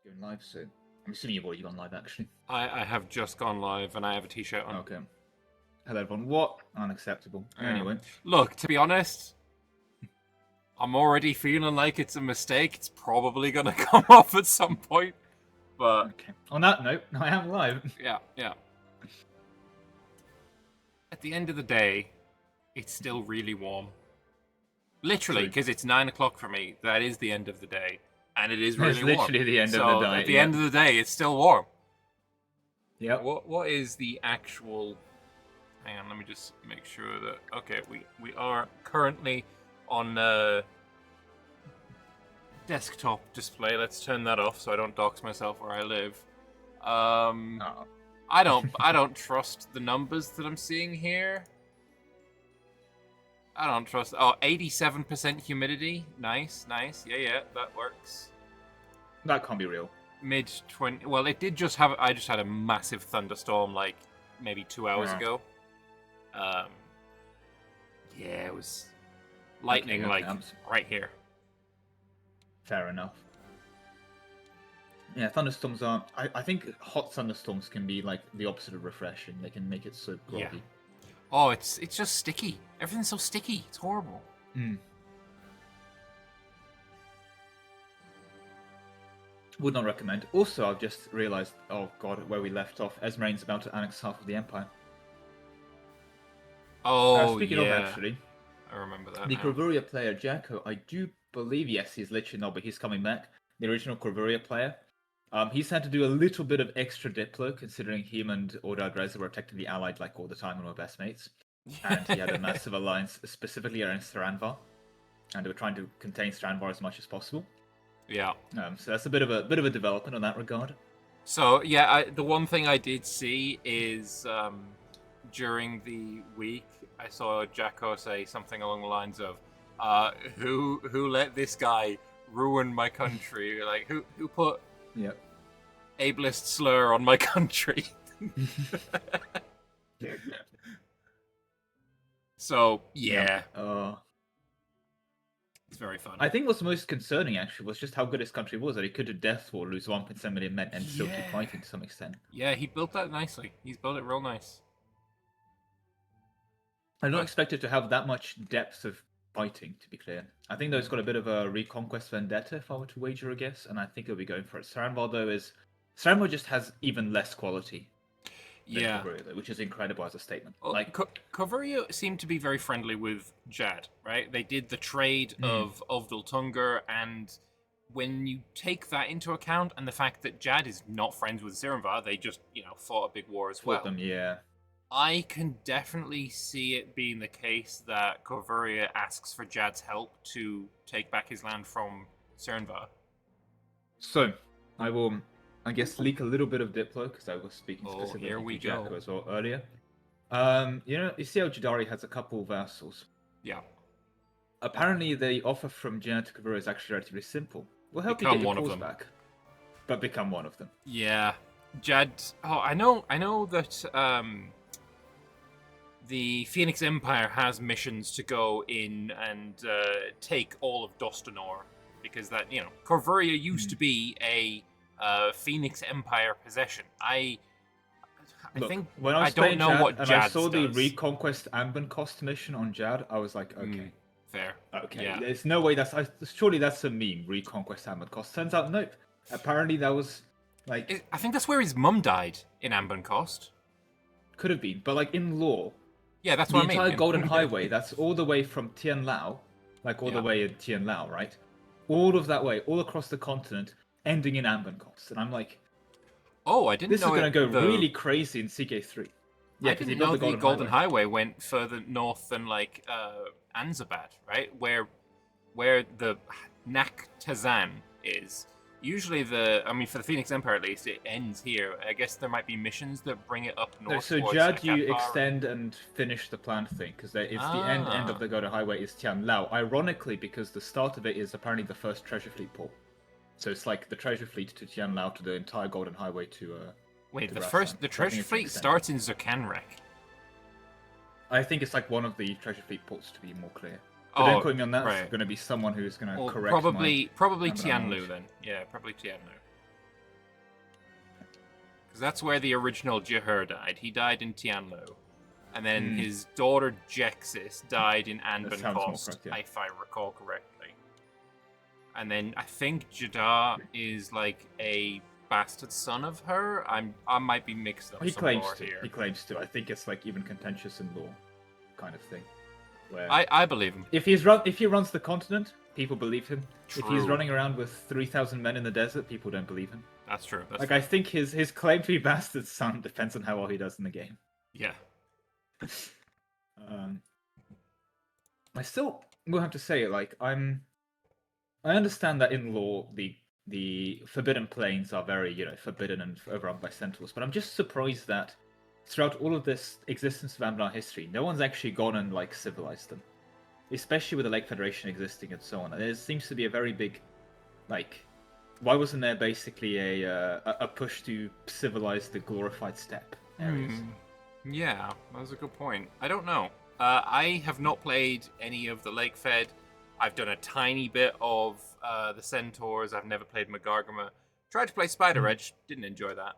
Going live soon. I'm assuming you've already gone live, actually. I have just gone live and I have a t-shirt on. Okay. Hello, everyone. What? Unacceptable. Anyway. Look, to be honest, I'm already feeling like it's a mistake. It's probably going to come off at some point. But Okay. On that note, I am live. yeah. At the end of the day, it's still really warm. Literally, because it's 9 o'clock for me. That is the end of the day. And it is really warm. It's literally the end of the day. At the end of the day, it's still warm. Yep. What is the actual... Hang on, let me just make sure that... Okay, we are currently on desktop display. Let's turn that off so I don't dox myself where I live. I don't trust the numbers that I'm seeing here. I don't trust... Oh, 87% humidity. Nice. Yeah, that works. That can't be real. Mid-20... Well, it did just have... I just had a massive thunderstorm, like, maybe 2 hours ago. Yeah, it was lightning, right here. Fair enough. Yeah, thunderstorms are... I think hot thunderstorms can be, like, the opposite of refreshing. They can make it so groggy. Yeah. Oh, it's just sticky. Everything's so sticky. It's horrible. Would not recommend. Also, I've just realised, oh god, where we left off. Esmerain's about to annex half of the Empire. Oh, speaking of, actually, I remember that. The Corvuria player, Jacko, I do believe, yes, he's literally not, but he's coming back. The original Corvuria player. He's had to do a little bit of extra Diplo, considering him and Ordad Reza were technically allied like all the time and were best mates. And he had a massive alliance, specifically around Thranvar. And they were trying to contain Thranvar as much as possible. Yeah. So that's a bit of a development on that regard. So yeah, the one thing I did see is during the week I saw Jacko say something along the lines of, "Who let this guy ruin my country? Like who put ableist slur on my country?" So yeah. It's very fun. I think what's most concerning, actually, was just how good his country was. That he could do Death War, lose 1.7 million men, and still keep fighting to some extent. Yeah, he built that nicely. He's built it real nice. I don't expect it to have that much depth of fighting, to be clear. I think though it's got a bit of a Reconquest vendetta, if I were to wager a guess, and I think it'll be going for it. Thranvar, though, Thranvar just has even less quality. Yeah, Corvuria, which is incredible as a statement. Well, like Corvuria seemed to be very friendly with Jad, right? They did the trade of Ovdal and when you take that into account, and the fact that Jad is not friends with Ziranvar, they just fought a big war as well. Them, yeah. I can definitely see it being the case that Corvuria asks for Jad's help to take back his land from Ziranvar. So, I will. I guess leak a little bit of Diplo, because I was speaking specifically to Jacko as well earlier. You see how Jadari has a couple vassals? Yeah. Apparently, the offer from Jad to Corvuria is actually relatively simple. We'll help you get your cause back, but become one of them. Yeah. Jad... Oh, I know that the Phoenix Empire has missions to go in and take all of Dostanor, because that, Corvuria used to be a Phoenix Empire possession. I think when I don't know Jad, what and Jad I saw does. the Reconquest Anben cost mission on Jad, I was like, okay, fair. Okay, yeah. There's no way surely that's a meme. Reconquest Anben cost. Turns out, nope. Apparently, that was like I think that's where his mum died in Anben Cost. Could have been, but like in lore. Yeah, that's what I mean. The entire Golden Highway, that's all the way from Tien Lao, like all the way in Tien Lao, right? All of that way, all across the continent, ending in Anben Cost. And I'm like, oh, I didn't know this is going to go really crazy in CK3. Yeah, I didn't know the Golden Highway went further north than like Anzabad, right? Where the Nak Tazan is. Usually for the Phoenix Empire at least, it ends here. I guess there might be missions that bring it up north. So Jad, you extend and finish the planned thing, because it's the end of the Golden Highway is Tian Lao. Ironically, because the start of it is apparently the first treasure fleet port. So it's like the treasure fleet to Tian Lao to the entire Golden Highway to... Wait, the treasure fleet starts in Zerkanrek. I think it's like one of the treasure fleet ports, to be more clear. But don't quote me on that. Right. It's going to be someone who's going to correct probably Tianlu then. Yeah, probably Tianlu. Because that's where the original Jahur died. He died in Tianlu. And then his daughter Jexis died in Anbennar Anarchy, if I recall correctly. And then I think Jadar is like a bastard son of her. I might be mixed up. He claims more to. here. He claims to. I think it's like even contentious in law, kind of thing. Where I believe him. if he runs the continent, people believe him. True. If he's running around with 3,000 men in the desert, people don't believe him. That's true. I think his claim to be bastard son depends on how well he does in the game. Yeah. I still will have to say, like, I understand that in law the Forbidden Plains are very, forbidden and overrun by centaurs, but I'm just surprised that throughout all of this existence of Anbennar history, no one's actually gone and like civilized them, especially with the Lake Federation existing and so on. There seems to be a very big, like, why wasn't there basically a push to civilize the glorified steppe areas? Yeah, that's a good point. I don't know. I have not played any of the Lake Fed. I've done a tiny bit of the Centaurs. I've never played Magargama. Tried to play Spider Edge. Didn't enjoy that.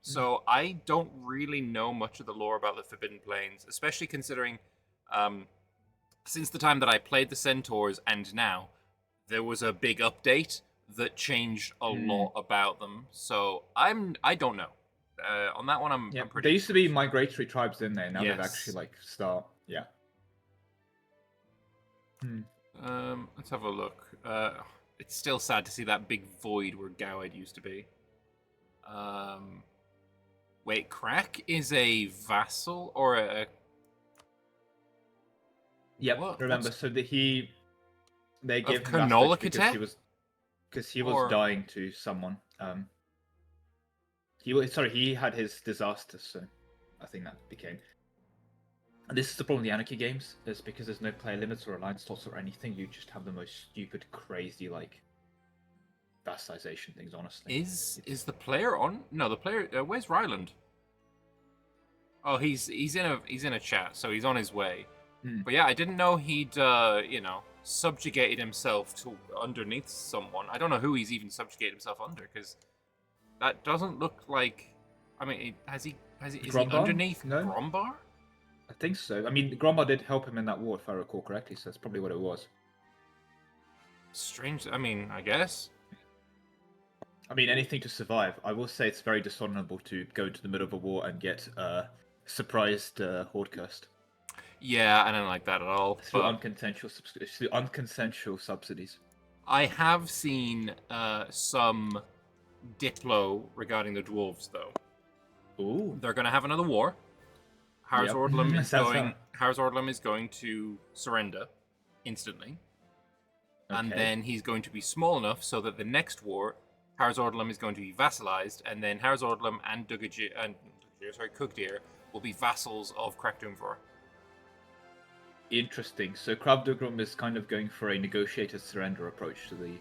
So I don't really know much of the lore about the Forbidden Plains, especially considering since the time that I played the Centaurs and now, there was a big update that changed a lot about them. So I don't know. On that one, I'm pretty. There used to be migratory tribes in there. Now they've actually like start. Yeah. Let's have a look. It's still sad to see that big void where Gowed used to be. Wait, Crack is a vassal or a? Yep. What? Remember, so that they gave him Canolicatet? because he was dying to someone. He had his disaster, so I think that became. And this is the problem with the Anarchy games, is because there's no player limits or alliance slots or anything. You just have the most stupid, crazy like vassalization things. Honestly, is the player on? No, the player. Where's Ryland? Oh, he's in a chat, so he's on his way. But yeah, I didn't know he'd subjugated himself to underneath someone. I don't know who he's even subjugated himself under, because that doesn't look like. I mean, is he underneath Grombar? I think so. I mean, Grombar did help him in that war, if I recall correctly, so that's probably what it was. Strange. I mean, I guess. I mean, anything to survive. I will say it's very dishonorable to go into the middle of a war and get surprised horde cursed. Yeah, I don't like that at all. Through unconsensual subsidies. I have seen some Diplo regarding the dwarves, though. Ooh. They're going to have another war. Harz Ordlum is going to surrender instantly. Okay. And then he's going to be small enough so that the next war, Harz Ordlum is going to be vassalized, and then Harz Ordlum and Kugdir will be vassals of Krakdumvor. Interesting. So Krabdugrum is kind of going for a negotiated surrender approach to the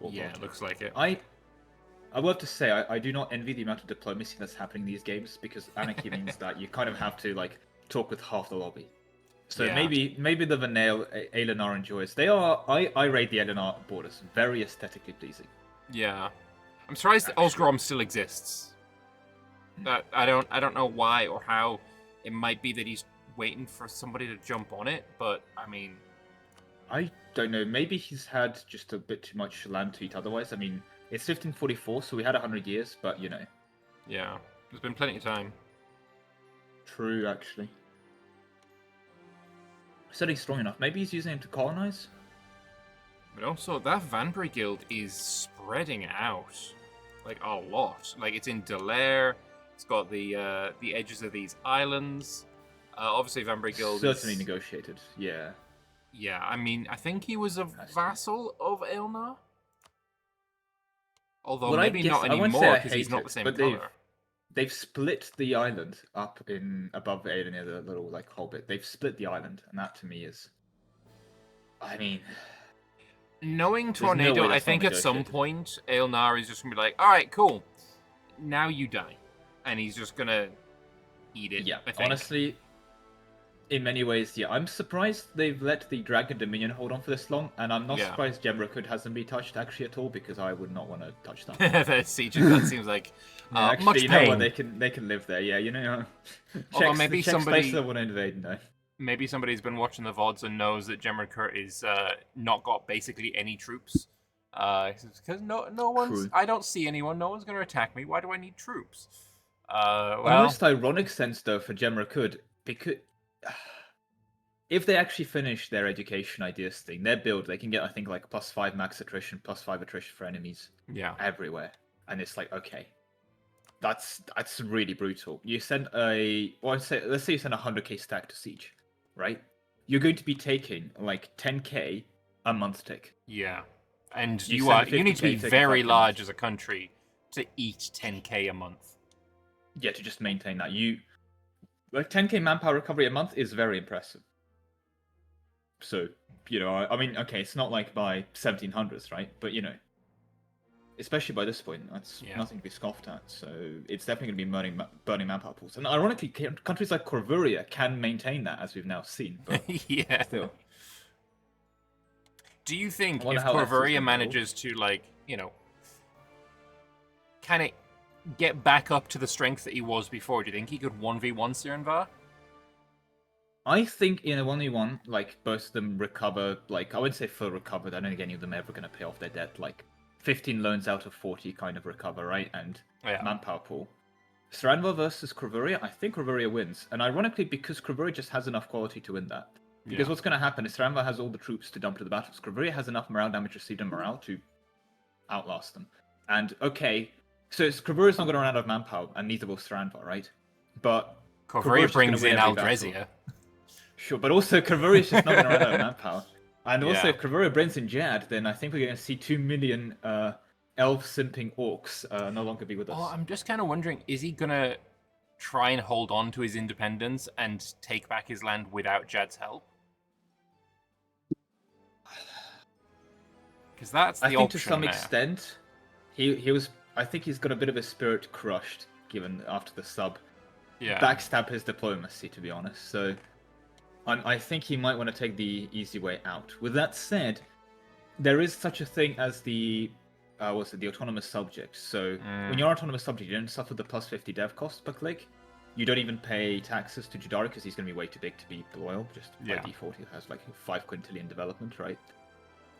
war. Yeah, it looks like it. I will have to say, I do not envy the amount of diplomacy that's happening in these games, because Anarchy means that you kind of have to like talk with half the lobby. So maybe the Vanale, Aelenar enjoys. They are. I rate the Aelenar borders very aesthetically pleasing. Yeah, I'm surprised that Osgrom still exists. That I don't know why or how. It might be that he's waiting for somebody to jump on it, but I mean, I don't know. Maybe he's had just a bit too much land to eat. Otherwise, I mean, it's 1544, so we had 100 years, but Yeah, there's been plenty of time. True, actually. Said he's strong enough. Maybe he's using him to colonize? But also, that Vanbury Guild is spreading out. Like, a lot. Like, it's in Delaire. It's got the edges of these islands. Obviously, Vanbury Guild certainly negotiated, yeah. Yeah, I mean, I think he was a vassal of Aelnar. Although maybe not anymore, because he's not the same color. They've split the island up above Aedan near the little like hobbit. They've split the island, and that to me is, I mean, knowing Tornado, I think at some point Aelnar is just gonna be like, "All right, cool, now you die," and he's just gonna eat it. Yeah, I think. Honestly, in many ways, yeah. I'm surprised they've let the Dragon Dominion hold on for this long, and I'm not Yeah. surprised Gemrakud hasn't been touched actually at all, because I would not want to touch that. The sieges, that seems like Yeah, actually, much you know what? pain. They can live there. Yeah, you know. Although Checks the maybe Czech somebody space I want to invade. No. maybe somebody's been watching the VODs and knows that Jemmerkurt is not got basically any troops. Because no one's. True. I don't see anyone. No one's going to attack me. Why do I need troops? On the Well, most ironic sense, though, for Gemrakud, because if they actually finish their education ideas thing, their build, they can get, I think, like +5 max attrition, +5 attrition for enemies yeah, everywhere. And it's like, okay, that's really brutal. You send a, well, let's say you send a 100k stack to Siege, right? You're going to be taking like 10k a month tick. yeah, and You you send a need to be 50K tick very fucking large month. as a country to eat 10k a month. Yeah, to just maintain that. Like 10k manpower recovery a month is very impressive. So, you know, I mean, okay, it's not like by 1700s, right? But, you know, especially by this point, that's nothing to be scoffed at. So it's definitely going to be burning manpower pools. And ironically, countries like Corvuria can maintain that, as we've now seen. But yeah. still. Do you think wonder if how Estel's Corvuria gonna manages to, like, you know, kind of get back up to the strength that he was before, do you think he could 1v1 Sirenvar? I think in a 1v1, like, both of them recover, like, I wouldn't say full recovered. I don't think any of them ever going to pay off their debt. Like, 15 loans out of 40 kind of recover, right? And manpower pool. Sirenvar versus Corvuria, I think Corvuria wins. And ironically, because Corvuria just has enough quality to win that. Because what's going to happen is Sirenvar has all the troops to dump to the battles. Corvuria has enough morale damage received and morale to outlast them. And, okay, so Corvuria's not going to run out of manpower, and neither will Sirenvar, right? But Corvuria brings in Aldrezia. Sure, but also Corvuria's just not going to run out of manpower. And also, Yeah. if Corvuria brings in Jad, then I think we're going to see 2 million elf-simping orcs no longer be with us. Oh, I'm just kind of wondering, is he going to try and hold on to his independence and take back his land without Jad's help? Because that's the option. I think to some there. extent, he was. I think he's got a bit of his spirit crushed, given after the sub. Yeah. Backstab his diplomacy, to be honest. So, I think he might want to take the easy way out. With that said, there is such a thing as the the autonomous subject. So when you're autonomous subject, you don't suffer the +50 dev cost per click. You don't even pay taxes to Jadara because he's going to be way too big to be loyal. Just by default, he has like 5 quintillion development, right?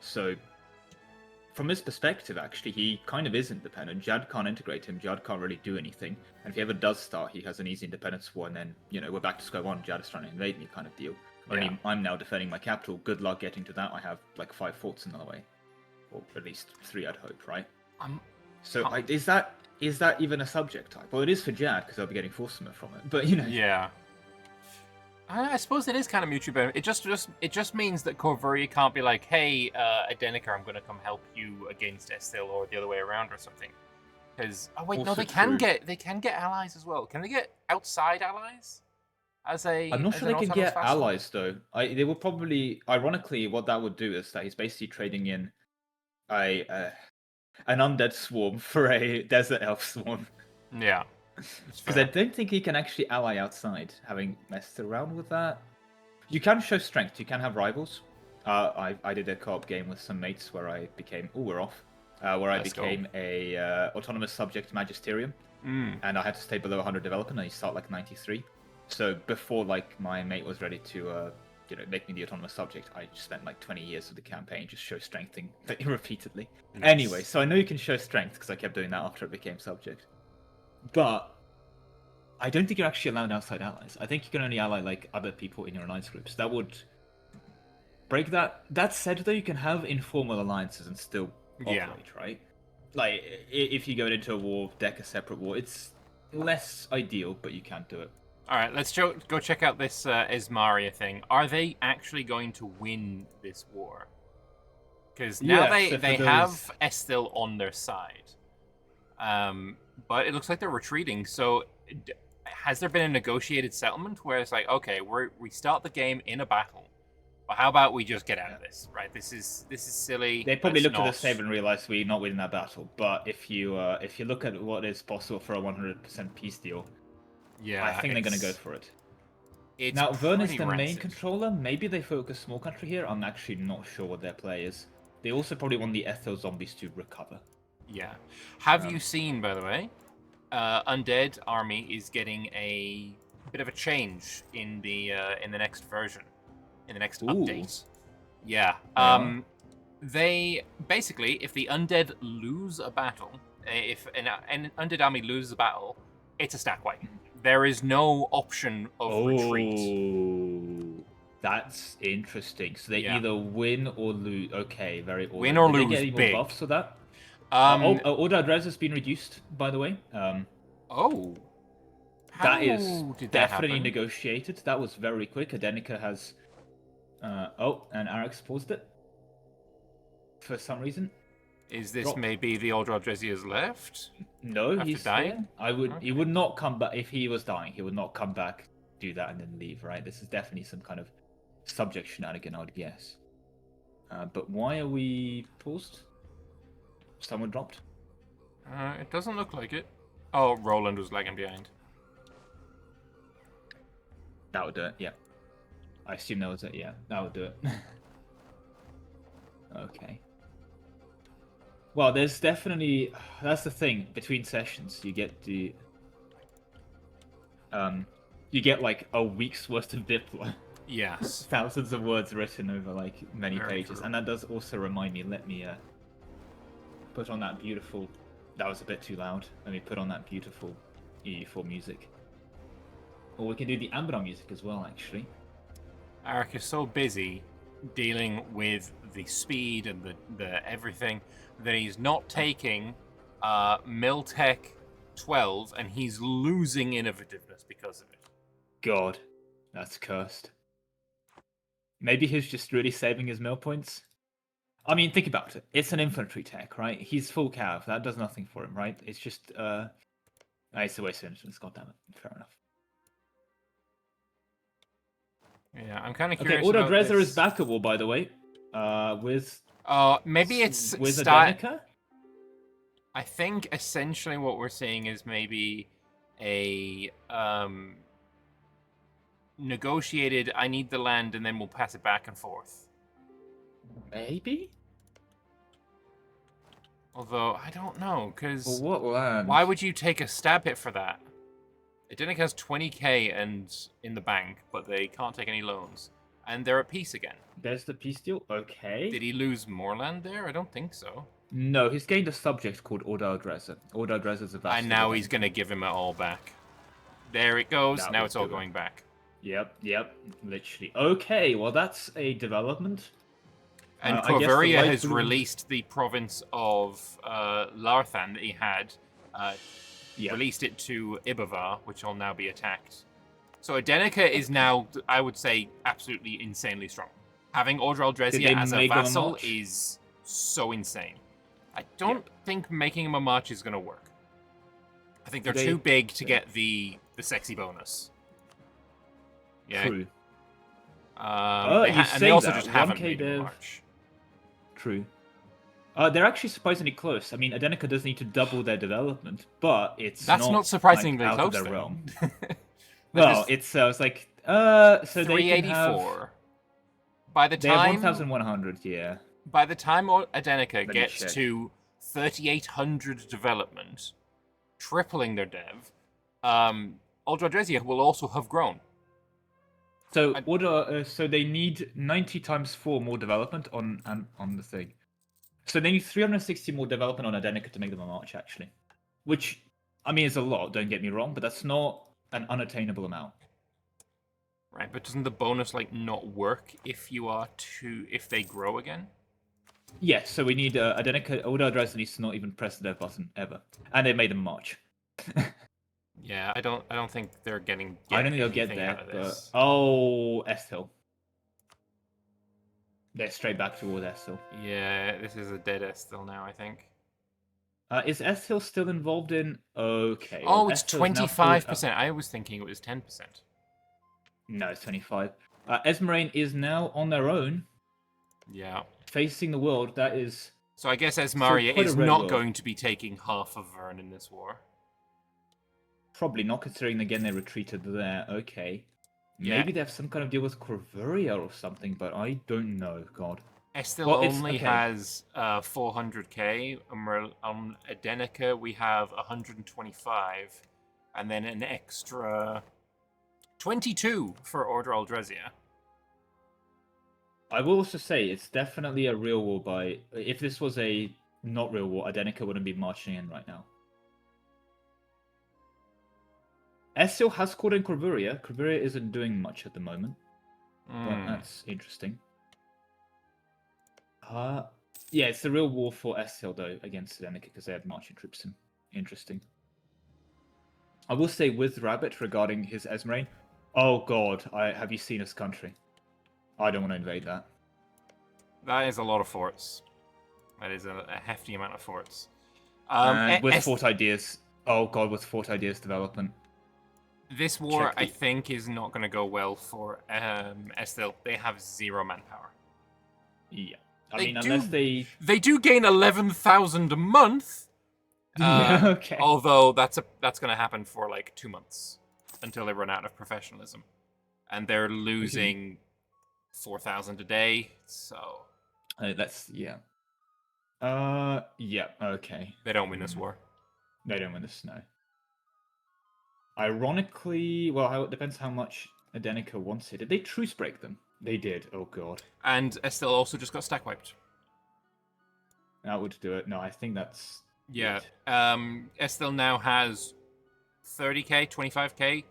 So from his perspective, actually, he kind of is independent. Jad can't integrate him. Jad can't really do anything. And if he ever does start, he has an easy independence war, and then, you know, we're back to square one. Jad is trying to invade me kind of deal. Only I'm now defending my capital. Good luck getting to that. I have like 5 forts in the way. Or at least 3, I'd hope, right? Is that even a subject type? Well, it is for Jad, because I'll be getting Forcemer from it. But, you know. Yeah. I suppose it is kind of mutually beneficial. It just means that Corvuria can't be like, hey, Adenica, I'm going to come help you against Estil, or the other way around or something. Because they can get allies as well. Can they get outside allies? I'm not sure they can get allies though. They will probably, ironically, what that would do is that he's basically trading in an undead swarm for a desert elf swarm. Yeah. Because I don't think he can actually ally outside, having messed around with that. You can show strength, you can have rivals. I did a co-op game with some mates where I became... Oh, we're off. Where I became a autonomous subject magisterium. And I had to stay below 100 development, and you start like 93. So before like my mate was ready to make me the autonomous subject, I just spent like 20 years of the campaign just show strengthing repeatedly. Nice. Anyway, so I know you can show strength because I kept doing that after it became subject. But I don't think you're actually allowed outside allies. I think you can only ally like other people in your alliance groups. That would break that. That said, though, you can have informal alliances and still operate, right? Like if you go into a war, deck a separate war, it's less ideal, but you can do it. All right, let's go check out this Esmaria thing. Are they actually going to win this war? Because now they have Estil on their side. But it looks like they're retreating. So has there been a negotiated settlement where it's like, okay, we start the game in a battle, but how about we just get out of this, right? This is silly. They probably looked at the save and realized we're not winning that battle. But if you look at what is possible for a 100% peace deal, I think they're going to go for it. It's Now, Vern is pretty the main rancid. controller. Maybe they focus small country here. I'm actually not sure what their play is. They also probably want the Ethel zombies to recover. Yeah. Have you seen, by the way, Undead Army is getting a bit of a change in the next version, in the next Ooh. update. Yeah. Yeah. They basically, if the Undead lose a battle, if an Undead Army loses a battle, it's a stack wipe. There is no option of retreat. Oh, that's interesting. So they Yeah. either win or lose. Okay, very ordered. Win or Did they lose, get any more big. buffs for that? Order address has been reduced, by the way. Oh. That is How did that definitely happen? negotiated. That was very quick. Adenica has. And Arax paused it for some reason. Is this Drop. maybe the Order of Dresia's left? No, After he's dying? here. He would not come back if he was dying. He would not come back, do that, and then leave. Right? This is definitely some kind of subject shenanigan, I would guess. But why are we paused? Someone dropped. It doesn't look like it. Oh, Roland was lagging behind. That would do it. Yeah. I assume that was it. Yeah, that would do it. Okay. Well, there's definitely that's the thing between sessions. You get like a week's worth of diplo. Yes. Thousands of words written over like many Very pages, true. and that does also remind me. Let me put on that beautiful. That was a bit too loud. Let me put on that beautiful EU4 music. Or we can do the Anbennar music as well, actually. Arik is so busy dealing with the speed and the everything that he's not taking Miltech 12, and he's losing innovativeness because of it. God, that's cursed. Maybe he's just really saving his mill points. I mean, think about it. It's an infantry tech, right? He's full cav. That does nothing for him, right? It's just it's a waste of influence. God damn it. Fair enough. Yeah, I'm kind of curious. Okay, Order about Dresser this. is backable, by the way. With maybe it's with Adenica. I think essentially what we're seeing is maybe a negotiated. I need the land, and then we'll pass it back and forth. Maybe. Although I don't know, because For what land? why would you take a stab hit for that? Adenica has 20k and in the bank, but they can't take any loans, and they're at peace again. There's the peace deal. Okay. Did he lose more land there? I don't think so. No, he's gained a subject called Order Dresser. Order Dresser is a vassal. And now he's going to give him it all back. There it goes. That Now would it's all do it. going back. Yep, literally. Okay, well that's a development. And I guess the Corveria light has blue- released the province of Larthan that he had. Yep. Released it to Ibavar, which will now be attacked. So Adenica is now, I would say, absolutely insanely strong. Having Ordral Did they Dresia as a make him a vassal march? is so insane. I don't think making him a march is going to work. I think they're They- too big to get the sexy bonus. Yeah. True. They you and they say also that. just haven't 1K made him a dev. march. True. They're actually surprisingly close. I mean, Adenica does need to double their development, but it's That's not like, surprisingly out close, of their though. realm. That Well, is it's like so they can 384. have. By the They have time 1,100. Yeah. By the time Adenica me gets check. to 3,800 development, tripling their dev, Aldradresia will also have grown. So order. So they need 90 times 4 more development on the thing. So they need 360 more development on Adenica to make them a march, actually. Which, I mean, is a lot. Don't get me wrong, but that's not an unattainable amount. Right, but doesn't the bonus not work if they grow again? Yes, so we need Adenica. Order Dresden needs to not even press the dev button ever, and they made them march. Yeah, I don't think they're getting. I don't think they'll get anything there, out of but this. Estill. They're straight back toward Estill. Yeah, this is a dead Estil now, I think. Is Estill still involved in? Okay. Oh, well, it's Estil is now 25%. I was thinking it was 10%. No, it's 25. Esmeralda is now on their own, Yeah. facing the world. That is So I guess Esmaria quite a is red not world. going to be taking half of Vern in this war. probably not, considering again they retreated there. Okay. Maybe they have some kind of deal with Corvuria or something, but I don't know. God. Estil Well, it's only okay. has 400k, and on Adenica we have 125, and then an extra 22 for Order Aldresia. I will also say it's definitely a real war by. If this was a not real war, Adenica wouldn't be marching in right now. Estil has called in Corvuria. Corvuria isn't doing much at the moment, but that's interesting. Yeah, it's the real war for Estil though against Adenica because they have marching troops in. Interesting. I will say with Rabbit regarding his Esmeralda. Oh God, have you seen his country? I don't want to invade that. That is a lot of forts. That is a hefty amount of forts. And with fort ideas. Oh God, with fort ideas development. This war, I think, is not going to go well for Estil. They have 0 manpower. Yeah. I mean, unless they... They do gain 11,000 a month. Yeah, okay. Although that's going to happen for like 2 months until they run out of professionalism. And they're losing 4,000 a day, so... that's... Yeah. Yeah, okay. They don't win this war. They don't win this, no. Ironically, well, it depends how much Adenica wants it. Did they truce break them? They did, oh God. And Estil also just got stack wiped. That would do it. No, I think that's... Yeah. Estil now has 30k, 25k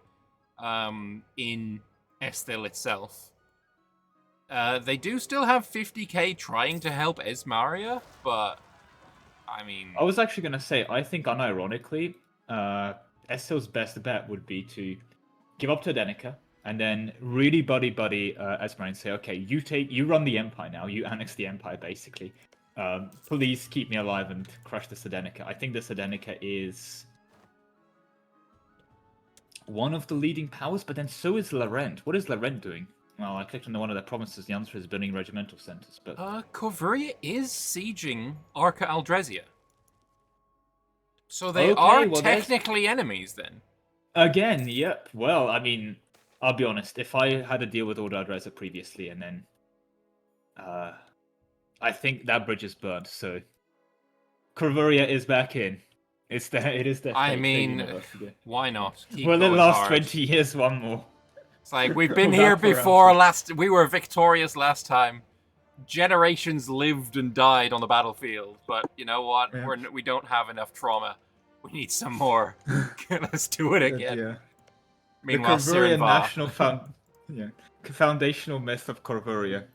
in Estil itself. They do still have 50k trying to help Esmaria, but I mean... I was actually going to say, I think unironically, Estil's best bet would be to give up to Adenica and then really buddy Esmaria and say, okay, you run the Empire now, you annex the Empire basically. Please keep me alive and crush this Adenica. I think this Adenica is one of the leading powers, but then so is Laurent. What is Laurent doing? Well, I clicked on one of their promises. The answer is building regimental centers. But Corvuria is sieging Arca Aldresia, so they are technically enemies. Then again, yep. Well, I mean, I'll be honest. If I had a deal with Order Aldresia previously, and then, I think that bridge is burnt. So Corvuria is back in. It is their. I mean, why not? Well, the last 20 years, one more. It's like, we've been here before. We were victorious last time. Generations lived and died on the battlefield, but you know what? Yeah. We don't have enough trauma. We need some more. Let's do it again. Yeah. Meanwhile, the Corvuria national foundational myth of Corvuria.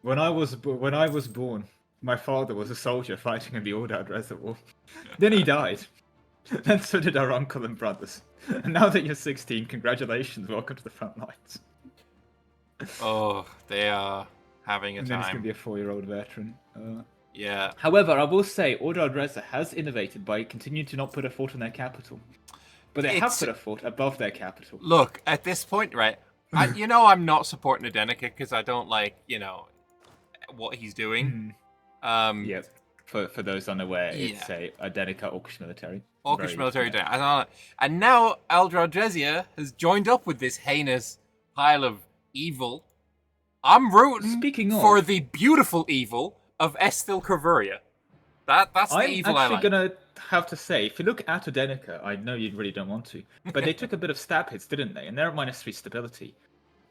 When I was born, my father was a soldier fighting in the Order Reservoir. Then he died. And so did our uncle and brothers. And now that you're 16, congratulations, welcome to the front lines. Oh, they are having a and time. Then it's going to be a 4-year-old veteran. Yeah. However, I will say, Order Aldresia has innovated by continuing to not put a fort in their capital. But they have put a fort above their capital. Look, at this point, right, I'm not supporting Adenica because I don't like, what he's doing. Yeah. For those unaware, it's a Adenica Orcish military. Orcish military. And now Aldresia has joined up with this heinous pile of evil. I'm rooting for the beautiful evil of Estil Corvuria. That's the evil I like. I'm actually going to have to say, if you look at Adenica, I know you really don't want to, but they took a bit of stab hits, didn't they? And they're at -3 stability.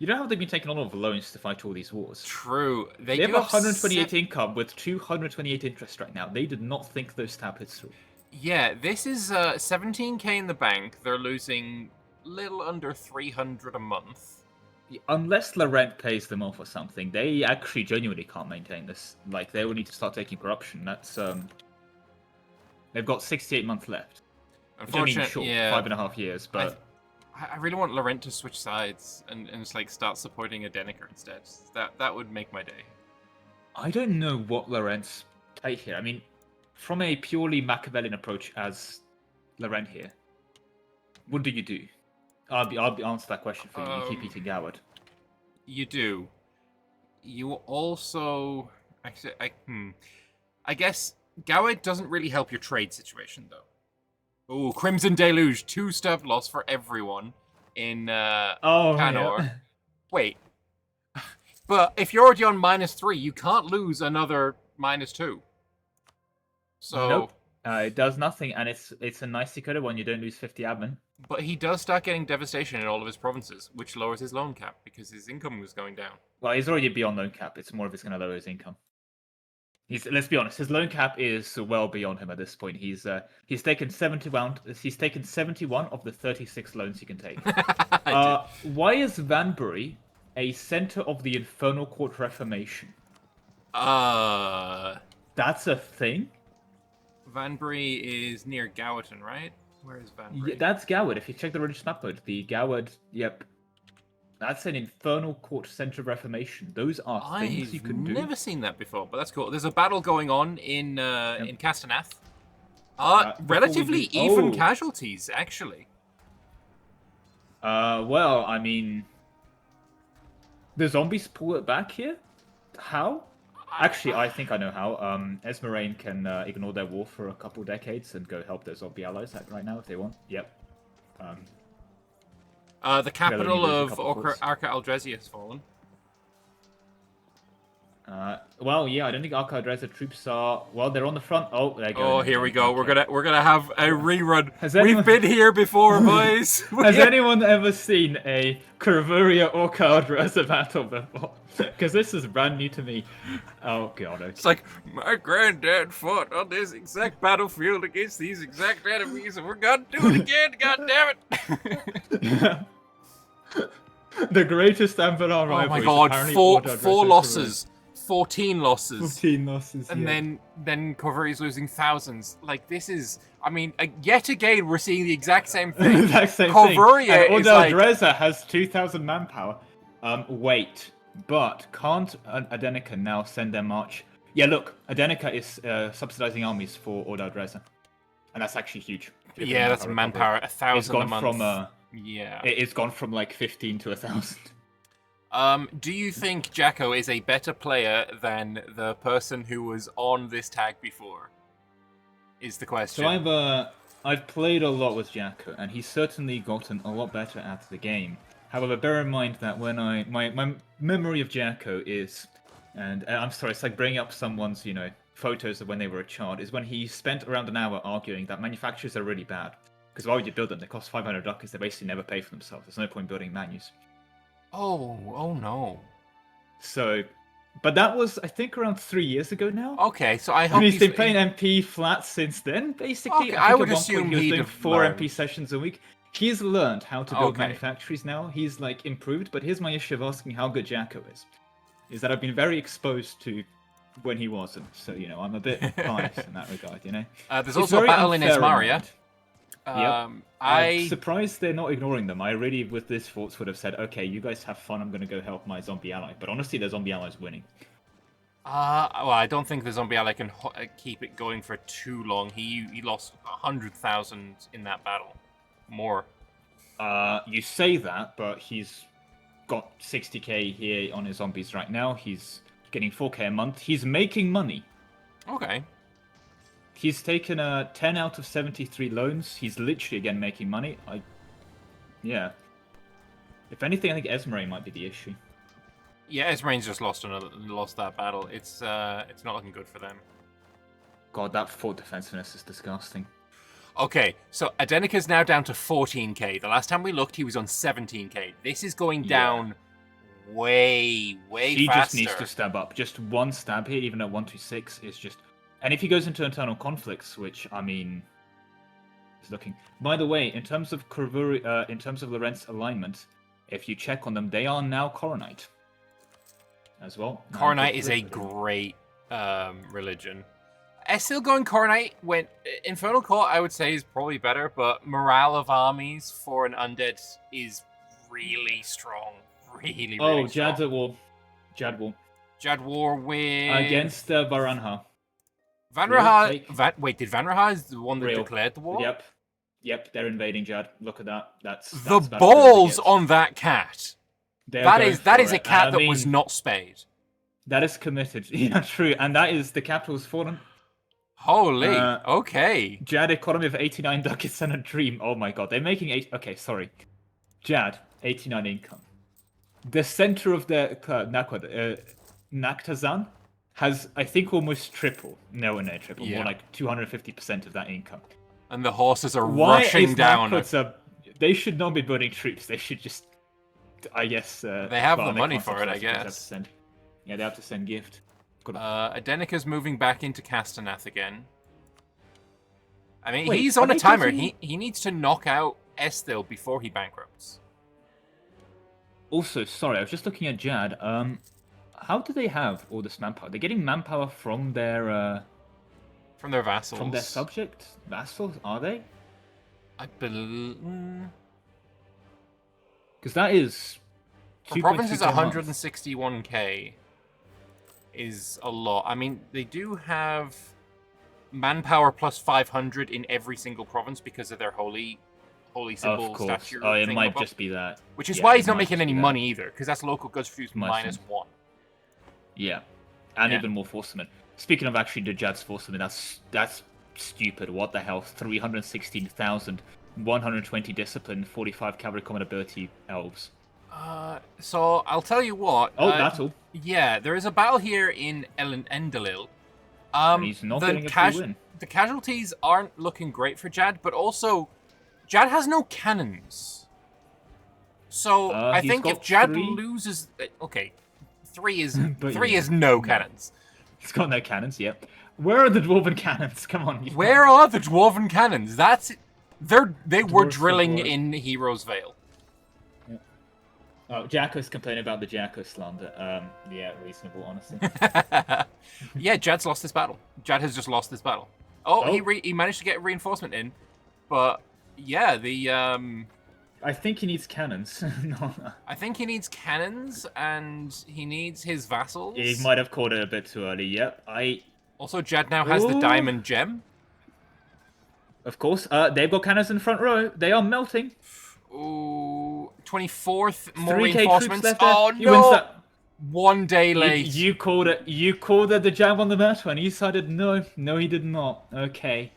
You know how they've been taking a lot of loans to fight all these wars? True. They have 128 income with 228 interest right now. They did not think those stab hits through. Yeah, this is 17k in the bank. They're losing little under 300 a month. Unless Laurent pays them off or something, they actually genuinely can't maintain this. Like, they will need to start taking corruption. That's, they've got 68 months left. Unfortunately, yeah. 5.5 years, but... I really want Laurent to switch sides and just like start supporting Adenica instead. That would make my day. I don't know what Laurent's play here. I mean, from a purely Machiavellian approach as Laurent here, what do you do? I'll answer that question for you. You keep eating Goward. You do. You also actually I guess Goward doesn't really help your trade situation though. Oh, Crimson Deluge, 2 stab loss for everyone in Canor. Wait. But if you're already on -3, you can't lose another -2. So. Nope. It does nothing, and it's a nice Dakota one. You don't lose 50 admin. But he does start getting devastation in all of his provinces, which lowers his loan cap because his income was going down. Well, he's already beyond loan cap. It's more if it's going to lower his income. Let's be honest. His loan cap is well beyond him at this point. He's taken 71. He's taken 71 of the 36 loans he can take. Why is Vanbury a center of the Infernal Court Reformation? That's a thing. Vanbury is near Gowerton, right? Where is Vanbury? Yeah, that's Goward. If you check the religious map mode, the Goward, yep. That's an Infernal Court Center of Reformation. Those are things you can do. I've never seen that before, but that's cool. There's a battle going on in Castaneath. Relatively even casualties, actually. Well, I mean... The zombies pull it back here? How? Actually, I think I know how. Esmerain can ignore their war for a couple decades and go help their zombie allies right now if they want. Yep. The capital of Arca Aldrezi has fallen. Well, yeah, I don't think Arca Aldrezi troops are... Well, they're on the front. Oh, they're going. Oh, here we go. Okay. We're gonna have a rerun. We've been here before, boys. Has anyone ever seen a Corvuria Arca Aldrezi battle before? Because this is brand new to me. Oh, God. Okay. It's like, my granddad fought on this exact battlefield against these exact enemies, and we're gonna do it again, goddammit! The greatest Anbennar rivalry. Oh my god, four losses. 14 losses. 14 losses, and then Corvuria's losing thousands. Like, this is... I mean, yet again, we're seeing the exact same thing. The exact same Corvuria thing. And is like... Aldrezi has 2,000 manpower. Wait. But can't Adenica now send their march? Yeah, look, Adenica is subsidizing armies for Aldrezi. And that's actually huge. Yeah, that's manpower. 1,000 a month. It's gone from like 15 to 1,000. Do you think Jacko is a better player than the person who was on this tag before? Is the question. So I've played a lot with Jacko, and he's certainly gotten a lot better at the game. However, bear in mind that when my memory of Jacko is, and I'm sorry, it's like bringing up someone's, photos of when they were a child, is when he spent around an hour arguing that manufacturers are really bad. Because why would you build them? They cost 500 ducats, they basically never pay for themselves. There's no point building menus. Oh no. So, but that was, I think, around 3 years ago now. Okay, so I hope he's been playing MP flat since then, basically. Okay, I would assume he was doing 4 learned. MP sessions a week. He's learned how to build manufactories now. He's, like, improved, but here's my issue of asking how good Jacko is that I've been very exposed to when he wasn't. So, I'm a bit biased in that regard, There's also a battle in Esmaria. I'm surprised they're not ignoring them. I really, with this thoughts, would have said, okay, you guys have fun, I'm going to go help my zombie ally. But honestly, their zombie ally's winning. Well, I don't think the zombie ally can keep it going for too long. He lost 100,000 in that battle. More. You say that, but he's got 60k here on his zombies right now. He's getting 4k a month. He's making money. Okay. He's taken 10 out of 73 loans. He's literally, again, making money. Yeah. If anything, I think Esmerain might be the issue. Yeah, Esmerain's just lost that battle. It's not looking good for them. God, that fort defensiveness is disgusting. Okay, so Adenica's now down to 14k. The last time we looked, he was on 17k. This is going down way faster. He just needs to stab up. Just one stab here, even at 126, is just... And if he goes into internal conflicts, which, I mean... is looking... By the way, in terms of in terms of Lorentz alignment, if you check on them, they are now Coronite. As well. Coronite is a great religion. Still going Coronite when Infernal Court, I would say, is probably better, but morale of armies for an undead is really strong. Really strong. Jad War. Jad War with... Against Varanha. Wait, did Vanraha is the one that declared the war? Yep, they're invading Jad. Look at that. That's the balls on that cat. That is a cat that was not spayed. That is committed. Yeah, true. And that is the capital's fallen. Holy, okay. Jad economy of 89 ducats and a dream. Oh my god, they're making 8... Okay, sorry. Jad, 89 income. the center of the Naktazan has, I think, almost triple. No, triple. Yeah. More like 250% of that income. And the horses are Why rushing is down. They should not be building troops. They should just, I guess. They have the money can't for it, I subsidize because they have to guess. send. Yeah, they have to send gift. Adenika's moving back into Castaneath again. I mean, Wait, he's are on a they timer. busy? He needs to knock out Estil before he bankrupts. Also, sorry, I was just looking at Jad. How do they have all this manpower? They're getting manpower from their From their vassals. from their subject vassals, are they? I believe... Because that is. For provinces, 2.2 per month. 161k is a lot. I mean, they do have manpower plus 500 in every single province because of their holy symbol Of course. statue. Oh, it thing might above. just be that. Which is Yeah, why it he's not might making just any be that. money either, because that's local goods refuse Might be. -1. Yeah, and Yeah. even more forcemen. Speaking of actually the Jad's forcemen, that's stupid. What the hell? 316,000, 120 discipline, 45 cavalry combat ability elves. So I'll tell you what. Oh, battle. Yeah, there is a battle here in Endalil. And he's not getting a free win. The casualties aren't looking great for Jad, but also Jad has no cannons. So I he's think got if Jad 3. loses, okay, 3 is But 3 yeah. is no cannons. He's got no cannons. Yep. Where are the dwarven cannons? Come on. Where are the dwarven cannons? They were Dwarves drilling for dwarves. in Heroes Vale. Oh, Jacko's complaining about the Jacko slander. Yeah, reasonable, honestly. Yeah, Jad's lost this battle. Jad has just lost this battle. Oh, Oh. he managed to get reinforcement in, but yeah, I think he needs cannons. No. I think he needs cannons and he needs his vassals. He might have called it a bit too early. Yep. Also, Jad now has the Ooh. diamond gem. Of course. They've got cannons in the front row. They are melting. Ooh, 24th, more 3K troops reinforcements. left there. Oh He wins no! that. 1 day late. You called it. You called it the jab on the battle, and he decided no. No, he did not. Okay.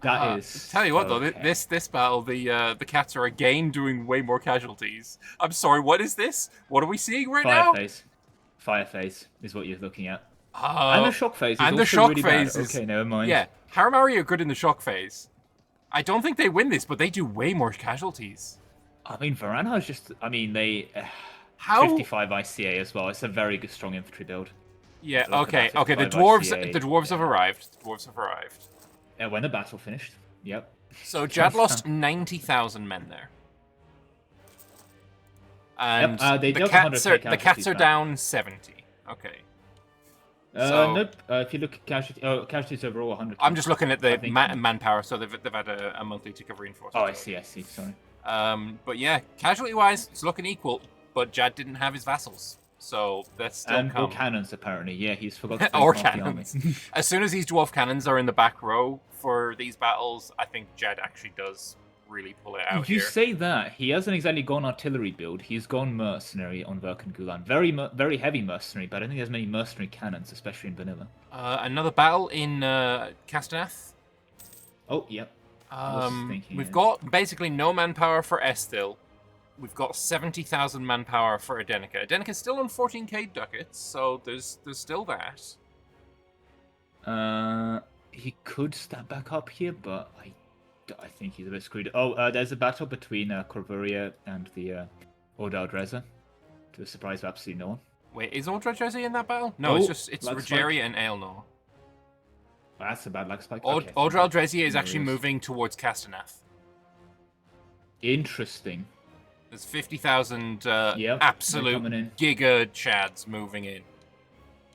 That is. Tell you what though, okay. this battle, the cats are again doing way more casualties. I'm sorry, what is this? What are we seeing right now? Fire phase is what you're looking at. Uh, And the shock phase is and the also shock really phase bad. is Okay, never mind. yeah. Haramari are good in the shock phase. I don't think they win this, but they do way more casualties. I mean, Varana is just. I mean, they. How? 55 ICA as well. It's a very good, strong infantry build. Yeah. Look Okay. at that, Okay. The 55 dwarves. ICA. The dwarves have arrived. The dwarves have arrived. When the battle finished. Yep. So Jad lost 90,000 men there. And they the dealt cats 100K are casualties back. down 70. Okay. So- Nope. If you look at casualties overall, 100. I'm just looking at I the think- manpower, so they've had a monthly tick of reinforcement. Oh, I see. Sorry. But yeah, casualty-wise, it's looking equal. But Jad didn't have his vassals, so that's still And come. or cannons, apparently. Yeah, he's forgot to Or bring half the army. cannons. As soon as these dwarf cannons are in the back row for these battles, I think Jad actually does really pull it out You here. say that. He hasn't exactly gone artillery build. He's gone mercenary on Verkan Gulan. Very heavy mercenary, but I don't think there's many mercenary cannons, especially in vanilla. Another battle in Castaneath. Oh, yep. We've got basically no manpower for Estil. We've got 70,000 manpower for Adenica. Adenica's still on 14k ducats, so there's still that. He could step back up here, but I think he's a bit screwed. Oh, there's a battle between Corvuria and the Ordal Dreza, to the surprise of absolutely no one. Wait, is Ordra Jesse in that battle? No, it's Lag Rogeria and Aelnor. That's a bad lag spike. Ordra Drezia is No actually worries. moving towards Castaneath. Interesting. There's 50,000 Yep, they're absolute coming in. giga chads moving in.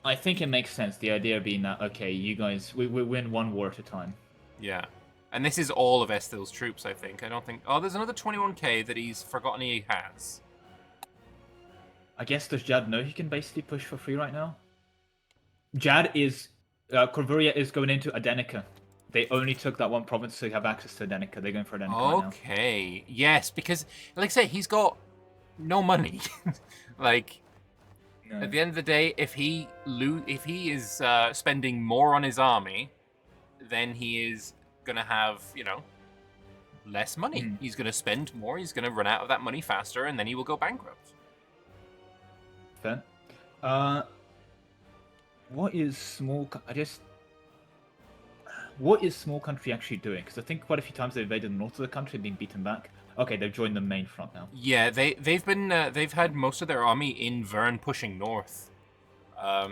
I think it makes sense. The idea being that, okay, you guys, we win one war at a time. Yeah. And this is all of Estil's troops, I think. I don't think... Oh, there's another 21k that he's forgotten he has. I guess, does Jad know he can basically push for free right now? Jad is... Corvuria is going into Adenica. They only took that one province so they have access to Adenica. They're going for Adenica right now. Okay. Yes, because, like I say, he's got no money. Like... No. At the end of the day, if he is spending more on his army, then he is gonna have, less money. He's gonna spend more. He's gonna run out of that money faster, and then he will go bankrupt. Fair. What is what is small country actually doing? Because I think quite a few times they've invaded the north of the country and been beaten back. Okay, they've joined the main front now. Yeah, they've had most of their army in Vern pushing north.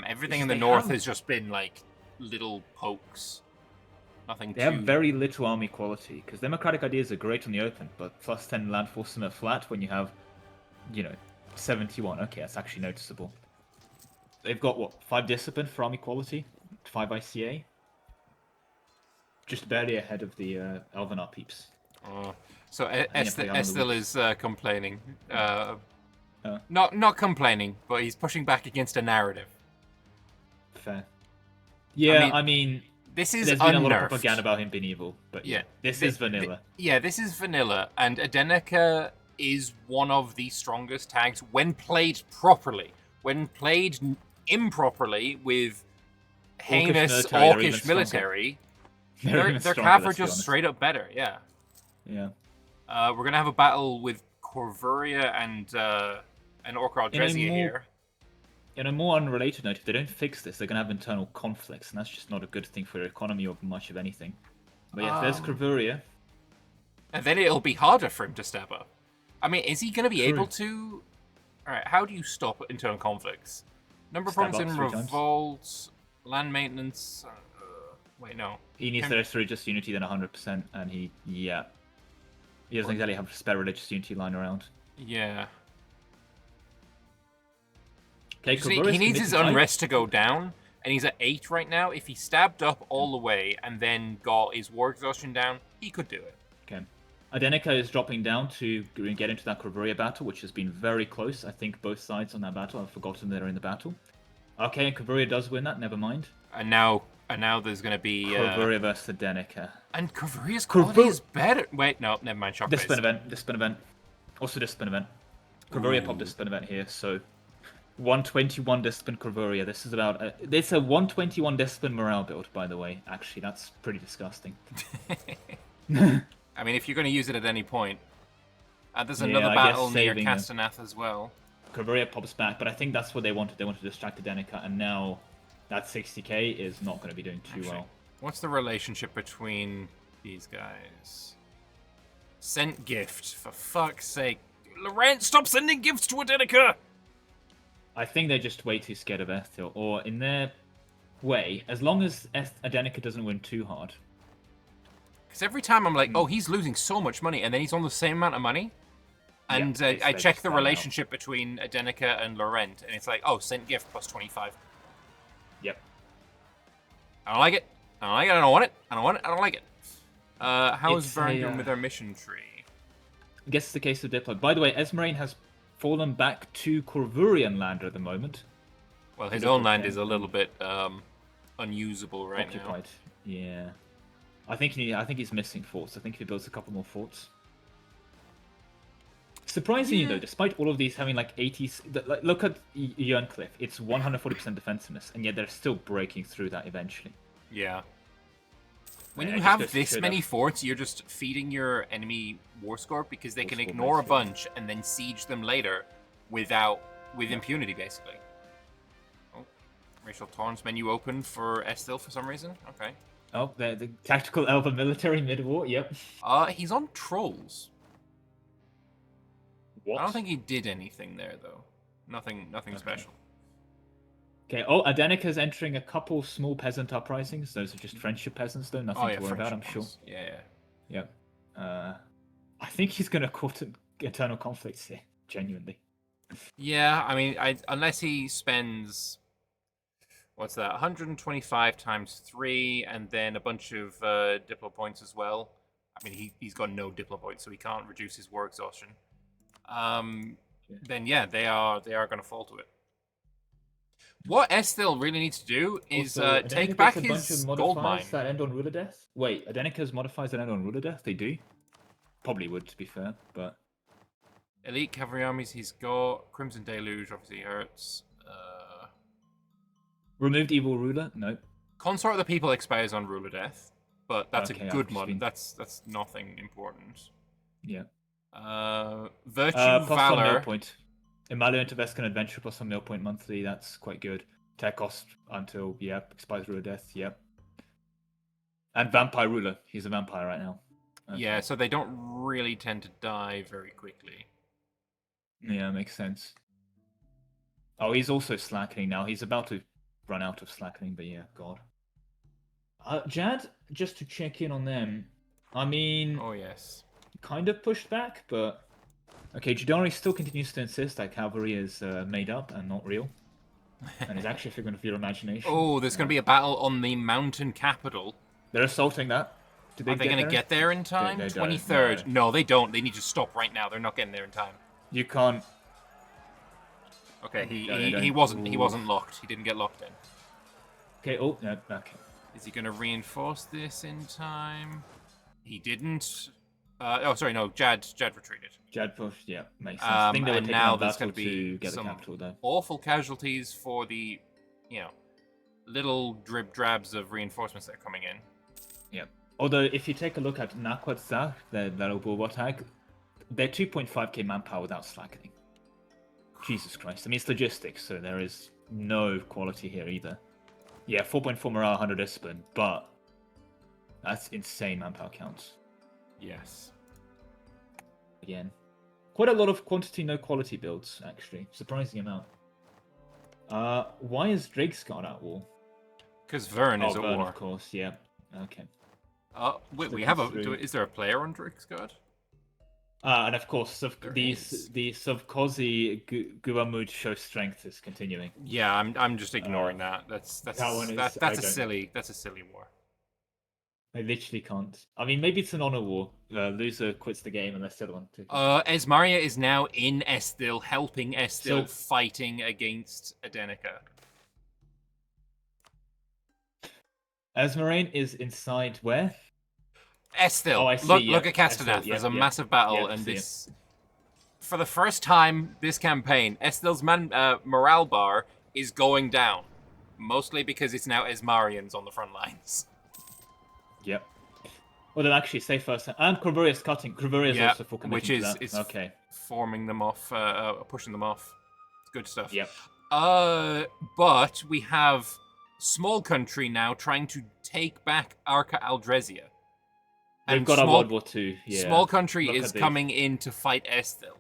Everything in the north has just been like little pokes. Nothing They have very little army quality, because democratic ideas are great on the open, but plus 10 land force in a flat when you have, 71. Okay, that's actually noticeable. They've got, what, 5 discipline for army quality? 5 ICA? Just barely ahead of the Elvenar peeps. So Estil is complaining. Not complaining, but he's pushing back against a narrative. Fair. Yeah, I mean this is there's been a lot of propaganda about him being evil, but this is vanilla. This is vanilla, and Adenica is one of the strongest tags when played properly. When played improperly with heinous orcish military, their cav are just straight up better. Yeah. Yeah. We're gonna have a battle with Corvuria and Orkar Drezi here. In a more unrelated note, if they don't fix this, they're going to have internal conflicts, and that's just not a good thing for their economy or much of anything. But yeah, there's Corvuria. And then it'll be harder for him to step up. I mean, is he going to be able to... Alright, how do you stop internal conflicts? Number of problems in revolts, land maintenance... wait, no. He needs to through just unity, then 100%, and he doesn't exactly have a spare religious unity lying around. Yeah. Okay, he needs his unrest to go down, and he's at 8 right now. If he stabbed up all the way and then got his war exhaustion down, he could do it. Okay. Adenica is dropping down to get into that Corvuria battle, which has been very close. I think both sides on that battle. I've forgotten they're in the battle. Okay, and Corvuria does win that, never mind. And now there's going to be... Corvuria versus Adenica. And Corvuria's quality is better. Wait, no, never mind. Discipline event. Also discipline event. Corvuria popped discipline event here, so... 121 discipline Corvuria. This is about... it's a 121 discipline morale build, by the way. Actually, that's pretty disgusting. I mean, if you're going to use it at any point. There's another battle near Castanath as well. Corvuria pops back, but I think that's what they wanted. They wanted to distract Adenica, and now that 60k is not going to be doing too well. What's the relationship between these guys? Sent gift, for fuck's sake. Laurent, stop sending gifts to Adenica! I think they're just way too scared of Estil, or in their way, as long as Adenica doesn't win too hard. Because every time I'm like, oh, he's losing so much money, and then he's on the same amount of money. And I check the relationship between Adenica and Laurent, and it's like, oh, sent gift plus 25. Yep. I don't like it. I don't like it. I don't want it. I don't want it. I don't like it. How is Vern doing with their mission tree? I guess it's the case of Diplo. By the way, Esmeralda has fallen back to Corvurian land at the moment. Well, his own land is a little bit unusable right now. Yeah. I think he's missing forts. I think if he builds a couple more forts. Surprisingly, though, despite all of these having like 80s... look at Yerncliff. It's 140% defensiveness, and yet they're still breaking through that eventually. Yeah. When you have this many forts, you're just feeding your enemy war score because they can ignore a bunch and then siege them later with impunity, basically. Oh, racial tolerance menu open for Estil for some reason. Okay. Oh, the tactical Elva military mid-war. Yep. He's on trolls. What? I don't think he did anything there though. Nothing special. Okay, Adenica's entering a couple small peasant uprisings. Those are just friendship peasants, though. Nothing to worry about, I'm sure. Yeah. I think he's going to cause internal conflicts here, genuinely. Yeah, I mean, unless he spends... What's that? 125 times 3, and then a bunch of Diplo points as well. I mean, he's got no Diplo points, so he can't reduce his war exhaustion. Then, yeah, they are going to fall to it. What Estil really needs to do is take back his gold mine. That end on ruler death? Wait, Adenica's modifiers that end on ruler death? They do? Probably would, to be fair, but... Elite cavalry armies he's got. Crimson Deluge obviously hurts. Removed evil ruler? No. Consort of the People expires on ruler death, but that's a good mod. That's nothing important. Yeah. Virtue Valor. Point. Emolument of Escan Adventure plus 1 mil point monthly, that's quite good. Tech cost until, expires Ruler Death, And Vampire Ruler, he's a vampire right now. Okay. Yeah, so they don't really tend to die very quickly. Yeah, makes sense. Oh, he's also slackening now. He's about to run out of slackening, but yeah, God. Jad, just to check in on them. I mean, Oh, yes. kind of pushed back, but... Okay, Jidari still continues to insist that cavalry is made up and not real. And is actually a figment of your imagination. Oh, there's going to be a battle on the mountain capital. They're assaulting that. Are they going to get there in time? They 23rd. don't, No, they don't. They need to stop right now. They're not getting there in time. You can't... Okay, he wasn't locked. He didn't get locked in. Okay, oh, no, okay. Is he going to reinforce this in time? He didn't. Oh, sorry, no. Jad retreated. Jad pushed, yeah, makes sense. I think they were taking now on there's battle going to be to get the some capital there. awful casualties for the, little drib drabs of reinforcements that are coming in. Yeah. Although, if you take a look at Nakwat their little bulwark tag, they're 2.5k manpower without slackening. Jesus Christ. I mean, it's logistics, so there is no quality here either. Yeah, 4.4 morale, 100 discipline, but that's insane manpower counts. Yes. Again. Quite a lot of quantity, no quality builds, actually. Surprising amount. Why is Drakesguard at war? Because Vern is at Vern, war. Of course, yeah. Okay. Wait, we have is there a player on Drakesguard? And of course, the Sovkozy Guamud show strength is continuing. Yeah, I'm just ignoring that. That's a silly war. I literally can't. I mean, maybe it's an honor war. Loser quits the game unless the other one. Esmaria is now in Estil, helping Estil fighting against Adenica. Esmarine is inside where? Estil. Oh, I see. Look at Castanet. There's a massive battle, and this, for the first time this campaign, Estil's morale bar is going down, mostly because it's now Esmarians on the front lines. Yep. Well, then actually, say first. And Corvuria's cutting. Corvuria's also full committing which to that. is okay. Forming them off, pushing them off. It's good stuff. Yep. But we have Small Country now trying to take back Arca Aldresia. We've got a World War II. Yeah. Small Country is coming in to fight Estil.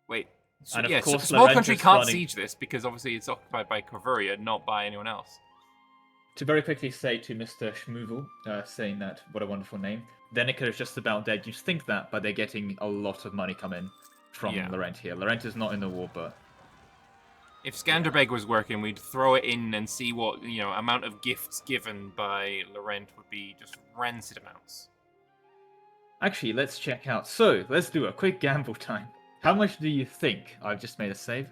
Wait. So, and of course, Small Country can't siege this because obviously it's occupied by Corvuria, not by anyone else. To very quickly say to Mr. Schmoovel, saying that, what a wonderful name, Denica is just about dead. You think that, but they're getting a lot of money come in from Laurent here. Laurent is not in the war, but... If Skanderbeg was working, we'd throw it in and see what, amount of gifts given by Laurent would be just rancid amounts. Actually, let's check out. So, let's do a quick gamble time. How much do you think, I've just made a save,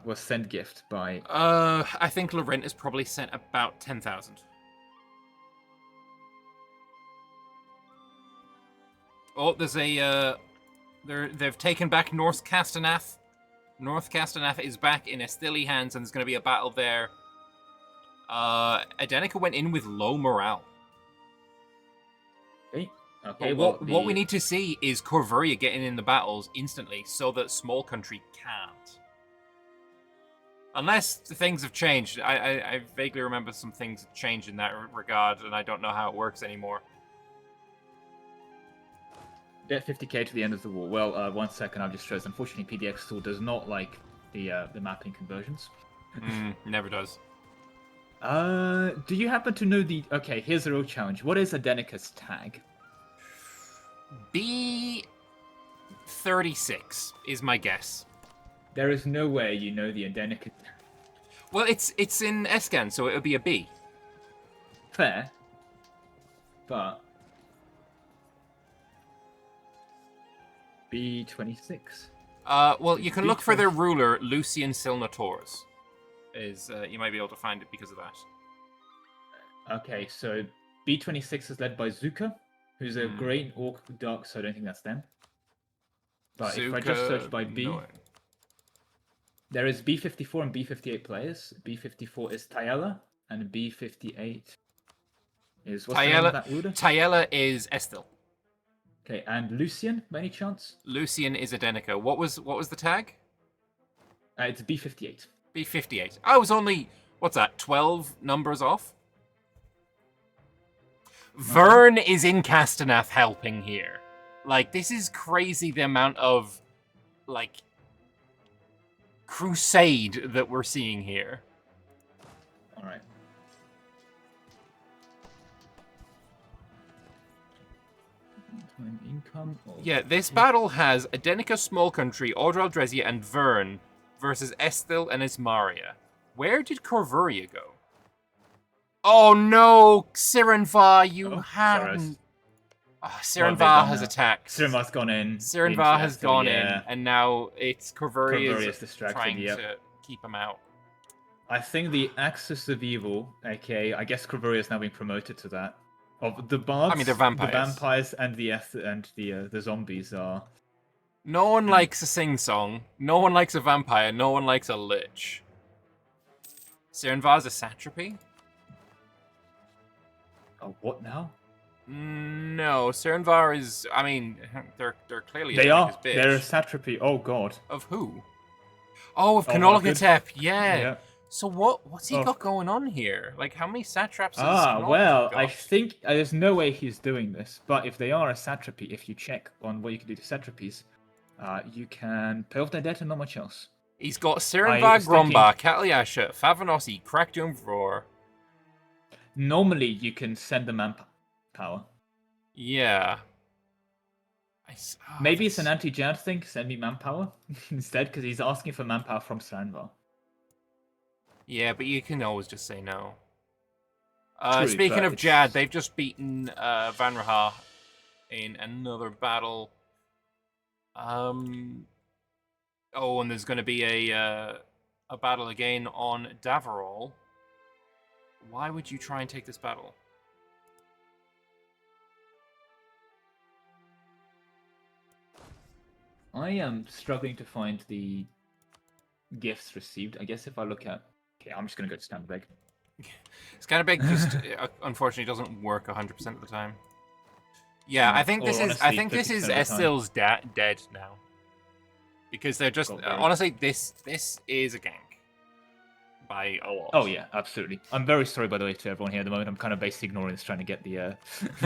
was sent gift by... I think Laurent has probably sent about 10,000. Oh, there's a... They've taken back North Castanath. North Castanath is back in Estili hands, and there's going to be a battle there. Adenica went in with low morale. Okay, what we need to see is Corvuria getting in the battles instantly so that Small Country can't. Unless things have changed. I vaguely remember some things changed in that regard, and I don't know how it works anymore. Get 50k to the end of the war. Well, 1 second, I've just chose. Unfortunately, PDX tool does not like the mapping conversions. Never does. Do you happen to know the... Okay, here's a real challenge. What is Adenica's tag? B36 is my guess. There is no way you know the Adenica tag. Well, it's in Escan, so it would be a B. Fair. But... B26. Well, you can look for their ruler, Lucian Silnators. You might be able to find it because of that. Okay, so B26 is led by Zuka, who's a great orc dark, so I don't think that's them. But Zuka, if I just search by B, there is B54 and B58 players. B54 is Tayela, and B58 is... What's the name of that ruler? Tayela is Estil. Okay, and Lucian, by any chance? Lucian is Adenica. What was the tag? It's B58. B58. I was only, what's that, 12 numbers off? Vern is in Castaneath helping here. Like, this is crazy the amount of, like, crusade that we're seeing here. Alright. Income. Yeah, this battle has Adenica Small Country, Ordral Dresia, and Vern versus Estil and Ismaria. Where did Corvuria go? Oh no, Sirenvar, you hadn't. Oh, Sirenvar has attacked. Sirenvar's gone in. Sirenvar has gone in, and now it's Corvuria's distracted, trying to keep him out. I think the Axis of Evil, aka I guess Corvuria's now being promoted to that. Of the bards, I mean, they're vampires. The vampires and the zombies are. No one likes a sing-song. No one likes a vampire. No one likes a lich. Sirenvar's a satrapy? Oh, what now? No, Sirenvar is. I mean, they're clearly. They are. Bitch. They're a satrapy. Oh god. Of who? Oh, of Canolgatep. Yeah. So what's he got going on here? Like, how many satraps? Well, I think there's no way he's doing this. But if they are a satrapy, if you check on what you can do to satrapies, you can pay off their debt and not much else. He's got Sirenvar, Grombar, Katliasha, Favanossi, Krakdumvror. Normally, you can send them manpower. Yeah. Maybe it's an anti-Jad thing. Send me manpower instead, because he's asking for manpower from Sirenvar. Yeah, but you can always just say no. True, speaking of Jad, they've just beaten Vanraha in another battle. Oh, and there's going to be a battle again on Davarol. Why would you try and take this battle? I am struggling to find the gifts received. I guess if I look at... Okay, I'm just going to go to Scanderbeg. Scanderbeg just, unfortunately, doesn't work 100% of the time. Yeah, I think this is Estil's dead now. Because they're just... honestly, this is a gank. By a lot. Oh, yeah, absolutely. I'm very sorry, by the way, to everyone here at the moment. I'm kind of basically ignoring this, trying to get the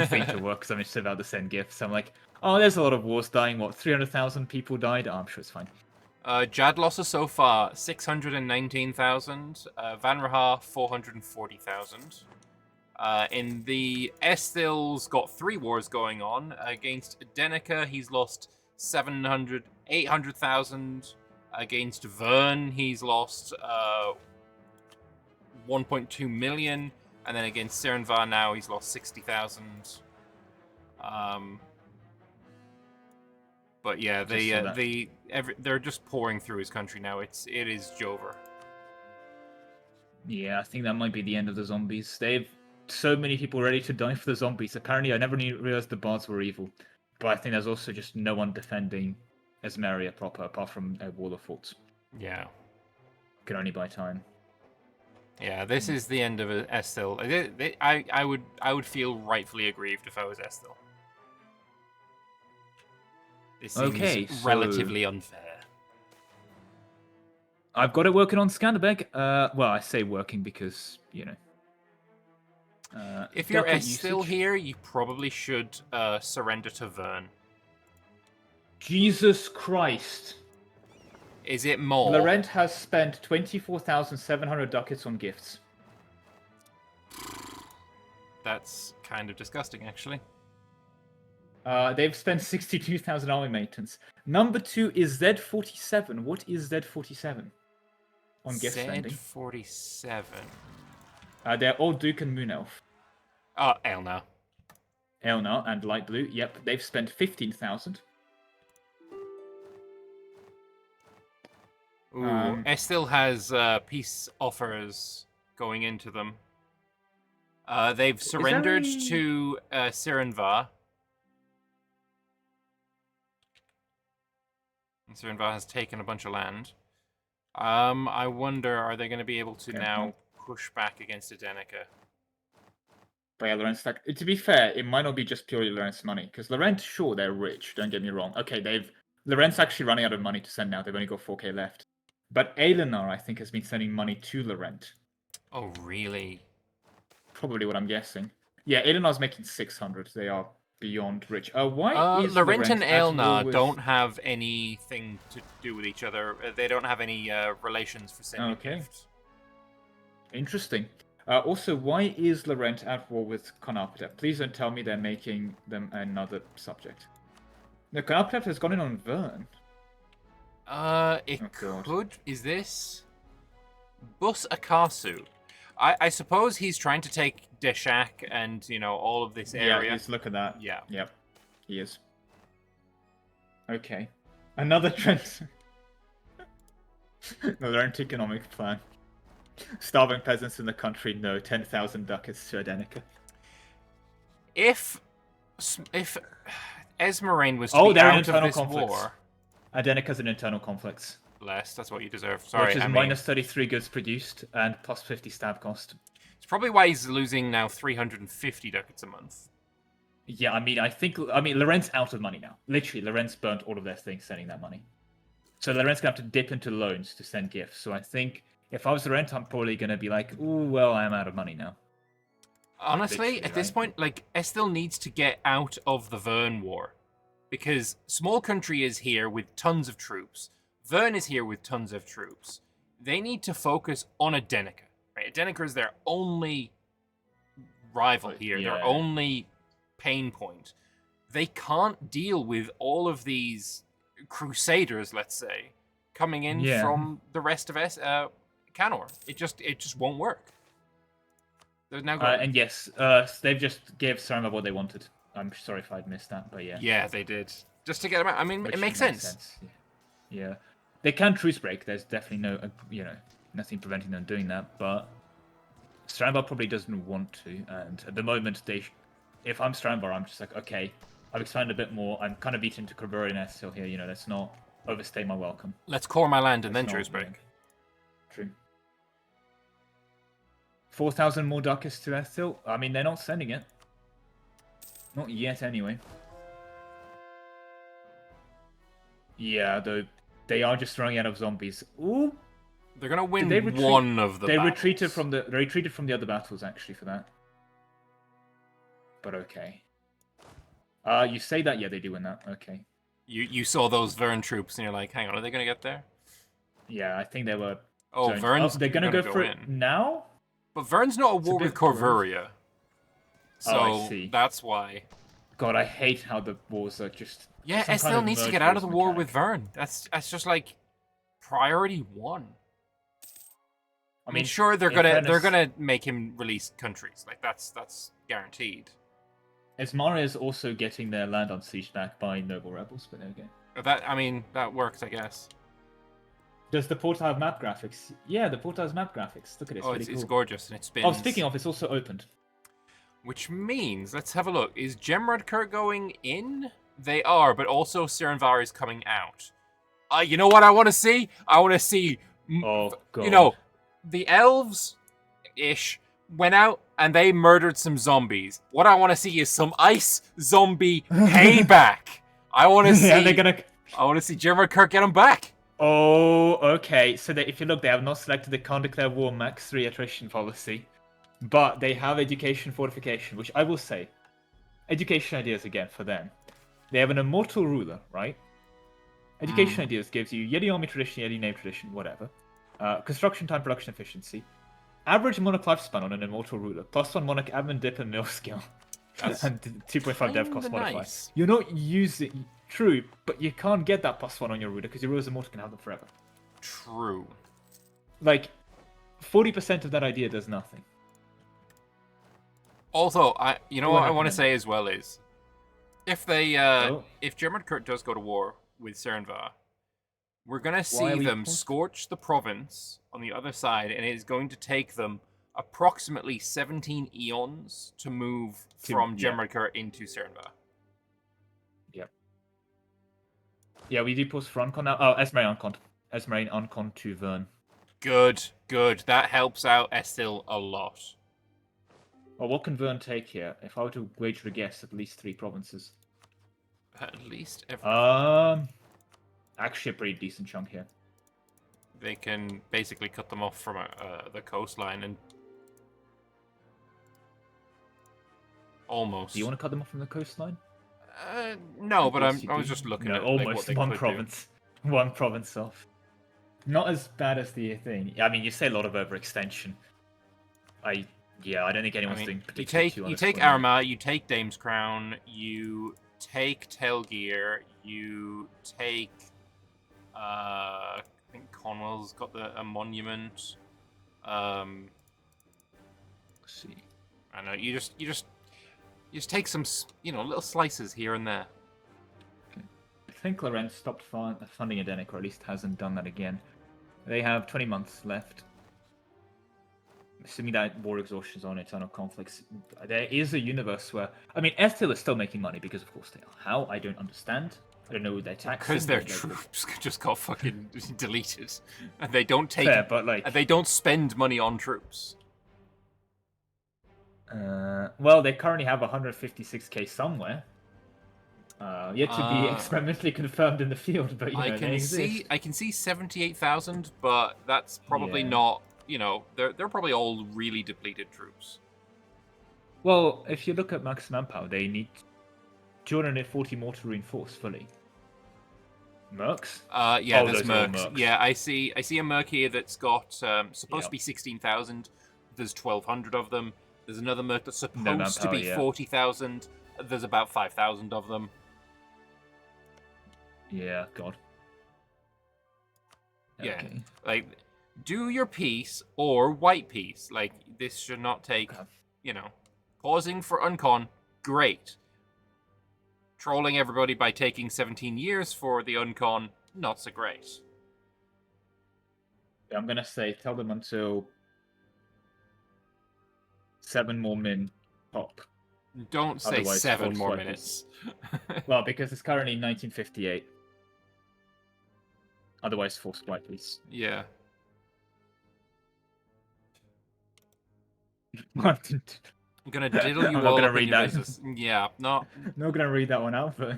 thing to work, because I'm just about to send gifts. I'm like, oh, there's a lot of wars dying. What, 300,000 people died? Oh, I'm sure it's fine. Jad losses so far, 619,000. Vanraha, 440,000. In the Estil's got 3 wars going on. Against Denica, he's lost 800,000. Against Vern, he's lost 1.2 million. And then against Sirenvar now, he's lost 60,000. But yeah, they're just pouring through his country now. It is Jover. Yeah, I think that might be the end of the zombies. They've so many people ready to die for the zombies. Apparently, I never realized the bards were evil. But I think there's also just no one defending Esmeria proper, apart from a wall of forts. Yeah. Can only buy time. Yeah, this is the end of Estil. I would feel rightfully aggrieved if I was Estil. This seems relatively unfair. I've got it working on Scanderbeg. Well, I say working because, you know. If you're Estil here, you probably should surrender to Vern. Jesus Christ. Is it more? Laurent has spent 24,700 ducats on gifts. That's kind of disgusting, actually. They've spent 62,000 army maintenance. Number 2 is Z47. What is Z47 on gift spending? Z47. They're all Duke and Moon Elf. Elna. Elna and Light Blue. Yep, they've spent 15,000. Ooh, Estil has peace offers going into them. They've surrendered to Sirenvar. And Sirenvar has taken a bunch of land. I wonder, are they going to be able to now push back against Adenica? But yeah, Laurent's like, to be fair, it might not be just purely Laurent's money. Because Laurent, sure, they're rich, don't get me wrong. Okay, Laurent's actually running out of money to send now. They've only got 4k left. But Aelenar, I think, has been sending money to Laurent. Oh, really? Probably what I'm guessing. Yeah, Aelinar's making 600. They are beyond rich. Why is Laurent and at war Aelnar with... don't have anything to do with each other. They don't have any relations for sending gifts. Interesting. Also, why is Laurent at war with Conarpatep? Please don't tell me they're making them another subject. No, Conarpatep has gone in on Vern. It could. Is this Bus Akasu? I suppose he's trying to take Deshak and, you know, all of this area. Yeah, look at that. Yeah. Yep, he is. Okay. Another trend. Another economic plan. Starving peasants in the country, no. 10,000 ducats to Adenica. If Esmeralda was to be out of this war... Adenica's an internal conflict. Less, that's what you deserve. Sorry, Which is minus 33 goods produced and plus 50 stab cost. It's probably why he's losing now 350 ducats a month. Yeah, I mean, Laurent's out of money now. Literally, Laurent's burnt all of their things sending that money. So Laurent's going to have to dip into loans to send gifts. So I think if I was Laurent, I'm probably going to be like, ooh, well, I am out of money now. Honestly, at this point, like, Estil needs to get out of the Vern war. Because Small Country is here with tons of troops. Vern is here with tons of troops. They need to focus on Adenica. Right? Adenica is their only rival here, their only pain point. They can't deal with all of these crusaders, let's say, coming in from the rest of Canor. It just won't work. There's now and yes, they've just gave Sarma what they wanted. I'm sorry if I'd missed that, but yeah. Yeah, they did. Just to get them out. I mean, it makes sense. Yeah. They can truce break. There's definitely no, nothing preventing them doing that. But Strandbar probably doesn't want to. And at the moment, if I'm Strandbar, I'm just like, okay, I've expanded a bit more. I'm kind of beaten to Corvurian still here. Let's not overstay my welcome. Let's core my land and then truce break. True. 4,000 more ducats to Estil. I mean, they're not sending it. Not yet, anyway. Yeah, though they are just throwing out of zombies. Ooh, they're gonna win one of the. They retreated from the other battles actually for that. But okay. You say that? Yeah, they do win that. Okay. You saw those Vern troops and you're like, hang on, are they gonna get there? Yeah, I think they were. Oh, Vern's. They're gonna go for it now. But Vern's not at war with Corvuria. So I see. That's why. God, I hate how the wars are just... Yeah, Estel needs to get out of the war with Vern. That's just like priority one. I mean, sure, they're gonna make him release countries. Like that's guaranteed. Esmara is also getting their land on siege back by noble rebels, but there we go. That works, I guess. Does the portal have map graphics? Yeah, the portal has map graphics. Look at it. It's gorgeous and it spins. Oh, speaking of, it's also opened. Which means, let's have a look. Is Gemradkur going in? They are, but also Sirenvar is coming out. You know what I want to see? I want to see... Oh, God. The elves-ish went out and they murdered some zombies. What I want to see is some ice zombie payback. I want to see... I want to see Gemradkur get them back. Oh, okay. So if you look, they have not selected the Can't Declare War Max 3 attrition policy. But they have education fortification, which I will say, education ideas again for them. They have an immortal ruler, right? Education ideas gives you Yeti army tradition, Yeti name tradition, whatever. Construction time, production efficiency. Average monarch lifespan on an immortal ruler. +1 monarch admin dip and mill skill. And 2.5 dev cost modifier. Nice. You're not using... True, but you can't get that +1 on your ruler because your ruler's immortal can have them forever. True. Like, 40% of that idea does nothing. Also, what I want to say as well is, if Gemradkur does go to war with Sirenvar, we're gonna see them scorch the province on the other side, and it is going to take them approximately 17 eons to move from Gemradkur into Sirenvar. Yep. Yeah, we do post for Uncon now. Oh, Esmeralda Uncon to Vern. Good. That helps out Estil a lot. Well, what can Vern take here? If I were to wager a guess, at least 3 provinces. At least every... Actually a pretty decent chunk here. they can basically cut them off from the coastline and almost. Do you want to cut them off from the coastline? No, but I Yes, you was do. just looking No, at almost what they one could province. One province off. Not as bad as the thing. I mean, you say a lot of overextension. I don't think do. I anyone's mean, doing you particularly take too you honest take for that. Arma, you take Dame's Crown, you take Telgear, you take. I think Cornwall's got a monument. Let's see. I know you just take some little slices here and there. I think Lorenz stopped funding Edenic, or at least hasn't done that again. They have 20 months left. Assuming that war exhaustion is on Eternal Conflicts, there is a universe where... I mean, Estil is still making money, because of course they are. How? I don't understand. I don't know their taxes. Because their troops just got fucking deleted. And they don't take... Fair, but like... And they don't spend money on troops. Well, they currently have 156k somewhere. Yet to be experimentally confirmed in the field, but I they exist. I can see 78,000, but that's probably not. They're probably all really depleted troops. Well, if you look at max manpower, they need 240 more to reinforce fully. Mercs? Yeah, Oh, there's those are all mercs. mercs. Yeah, I see a merc here that's got supposed to be 16,000. There's 1,200 of them. There's another merc that's supposed to be 40,000. There's about 5,000 of them. Yeah, God. Yeah, Okay. like, do your piece or white piece. Like, this should not take, pausing for Uncon, great. Trolling everybody by taking 17 years for the Uncon, not so great. I'm gonna say tell them until 7 more min top. Don't say Otherwise, 7 force more white minutes. Well, because it's currently 1958. Otherwise, forced white piece. Yeah. I'm I'm gonna diddle you I'm all not gonna up in read your that. business. Yeah, no. Not gonna read that one out, but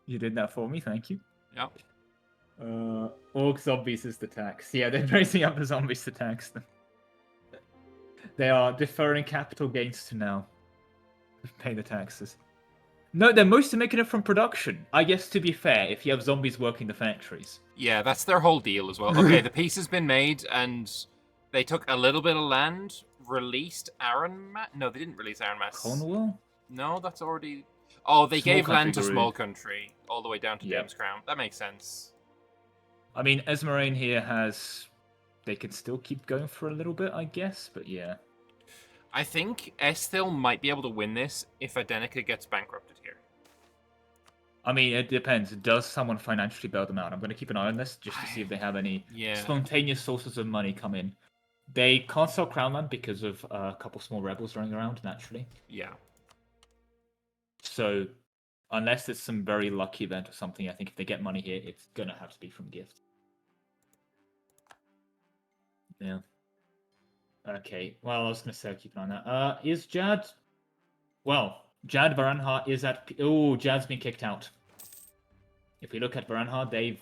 you did that for me. Thank you. Yeah. Orc zombies is the tax. Yeah, they're raising up the zombies to tax them. They are deferring capital gains to now. Pay the taxes. No, they're mostly making it from production. I guess, to be fair, if you have zombies working the factories. Yeah, that's their whole deal as well. Okay, the peace has been made, and they took a little bit of land, released Aranmas. No, they didn't release Aranmas. Cornwall? No, that's already... Oh, they Small gave land to country Small Country, all the way down to Yep. Dame's Crown. That makes sense. I mean, Esmeralda here has... They can still keep going for a little bit, I guess, but yeah. I think Estil might be able to win this if Adenica gets bankrupted here. I mean, it depends. Does someone financially bail them out? I'm going to keep an eye on this just to see if they have any spontaneous sources of money come in. They can't sell Crownland because of a couple small rebels running around, naturally. Yeah. So, unless it's some very lucky event or something, I think if they get money here, it's going to have to be from gift. Yeah. Okay, well, I was going to say I'll keep an eye on that. Is Jad... Well, Jad Varanha is at... Oh, Jad's been kicked out. If we look at Varanha, they've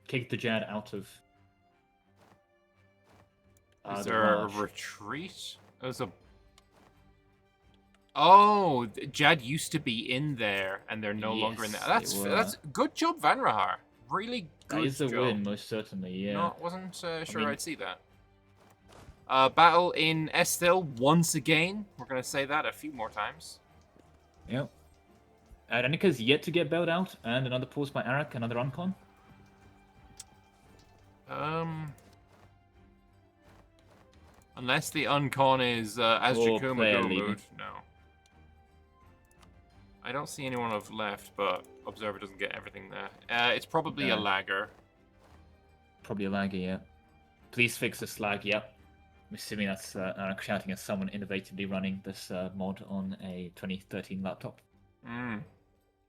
kicked the Jad out of... Is there a retreat? There's a... Oh, Jad used to be in there, and they're no longer in there. That's good job, Vanrahar. Really good job. That is a win, most certainly, yeah. No, wasn't sure I'd see that. Battle in Estil once again. We're going to say that a few more times. Yep. Adenica's yet to get bailed out, and another pause by Arak, another Uncon. Unless the Uncon is as Jakuma mood. No. I don't see anyone of left, but Observer doesn't get everything there. It's probably a lagger. Probably a lagger, yeah. Please fix the slag, yep. I'm assuming that's shouting at someone innovatively running this mod on a 2013 laptop.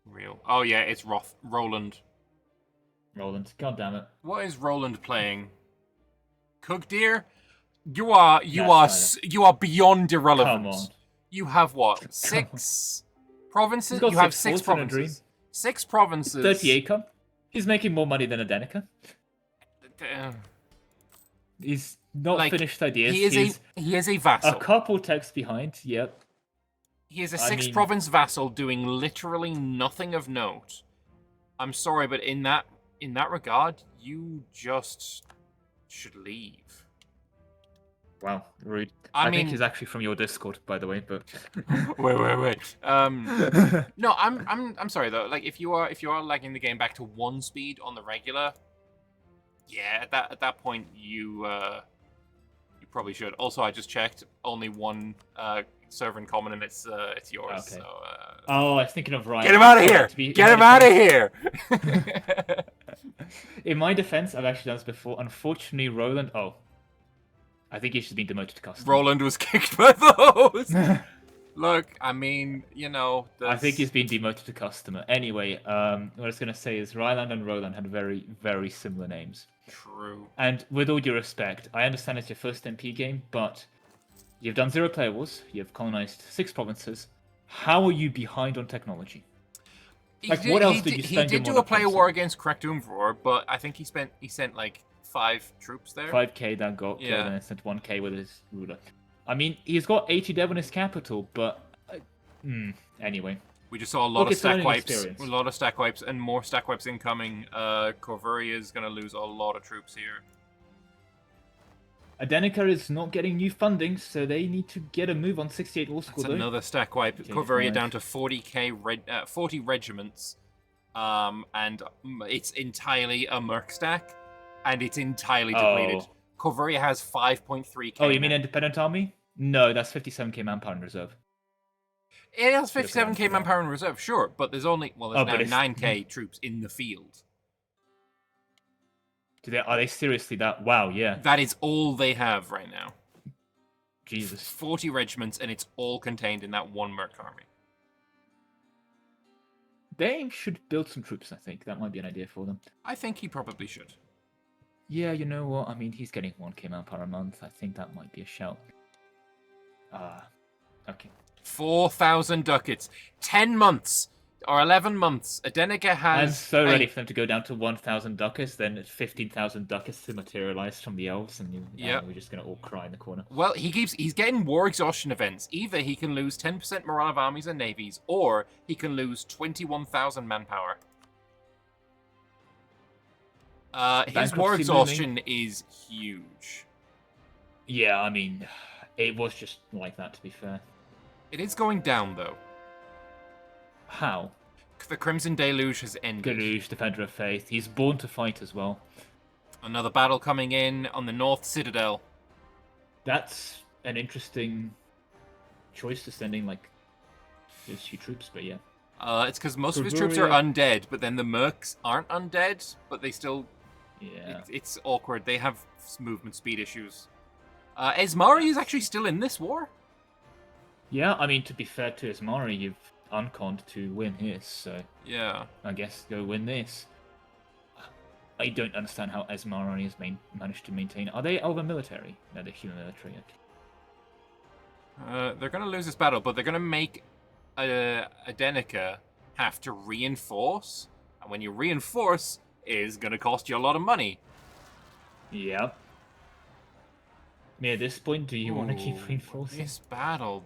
Real. Oh yeah, it's Roland. Roland, god damn it. What is Roland playing? Cookdeer? You are beyond irrelevant. Come on. You have what? 6 provinces? You have 6 provinces. 6 provinces. 38 come. He's making more money than Adenica. He's not Like, finished ideas. He is a vassal. A couple texts behind. Yep. He is a six-province vassal doing literally nothing of note. I'm sorry, but in that regard, you just should leave. Wow, rude. I think mean- he's actually from your Discord, by the way. But wait. No, I'm sorry though. Like, if you are lagging the game back to 1 speed on the regular, yeah, at that point you probably should. Also, I just checked, only 1 server in common, and it's yours. Okay. So, oh, I was thinking of Ryan. get him out of here! Get him out of here! In my defense, I've actually done this before. Unfortunately, Roland. Oh, I think he should be demoted to customer. Roland was kicked by those. Look, I mean, you know. I think he's been demoted to customer. Anyway, what I was going to say is Ryland and Roland had very, very similar names. True. And with all due respect, I understand it's your first MP game, but you've done 0 player wars, you've colonized 6 provinces. How are you behind on technology? What else did you spend? He did do a player war against Kraktumvor, but I think he sent like 5 troops there. 5k that got killed, and then sent 1k with his ruler. I mean, he's got 80 dev on his capital, but anyway. We just saw a lot of stack wipes. Experience. A lot of stack wipes, and more stack wipes incoming. Corvuria is going to lose a lot of troops here. Adenica is not getting new funding, so they need to get a move on 68 war score. That's another stack wipe. Okay, Corvuria down to 40 regiments, and it's entirely a merc stack, and it's entirely depleted. Corvuria has 5.3k. Oh, you mean independent army? No, that's 57k manpower in reserve. It has 57k manpower in reserve, sure, but there's now 9k troops in the field. Are they seriously that? Wow, yeah. That is all they have right now. Jesus. 40 regiments, and it's all contained in that 1 merc army. They should build some troops, I think. That might be an idea for them. I think he probably should. Yeah, you know what? I mean, he's getting 1k manpower a month. I think that might be a shout. Okay. 4,000 ducats. 10 months or 11 months. Adenica has... I'm so ready for them to go down to 1,000 ducats, then 15,000 ducats to materialize from the elves, and we're just going to all cry in the corner. Well, he's getting war exhaustion events. Either he can lose 10% morale of armies and navies, or he can lose 21,000 manpower. His war exhaustion is huge. Yeah, I mean, it was just like that, to be fair. It is going down, though. How? The Crimson Deluge has ended. Deluge, Defender of Faith. He's born to fight as well. Another battle coming in on the North Citadel. That's an interesting choice to sending, like, those few troops, but yeah. It's because most of his troops are undead, but then the mercs aren't undead, but they still... Yeah. It's awkward. They have movement speed issues. Esmari is actually still in this war. Yeah, I mean, to be fair to Esmari, you've unconned to win his, so... Yeah. I guess go win this. I don't understand how Esmari has managed to maintain... Are they Elven military? No, they're human military. Okay. They're going to lose this battle, but they're going to make Adenica have to reinforce. And when you reinforce, it's going to cost you a lot of money. Yep. I mean, at this point, do you want to keep reinforcing? This battle.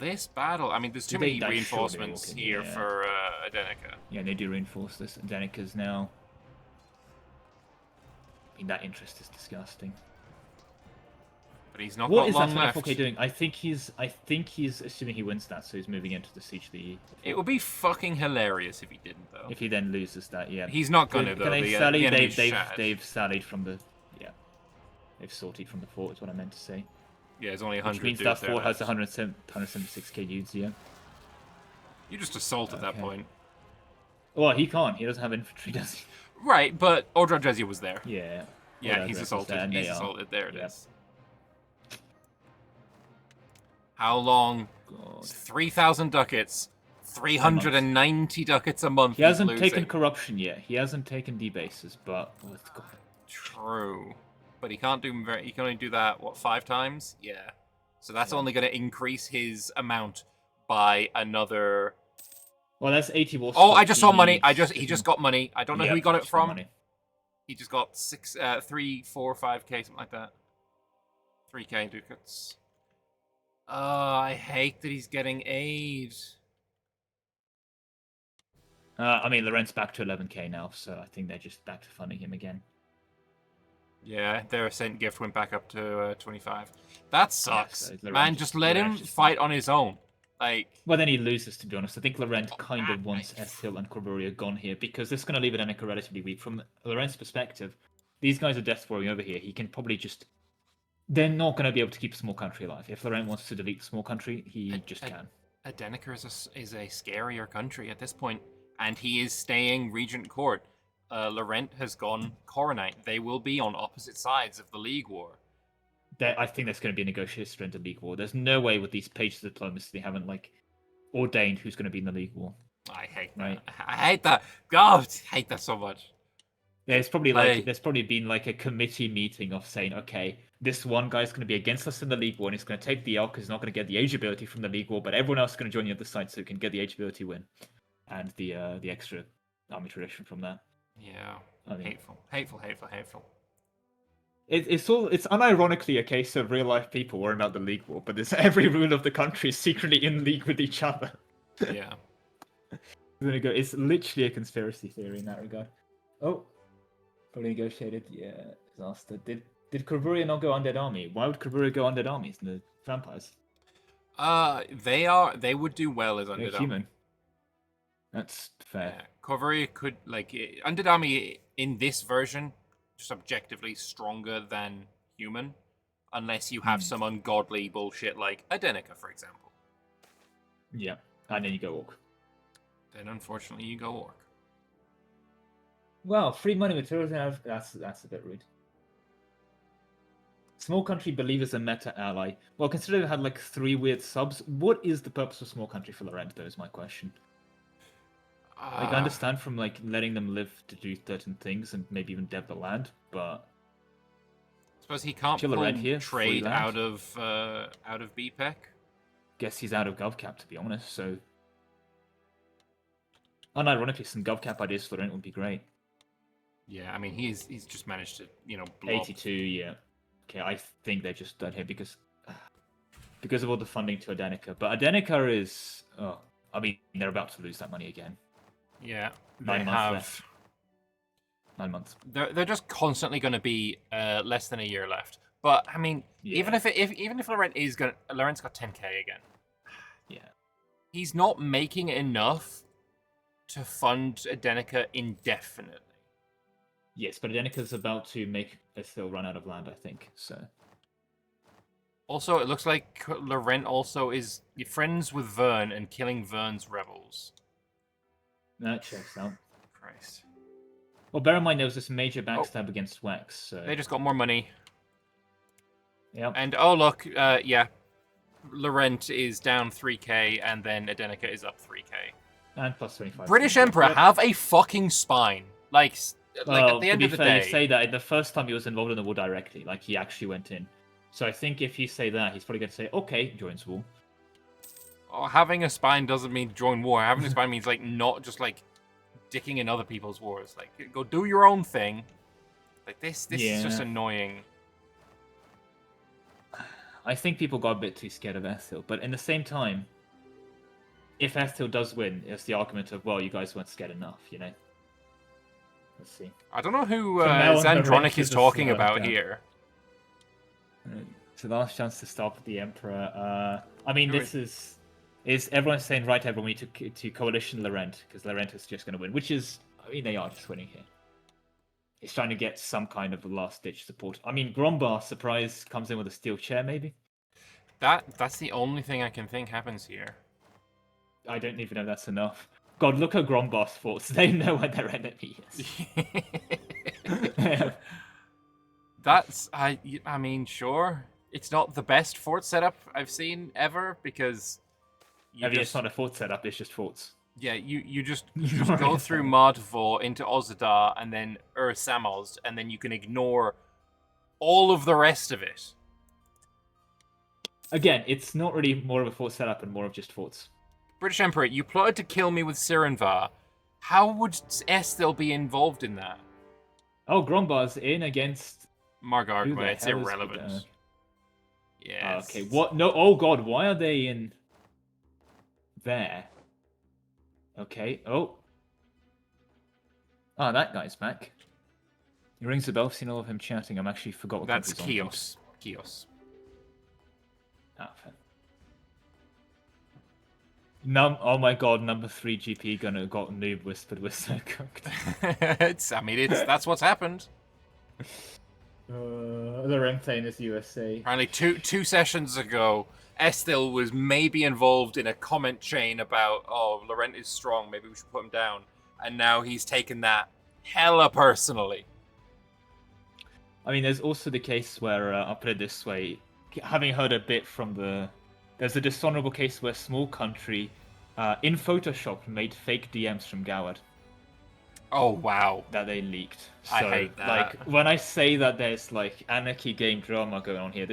I mean, there's too many reinforcements here for Adenica. Yeah, they do reinforce this. Adenica's now... I mean, that interest is disgusting. But he's not got long left. What is that 24k doing? I think he's assuming he wins that, so he's moving into the Siege of the... It would be fucking hilarious if he didn't, though. If he then loses that, yeah. He's not gonna, though. They've sallied from the... Yeah. They've sortied from the fort, is what I meant to say. Yeah, there's only 100. Which means that fort has 176k units, yeah. You just assault at that point. Well, he can't. He doesn't have infantry, does he? Right, but Ordra Drezia was there. Yeah. Yeah, he's assaulted. He's assaulted. There it is. How long? 3,000 ducats. 390 ducats a month. He hasn't taken corruption yet. He hasn't taken debases, but... True. But he can't do... He can only do that, what, 5 times? Yeah. So that's only going to increase his amount by another... Well, that's 80 war. Oh, I just saw money. He just got money. I don't know who he got it from. Money. He just got 3, 4, 5k, something like that. 3k ducats. I hate that he's getting aid. I mean, Lorent's back to 11k now, so I think they're just back to funding him again. Yeah, their Saint gift went back up to 25. That sucks. Yeah, so Man, just let him fight on his own. Like, well, then he loses, to be honest. I think Laurent kind of wants Estil and Corburia gone here, because this is going to leave Adenica relatively weak. From Laurent's perspective, these guys are death scoring over here. He can probably just... They're not going to be able to keep a small country alive. If Laurent wants to delete the small country, he just can. Adenica is a scarier country at this point, and he is staying Regent Court. Laurent has gone Coronite. They will be on opposite sides of the League War. I think there's going to be a negotiation into League War. There's no way with these pages of diplomacy they haven't like ordained who's going to be in the League War. I hate right? that. I hate that. God, I hate that so much. Yeah, it's probably like there's probably been like a committee meeting of saying, okay, this one guy's going to be against us in the League War, and he's going to take the L because he's not going to get the age ability from the League War, but everyone else is going to join the other side so he can get the age ability win and the extra army tradition from that. Yeah, I mean, hateful. It's unironically a case of real life people worrying about the League War, but there's every rule of the country is secretly in league with each other. Yeah. It's literally a conspiracy theory in that regard. Oh, probably negotiated. Yeah, disaster. Did Corburia not go Undead Army? Why would Corburia go Undead Armies in the vampires? They would do well as Undead human. Army. That's fair. Yeah. Corburia could Undead Army in this version just objectively stronger than human, unless you have some ungodly bullshit like Adenica, for example. Yeah, and then you go Orc. Then unfortunately you go Orc. Well, free money materials, that's a bit rude. Small country believers a meta ally. Well, considering they had like 3 weird subs, what is the purpose of small country for Laurent, though, is my question. Like, I understand from like letting them live to do certain things and maybe even dev the land, but I suppose he can't pull here, trade out of BPEC. Guess he's out of GovCap, to be honest. So, unironically, some GovCap ideas for Laurent would be great. Yeah, I mean he's just managed to blow 82. Yeah, okay. I think they're just done here because of all the funding to Adenica. But Adenica is, I mean, they're about to lose that money again. Yeah, 9 months left. 9 months. They're just constantly going to be less than a year left. But I mean, even if Laurent's got 10k again. Yeah, he's not making enough to fund Adenica indefinitely. Yes, but Adenica's about to make a still run out of land, I think. So. Also, it looks like Laurent also is friends with Vern and killing Vern's rebels. That checks out. Christ. Well, bear in mind there was this major backstab against Wex, so... They just got more money. Yep. And, oh look, yeah. Laurent is down 3k, and then Adenica is up 3k. And plus 25. British Emperor, have a fucking spine. Like at the end of the day... you say that the first time he was involved in the war directly, like he actually went in. So I think if you say that, he's probably going to say, okay, joins war. Oh, having a spine doesn't mean join war. Having a spine means like not just like dicking in other people's wars. Like go do your own thing. Like this is just annoying. I think people got a bit too scared of Estil, but in the same time, if Estil does win, it's the argument of, well, you guys weren't scared enough, you know? Let's see. I don't know who Zandronic is talking about here. It's the last chance to stop the Emperor. I mean, this is everyone's saying, right, everyone, we need to coalition Laurent, because Laurent is just going to win, which is, I mean, they are just winning here. He's trying to get some kind of last-ditch support. I mean, Grombar, surprise, comes in with a steel chair, maybe? That's the only thing I can think happens here. I don't even know if that's enough. God, look at Grombar's forts. They know where their enemy is. That's, I mean, sure. It's not the best fort setup I've seen ever, because... It's not a fort setup, it's just forts. Yeah, you just go through Mardvor into Ozadar and then Samos, and then you can ignore all of the rest of it. Again, it's not really more of a fort setup and more of just forts. British Emperor, you plotted to kill me with Sirenvar. How would Estil be involved in that? Oh, Grombar's in against... Margargma, it's irrelevant. Yeah. Okay, what? No, oh god, why are they in there? Okay, oh. Ah, that guy's back. He rings a bell, seen all of him chatting. I'm actually forgot what That's country's on. Chios. Chios. Ah, fair. Oh my god, number 3 GP gonna got noob whispered with so cooked. That's what's happened. The rank plane is USA. Apparently, two sessions ago, Estil was maybe involved in a comment chain about, oh, Laurent is strong, maybe we should put him down. And now he's taken that hella personally. I mean, there's also the case where, I'll put it this way, having heard a bit from there's a dishonorable case where small country, in Photoshop, made fake DMs from Goward. Oh, wow. That they leaked. So, I hate that. Like, when I say that there's, like, anarchy game drama going on here,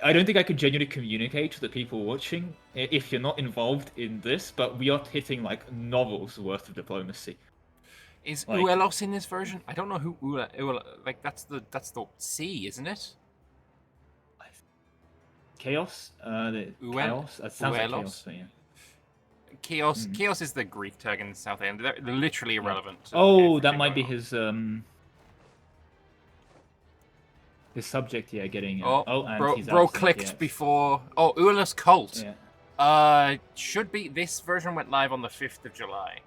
I don't think I could genuinely communicate to the people watching if you're not involved in this, but we are hitting, like, novels worth of diplomacy. Is Uelos in this version? I don't know who Uelos... Like, that's the C, isn't it? Chaos? Chaos? That sounds like Chaos, but yeah. Chaos is the Greek tag in the South End. They're literally irrelevant. Oh, that might be his subject, yeah, getting... and bro clicked before... Oh, Uelos Cult. Yeah. Should be... This version went live on the 5th of July.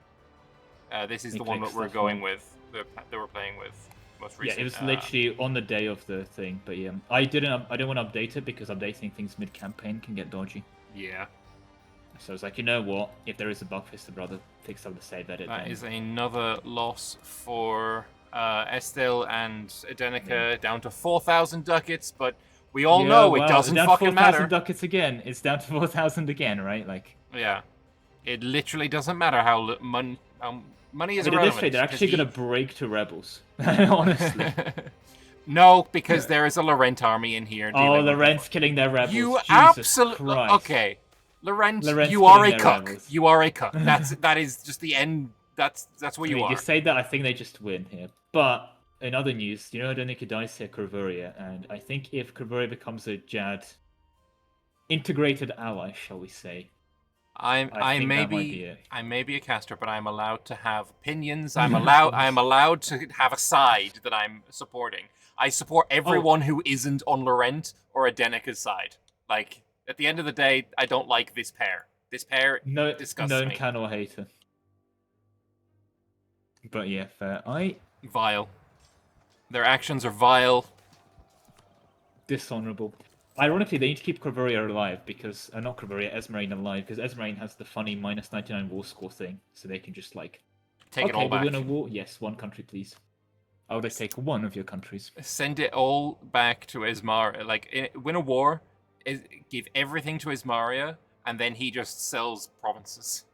This is the one that we're going with, that we're playing with most recently. Yeah, it was literally on the day of the thing, but yeah. I didn't want to update it because updating things mid-campaign can get dodgy. Yeah. So I was like, you know what? If there is a bug fix, I'd rather fix up the save edit. That is another loss for Estil and Edenica, down to 4,000 ducats, but we all know it doesn't fucking matter. 4,000 ducats again. It's down to 4,000 again, right? Like. Yeah. It literally doesn't matter how money is irrelevant. They're actually going to break to rebels, honestly. No, because there is a Laurent army in here. Oh, Laurent's killing their rebels. You absolutely... Okay. Laurent, you are a cook. You are a cook. That is just the end. That's what you are. You say that, I think they just win here. But in other news, I don't think it dies here Corvuria, and I think if Corvuria becomes a Jad integrated ally, shall we say, I may be a caster, but I'm allowed to have opinions. I am allowed to have a side that I'm supporting. I support everyone who isn't on Laurent or Edenica's side. Like, at the end of the day, I don't like this pair. This pair disgusts me. Known can or hater. But yeah, fair. Vile. Their actions are vile. Dishonorable. Ironically, they need to keep Corvuria alive because... not Corvuria, Esmeralda alive, because Esmeralda has the funny -99 war score thing, so they can just, like... Take it all back. Okay, we win a war? Yes, one country, please. I would take one of your countries. Send it all back to Ismaria. Like, win a war, give everything to Ismaria, and then he just sells provinces.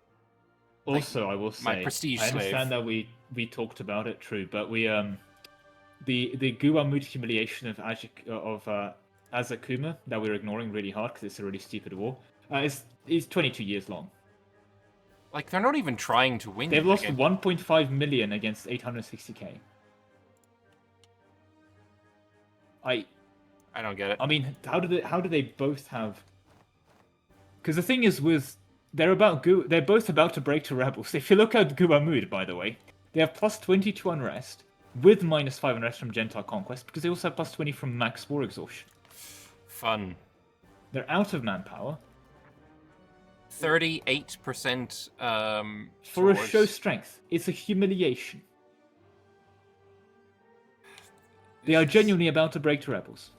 Also, like, I will say... My prestige slave. I understand that we talked about it, true, but we... The Guamut humiliation of Azakuma that we're ignoring really hard because it's a really stupid war is 22 years long. Like, they're not even trying to win. They've lost 1.5 million against 860k. I don't get it. I mean, how do they both have? Because the thing is, they're both about to break to rebels. If you look at Guamud, by the way, they have plus 22 unrest with -5 unrest from Gentile conquest because they also have plus 20 from max war exhaustion. Fun. They're out of manpower. 38%. For a show strength, it's a humiliation. They are genuinely about to break to rebels.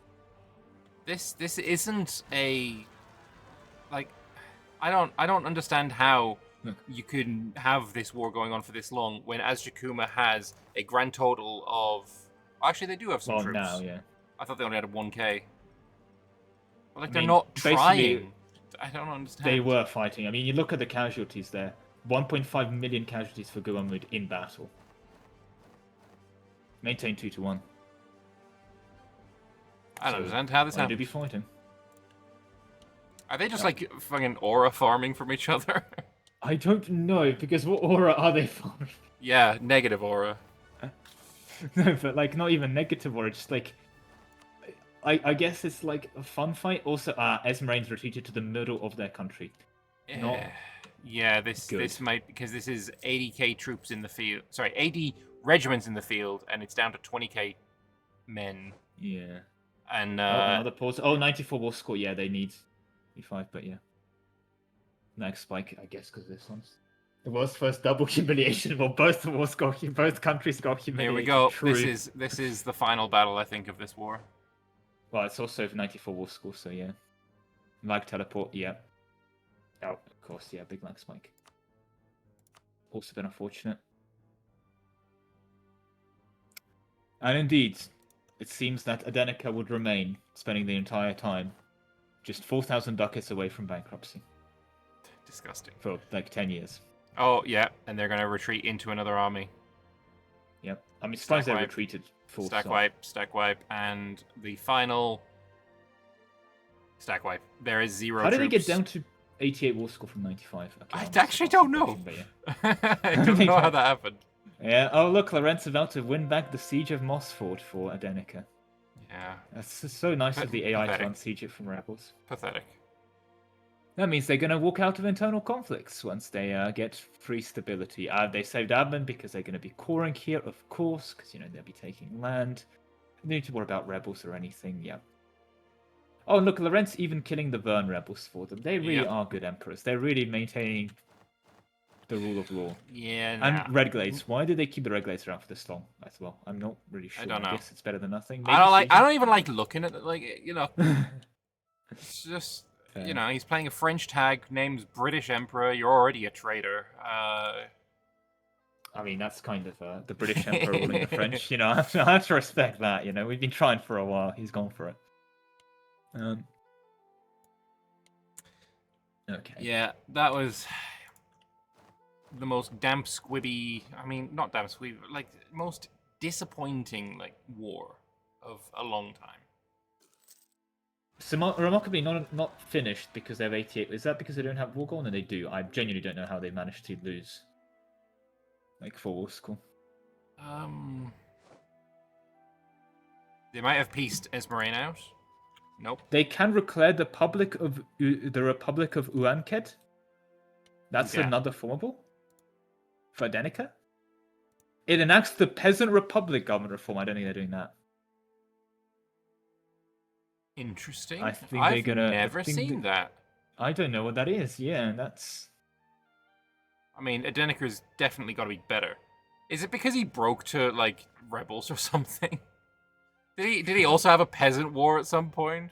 This isn't a like. I don't understand how you can have this war going on for this long when Azjakuma has a grand total of. Actually, they do have some troops. Now, yeah. I thought they only had 1k. But like, they're not trying. I don't understand. They were fighting. I mean, you look at the casualties there. 1.5 million casualties for Guamud in battle. Maintain 2-1. I don't understand how this happened. They do be fighting. Are they just like fucking aura farming from each other? I don't know, because what aura are they farming? Yeah, negative aura. No, but like not even negative aura, just like... I guess it's like a fun fight. Also, Esmerain's retreated to the middle of their country. Not Yeah, this good. might, because this is 80k troops in the field. Sorry, 80 regiments in the field, and it's down to 20k men. Yeah. And Oh, another pause. Oh, 94 war score. Yeah, they need 5, but yeah. Next spike, I guess, because this one's the world's first double humiliation. Well, both countries got humiliated. here we go. True. This is the final battle, I think, of this war. Well, it's also 94 war score, so yeah. Lag teleport, yeah. Oh, of course, yeah, big lag spike. Also been unfortunate. And indeed, it seems that Adenica would remain, spending the entire time just 4,000 ducats away from bankruptcy. Disgusting. For like 10 years. Oh, yeah, and they're going to retreat into another army. Yep. I mean, surprised they retreated full stack wipe, and the final stack wipe. There is 0 How did troops. they get down to 88 war score from 95? Okay, I actually don't know. Yeah. I don't know how that happened. Yeah. Oh, look, Lorenz about to win back the siege of Mossford for Adenica. Yeah. That's so nice of the AI Pathetic. to unsiege it from rebels. Pathetic. That means they're going to walk out of internal conflicts once they get free stability. They saved Admin because they're going to be coring here, of course, because, you know, they'll be taking land. They need to worry about rebels or anything, yeah. Oh, look, Lorenz even killing the Vern rebels for them. They really are good emperors. They're really maintaining the rule of law. Yeah, And Red Glades. Why did they keep the Red Glades around for this long as well? I'm not really sure. I don't know. I guess it's better than nothing. Maybe I don't even like looking at it. Like, you know, it's just, you know, he's playing a French tag, name's British Emperor. You're already a traitor. I mean, that's kind of the British Emperor ruling the French. You know, I have to respect that. You know, we've been trying for a while. He's gone for it. Okay. Yeah, that was the most damp squibby. I mean, not damp squibby, but like most disappointing like war of a long time. So remarkably, not finished because they have 88. Is that because they don't have war goal? No, they do. I genuinely don't know how they managed to lose. Like 4 war score. They might have pieced Esmerain out. Nope. They can declare the Republic of UNDEAD. That's another formable for Adenica. It enacts the Peasant Republic government reform. I don't think they're doing that. Interesting. I think I've never seen that. I don't know what that is. Yeah, that's. I mean, Adenica's definitely got to be better. Is it because he broke to like rebels or something? Did he also have a peasant war at some point?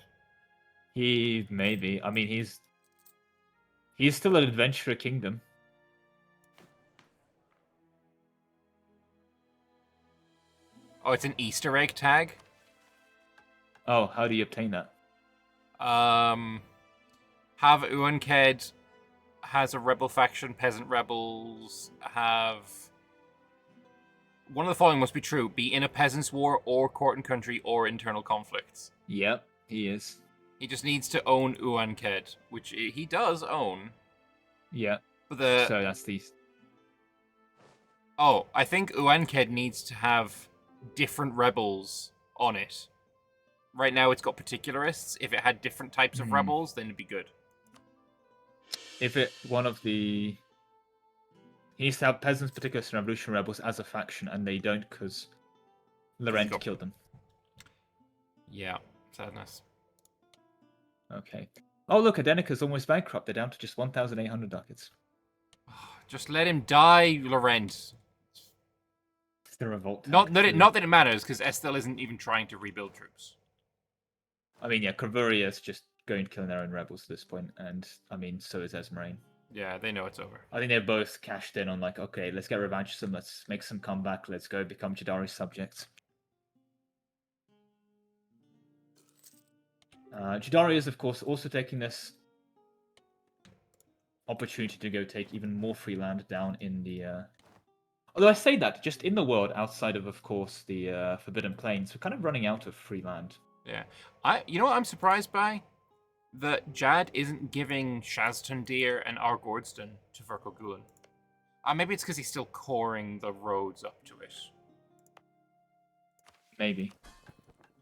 He maybe. I mean, he's still an adventurer kingdom. Oh, it's an Easter egg tag? Oh, how do you obtain that? Have UNDEAD has a rebel faction, peasant rebels have... One of the following must be true. Be in a peasants' war, or court and country, or internal conflicts. Yep, he is. He just needs to own UNDEAD, which he does own. Yeah. But so that's these. Oh, I think UNDEAD needs to have different rebels on it. Right now it's got particularists. If it had different types of rebels, then it'd be good. If it one of the... He needs to have peasants, particularists, and revolution rebels as a faction, and they don't because Laurent killed them. Yeah, sadness. Okay. Oh, look, Adenica's almost bankrupt. They're down to just 1,800 ducats. Just let him die, Laurent. It's the revolt. Not that it matters, because Estelle isn't even trying to rebuild troops. I mean, yeah, Cravuria's just going to kill their own rebels at this point, and I mean, so is Esmerain. Yeah, they know it's over. I think they're both cashed in on like, okay, let's get revenge some, let's make some comeback, let's go become Jadari's subjects. Jadari is, of course, also taking this opportunity to go take even more free land down in the... Although I say that, just in the world outside of course, the Forbidden Plains, we're kind of running out of free land. Yeah. You know what I'm surprised by? That Jad isn't giving Shaztundir and Argordston to Verkogulen. Maybe it's because he's still coring the roads up to it. Maybe.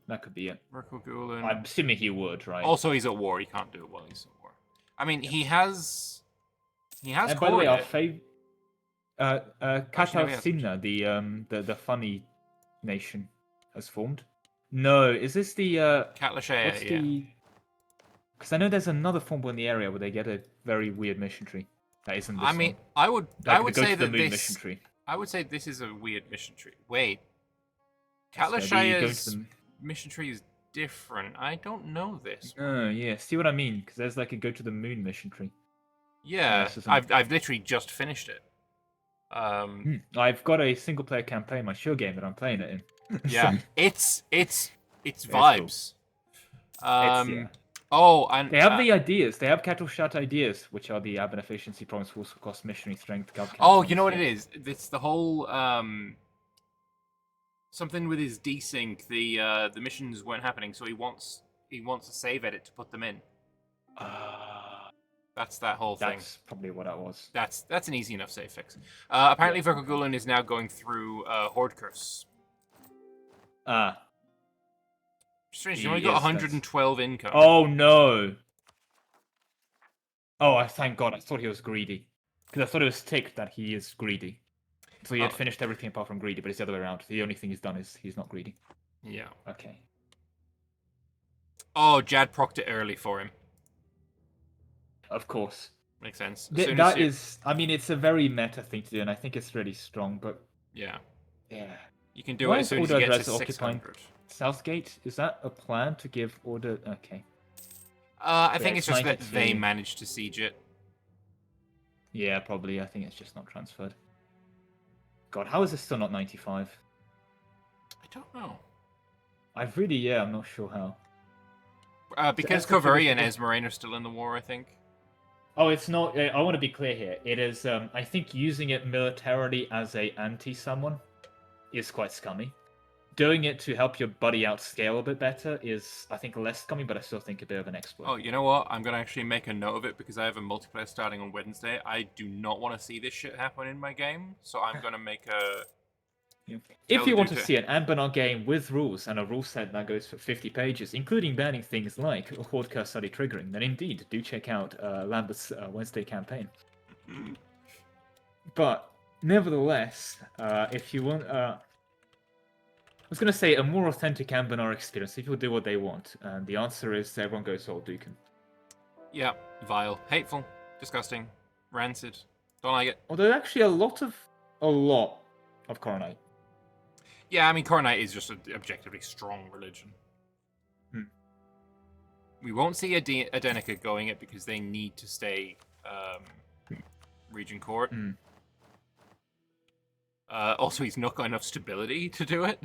That could be it. Verkogulin. I'm assuming he would, right? Also, he's at war. He can't do it while he's at war. I mean, he has. He has. And by the way, our favorite. Katarzyna, the funny nation, has formed. No, is this the Katlashaya, what's the? Because I know there's another form in the area where they get a very weird mission tree. That isn't this I mean, one. I would say the that moon this. Mission tree. I would say this is a weird mission tree. Wait, So you go to Katlashaya's the- mission tree is different. I don't know this. Oh yeah, see what I mean? Because there's like a go to the moon mission tree. Yeah, this isn't- I've literally just finished it. I've got a single player campaign, my show game that I'm playing it in. Yeah, So, it's cool. vibes. yeah. Oh, and They have the ideas. They have cattle shot ideas, which are the urban efficiency problems, force cost, missionary strength, gov. oh, you know what it is? It's the whole something with his desync. The missions weren't happening, so he wants a save edit to put them in. That's that whole thing. That's probably what that was. That's an easy enough save fix. Apparently, Verkogulin is now going through Horde Curse. Strange, you only got Yes, 112 income. Oh no! Oh, I thank God. I thought he was greedy. Because I thought it was ticked that he is greedy. So he had finished everything apart from greedy, but it's the other way around. The only thing he's done is he's not greedy. Yeah. Okay. Oh, Jad procced it early for him. Of course. Makes sense. That is, I mean, it's a very meta thing to do, and I think it's really strong, but... Yeah. Yeah. You can do Why it as is soon as you Order get to Address occupying 600. Southgate? Is that a plan to give order? Okay. I think it's just that 92. they managed to siege it. Yeah, probably. I think it's just not transferred. God, how is this still not 95? I don't know. I'm not sure how. Because Escalating Koveri and is- Esmeralda are still in the war, I think. Oh, it's not. I want to be clear here. It is. I think using it militarily as a anti-someone is quite scummy. Doing it to help your buddy outscale a bit better is, I think, less scummy, but I still think a bit of an exploit. Oh, you know what? I'm going to actually make a note of it because I have a multiplayer starting on Wednesday. I do not want to see this shit happen in my game, so I'm going to make a... Yeah. If you want to see an Anbennar game with rules and a rule set that goes for 50 pages, including banning things like Horde Curse study triggering, then indeed do check out Lambert's Wednesday campaign. But nevertheless, if you want, I was going to say a more authentic Anbennar experience, people do what they want, and the answer is everyone goes all Duken. Yeah, vile, hateful, disgusting, rancid. Don't like it. Although actually a lot of Coronite. Yeah, I mean, Coronite is just an objectively strong religion. We won't see Adenica going it because they need to stay Region Court. Also, he's not got enough stability to do it.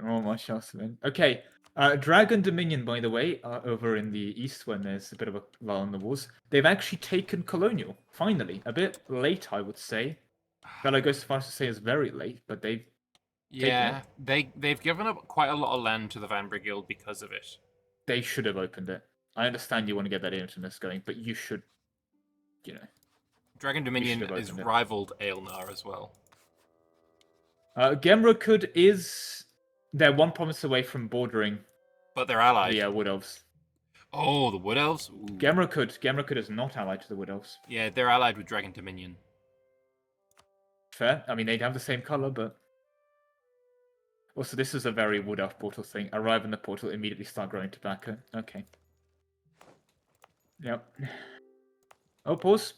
Oh, my shots, man. Okay, Dragon Dominion, by the way, over in the east when there's a bit of a lull in the wars, they've actually taken Colonial, finally. A bit late, I would say. But I go so far as to say it's very late, but they've Yeah, they've given up quite a lot of land to the Vanbrugh Guild because of it. They should have opened it. I understand you want to get that internet going, but you should, Dragon Dominion have is opened it. rivaled Aelnar as well. Gemrokud is... They're one province away from bordering But they're allied. the Wood Elves. Oh, the Wood Elves? Ooh. Gemrokud is not allied to the Wood Elves. Yeah, they're allied with Dragon Dominion. Fair. I mean, they'd have the same color, but... Also, this is a very Wood Elf portal thing. Arrive in the portal, immediately start growing tobacco. Okay. Yep. Oh, pause.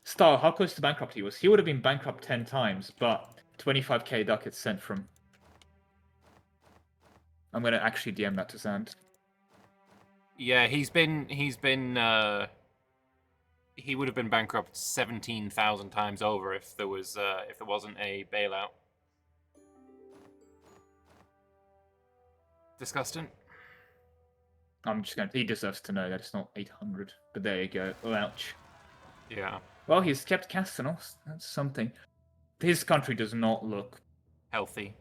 Star, how close to bankrupt he was? He would have been bankrupt 10 times, but 25k ducats sent from... I'm going to actually DM that to Zand. Yeah, he would have been bankrupt 17,000 times over if there wasn't a bailout. Disgusting. I'm just going to... He deserves to know that it's not 800. But there you go. Oh, ouch. Yeah. Well, he's kept Castanos. That's something. His country does not look... Healthy.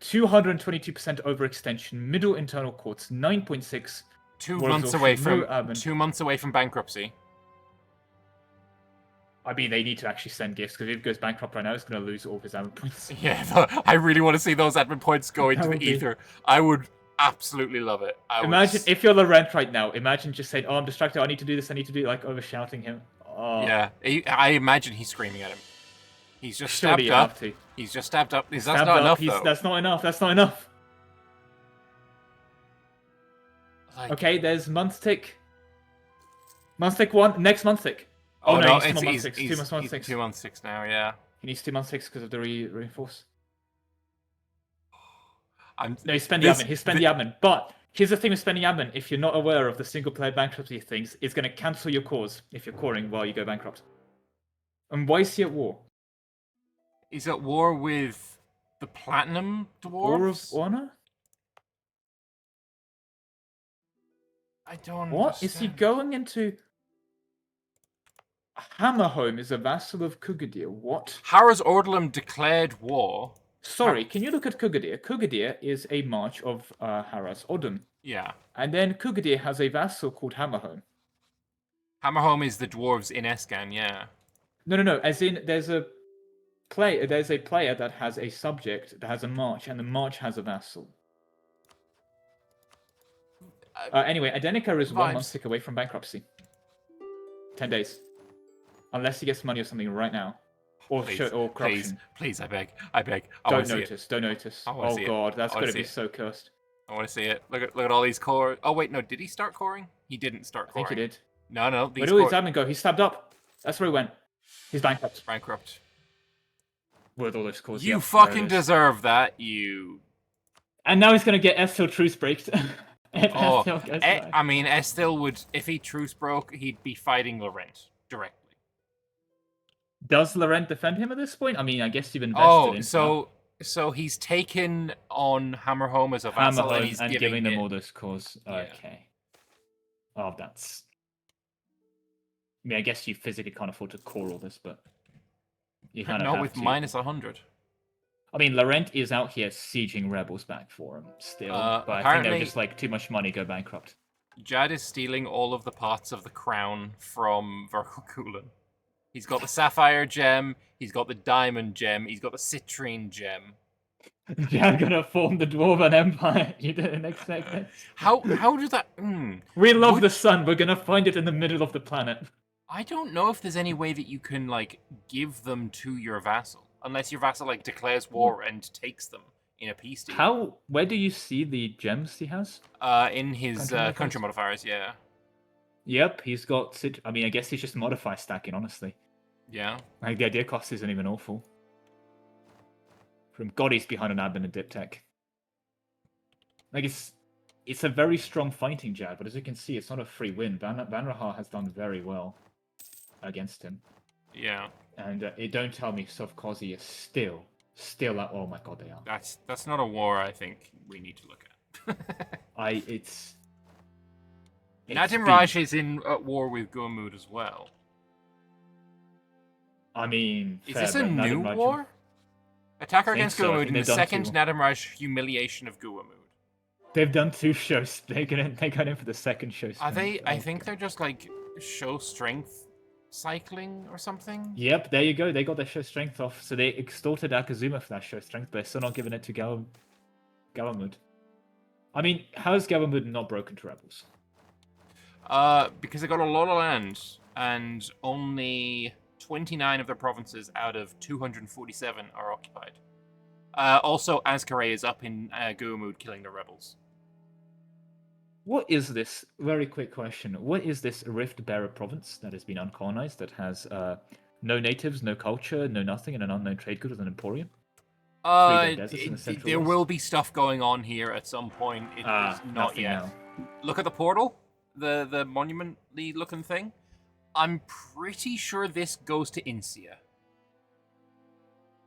222% overextension, middle internal courts, 9.6... 2 War months absorption, away no urban. from 2 months away from bankruptcy. I mean, they need to actually send gifts, because if he goes bankrupt right now, he's going to lose all of his admin points. Yeah, I really want to see those admin points go into That the would be- ether. I would absolutely love it. Imagine if you're Laurent right now. Imagine just saying, "Oh, I'm distracted. I need to do this. I need to do it," like over shouting him. Oh, Yeah, I imagine he's screaming at him. He's just surely stabbed you up. have to. He's just stabbed up. That's Stabbed not up, enough, though. That's not enough. That's not enough. Like, Okay, there's month tick. Month tick 1. Next month tick. oh no, no, he's 2 it's month he's, 6. he's, 2 months he's 6. 2 months 6 now. Yeah. He needs 2 months 6 because of the reinforce. I'm. No, he's spending admin. He's spending admin. But here's the thing with spending admin. If you're not aware of the single player bankruptcy things, it's going to cancel your cause if you're coring while you go bankrupt. And why is he at war? He's at war with the Platinum Dwarves. War of Honor? I don't. What? Understand. Is he going into... Hammerholm is a vassal of Kugadir. What? Harris Ordelum declared war. Sorry, can you look at Kugadir? Kugadir is a march of Harras Odum. Yeah. And then Kugadir has a vassal called Hammerholm. Hammerholm is the dwarves in Escan, yeah. No. As in, there's a player that has a subject that has a march, and the march has a vassal. Anyway, Adenica is 1 month sick away from bankruptcy. 10 days. Unless he gets money or something right now. Or, or corruption. Please, I beg. Don't notice. Oh see god, it. that's going to be so cursed. I want to see it. Look at all these core. Oh wait, no, did he start coring? He didn't start coring. I think he did. No. Where did all his admin go? He stabbed up. That's where he went. He's bankrupt. Bankrupt. With all those causes. You fucking deserve that, you. And now he's going to get Estil truce breaked. I mean, Estil would, if he truce broke, he'd be fighting Laurent directly. Does Laurent defend him at this point? I mean, I guess you've invested in so he's taken on Hammerholm as a vassal and he's giving them all those cause. Okay. Yeah. Oh, that's... I mean, I guess you physically can't afford to core all this, but... You kind of not have with to. minus 100. I mean, Laurent is out here sieging rebels back for him still, but I think they're just like, too much money, go bankrupt. Jad is stealing all of the parts of the crown from Verkukulan. He's got the sapphire gem, he's got the diamond gem, he's got the citrine gem. Jad gonna form the Dwarven Empire. You didn't expect this. How does that... We love the sun, we're gonna find it in the middle of the planet. I don't know if there's any way that you can, like, give them to your vassal. Unless your vassal, like, declares war and takes them in a peace deal. Where do you see the gems he has? In his country modifiers, yeah. Yep, he's got... I mean, I guess he's just modify stacking, honestly. Yeah. Like, the idea cost isn't even awful. From God, he's behind an admin and dip tech. Like, it's a very strong fighting Jad, but as you can see, it's not a free win. Vanrahar has done very well against him. Yeah. And don't tell me Sovkozy is still at... Oh my god, they are. That's not a war I think we need to look at. It's Nadim Raj is at war with Gurmud as well. I mean... Is this a new war? Attacker against Gurmud in the second Nadim Raj humiliation of Gurmud. They've done 2 shows. They got in for the second show. Are they... I think they're just like show strength cycling or something? Yep, there you go. They got their show strength off. So they extorted Akazuma for that show strength, but they're still not giving it to Gawamud. I mean, how is Gawamud not broken to rebels? Because they got a lot of land, and only 29 of their provinces out of 247 are occupied. Also, Azkaray is up in Gawamud killing the rebels. What is this? Very quick question. What is this Rift Bearer province that has been uncolonized, that has no natives, no culture, no nothing, and an unknown trade good with an emporium? There will be stuff going on here at some point. It is not yet. Now. Look at the portal, the monument-y looking thing. I'm pretty sure this goes to Insia.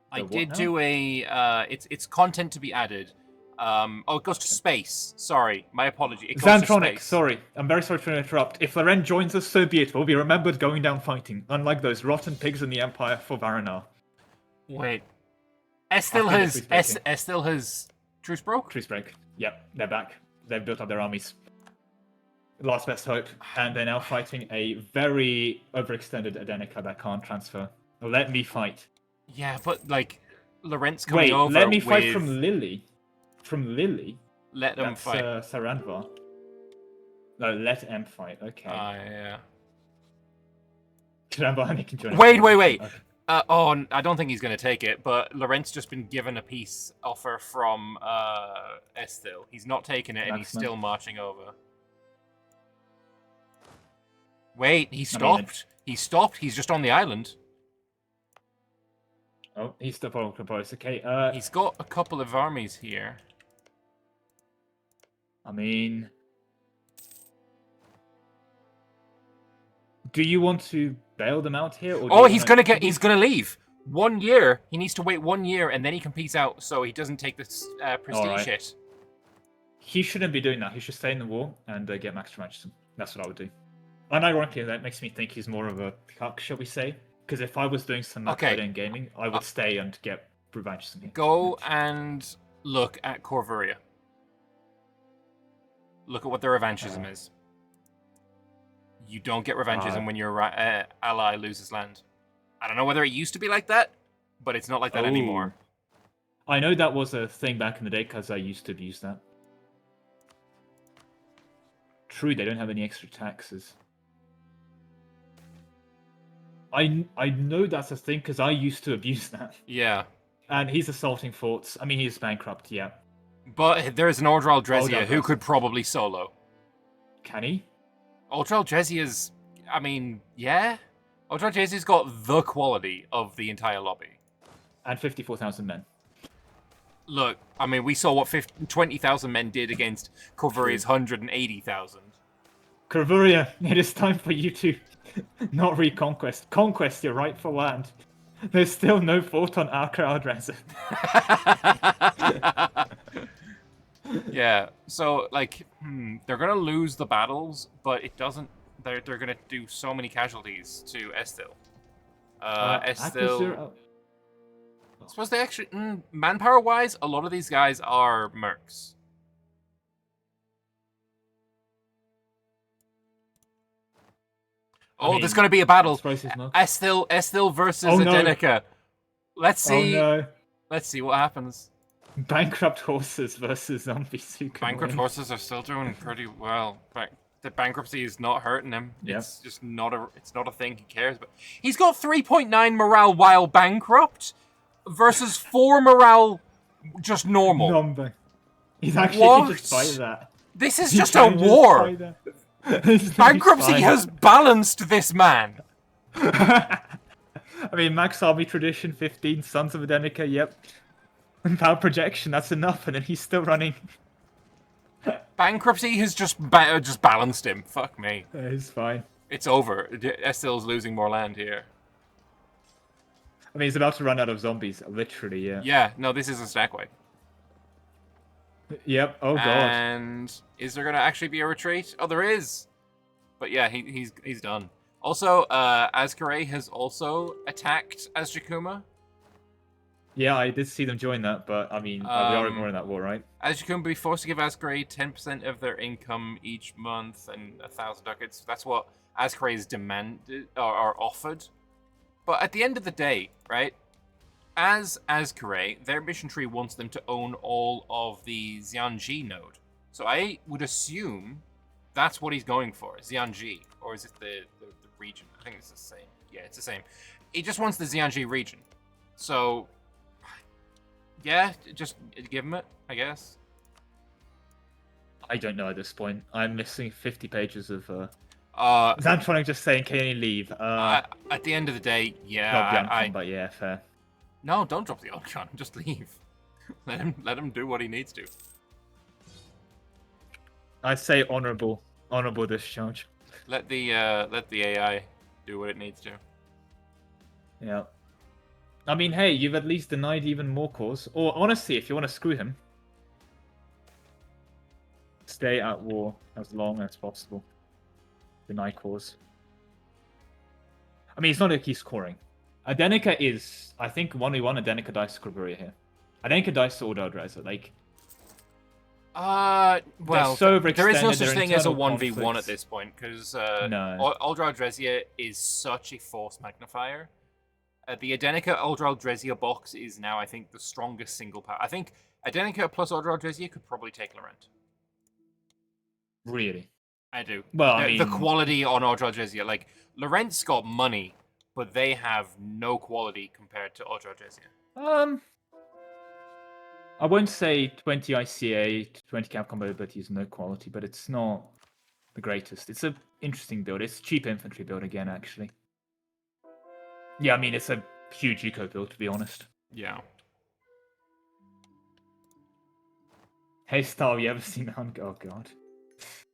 I did do a... it's content to be added. It goes to space. Sorry, my apology. It goes Xantronic, to space. Sorry. I'm very sorry to interrupt. If Loren joins us, so be it. We'll be remembered going down fighting, unlike those rotten pigs in the Empire for Varanar. Wait. Estil has truce broke? Truce break. Yep, they're back. They've built up their armies. Last best hope. And they're now fighting a very overextended Adenica that can't transfer. Let me fight. Yeah, but, like, Laurent's coming over let me fight from Lily. From Lily? Let them That's fight. Sarandvar. No, let M fight. Okay. Yeah. Sarandvar can join. Wait. Okay. I don't think he's going to take it, but Laurent's just been given a peace offer from Estil. He's not taking it, and he's still marching over. Wait, he stopped. He stopped. He's just on the island. Oh, he's the proposed. Okay. He's got a couple of armies here. I mean, do you want to bail them out here? Or He's gonna leave. 1 year. He needs to wait 1 year, and then he can peace out, so he doesn't take this prestige hit. He shouldn't be doing that. He should stay in the war and get Max Magician. That's what I would do. Unironically, that makes me think he's more of a cuck, shall we say? Because if I was doing some in gaming, I would stay and get revenge. Go and look at Corvuria. Look at what their revanchism is. You don't get revanchism when your ally loses land. I don't know whether it used to be like that, but it's not like that anymore. I know that was a thing back in the day because I used to abuse that. True, they don't have any extra taxes. I know that's a thing because I used to abuse that. Yeah. And he's assaulting forts. I mean, he's bankrupt, yeah. But there's an Ordral Drezia who could probably solo. Can he? Ordral Drezia's... I mean, yeah. Ordral Drezia's got the quality of the entire lobby. And 54,000 men. Look, I mean, we saw what 20,000 men did against Corvuria's 180,000. Corvuria, it is time for you to not reconquest. Conquest your rightful land. There's still no fort on Akra Adresa. Yeah, so, like, they're going to lose the battles, but it doesn't... They're going to do so many casualties to Estil. Estil... I suppose they actually... manpower-wise, a lot of these guys are mercs. There's going to be a battle. Estil versus Adenica. Let's see. Oh, no. Let's see what happens. Bankrupt horses versus zombies. Bankrupt horses are still doing pretty well. The bankruptcy is not hurting him. Yep. It's just not a thing he cares about. He's got 3.9 morale while bankrupt versus 4 morale just normal. He's actually just fight that. This is just a war. Bankruptcy has balanced this man. I mean, max army tradition, 15 Sons of Adenica, yep. Power projection, that's enough, and then he's still running. Bankruptcy has just balanced him. Fuck me. It's fine. It's over. Estil's losing more land here. I mean, he's about to run out of zombies, literally, yeah. Yeah, no, this is a stackway. Yep, oh god. And is there going to actually be a retreat? Oh, there is! But yeah, he's done. Also, Azkaray has also attacked Azjakuma. Yeah, I did see them join that, but I mean, we are ignoring that war, right? Azjakuma will be forced to give Azkaray 10% of their income each month and 1,000 ducats. That's what Azkaray's demanded or offered. But at the end of the day, right? As Azkaray, their mission tree wants them to own all of the Xianji node. So I would assume that's what he's going for, Xianji. Or is it the region? I think it's the same. Yeah, it's the same. He just wants the Xianji region. So, yeah, just give him it, I guess. I don't know at this point. I'm missing 50 pages of... Xantronic just saying, can you leave? At the end of the day, yeah, but yeah, fair. No, don't drop the Oddcon. Just leave. Let him do what he needs to. I'd say honorable discharge. Let the AI do what it needs to. Yeah. I mean, hey, you've at least denied even more cause. Or honestly, if you want to screw him, stay at war as long as possible. Deny cause. I mean, it's not like he's scoring. Adenica is, I think, 1v1 Adenica dice to Corvuria here. Adenica dice to Order Adresa, like... well, so there is no such thing as a 1v1 at this point, because no. Aldral Drezia is such a force magnifier. The Adenica Aldral Drezia box is now, I think, the strongest single power. I think Adenica plus Order Aldresia could probably take Laurent. Really? I do. Well, The quality on Order Aldresia, like Laurent's got money, but they have no quality compared to Order Aldresia. I won't say 20 ICA, 20 cap combo ability is no quality, but it's not the greatest. It's a interesting build. It's a cheap infantry build again, actually. Yeah, I mean, it's a huge eco build, to be honest. Yeah. Hey, Star, you ever seen that? Oh, God.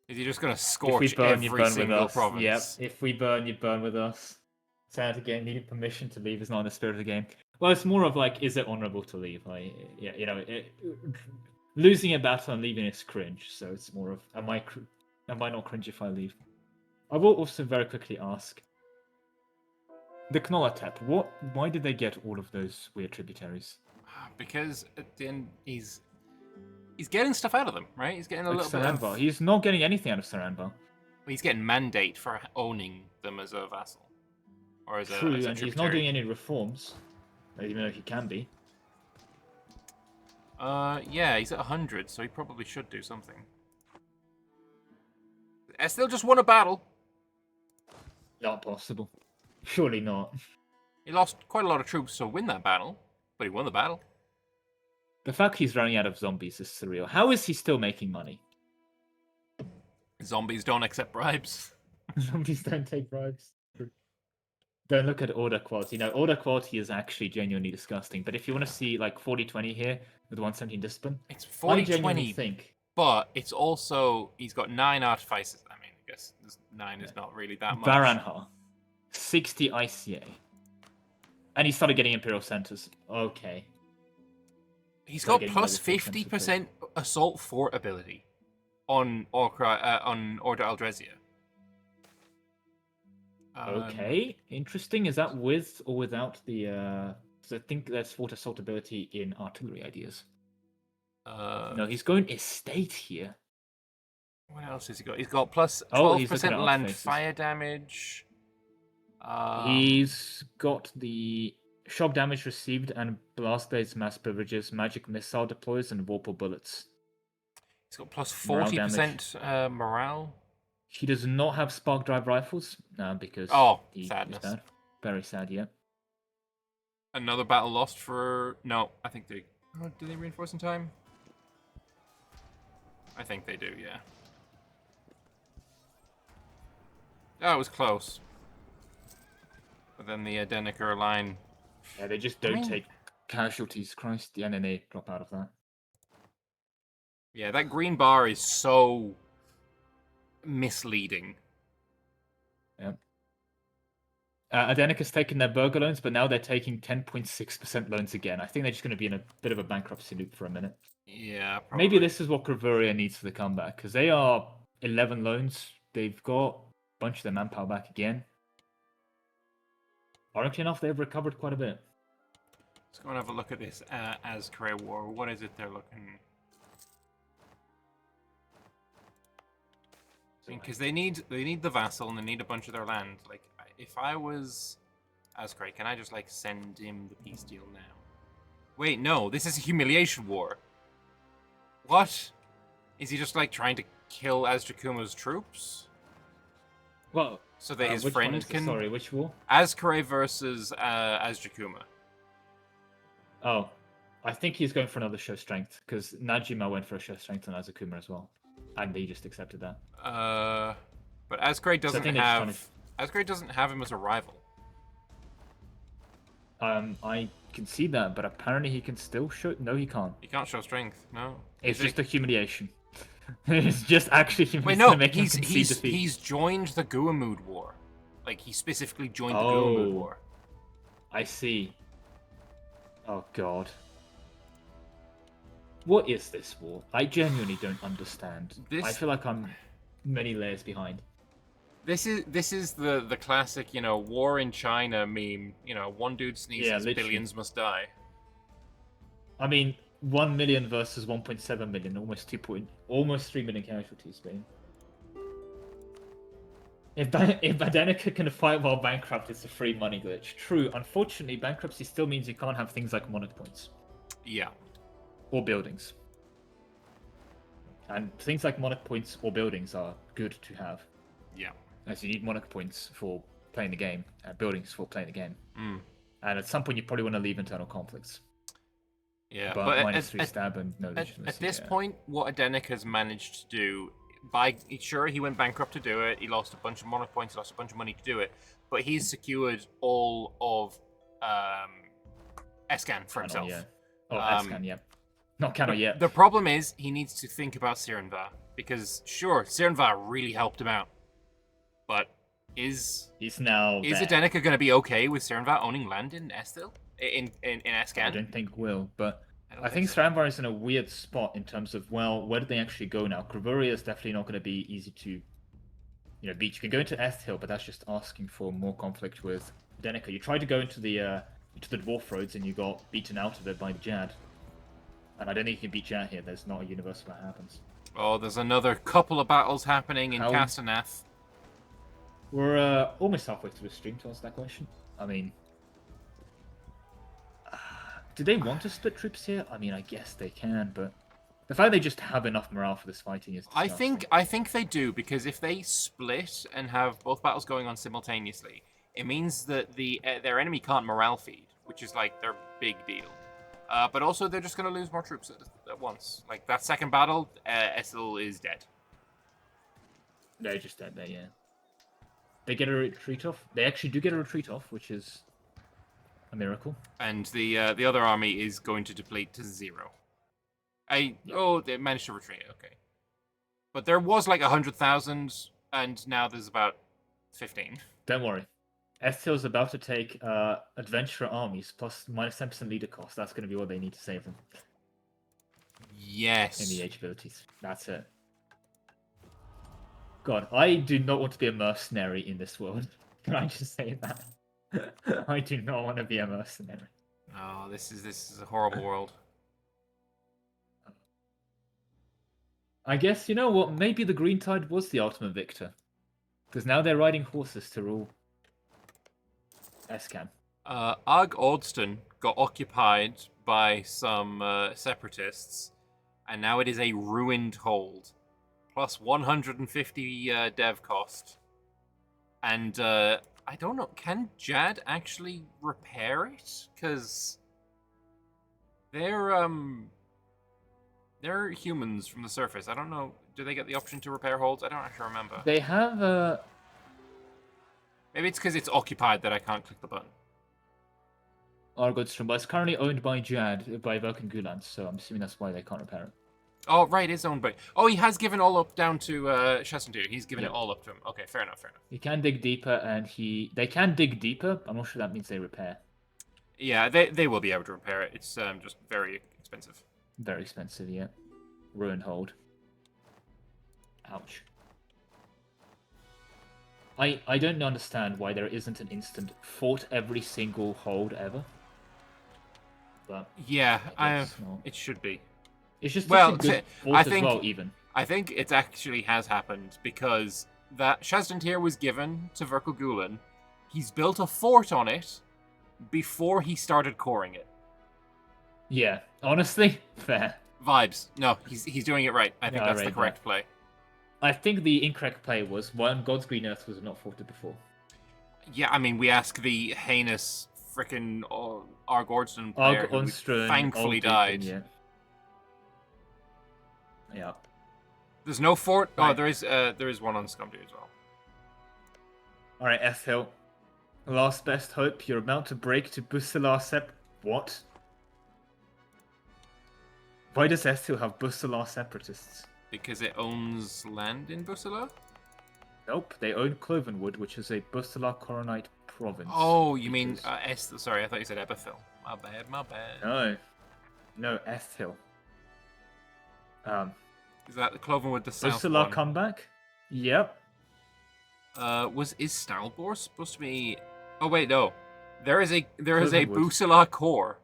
Is he just going to If we scorch burn, you every burn with single us. province? Yep, if we burn, you burn with us. Sad again, needing permission to leave is not in the spirit of the game. Well, it's more of like, is it honorable to leave? Like, yeah, you know, losing a battle and leaving is cringe. So it's more of, am I not cringe if I leave? I will also very quickly ask, the Knoller why did they get all of those weird tributaries? Because at the end, he's getting stuff out of them, right? He's getting a little bit of... He's not getting anything out of Saranbar. He's getting mandate for owning them as a vassal. Or as True, as a and tributary. he's not doing any reforms, even though he can be. Yeah, he's at 100, so he probably should do something. Still just won a battle. Not possible. Surely not. He lost quite a lot of troops to win that battle, but he won the battle. The fact he's running out of zombies is surreal. How is he still making money? Zombies don't accept bribes. Zombies don't take bribes. Don't look at order quality. No, order quality is actually genuinely disgusting. But if you want to see like 40-20 here with 117 discipline, It's I genuinely 40-20, think. but it's also, he's got 9 artificers. I mean, I guess 9 is not really that much. Varanha, 60 ICA. And he started getting Imperial Centers. Okay. He's got plus 50% assault fort ability on Order Aldresia. Okay, interesting. Is that with or without the? So I think there's fort assault ability in artillery ideas. No, he's going estate here. What else has he got? He's got plus 12% land fire damage. He's got the shock damage received and blast blades, mass privileges, magic missile deploys, and warple bullets. He's got plus 40% morale. He does not have spark drive rifles because sadness. Is bad. Very sad, yeah. Another battle lost for... No, I think they... Oh, did they reinforce in time? I think they do, yeah. Oh, it was close. But then the Adenica line... Yeah, they just don't take casualties, Christ. Yeah, and then they drop out of that. Yeah, that green bar is so misleading. Yeah. Adenica's taken their burger loans, but now they're taking 10.6% loans again. I think they're just going to be in a bit of a bankruptcy loop for a minute. Yeah, probably. Maybe this is what Graveria needs for the comeback, because they are 11 loans. They've got a bunch of their manpower back again. Ironically enough, they've recovered quite a bit. Let's go and have a look at this as Korea War. What is it they're looking... Because they need the vassal and they need a bunch of their land. Like, if I was Ascray, can I just like send him the peace deal now? Wait, no, this is a humiliation war. What? Is he just like trying to kill Azjakuma's troops? Well, so that his friend can. Sorry, which war? Ascray versus Azjakuma. Oh, I think he's going for another show strength because Najima went for a show strength on Azjakuma as well. And they just accepted that. But Ascray doesn't Ascray doesn't have him as a rival. I can see that, but apparently he can still show. No, he can't. He can't show strength. No. It's just a humiliation. It's just actually humiliation. Wait, no. He's joined the Guamud War. Like he specifically joined the Guamud War. I see. Oh God. What is this war? I genuinely don't understand. I feel like I'm many layers behind. This is the classic, war in China meme. One dude sneezes, billions must die. I mean, 1 million versus 1.7 million, almost 3 million casualties, Spain. If Adenica can fight while bankrupt, it's a free money glitch. True. Unfortunately, bankruptcy still means you can't have things like monarch points. Yeah. or buildings. And things like monarch points or buildings are good to have. Yeah. As you need monarch points for playing the game, buildings for playing the game. Mm. And at some point, you probably want to leave internal conflicts. Yeah, But -3 stab and no at legitimacy. this point, what Adenik has managed to do, sure, he went bankrupt to do it. He lost a bunch of monarch points, lost a bunch of money to do it. But he's secured all of Escan for himself. Yeah. Oh, Escan, yeah. Not Cano yet. The problem is he needs to think about Sirenva, because sure, Sirenva really helped him out, but is Adenika going to be okay with Sirenva owning land in Estil? In Escan? I don't think will, but I think Sirenva is in a weird spot in terms of, well, where do they actually go now? Kravoria is definitely not going to be easy to, beat. You can go into Estil, but that's just asking for more conflict with Adenika. You tried to go into the Dwarf roads and you got beaten out of it by the Jad. And I don't think you can beat Jad here. There's not a universe where that happens. Oh, there's another couple of battles happening in Castaneath. We're almost halfway through the stream to answer that question. I mean, do they want to split troops here? I mean, I guess they can, but the fact they just have enough morale for this fighting is disgusting. I think they do, because if they split and have both battles going on simultaneously, it means that their enemy can't morale feed, which is like their big deal. But also, they're just going to lose more troops at once. Like, that second battle, Essil is dead. They're just dead there, yeah. They get a retreat off. They actually do get a retreat off, which is a miracle. And the other army is going to deplete to 0. Oh, they managed to retreat, okay. But there was like 100,000, and now there's about 15. Don't worry. Estil's about to take adventurer armies plus -10% leader cost. That's going to be what they need to save them. Yes. In the age abilities. That's it. God, I do not want to be a mercenary in this world. Can I just say that? I do not want to be a mercenary. Oh, this is a horrible world. I guess, you know what? Maybe the Green Tide was the ultimate victor. Because now they're riding horses to rule Escan. Ag Ordston got occupied by some separatists, and now it is a ruined hold. Plus 150 dev cost. And I don't know, can Jad actually repair it? Because they're humans from the surface. I don't know. Do they get the option to repair holds? I don't actually remember. They have Maybe it's because it's occupied that I can't click the button. Argodstrom, but it's currently owned by Jad, by Vulcan Gulans, so I'm assuming that's why they can't repair it. Oh, right, it's owned by... Oh, he has given all up down to Shastantir. He's given it all up to him. Okay, fair enough, fair enough. He can dig deeper, and they can dig deeper. I'm not sure that means they repair. Yeah, they will be able to repair it. It's just very expensive. Very expensive, yeah. Ruined hold. Ouch. I don't understand why there isn't an instant fought every single hold ever. But yeah, it should be. It's just well, good I think as well, even. I think it actually has happened because that Shastantir was given to Verkal Gulen. He's built a fort on it before he started coring it. Yeah, honestly, fair. Vibes. No, he's doing it right. I think that's the correct play. I think the incorrect play was one, God's Green Earth was not forted before. Yeah, I mean, we ask the heinous frickin' Arg Ordston player who thankfully died. Yeah. Yeah. There's no fort. Right. Oh, there is one on Scumdeer as well. All right, Ethel. Last best hope. You're about to break to Busalar What? Why does Ethel have Busalar separatists? Because it owns land in Busalar? Nope, they own Clovenwood, which is a Busalar Coronite province. Oh, you mean sorry, I thought you said Ebethil. My bad. No, Ethel. Is that the Clovenwood the south Busalar one? comeback? Yep. Is Stalbor supposed to be? Oh wait, no. There is a Busalar core.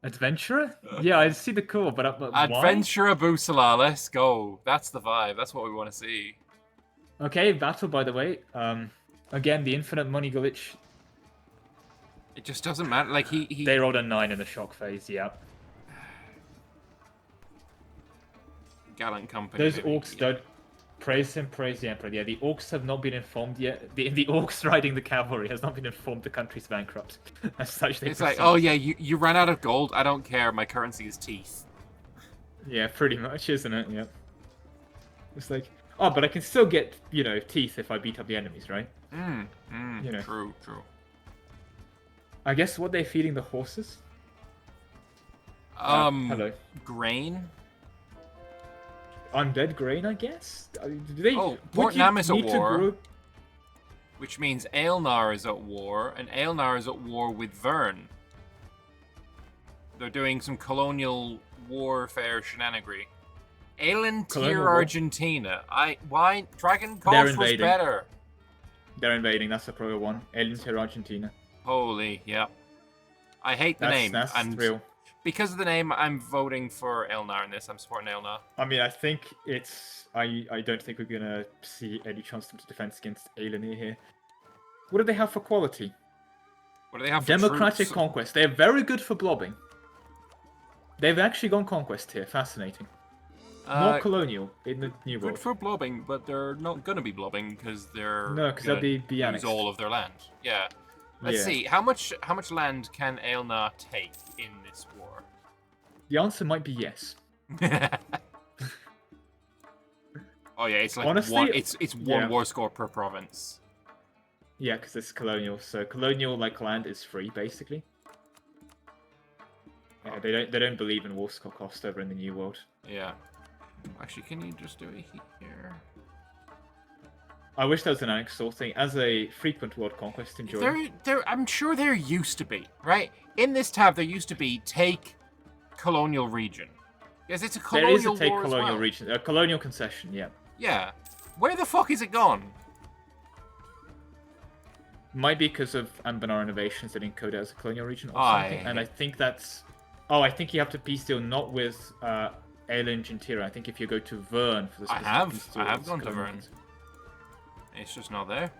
Adventurer? Yeah, I see the core, but Adventurer Busalar, let's go. That's the vibe. That's what we want to see. Okay, battle, by the way. Again, the infinite money glitch. It just doesn't matter. Like he... They rolled a 9 in the shock phase, yeah. gallant company. Those maybe. orcs don't praise him, praise the emperor. Yeah, the orcs have not been informed yet. The orcs riding the cavalry has not been informed the country's bankrupt. As such, they It's like, proceed. oh yeah, you ran out of gold. I don't care. My currency is teeth. Yeah, pretty much, isn't it? Yeah. It's like, oh, but I can still get, teeth if I beat up the enemies, right? You know. True. I guess what they're feeding the horses? Hello. Grain. Undead grain, I guess? Do they, Port Nam is at need to war. grow... Which means Aelnar is at war, and Aelnar is at war with Vern. They're doing some colonial warfare shenanigans. Aelintir Argentina. Why? Dragon Coast was better. They're invading, that's a pro one. Aelintir Argentina. Holy, yeah. I hate the name. That's and real. Because of the name, I'm voting for Aelnar in this. I'm supporting Aelnar. I mean, I think it's... I don't think we're going to see any chance to defense against Aelinir here. What do they have for quality? What do they have for Democratic troops? conquest. They're very good for blobbing. They've actually gone conquest here. Fascinating. Not colonial in the New World. Good for blobbing, but they're not going to be blobbing because they're they'll be lose annexed. all of their land. Yeah. Let's see. How much land can Aelnar take in this war? The answer might be yes. Oh yeah, it's like Honestly, it's one war score per province. Yeah, because it's colonial. So colonial land is free basically. Yeah, they don't believe in war score cost over in the New World. Yeah. Actually, can you just do it here? I wish there was an annex thing. As a frequent world conquest enjoyer. I'm sure there used to be, right? In this tab, there used to be take colonial region. Yes, it's a colonial There is a take war colonial as well. region. A colonial concession, yeah. Yeah. Where the fuck is it gone? Might be because of Anbennar innovations that encode it as a colonial region or something. And I think that's... Oh, I think you have to peace deal not with Aelin Gentira. I think if you go to Vern for the specific I have gone to Vern. It's just not there.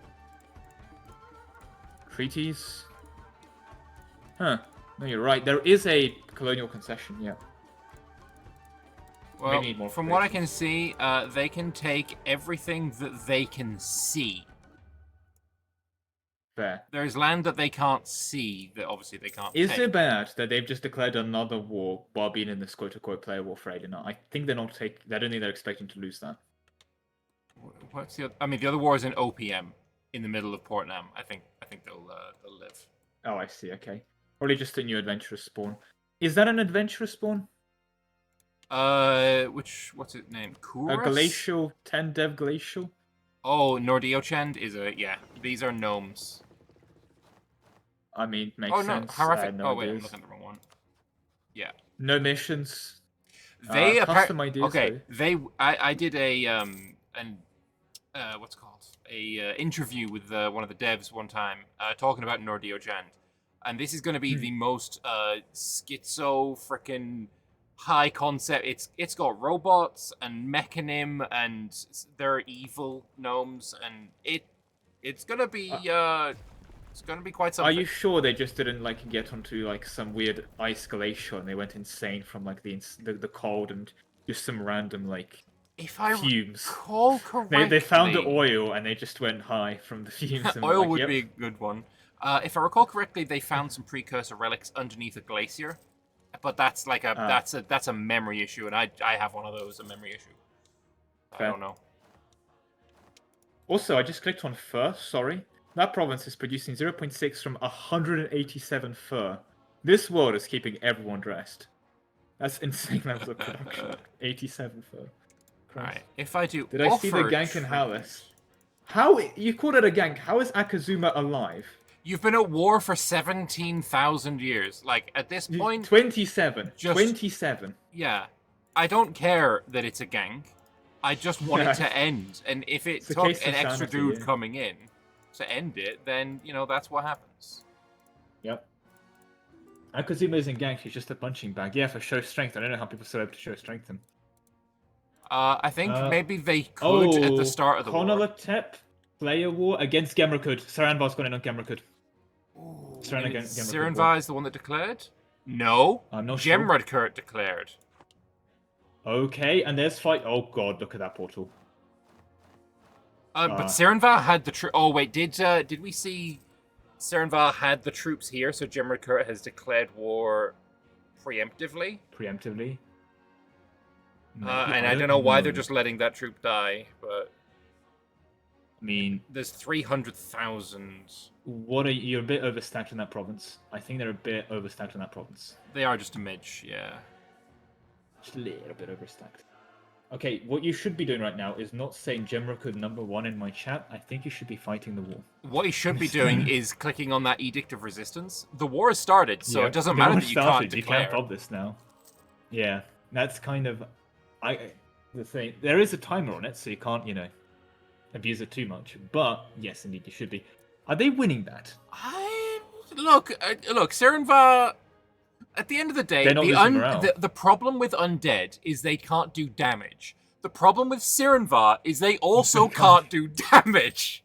Treaties. Huh. No, you're right. There is a colonial concession, yeah. Well, from what I can see, they can take everything that they can see. Fair. There's land that they can't see that obviously they can't Is take. it bad that they've just declared another war while being in this quote-unquote player war for Aelin? I think they're not I don't think they're expecting to lose that. What's the other? I mean, the other war is in OPM, in the middle of Port Nam. I think they'll live. Oh, I see. Okay, probably just a new adventurous spawn. Is that an adventurous spawn? What's its name? Kuras? A glacial, 10 dev glacial. Oh, Nordiochend is These are gnomes. I mean, makes sense. Horrific. No wait, I'm ideas. looking at the wrong one. Yeah. No missions. They custom ideas. Okay, I did a what's it called interview with one of the devs one time talking about Nordiochend, and this is going to be the most schizo freaking high concept. It's got robots and mechanim, and they're evil gnomes, and it's gonna be it's gonna be quite something. Are you sure they just didn't get onto some weird ice glacier and they went insane from the cold and just some random if I fumes? Recall correctly, they found the oil and they just went high from the fumes. And oil would be a good one. If I recall correctly, they found some precursor relics underneath a glacier. But that's that's a memory issue, and I have one of those, a memory issue. Fair. I don't know. Also, I just clicked on fur. Sorry, that province is producing 0.6 from 187 fur. This world is keeping everyone dressed. That's insane levels of production. 87 fur. All right. If I do, did I see the gank in Hallis? How you called it a gank? How is Akazuma alive? You've been at war for 17,000 years. At this point... 27. 27. Yeah. I don't care that it's a gank. I just want it to end. And if it took an extra dude coming in to end it, then, that's what happens. Yep. Akazuma isn't gank, he's just a punching bag. Yeah, for show strength. I don't know how people still able to show strength him. I think maybe they could at the start of the war. Konolatep player war against Gemrakud. Saranvar's gone in on Gemrakud. Sirenvar is the one that declared? No. I'm not Gemrakud declared. Okay, and there's fight. Oh god, look at that portal. But Serenvar had the Oh wait, did we see Serenvar had the troops here? So Jimmer Kurt has declared war preemptively. Preemptively. And I don't know why they're just letting that troop die, but I mean, there's 300,000. You're a bit overstacked in that province. I think they're a bit overstacked in that province. They are just a midge, yeah. Just a little bit overstacked. Okay, what you should be doing right now is not saying Jemrokud #1 in my chat. I think you should be fighting the war. What he should be doing is clicking on that Edict of Resistance. The war has started, so it doesn't matter that you can't declare. You can't pop this now. Yeah, that's kind of the thing. There is a timer on it, so you can't, abuse it too much. But yes, indeed, you should be. Are they winning that? Look, Serenvar. At the end of the day, the problem with undead is they can't do damage. The problem with Serenvar is they also can't do damage.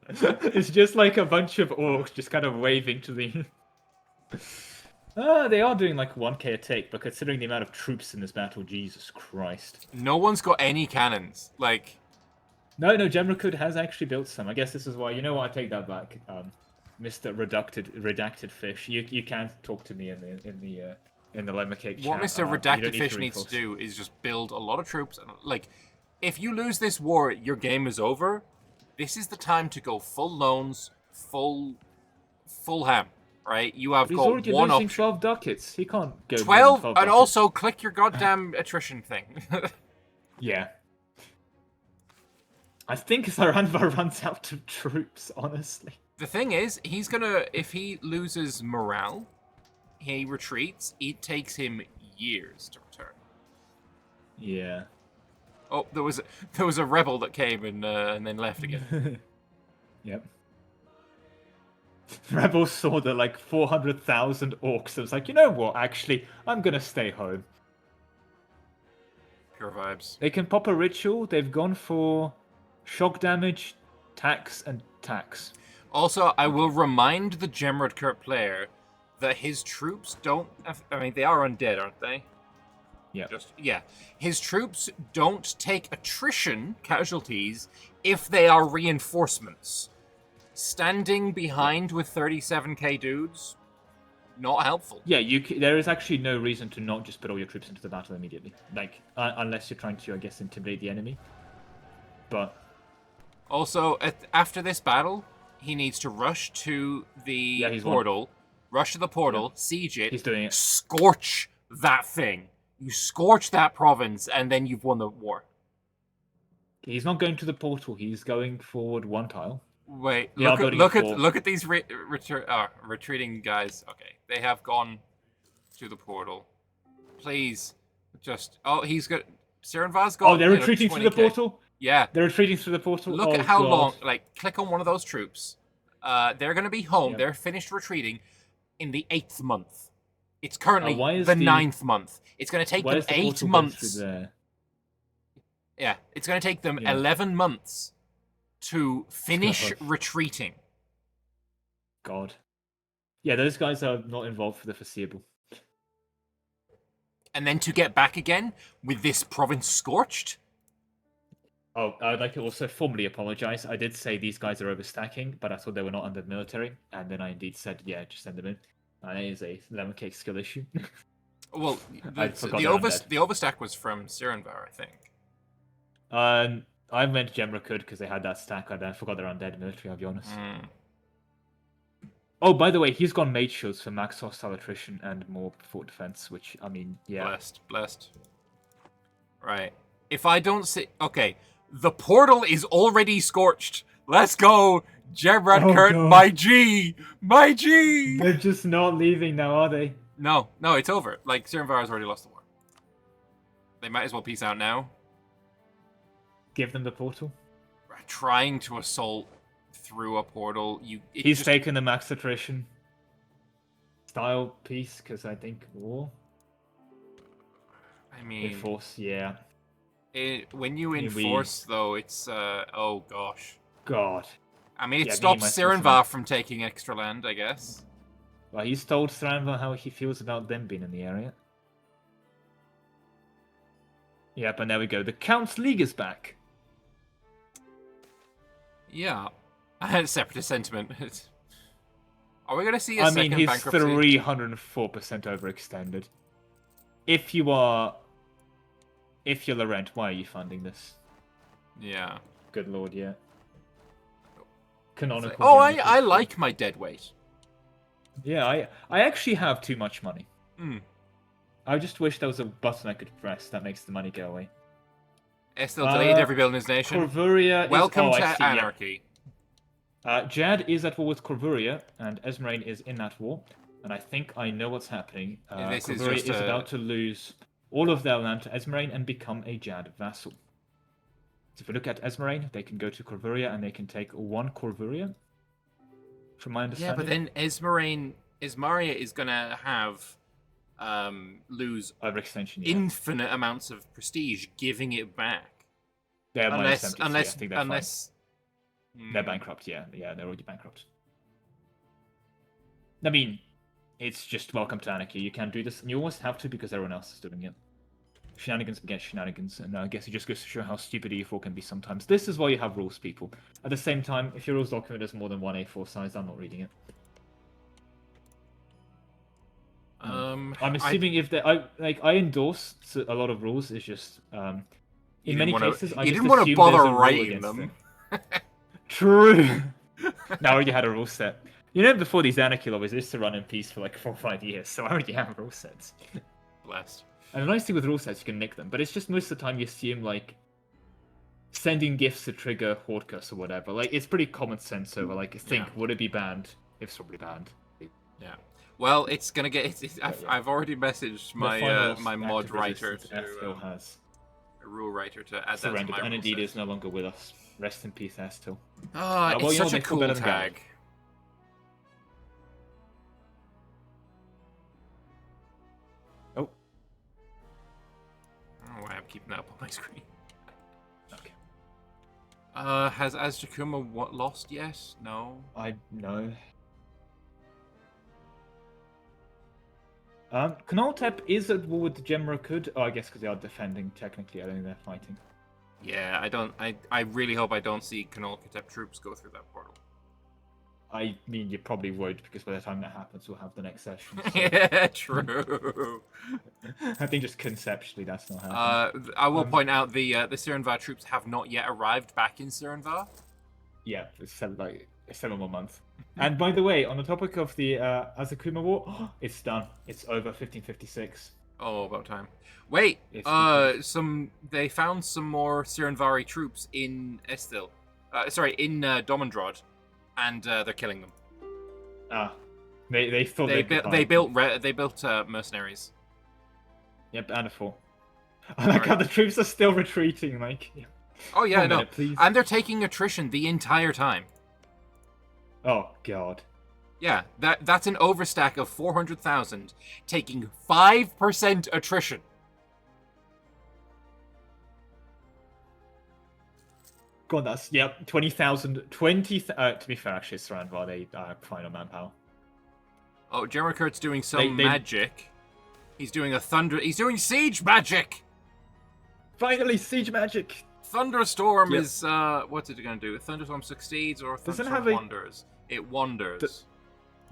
It's just like a bunch of orcs just kind of waving to the... they are doing like 1k a take, but considering the amount of troops in this battle, Jesus Christ. No one's got any cannons. Like... No, Jemrakud has actually built some. I guess this is why... You know what? I take that back. Mr. Redacted Fish, you can't talk to me in the lemon cake chat. What Mr. Redacted Fish needs to do is just build a lot of troops. Like, if you lose this war, your game is over. This is the time to go full loans, full ham, right? You have got already one losing option. 12 ducats. He can't go 12, and ducats. also click your goddamn attrition thing. Yeah. I think Saranvar runs out of troops, honestly. The thing is, he's gonna, if he loses morale, he retreats, it takes him years to return. Yeah. Oh, there was a rebel that came and then left again. Yep. Rebels saw the like 400,000 orcs. It was like, you know what? Actually, I'm gonna stay home. Pure vibes. They can pop a ritual. They've gone for shock damage, tax, and tax. Also, I will remind the Gemrod Kurt player that his troops don't... I mean, they are undead, aren't they? Yeah. His troops don't take attrition casualties if they are reinforcements. Standing behind with 37k dudes, not helpful. Yeah, there is actually no reason to not just put all your troops into the battle immediately. Like, unless you're trying to, I guess, intimidate the enemy. But... Also, after this battle... He needs to rush to the portal, siege it, he's doing it. Scorch that thing. You scorch that province, and then you've won the war. He's not going to the portal. He's going forward one tile. Wait, look at these retreating guys. Okay, they have gone to the portal. Please, just he's got Serenvar's gone. Oh, they're retreating through the portal. Yeah. They're retreating through the portal. Look at how long, click on one of those troops. They're going to be home. Yeah. They're finished retreating in the 8th month. It's currently the 9th month. It's going to take them 8 months. Yeah, it's going to take them 11 months to finish retreating. God. Yeah, those guys are not involved for the foreseeable. And then to get back again with this province scorched? Oh, I'd like to also formally apologize. I did say these guys are overstacking, but I thought they were not under military, and then I indeed said, yeah, just send them in. That is a lemon cake skill issue. Well, the overstack was from Serenvar, I think. I meant Gemrakud because they had that stack. I forgot they're undead military, I'll be honest. Oh, by the way, he's gone mage shields for max hostile attrition and more fort defense, which, I mean, yeah. Blessed. Right. If I don't see... Okay. The portal is already scorched. Let's go, Gemrod Kurt, God. My G! They're just not leaving now, are they? No, it's over. Like, Serenvar has already lost the war. They might as well peace out now. Give them the portal. Trying to assault through a portal, he's taken the max attrition style piece, because I think war. I mean... Enforce, yeah. When you enforce, though, it's, oh gosh. God. I mean, it stops Serenvar from taking extra land, I guess. Well, he's told Serenvar how he feels about them being in the area. Yep, and there we go. The Count's League is back. Yeah. Separatist sentiment. Are we going to see a I second mean, he's bankruptcy? 304% overextended. If you're Laurent, why are you funding this? Yeah. Good lord, yeah. Canonical. Oh, I like my dead weight. Yeah, I actually have too much money. Hmm. I just wish there was a button I could press that makes the money go away. Estel delayed every bill in his nation. Corvuria Welcome is... to Anarchy. Jad is at war with Corvuria, and Esmeralda is in that war. And I think I know what's happening. Corvuria is about to lose all of their land to Esmeralda and become a Jad vassal. So if we look at Esmeralda, they can go to Corvuria and they can take one Corvuria. From my understanding. Yeah, but then Esmaria is gonna have lose overextension, infinite amounts of prestige, giving it back. They're unless they're bankrupt. Yeah, they're already bankrupt. I mean, it's just welcome to anarchy. You can do this, and you almost have to because everyone else is doing it. Shenanigans against shenanigans, and I guess it just goes to show how stupid E4 can be sometimes. This is why you have rules, people. At the same time, if your rules document is more than one A4 size, I'm not reading it. I'm assuming if they, I endorse a lot of rules. It's just in many cases I didn't want to bother writing them. True. Now I already had a rule set. You know, before these anarchy lobbies, I used to run in peace for like 4 or 5 years, so I already have rule sets. Blessed. And the nice thing with rule sets, you can nick them, but it's just most of the time you assume, like, sending gifts to trigger Horde curse or whatever. Like, it's pretty common sense over, like, think, would it be banned? It's probably banned. Yeah. Well, it's gonna get... I've already messaged my my mod writer to... has a rule writer to add surrendered, that to my and rule indeed set. is no longer with us. Rest in peace, Astil. It's such a cool tag. I don't know why I'm keeping that up on my screen. Okay. Has Azjakuma lost yet? No. No. Knoltep is at war with the Gemrakud. Oh, I guess because they are defending, technically. I don't think they're fighting. Yeah, I really hope I don't see Knoltep troops go through that portal. I mean, you probably would, because by the time that happens, we'll have the next session. So. Yeah, true. I think just conceptually, that's not happening. I will point out the Sirenvar troops have not yet arrived back in Sirenvar. Yeah, it's 7 more months. And by the way, on the topic of the Azakuma War, it's done. It's over 1556. Oh, about time. Wait, they found some more Sirenvari troops in Estil. In Domandrod. And they're killing them. They thought they built mercenaries. Yep, and a 4. I like how the troops are still retreating. Like, oh yeah, no, please. And they're taking attrition the entire time. Oh god. Yeah, that's an overstack of 400,000, taking 5% attrition. God, that's 20,000. To be fair, actually, it's around while they final manpower. Oh, Jermakurt's doing some magic. He's doing He's doing siege magic. Finally, siege magic. Thunderstorm is what's it going to do? Thunderstorm succeeds or Thunderstorm wanders? It wanders.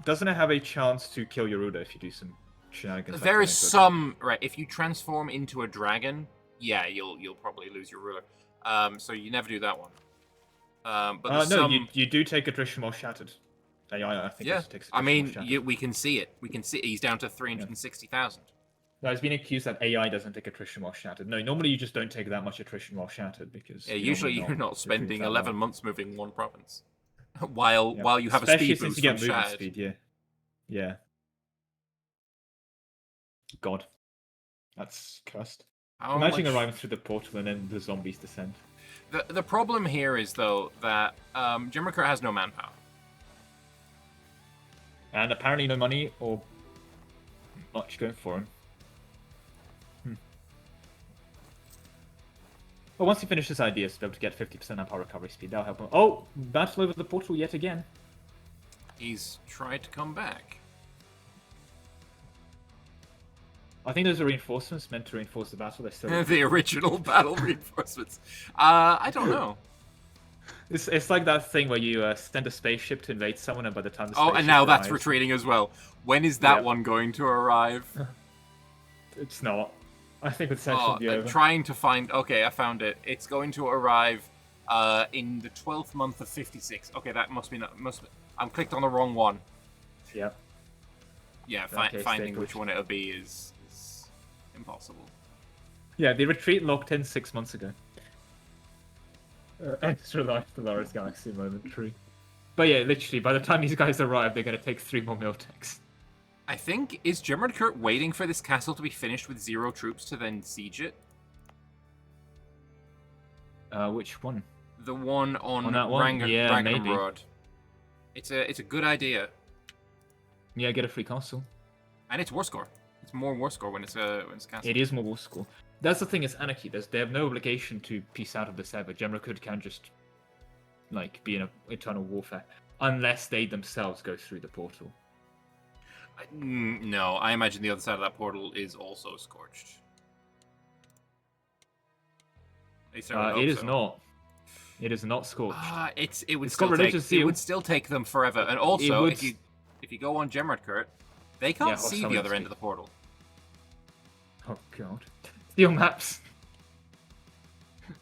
Doesn't it have a chance to kill your ruler if you do some shenanigans? There is some right. If you transform into a dragon, yeah, you'll probably lose your ruler. So you never do that one. But no, you do take attrition while shattered. I think yeah. I mean, we can see it. We can see it. He's down to 360,000. No, he's been accused that AI doesn't take attrition while shattered. No, normally you just don't take that much attrition while shattered because usually you're not spending 11 months moving one province while you have a speed boost from shattered. Speed, yeah. God, that's cursed. Imagine arriving through the portal and then the zombies descend. The problem here is, though, that Jimriker has no manpower. And apparently no money or much going for him. Well, once he finishes ideas to be able to get 50% manpower recovery speed, that'll help him. Oh, battle over the portal yet again. He's tried to come back. I think those are reinforcements meant to reinforce the battle. They're still The original battle reinforcements. I don't know. It's like that thing where you send a spaceship to invade someone, and by the time the Oh, spaceship and now that's arrives, retreating as well. When is that Yep. one going to arrive? it's not. I think it's actually Oh, be over. trying to find. Okay, I found it. It's going to arrive in the 12th month of 56. Okay, that must be. I'm clicked on the wrong one. Yep. Yeah, Okay, finding stay which pushed. one it'll be is impossible. Yeah, the retreat locked in 6 months ago. Extra life to Loris Galaxy moment, true. But yeah, literally, by the time these guys arrive, they're going to take 3 more Miltex. I think, is Jimmerkurt waiting for this castle to be finished with 0 troops to then siege it? Which one? The one on that one? Yeah, maybe. Ragnarod. It's a good idea. Yeah, get a free castle. And it's war score. It's more war score when it's a castle. It is more war school. That's the thing, is Anarchy. They have no obligation to peace out of this ever. Jemrakud can just, like, be in a eternal warfare. Unless they themselves go through the portal. No, I imagine the other side of that portal is also scorched. At least I would hope It is so. not. It is not scorched. It would It's still got take religious it zeal. would still take them forever. And also, would- if you go on Jemratkurt, they can't Yeah, see hostile the other speed. end of the portal. Oh god. Steel maps.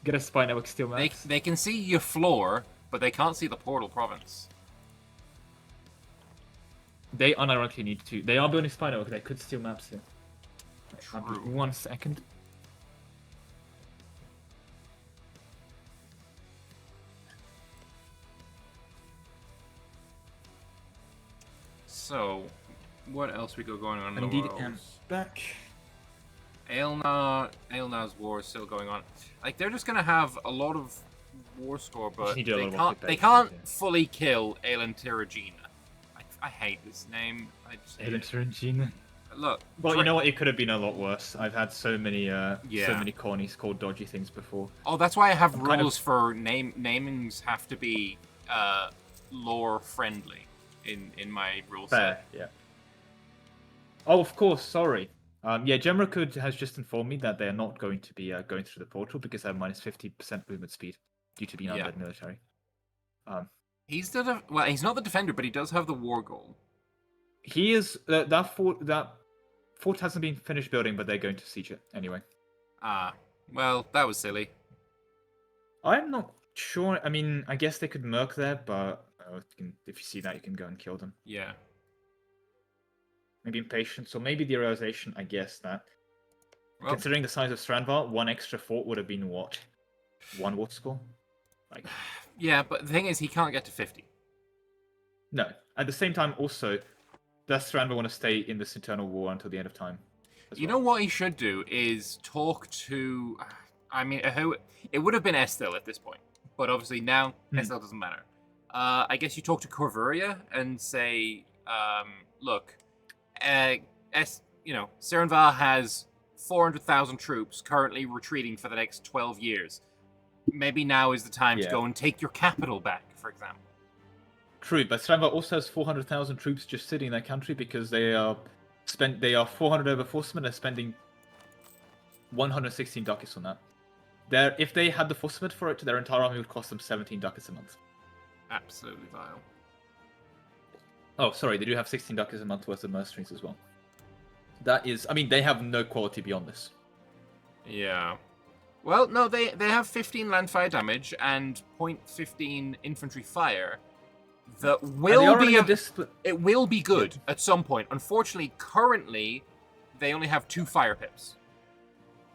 Get a spy network steel maps. They can see your floor, but they can't see the portal province. They unironically need to. They are building spy network. They could steal maps here. True. 1 second. So, what else we got going on in Indeed, the world? am back. Aelnar's war is still going on. Like, they're just gonna have a lot of war score, but need to do a they lot more can't preparation, yeah. fully kill Aelin Tiragina. I hate this name. I just hate it. Tarantino. Look, Well, you know what? It could have been a lot worse. I've had so many Yeah. cornies called dodgy things before. Oh, that's why I have I'm kind rules for namings have to be lore friendly in my rule set. Fair, yeah. Oh, of course. Sorry. Yeah, Jemrakud has just informed me that they are not going to be going through the portal because they have minus 50% movement speed due to being Yeah. undead military. He's he's not the defender, but he does have the war goal. He is that fort hasn't been finished building, but they're going to siege it anyway. Ah, well, that was silly. I'm not sure. I mean, I guess they could merc there, but if you see that, you can go and kill them. Yeah. Maybe impatience, or maybe the realization, I guess, that Well, considering the size of Strandvar, 1 extra fort would have been what? 1 water score? Like, yeah, but the thing is, he can't get to 50. no. At the same time, also, does Strandvar want to stay in this eternal war until the end of time? You know what he should do is talk to. I mean, it would have been Estel at this point, but obviously now Estel doesn't matter. I guess you talk to Corvuria and say, look, Serenvar has 400,000 troops currently retreating for the next 12 years. Maybe now is the time to go and take your capital back, for example. True, but Strandvar also has 400,000 troops just sitting in their country because they are 400 over Forcemen. They're spending 116 ducats on that. If they had the Forcemen for it, their entire army would cost them 17 ducats a month. Absolutely vile. Oh, sorry, they do have 16 ducats a month worth of mercenaries as well. That is, I mean, they have no quality beyond this. Yeah. Well, no, they have 15 land fire damage and 0.15 infantry fire. That will be it will be good at some point. Unfortunately, currently, they only have 2 fire pips.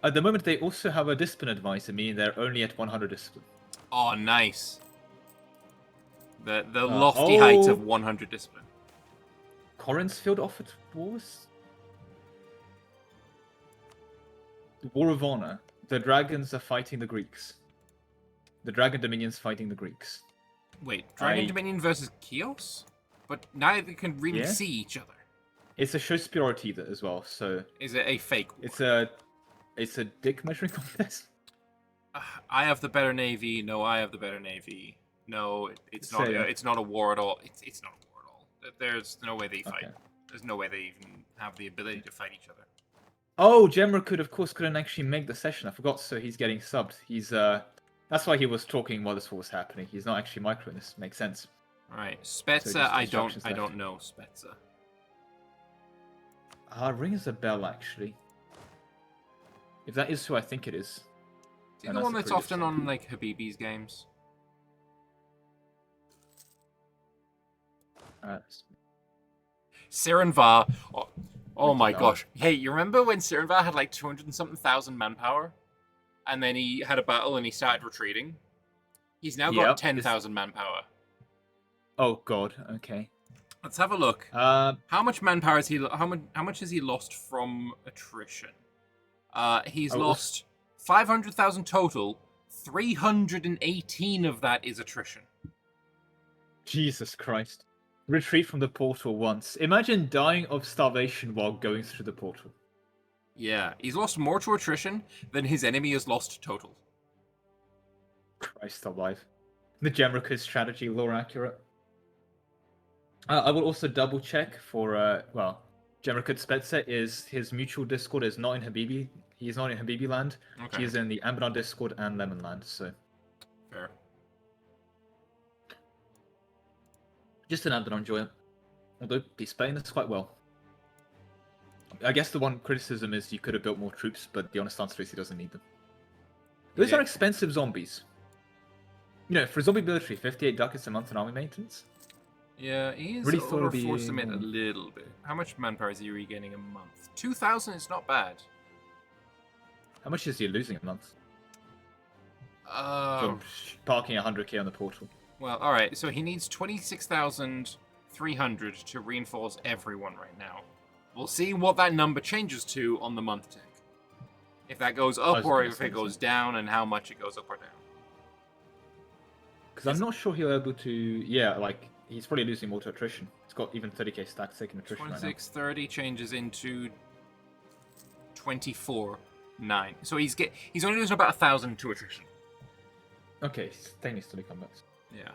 At the moment, they also have a discipline advisor, meaning they're only at 100 discipline. Oh, nice. The lofty height of 100 discipline. Corinthfield offered wars? The War of Honor. The dragons are fighting the Greeks. The dragon dominions fighting the Greeks. Wait, Dragon Dominion versus Chios? But neither can really see each other. It's a show superiority as well, so... Is it a fake war? It's a dick measuring contest. I have the better navy. No, I have the better navy. No, it's not. It's not a war at all. It's not a war at all. There's no way they fight. Okay. There's no way they even have the ability to fight each other. Oh, Gemra of course, couldn't actually make the session. I forgot, so he's getting subbed. He's that's why he was talking while this was happening. He's not actually microing this. Makes sense. All right, So Spezza. just I instructions don't left. know Spezza. Rings a bell actually. If that is who I think it is. Is he And the that's one a that's pretty often good on like Habibi's games? Sirenvar. Oh my no. gosh. Hey, you remember when Sirenvar had like 200 and something thousand manpower? And then he had a battle and he started retreating? He's now got Yep. 10,000 manpower. Oh god. Okay. Let's have a look. Uh, How much manpower is he? How much has he lost from attrition? He's Oh, lost 500,000 total. 318 of that is attrition. Jesus Christ. Retreat from the portal once. Imagine dying of starvation while going through the portal. Yeah, he's lost more to attrition than his enemy has lost total. Christ alive. The Gemrica's strategy, lore accurate. I will also double check for, well, Gemrica Spezza is, his mutual Discord is not in Habibi. He's not in Habibi land. Okay. He is in the Anbennar Discord and Lemon land, so. Fair. Just an Anbennar enjoyer. Although, he's playing this quite well. I guess the one criticism is you could have built more troops, but the honest answer is he doesn't need them. Those Yeah. are expensive zombies. You know, for zombie military, 58 ducats a month in army maintenance. Yeah, he is Really thought it'd be overforced him in a more. little bit. How much manpower is he regaining a month? 2,000 is not bad. How much is he losing a month? Oh, From parking 100k on the portal. well, all right. So he needs 26,300 to reinforce everyone right now. We'll see what that number changes to on the month tick. If that goes up was or gonna if say it goes so. down, and how much it goes up or down. Because I'm not sure he'll be able to. Yeah, like he's probably losing more to attrition. He's got even 30k stacks taking attrition right now. 2630 changes into 24.9. So he's only losing about 1,000 to attrition. Okay, technically combat. Yeah,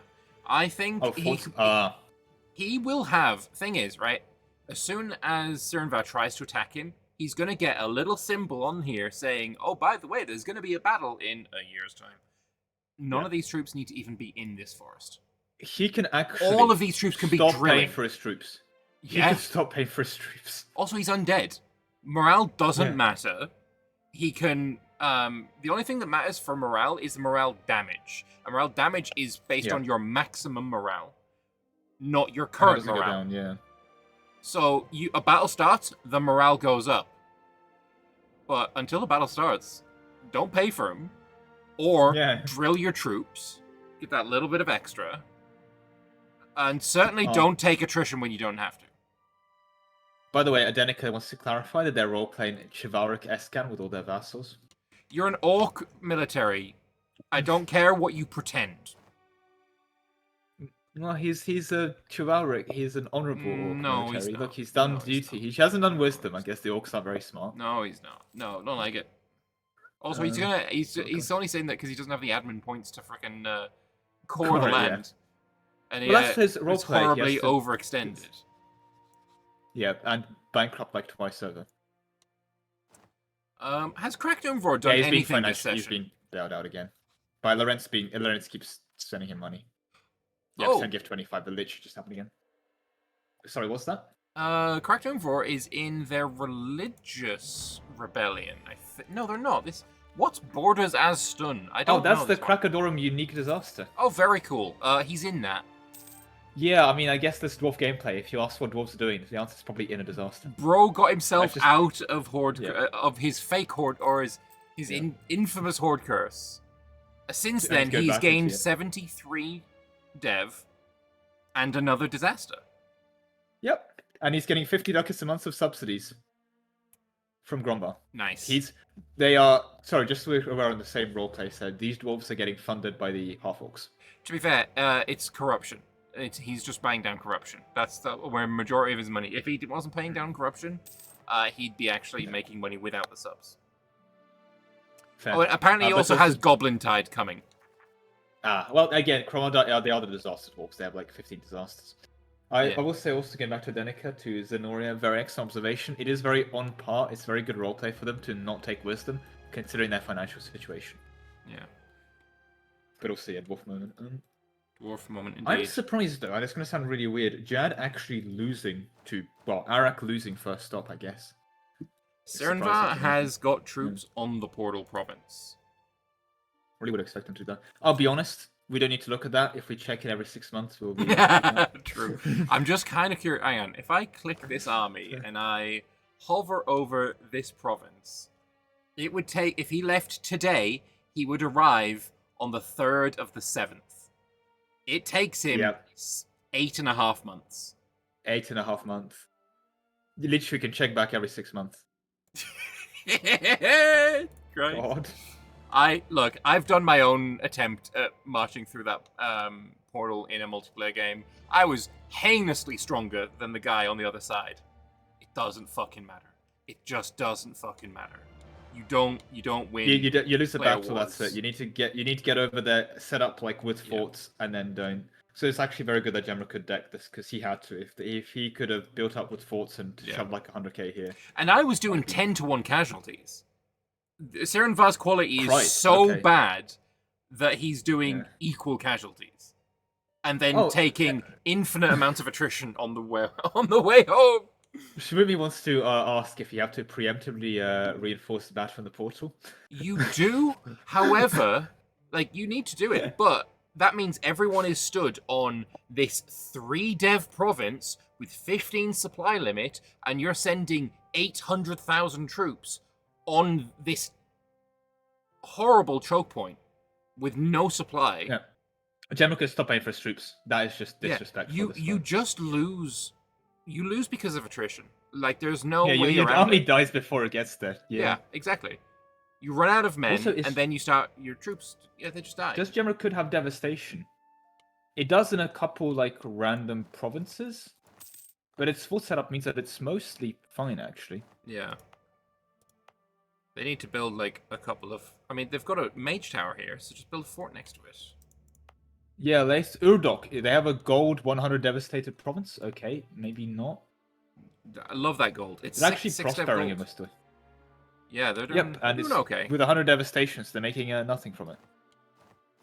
I think Oh, he will have. Thing is, right? As soon as Sirenvar tries to attack him, he's gonna get a little symbol on here saying, "Oh, by the way, there's gonna be a battle in a year's time." None of these troops need to even be in this forest. he can actually. All of these troops can be stop drilling. paying for his troops. He Yeah. can stop paying for his troops. Also, he's undead. Morale doesn't Yeah. matter. He can. The only thing that matters for morale is the morale damage. And morale damage is based Yeah. on your maximum morale, not your How current does it go morale. down? Yeah. So a battle starts, the morale goes up. But until the battle starts, don't pay for him, or Yeah. drill your troops, get that little bit of extra, and certainly Oh. don't take attrition when you don't have to. By the way, Adenica wants to clarify that they're all playing chivalric Escan with all their vassals. You're an orc military. I don't care what you pretend. No, he's a chivalric. He's an honourable orc No, he's military. not. Look, he's done No, he's duty. He hasn't done wisdom. I guess the orcs aren't very smart. No, he's not. No, don't like it. Also, he's okay. only saying that because he doesn't have the admin points to frickin' core the Correct, yeah. land. And Well, that's his it's roleplay. He horribly has to- overextended. Yeah, and bankrupt like twice over. Has Crackdown done He's been anything this financially. He's session? been bailed out again. By Lorenz keeps sending him money. Yeah, Oh. 10 gift 25. The literally just happened again. Sorry, what's that? Crackdown 4 is in their religious rebellion. No, they're not. What's Borders as Stun? I don't Oh, that's know the this one. Krakadorum unique disaster. Oh, very cool. He's in that. Yeah, I mean, I guess this dwarf gameplay. If you ask what dwarves are doing, the answer is probably in a disaster. Bro got himself just- out of Horde Yeah. of his fake Horde or his Yeah. infamous Horde curse. Since Yeah, then, he's going he's back gained into it. 73 dev and another disaster. Yep, and he's getting 50 ducats a month of subsidies from Grombar. Nice. They are sorry, just so we're on the same roleplay. So these dwarves are getting funded by the half orcs. To be fair, it's corruption. He's just buying down corruption. That's where majority of his money. If he wasn't paying down corruption, he'd be actually making money without the subs. Fair. Oh, and apparently he But also has Goblin Tide coming. Well, again, Cromodile, they are the disaster dwarves. They have like 15 disasters. I will say also getting back to Denica, to Zenoria, very excellent observation. It is very on par. It's very good roleplay for them to not take wisdom, considering their financial situation. Yeah. But also, yeah, dwarf moment. Dwarf moment I'm indeed. surprised though, and it's going to sound really weird. Jad actually losing to Arak losing first stop, I guess. Cernva has got troops on the Portal Province. Really would expect them to do that. I'll be honest, we don't need to look at that. If we check it every 6 months, we'll be. True. I'm just kind of curious. Hang on. If I click this army and I hover over this province, it would take. If he left today, he would arrive on the 3rd of the 7th. It takes him 8.5 months. 8.5 months. You literally can check back every 6 months. Great. God. I've done my own attempt at marching through that portal in a multiplayer game. I was heinously stronger than the guy on the other side. It doesn't fucking matter. It just doesn't fucking matter. You don't win. You lose the battle. awards. That's it. You need to get over there, set up like with forts, and then don't. So it's actually very good that Gemma could deck this because he had to. If he could have built up with forts and shoved like 100k here. And I was doing 10-1 casualties. Serenvar's quality is so bad that he's doing equal casualties, and then taking infinite amounts of attrition on the way home. Shmumi wants to ask if you have to preemptively reinforce the bat from the portal. You do, however, you need to do it, but that means everyone is stood on this 3-dev province with 15 supply limit, and you're sending 800,000 troops on this horrible choke point with no supply. Yeah. General could stop paying for his troops. That is just disrespectful. You just lose. You lose because of attrition. There's no way your around army it. dies before it gets there. Yeah, exactly. You run out of men, and then you start your troops. Yeah, they just die. Just General could have devastation. It does in a couple random provinces, but its full setup means that it's mostly fine actually. Yeah. They need to build a couple of. I mean, they've got a mage tower here, so just build a fort next to it. Yeah, Urdok. They have a gold 100 devastated province. Okay, maybe not. I love that gold. It's actually six prospering in mostly. Yeah, they're doing, and doing okay. With 100 devastations, they're making nothing from it.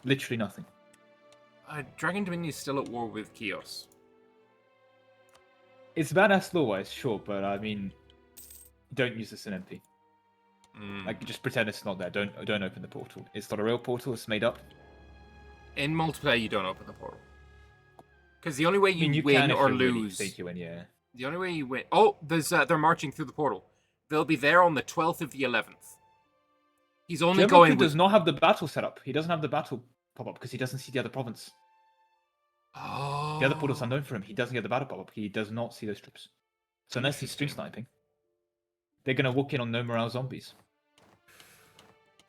Literally nothing. Dragon Dominion is still at war with Chios. It's badass lore-wise, sure, but I mean, don't use this in MP. Just pretend it's not there. Don't open the portal. It's not a real portal. It's made up. In multiplayer, you don't open the portal. Because the only way you win or lose... The only way you win... Oh, they're marching through the portal. They'll be there on the 12th of the 11th. He's only going... does not have the battle set up. He doesn't have the battle pop-up because he doesn't see the other province. Oh. The other portal's unknown for him. He doesn't get the battle pop-up. He does not see those troops. So unless he's stream sniping, they're going to walk in on no morale zombies.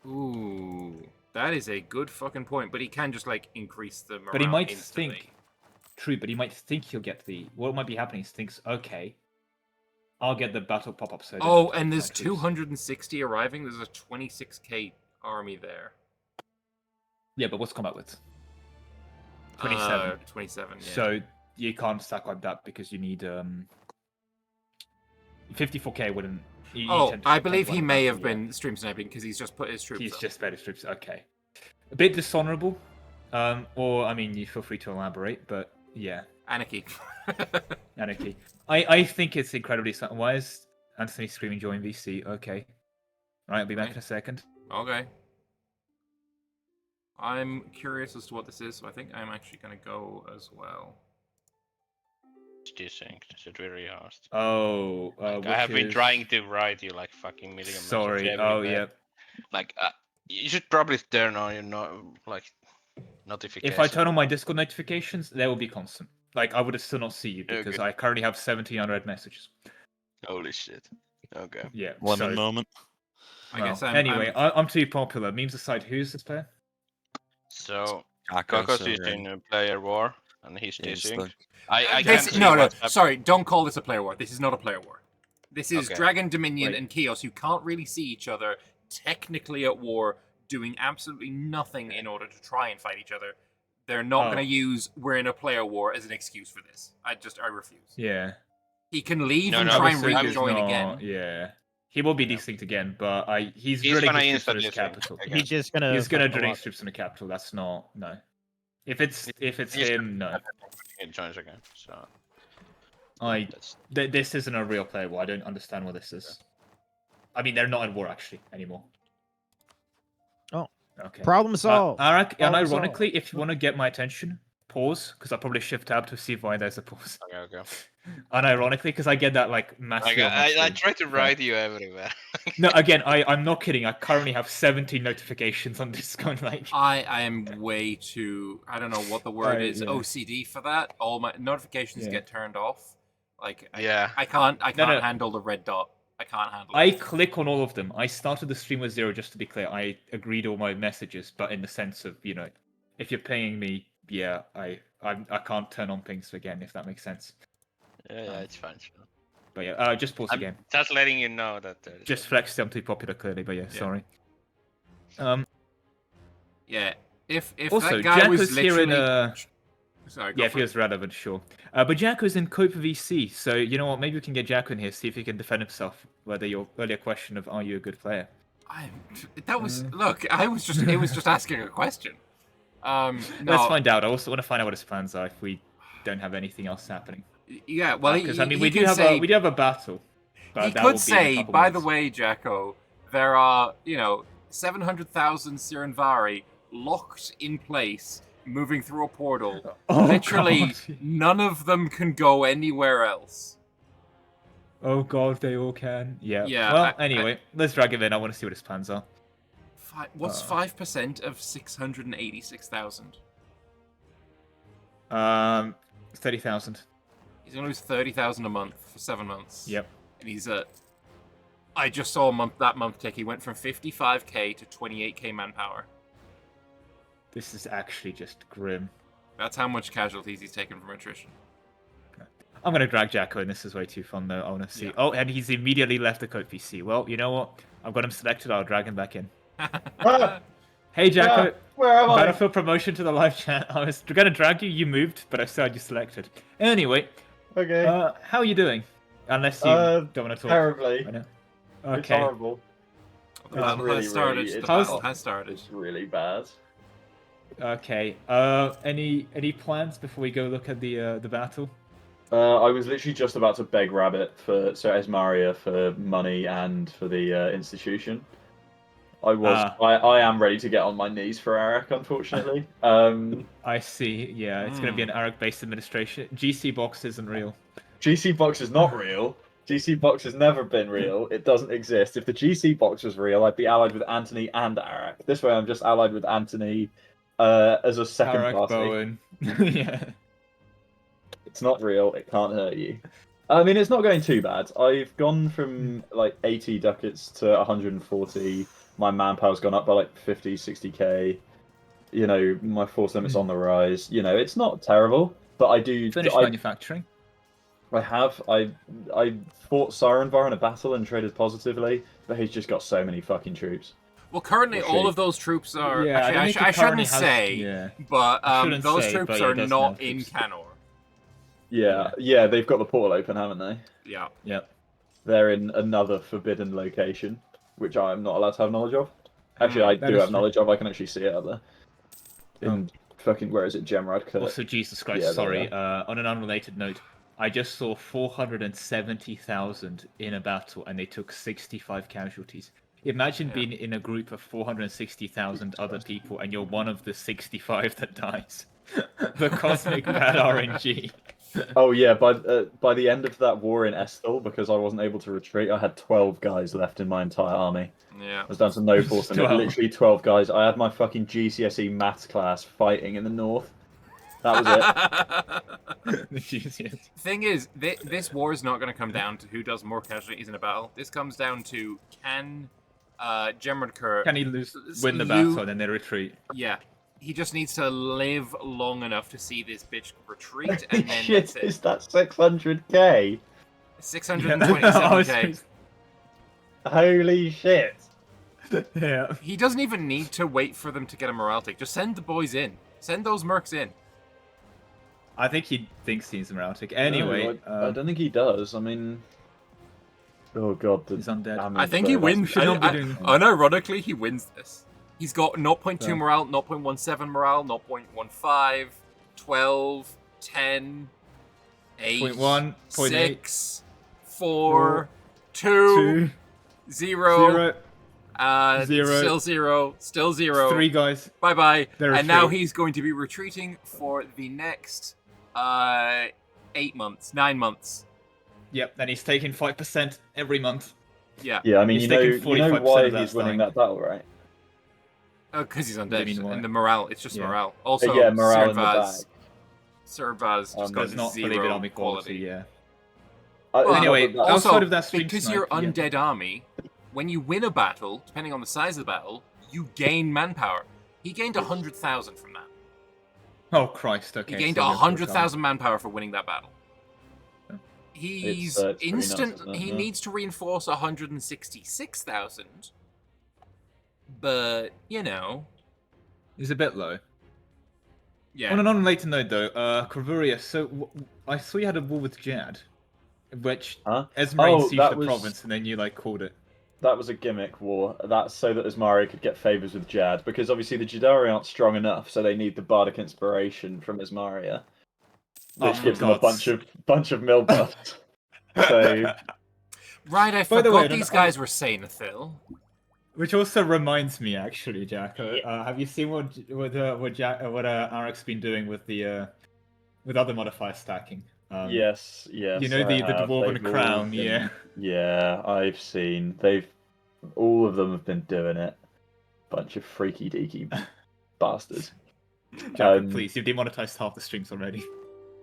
Ooh, that is a good fucking point. But he can just increase the morale. But he might instantly. think, true. But he might think he'll get the. What might be happening is thinks, okay, I'll get the battle pop up. So and there's 260 arriving. There's a 26k army there. Yeah, but what's combat with? 27. 27. Yeah. So you can't stack like that because you need 54k wouldn't. I believe he may have been stream sniping because he's just put his troops. He's just put his troops. Okay, a bit dishonorable. Or I mean, you feel free to elaborate, but yeah. Anarchy. Anarchy. I think it's incredibly. Why is Anthony screaming join VC? Okay. Right, I'll be back in a second. Okay. I'm curious as to what this is, so I think I'm actually going to go as well. It's desynced. It's very hard. Oh, I have been trying to write you $million. Sorry. Oh, yeah. You should probably turn on your notifications. If I turn on my Discord notifications, they will be constant. I would still not see you because I currently have 17 unread messages. Holy shit. Okay. Yeah. Lemon moment. I guess I'm too popular. Memes aside, who's this player? So Kakos is in a player war, and he's desynced. Sorry, don't call this a player war. This is not a player war. This is Dragon Dominion and Chaos who can't really see each other, technically at war, doing absolutely nothing in order to try and fight each other. They're not going to use "we're in a player war" as an excuse for this. I refuse. Yeah. He can leave and no, try and Obviously, he's rejoin not- again. Yeah. He will be desynced again, but he's He's drilling gonna his troops on his insta-desync capital. again. He's just gonna. He's gonna fucking drill rock. his troops on the capital. That's not If it's He's him, no. He joins again. So that's This isn't a real player war. I don't understand what this is. I mean, they're not at war actually anymore. Oh. Okay. Problem solved. And Problem ironically, if you want to get my attention, pause, because I'll probably shift tab to see why there's a pause. okay. Unironically, because I get that like massive. I try to write you everywhere. No, again, I'm not kidding. I currently have 17 notifications on Discord. Like, I am way too. I don't know what the word is. yeah. OCD for that. All my notifications Yeah. get turned off. Like, Yeah. I can't No. handle the red dot. I can't handle I it. click on all of them. I started the stream with 0, just to be clear. I agreed all my messages, but in the sense of, if you're paying me, yeah, I can't turn on pings again, if that makes sense. Yeah, it's fine. Sure. But yeah, just pause I'm again. just letting you know that. Just flexed, I'm too popular, clearly, but yeah, sorry. Yeah. If Also, that guy Jacko's was here in literally... a... Sorry, Yeah, if he was relevant, sure. But Jacko's in Cope VC, so you know what? Maybe we can get Jacko in here, see if he can defend himself. Whether your earlier question of are you a good player? That was look. I was just. It was just asking a question. No, Let's find out. I also want to find out what his plans are if we don't have anything else happening. Yeah, well, Because he, I mean, he we can do have say, we do have a battle. But he that will could be in a say, couple by the months. way, Jacko, there are 700,000 Sirenvari locked in place, moving through a portal. Oh, Literally, God. none of them can go anywhere else. Oh god, they all can. Yeah. Yeah, Well, anyway, let's drag him in. I want to see what his plans are. What's 5% of 686,000? 30,000. He's gonna lose 30,000 a month for 7 months. Yep. And he's I just saw that month tick. He went from 55k to 28k manpower. This is actually just grim. That's how much casualties he's taken from attrition. I'm gonna drag Jacko in. This is way too fun, though. I want to see. Yeah. Oh, and he's immediately left the code PC. Well, you know what? I've got him selected. I'll drag him back in. Ah, Hey, Jacko. where am I? Battlefield promotion to the live chat. I was gonna drag you. You moved, but I still had you selected. Anyway, Okay. how are you doing? Unless you don't want to talk. Terribly. I know. It's Okay. horrible. The battle really, has started. really- The it's- battle has started. It's really bad. Okay. Any plans before we go look at the battle? I was literally just about to beg Rabbit for Esmaria for money and for the institution. I am ready to get on my knees for Arak, unfortunately. I see. Yeah, it's going to be an Arak-based administration. GC Box isn't real. GC Box is not real. GC Box has never been real. It doesn't exist. If the GC Box was real, I'd be allied with Anthony and Arak. This way, I'm just allied with Anthony as a second Arak party. Bowen. Yeah. It's not real. It can't hurt you. I mean, it's not going too bad. I've gone from like 80 ducats to 140. My manpower's gone up by like 50, 60k. You know, my force limit's on the rise. You know, it's not terrible, but I do. Finished manufacturing. I have. I fought Sirenvar in a battle and traded positively, but he's just got so many fucking troops. Well, currently, We'll see. all of those troops are. Yeah, I don't actually, think I he currently shouldn't has- say, yeah. but Shouldn't those say, troops but yeah, are it does not have in troops. Canor. Yeah, they've got the portal open, haven't they? Yeah. Yep. They're in another forbidden location, which I'm not allowed to have knowledge of. Actually, I that do is have true. knowledge of. I can actually see it up there. In fucking, where is it? Gemrad Kurt. Also, Jesus Christ, Yeah, there sorry. we On an unrelated note, I just saw 470,000 in a battle, and they took 65 casualties. Imagine being in a group of 460,000 other people, and you're one of the 65 that dies. The cosmic bad RNG. Oh yeah, by the end of that war in Estel, because I wasn't able to retreat, I had 12 guys left in my entire army. Yeah. I was down to no force, and 12. literally 12 guys. I had my fucking GCSE maths class fighting in the north. That was it. The GCS. Thing is, this war is not going to come down to who does more casualties in a battle. This comes down to can Gemrad Kur... Can he win the battle and then they retreat? Yeah. He just needs to live long enough to see this bitch retreat, and then Shit, that's it. is that 600k? 627k. Holy shit. Yeah. He doesn't even need to wait for them to get a morale tick. Just send the boys in. Send those mercs in. I think he thinks he's moraltic. Anyway, No, I don't think he does. I mean, oh god, he's undead. damage, I think he though, that's- wins. should not be doing- Unironically, he wins this. He's got 0.2 Yeah. morale, 0.17 morale, 0.15, 12, 10, 8, 0.1, 0.8, 6, 4, 2, 0, 0, still 0. 3 guys. Bye-bye. They're And now retreating. he's going to be retreating for the next 8 months, 9 months. Yep, and he's taking 5% every month. Yeah. Yeah, I mean, He's you know taking 45% why of that he's winning stunning. that battle, right? Because he's What do you undead. mean, why? And the morale, it's just Yeah. morale. Also, Yeah, morale in the Servaz. bag. Servaz just got Does not believe in zero army quality, quality. yeah. Well, Anyway, not that- outside Also, of that stream because snipe, you're yeah. undead army, when you win a battle, depending on the size of the battle, you gain manpower. He gained 100,000 from that. Oh Christ! Okay. He gained so we're 100,000 manpower for winning that battle. Yeah. He's it's pretty nuts, instant. isn't it? He Yeah. needs to reinforce 166,000, but you know, He's a bit low. yeah. On an unrelated note, though, Corvuria. So I saw you had a war with Jad, which Huh? Esmeralda Oh, sieged that the was- province, and then you like called it. That was a gimmick war. That's so that Asmari could get favors with Jad, because obviously the Jadari aren't strong enough, so they need the bardic inspiration from Ismaria, which Oh, gives them God. a bunch of mill buffs. So Right, I By the way, I forgot don't- these guys were Sainathil. Which also reminds me, actually, Jacko. Have you seen what Arak's been doing with the with other modifier stacking? yes, You know I the have. Dwarven They've all crown, been- yeah. Yeah, I've seen. All of them have been doing it. Bunch of freaky deaky bastards. Jacko, please, you've demonetized half the streams already.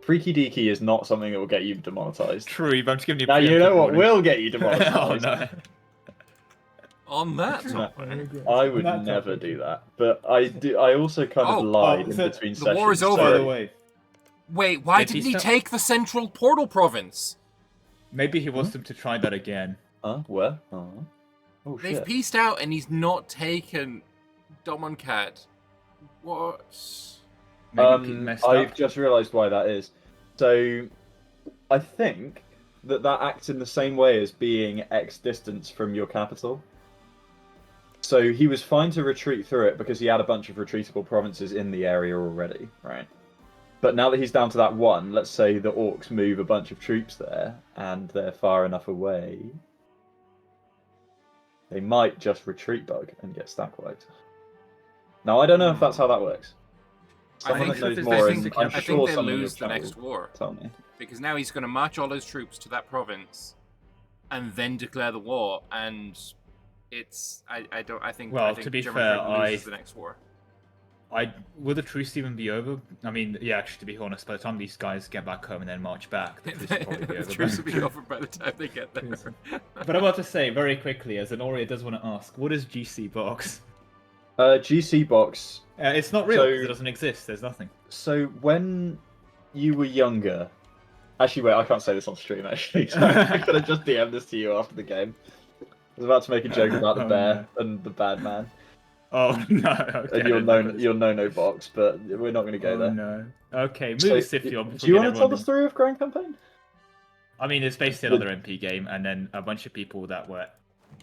Freaky deaky is not something that will get you demonetized. True, but I'm just giving you. a Now you know preemptive what warning. will get you Oh demonetized. no. On that No. topic, I would On that never topic. do that, but I do. I also kind of lied in so between the sessions. war is over. By so- the way, wait, why Did didn't he he stop- take the central portal province? maybe he wants them to try that again. Huh? Where? Oh, oh They've shit. pieced out and he's not taken Domoncat. What? Maybe Pete messed I've up. just realised why that is. So, I think that acts in the same way as being X distance from your capital. So he was fine to retreat through it because he had a bunch of retreatable provinces in the area already, right? But now that he's down to that one, let's say the orcs move a bunch of troops there, and they're far enough away, they might just retreat bug and get stack wiped. Now I don't know if that's how that works. Someone that knows there's more, things and that I'm can- I sure think they someone in lose your the chat next will war tell me. because now he's going to march all his troops to that province and then declare the war. And it's I don't I think Well, I think to be German fair, Britain loses the next war. Will the truce even be over? I mean, yeah, actually, to be honest, by the time these guys get back home and then march back, the truce will probably be The over. truce will be over by the time they get there. But I'm about to say very quickly, as Anoria does want to ask, what is GC box? GC box. It's not real So- because it doesn't exist. There's nothing. So when you were younger, actually, wait, I can't say this on stream. Actually, so I could have just DM'd this to you after the game. I was about to make a joke about the Oh, bear and the bad man, Oh no! Okay, and your no box, but we're not going to go Oh there. no. Okay, move So, the Sifty on. do you want to tell the story of Grand Campaign? I mean, it's basically another MP game, and then a bunch of people that were,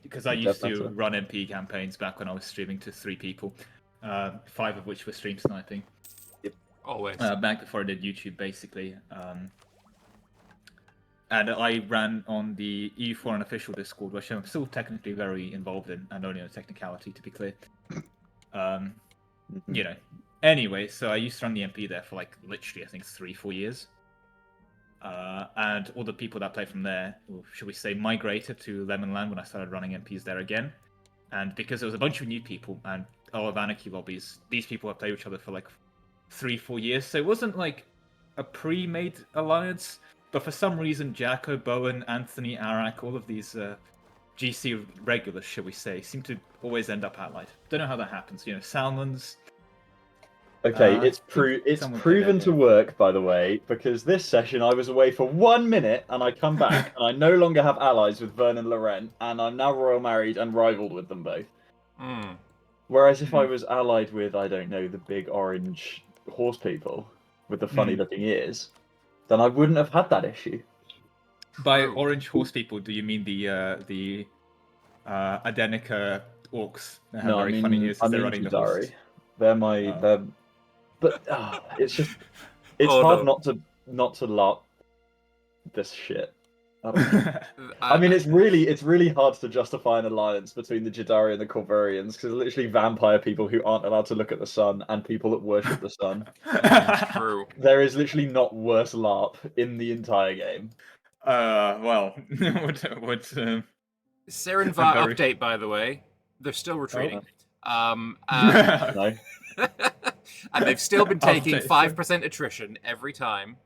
because I Yeah, used to better. run MP campaigns back when I was streaming to 3 people, 5 of which were stream sniping. Always. Back before I did YouTube, basically. And I ran on the EU4 unofficial Discord, which I'm still technically very involved in, and only on a technicality, to be clear. You know. Anyway, so I used to run the MP there for like literally, I think, 3-4 years. And all the people that play from there, or should we say, migrated to Lemonland when I started running MPs there again. And because there was a bunch of new people and a lot of anarchy lobbies, these people have played with each other for like 3-4 years. So it wasn't like a pre-made alliance, but for some reason, Jacko, Bowen, Anthony, Arak, all of these GC regulars, shall we say, seem to always end up allied. Don't know how that happens. You know, Salmons. Okay, I it's think someone did proven that, to yeah. work, by the way, because this session I was away for 1 minute and I come back and I no longer have allies with Vern and Laurent, and I'm now royal married and rivaled with them both. Mm. Whereas if I was allied with, I don't know, the big orange horse people with the funny looking ears, then I wouldn't have had that issue. By True. orange horse people, do you mean the Adenica orcs that have No, very funny ears I as they're mean running the horses? Judari. They're my Oh. they're, but it's just it's Oh, hard no. not to love this shit. I mean, it's really hard to justify an alliance between the Jadari and the Corvurians because literally vampire people who aren't allowed to look at the sun and people that worship the sun. True. There is literally not worse LARP in the entire game. Well, what Serenvar I'm very- update, by the way. They're still retreating. No. And they've still been taking Update. 5% attrition every time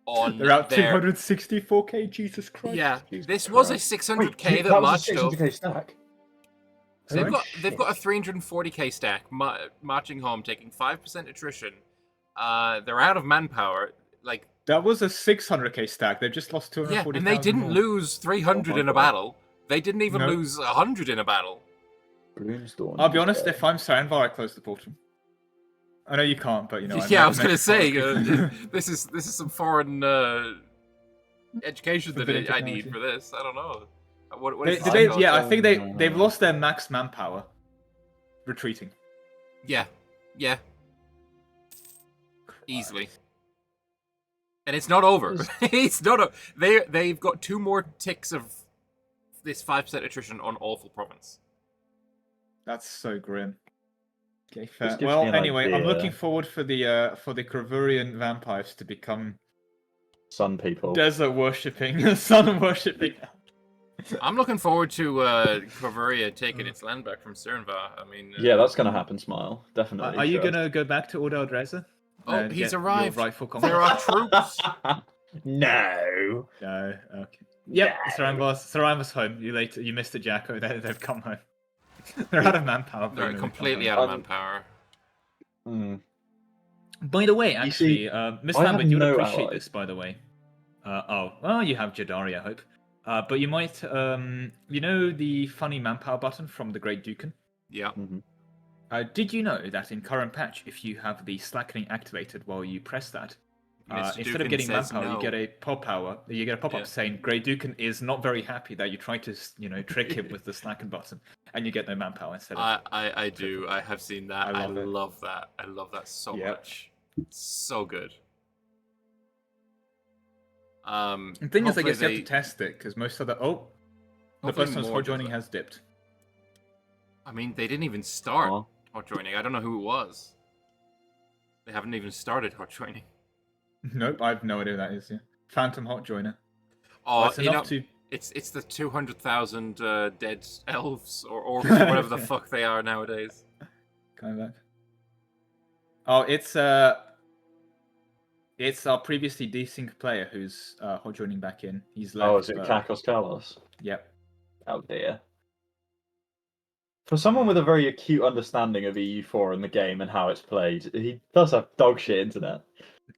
on They're out their... 264k. Jesus Christ! Yeah, Jesus this was a Christ. 600k Wait, that was marched a over. 600k stack. So they've Holy got a 340k stack marching home, taking 5% attrition. They're out of manpower. Like, That was a 600k stack. They've just lost yeah, 240. and they didn't lose 300 Oh my in a God. battle. They didn't even No. lose 100 in a battle. Brimstone. I'll be honest. If I'm Saranvar, I close the portal. I know you can't, but you know. Yeah, I was going gonna to say this is some foreign education that Forbidden I need technology. for this. I don't know. What They, is did this they, called? yeah, I think they've lost their max manpower. Retreating. Yeah, easily. And it's not over. It's not. They've got 2 more ticks of this 5% attrition on Awful Province. That's so grim. Okay, fair. This gives Well, me an anyway, I'm idea. looking forward for the Corvurian vampires to become Sun people. desert worshipping, sun worshipping. I'm looking forward to Corvuria taking its land back from Cernvar. I mean, Yeah, that's gonna happen, Smile. Definitely. Are you trust. gonna go back to Orda Dreza? oh, he's arrived. Rightful There are troops. No. No. Okay. Yep. No. Saranvar's home. You missed it, Jacko. They've come home. They're out of manpower. but They're you know, completely they've out come of manpower. Hmm. home. By the way, see, actually, Miss I have Lambert, you would no appreciate allies. this, by the way. Well, you have Jadari, I hope. But you might, you know the funny manpower button from the Great Dukan? Yeah. Did you know that in current patch, if you have the slackening activated while you press that, Mr. instead of Dukin getting says manpower, no. you get a pop-up Yeah. saying Grey Dukan is not very happy that you try to, trick him with the slacken button, and you get no manpower instead of. I do. I have seen that. I love it. love that. I love that so Yep. much. It's so good. The thing is, I hopefully guess you have to test it because most of the the Hopefully person who's more hot does joining it. has dipped. I mean, they didn't even start Aw. hot joining. I don't know who it was. They haven't even started hot joining. Nope, I have no idea who that is. Yeah, Phantom hot joiner. Oh, That's you know, enough to. it's the 200,000 dead elves or orcs or whatever the fuck they are nowadays. Coming back. Oh, it's our previously desync player who's hot joining back in. He's left. Oh, is it but- Kakos Kalos? Yep. Oh dear. For someone with a very acute understanding of EU4 and the game and how it's played, he does have dog shit internet.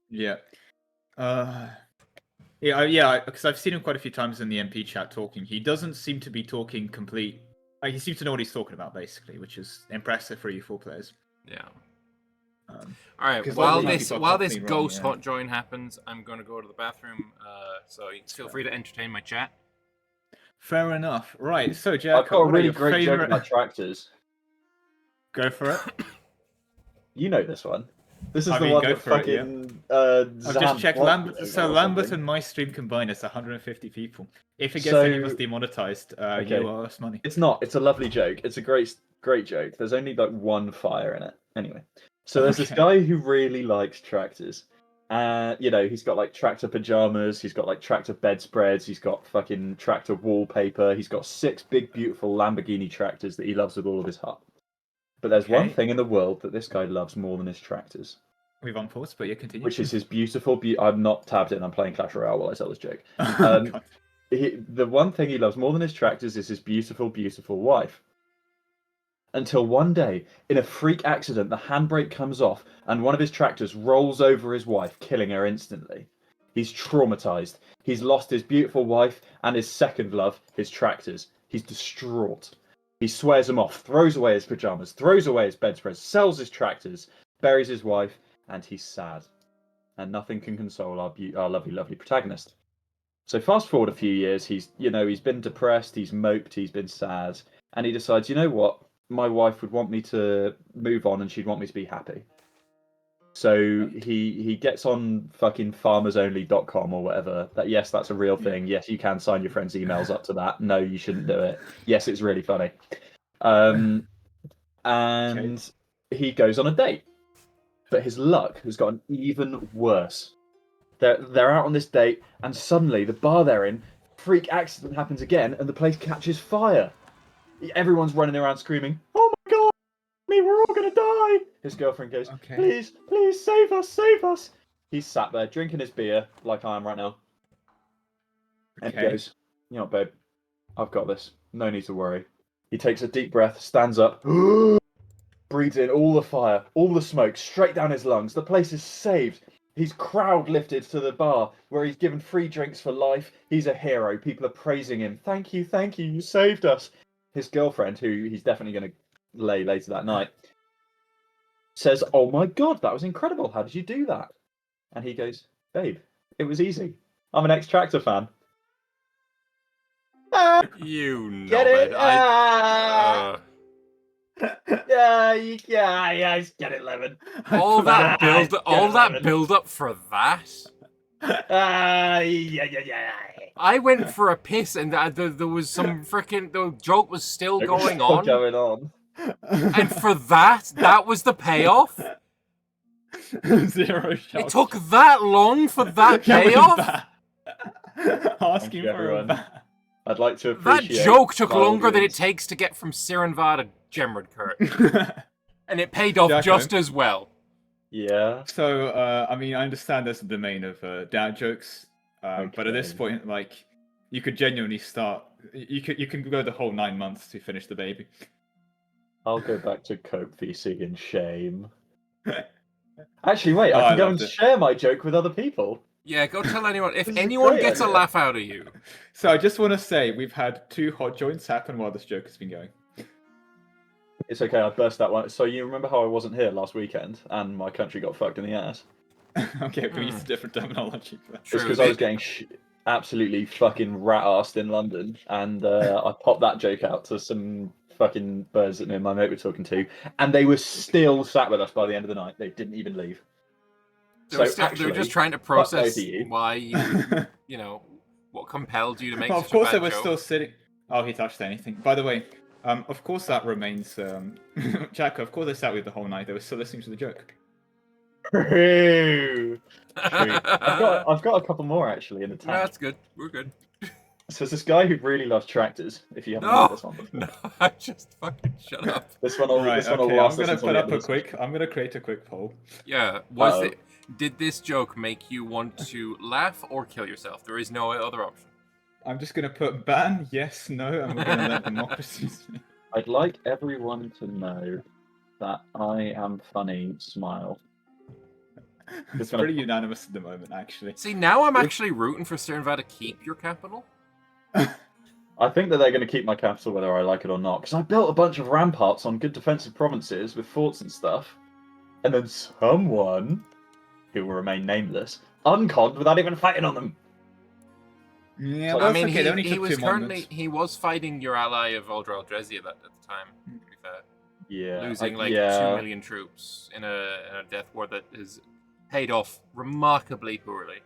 Yeah. Yeah, because I've seen him quite a few times in the MP chat talking. He doesn't seem to be talking complete. He seems to know what he's talking about, basically, which is impressive for EU4 players. Yeah. Um, All right. 'Cause While like, this people are while this constantly wrong, ghost yeah. hot join happens, I'm gonna go to the bathroom. So you feel free to entertain my chat. Fair enough. Right, so I've Jack, got a what are really your great favorite... joke about tractors. Go for it. You know this one. This is I the mean, one go that for it, yeah. fucking I've just checked Lambert. Zam- So or Lambert something. and my stream combined, it's 150 people. If it gets So- any of us demonetized, Okay. you owe us money. It's not. It's a lovely joke. It's a great joke. There's only like one fire in it. Anyway, so there's this Okay. guy who really likes tractors. He's got like tractor pajamas. He's got like tractor bedspreads. He's got fucking tractor wallpaper. He's got 6 big, beautiful Lamborghini tractors that he loves with all of his heart. But there's one Okay. thing in the world that this guy loves more than his tractors, We've unpaused, but you continue. which is his beautiful. I'm not tabbed in. I'm playing Clash Royale while I tell this joke. God. The one thing he loves more than his tractors is his beautiful, beautiful wife. Until one day, in a freak accident, the handbrake comes off and one of his tractors rolls over his wife, killing her instantly. He's traumatized. He's lost his beautiful wife and his second love, his tractors. He's distraught. He swears them off, throws away his pajamas, throws away his bedspreads, sells his tractors, buries his wife, and he's sad. And nothing can console our lovely, lovely protagonist. So fast forward a few years, he's been depressed, he's moped, he's been sad, and he decides, you know what, my wife would want me to move on, and she'd want me to be happy. So he gets on fucking farmersonly.com or whatever. Yes, that's a real thing. Yes, you can sign your friends' emails up to that. No, you shouldn't do it. Yes, it's really funny. And he goes on a date. But his luck has gotten even worse. They're out on this date, and suddenly the bar they're in, freak accident happens again, and the place catches fire. Everyone's running around screaming, "Oh my god, we're all gonna die!" His girlfriend goes, "Please, please save us, save us!" He's sat there drinking his beer like I am right now, and he goes, "You know what, babe, I've got this. No need to worry." He takes a deep breath, stands up, breathes in all the fire, all the smoke, straight down his lungs. The place is saved. He's crowd lifted to the bar where he's given free drinks for life. He's a hero. People are praising him. Thank you, you saved us. His girlfriend, who he's definitely going to lay later that night, says, "Oh my god, that was incredible. How did you do that?" And he goes, "Babe, it was easy. I'm an ex-Tractor fan." You know Get it? it. Yeah, get it, Lemon. All that build up for that. Yeah. I went for a piss, and there was some freaking the joke was still going on. And for that was the payoff. 0 shots. It took that long for that payoff. Asking for everyone. a I'd like to That appreciate joke took longer than it Baldwin's- takes to get from Sirenvar to Gemrodkirk. And it paid off Jacko. just as well. Yeah. So, I mean, I understand there's a domain of dad jokes, but at this Okay. point, like, you could genuinely start. You can go the whole 9 months to finish the baby. I'll go back to cope feasting in shame. Actually, wait, Oh, I I can go loved and it. share my joke with other people. Yeah, go tell anyone. If This is a anyone great gets a idea. laugh out of you, So I just want to say we've had 2 hot joints happen while this joke has been going. It's okay, I burst that one. So you remember how I wasn't here last weekend and my country got fucked in the ass? Okay, we used a different terminology for that. It's True. because I was getting absolutely fucking rat-assed in London, and I popped that joke out to some fucking birds that me and my mate were talking to, and they were still sat with us by the end of the night. They didn't even leave. they were actually, just trying to fuck process both of you. why you know, what compelled you to make Well, such of course a they bad were joke. still sitting. Oh, he touched anything. By the way, of course that remains. Jacko, of course they sat with the whole night. They were still listening to the joke. True. I've got a couple more actually in the No, tank. that's good. We're good. So there's this guy who really loves tractors. If you haven't No, heard this one before. no, I just fucking shut up. This one will Right. this one will Okay. last I'm gonna us until put the up end a of this. quick. I'm gonna create a quick poll. Yeah, did this joke make you want to laugh or kill yourself? There is no other option. I'm just gonna put ban, yes, no, and we're gonna let democracy speak. I'd like everyone to know that I am funny. Smile. It's gonna- pretty unanimous at the moment, actually. See, now I'm actually rooting for Sirenvar to keep your capital. I think that they're going to keep my capital whether I like it or not, because I built a bunch of ramparts on good defensive provinces with forts and stuff, and then someone, who will remain nameless, unconned without even fighting on them. Yeah, So, well, I mean, okay, they only he took was 2 currently monuments. he was fighting your ally of Uldra Aldrezia at the time. To be fair, Yeah, losing like yeah. 2 million troops in a death war that has paid off remarkably poorly.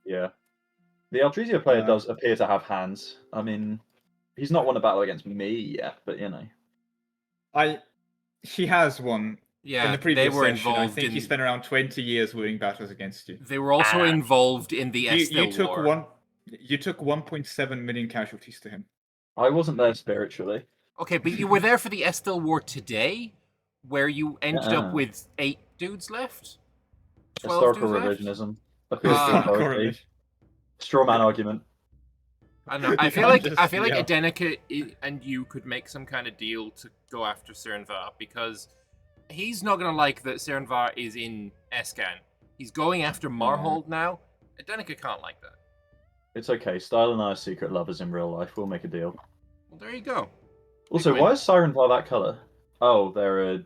Yeah. The Aldrezia player Yeah. does appear to have hands. I mean, he's not won a battle against me yet, but you know. He has won. Yeah, in the previous they were session, involved I think in. he spent around 20 years winning battles against you. They were also involved in the You Estel took war. You took 1.7 million casualties to him. I wasn't there spiritually. Okay, but you were there for the Estel war today, where you ended up with 8 dudes left. 12 Historical dudes left? revisionism. Appeals to Ah. authority. Straw man argument. I don't know. I You feel can't like just yell. Adenica and you could make some kind of deal to go after Sirenvar, because he's not gonna like that Sirenvar is in Escan. He's going after Marhold now. Adenica can't like that. It's okay. Style and I are secret lovers in real life. We'll make a deal. Well, there you go. Also, win. why is Siren Bar that color? Oh, they're a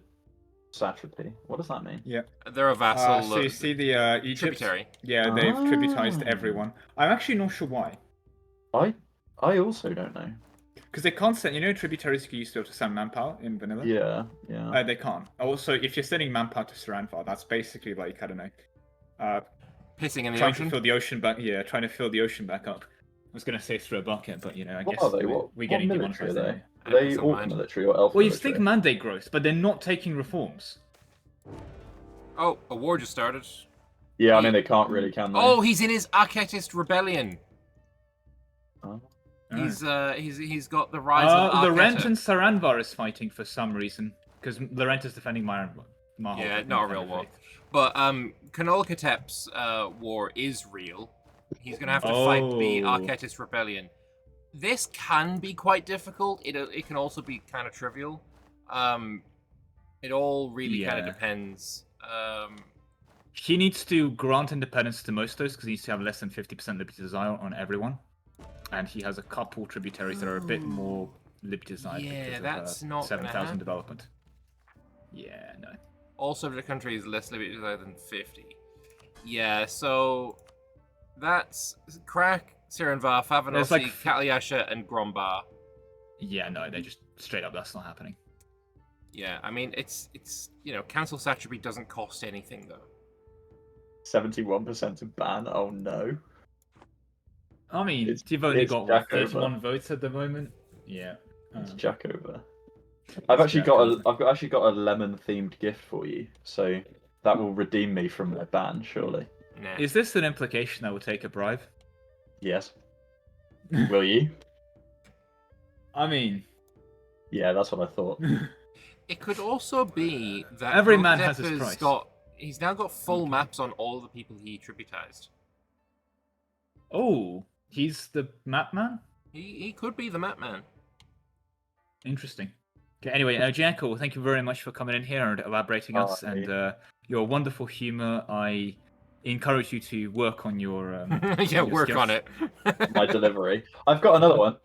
satrapy. What does that mean? Yeah. They're a vassal. So you see the Egypt? tributary. Yeah, they've tributized Ah. everyone. I'm actually not sure why. I also don't know. Because they can't send, tributaries you used to be able to send manpower in vanilla? Yeah. They can't. Also, if you're sending manpower to Saranvar, that's basically like, I don't know, Pissing in the trying ocean. to fill the ocean back. Yeah, trying to fill the ocean back up. I was gonna say through a bucket, but I What guess are they? we're What getting military are demonetized they? anyway. Are they Don't orc mind. military or elf Well, you military? think mandate growth, but they're not taking reforms. Oh, a war just started. Yeah, I mean they can't really, can they? Oh, he's in his Archetist rebellion. Oh. He's got the rise of The Archeta. Rent and Saranvar is fighting for some reason because the Rent is defending Mahal. Yeah, not a real war. But Kanolkatep's war is real. He's gonna have to fight the Oh. Archetist rebellion. This can be quite difficult. It can also be kind of trivial. It all really kind of Yeah. depends. He needs to grant independence to most of those because he needs to have less than 50% liberty desire on everyone. And he has a couple tributaries that are a bit more liberty desired Yeah, because that's of not gonna 7,000 happen. development. Yeah, no. All subject country is less liberty desired than 50. Yeah, so that's Krak, Sirenvar, There's Favanosi, like Kaliasha, and Grombar. Yeah, no, they just straight up, that's not happening. Yeah, I mean it's cancel satrapy doesn't cost anything though. 71% to ban. Oh no. I mean, It's- you've only it's got Jack 31 over. votes at the moment. Yeah. It's Jack over. I've actually Jack got over. a lemon themed gift for you, so that will redeem me from my ban, surely. Nah. Is this an implication I will take a bribe? Yes. Will you? I mean, Yeah, that's what I thought. It could also be that Every man has Kanolkatep his price. He's now got full maps on all the people he tributized. oh, he's the map man? He could be the map man. Interesting. Okay, anyway, Janko, thank you very much for coming in here and elaborating us Hi. and your wonderful humor. I encourage you to work on your Yeah, your work skills. on it. My delivery. I've got another one.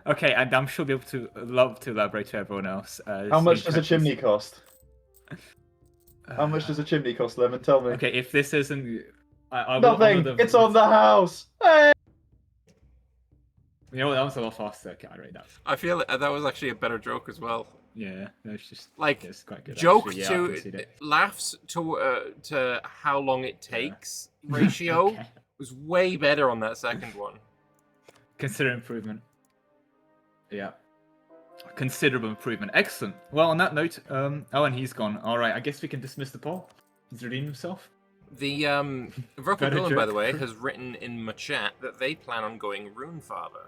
Okay, and I'm sure you'll be able to love to elaborate to everyone else. How much does a chimney cost? How much does a chimney cost, Lemon? Tell me. Okay, if this isn't, I will honor Nothing. the- It's on the house. Hey! You know what? That was a lot faster. Okay, I rate that. I feel that was actually a better joke as well. Yeah, that's just Like, it's quite good. Joke actually. Yeah, I to concede it. laughs to how long it takes ratio Okay. was way better on that second one. Consider improvement. Yeah. Considerable improvement. Excellent. Well, on that note, oh, and he's gone. All right, I guess we can dismiss the poll. He's redeemed himself. The Vroka Better Gulen, by the joke. way, has written in my chat that they plan on going Runefather.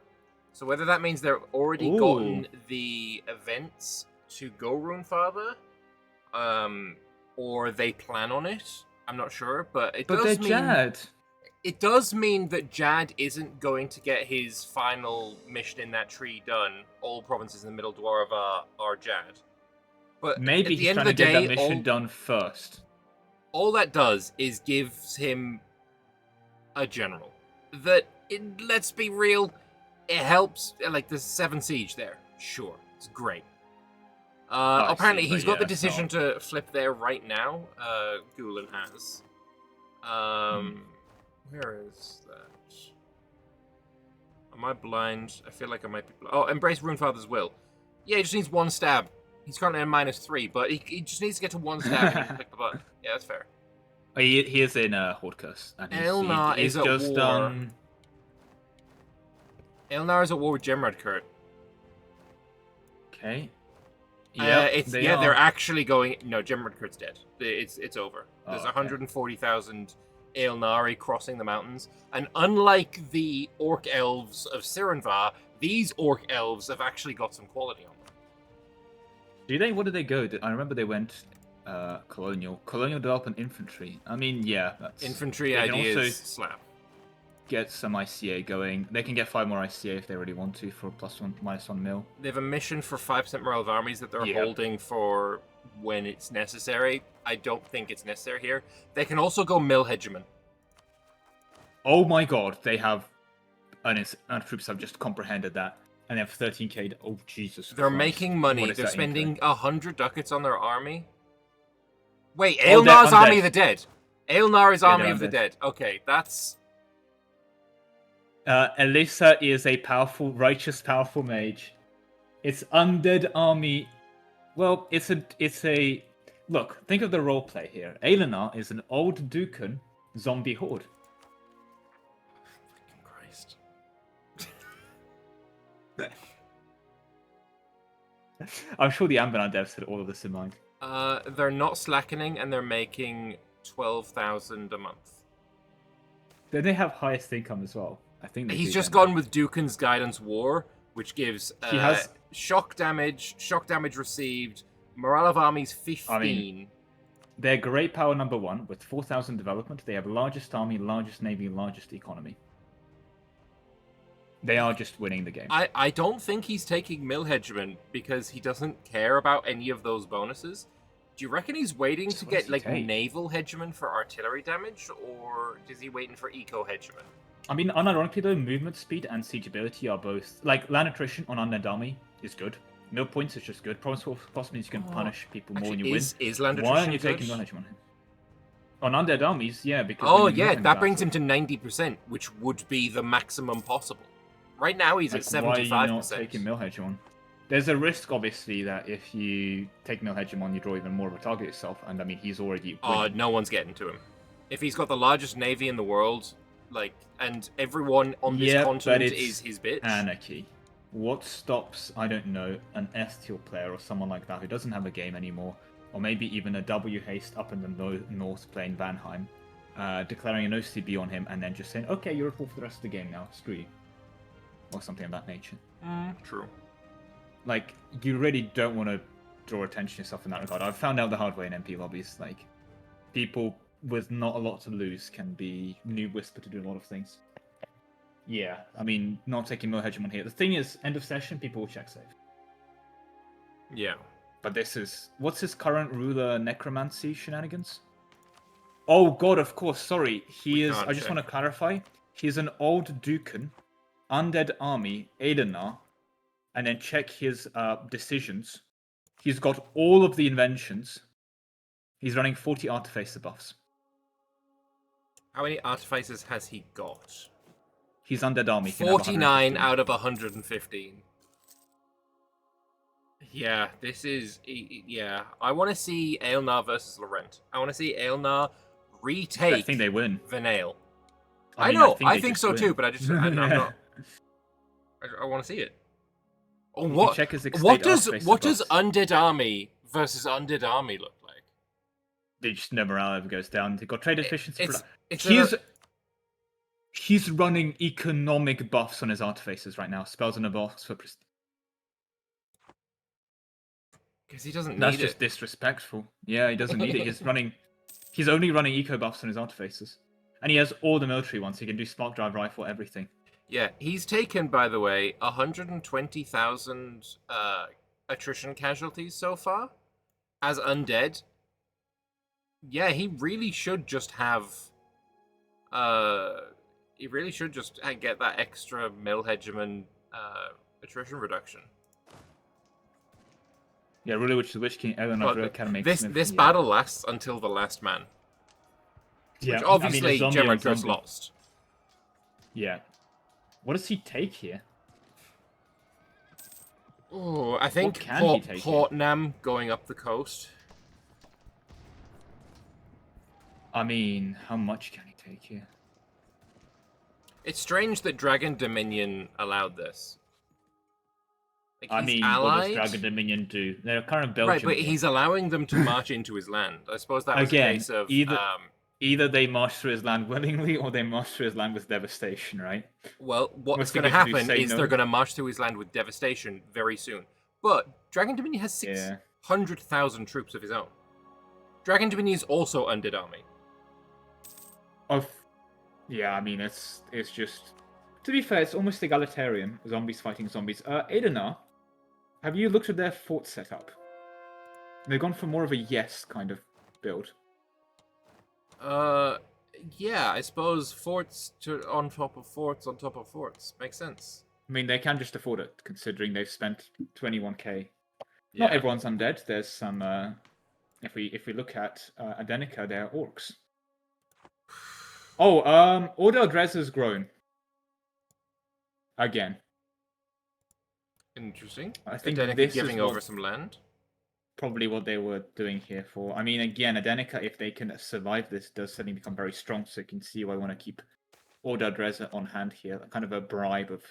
So whether that means they've already Ooh. gotten the events to go Runefather, or they plan on it, I'm not sure. But it But does they're mean Jad. it does mean that Jad isn't going to get his final mission in that tree done. All provinces in the Middle Dwarf are Jad. But Maybe at the he's end trying of the to get day, that mission done first. all that does is gives him a general. Let's be real, it helps. Like the 7 siege there, sure, it's great. I Apparently, see, he's but got the yeah, it's decision to flip there right now. Gulen has. Where is that? Am I blind? I feel like I might be. Oh, embrace Runefather's will. Yeah, he just needs 1 stab. He's currently at -3, but he just needs to get to 1 stab and he can click the button. Yeah, that's fair. He is in Horde Curse. And Elnar he's is at just war. Elnar is at war with Gemrad Kurt. Okay. Yeah, they're actually going. No, Gemrad Kurt's dead. It's over. There's Oh, okay. 140,000 Aelnari crossing the mountains, and unlike the orc elves of Sirenvar, these orc elves have actually got some quality on them. Do they? What did they go? I remember they went colonial development infantry. I mean, yeah, that's Infantry they can ideas also slap. get some ICA going. They can get 5 more ICA if they really want to for +1, -1 mil. They have a mission for 5% morale of armies that they're Yeah. holding for when it's necessary. I don't think it's necessary here. They can also go mill hegemon. Oh my god, they have. And troops have just comprehended that. And they have 13k. Oh, Jesus They're Christ. making What money. is They're that spending income? 100 ducats on their army. Wait, Oh, they're Aelnar's Army undead. of the Dead. Aelnar is Yeah, Army they're of the undead. Dead. Okay, that's... Elissa is a powerful, righteous, powerful mage. It's undead army. Well, it's a. Look, think of the roleplay here. Aelenar is an old Dukan zombie horde. Christ. I'm sure the Anbennar devs had all of this in mind. They're not slackening, and they're making 12,000 a month. Then they have highest income as well. I think they He's do just then. gone with Dukan's Guidance War, which gives He has- shock damage received, morale of armies 15. I mean, they're great power number 1 with 4,000 development. They have largest army, largest navy, largest economy. They are just winning the game. I don't think he's taking Mill Hegemon because he doesn't care about any of those bonuses. Do you reckon he's waiting to What get does he like take? Naval Hegemon for artillery damage, or is he waiting for Eco Hegemon? I mean, unironically though, movement speed and siegeability are both... Like, land attrition on undead army is good. Mill points is just good. Province Force means you can punish people more when you win. Is land Why aren't attrition you good? taking Mill Hegemon? On undead armies, yeah, because... Oh when you yeah, mill that brings him battle- to 90%, which would be the maximum possible. Right now he's at Like, why are you not 75%. taking Mill Hegemon? There's a risk, obviously, that if you take Mill Hegemon, you draw even more of a target yourself, and I mean, he's already winning. No one's getting to him. If he's got the largest navy in the world, like, and everyone on this Yeah, but continent it's is his bitch. Anarchy. What stops, I don't know, an S-tier player or someone like that who doesn't have a game anymore, or maybe even a W haste up in the north playing Vanheim, declaring an OCB on him and then just saying, okay, you're a fool for the rest of the game now, screw you. Or something of that nature. True. Like, you really don't want to draw attention to yourself in that regard. I've found out the hard way in MP lobbies. Like, people with not a lot to lose can be new whisper to do a lot of things. Yeah, I mean, not taking Mill Hegemon here. The thing is, end of session, people will check save. Yeah. But this is... What's his current ruler necromancy shenanigans? Oh god, of course, sorry. He is... can't I just check. want to clarify. He's an old Dukan, undead army, Aelenar, and then check his decisions. He's got all of the inventions. He's running 40 artificer buffs. How many artificers has he got? He's undead army. He can have 49 115. out of 115. Yeah, this is... Yeah, I want to see Aelnar versus Laurent. I want to see Aelnar retake I think they win. Vanale. I I mean, know, they I think just so win. too, but I'm not... I want to see it. Oh, You what? check his What estate does artificer buffs. Undead Army versus Undead Army look like? They just no morale ever goes down. They got trade efficiency. It's He's running economic buffs on his artificers right now. Spells in a box for prestige. because he doesn't That's need just it. disrespectful. Yeah, he doesn't need it. He's only running eco buffs on his artificers. And he has all the military ones. He can do spark drive rifle, everything. Yeah, he's taken, by the way, 120,000 attrition casualties so far as undead. Yeah, he really should just have. He really should just get that extra Mill Hegemon attrition reduction. Yeah, really, which is Witch King, Eleanor, But Academy. this battle lasts until the last man, Yeah, which obviously zombie on Gemmerker's zombie. lost. Yeah. What does he take here? Oh, I think can he take Portnam going up the coast. I mean, how much can he take here? It's strange that Dragon Dominion allowed this. Like, I he's mean, allied, what does Dragon Dominion do? They're kind of Belgium. right? But he's allowing them to march into his land. I suppose that was Again, a case of either they march through his land willingly, or they march through his land with devastation, right? well, what's What's he going to gonna do, happen say is no? they're going to march through his land with devastation very soon. But Dragon Dominion has Yeah. 600,000 troops of his own. Dragon Dominion is also undead army. Yeah, I mean, it's just... To be fair, it's almost egalitarian, zombies fighting zombies. Aelenar, have you looked at their fort setup? They've gone for more of a yes kind of build. Yeah, I suppose forts on top of forts on top of forts makes sense. I mean, they can just afford it, considering they've spent 21k. Yeah. Not everyone's undead. There's some. If we look at Adenica, they're orcs. Oh, Order Dress has grown. Again. Interesting. I think Adenica this giving is over what- some land. Probably what they were doing here for. I mean, again, Adenica, if they can survive this, does suddenly become very strong. So you can see why I want to keep Order Dress on hand here. Kind of a bribe of,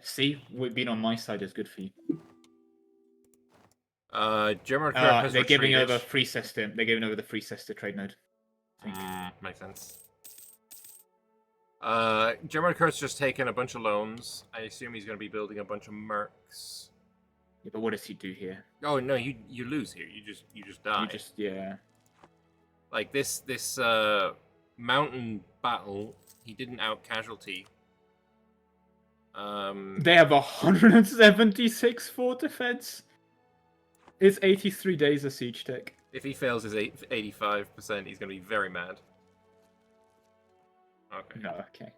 see, being on my side is good for you. German has They're giving retreated. over free system. They're giving over the free sister trade node. I think. Makes sense. German Kurt's just taken a bunch of loans. I assume he's going to be building a bunch of mercs. Yeah, but what does he do here? Oh no, you lose here. You just die. Yeah. Like this mountain battle, he didn't out casualty. They have 176 fort defense. It's 83 days of siege tech. If he fails his 85%, he's going to be very mad. Okay. No, okay.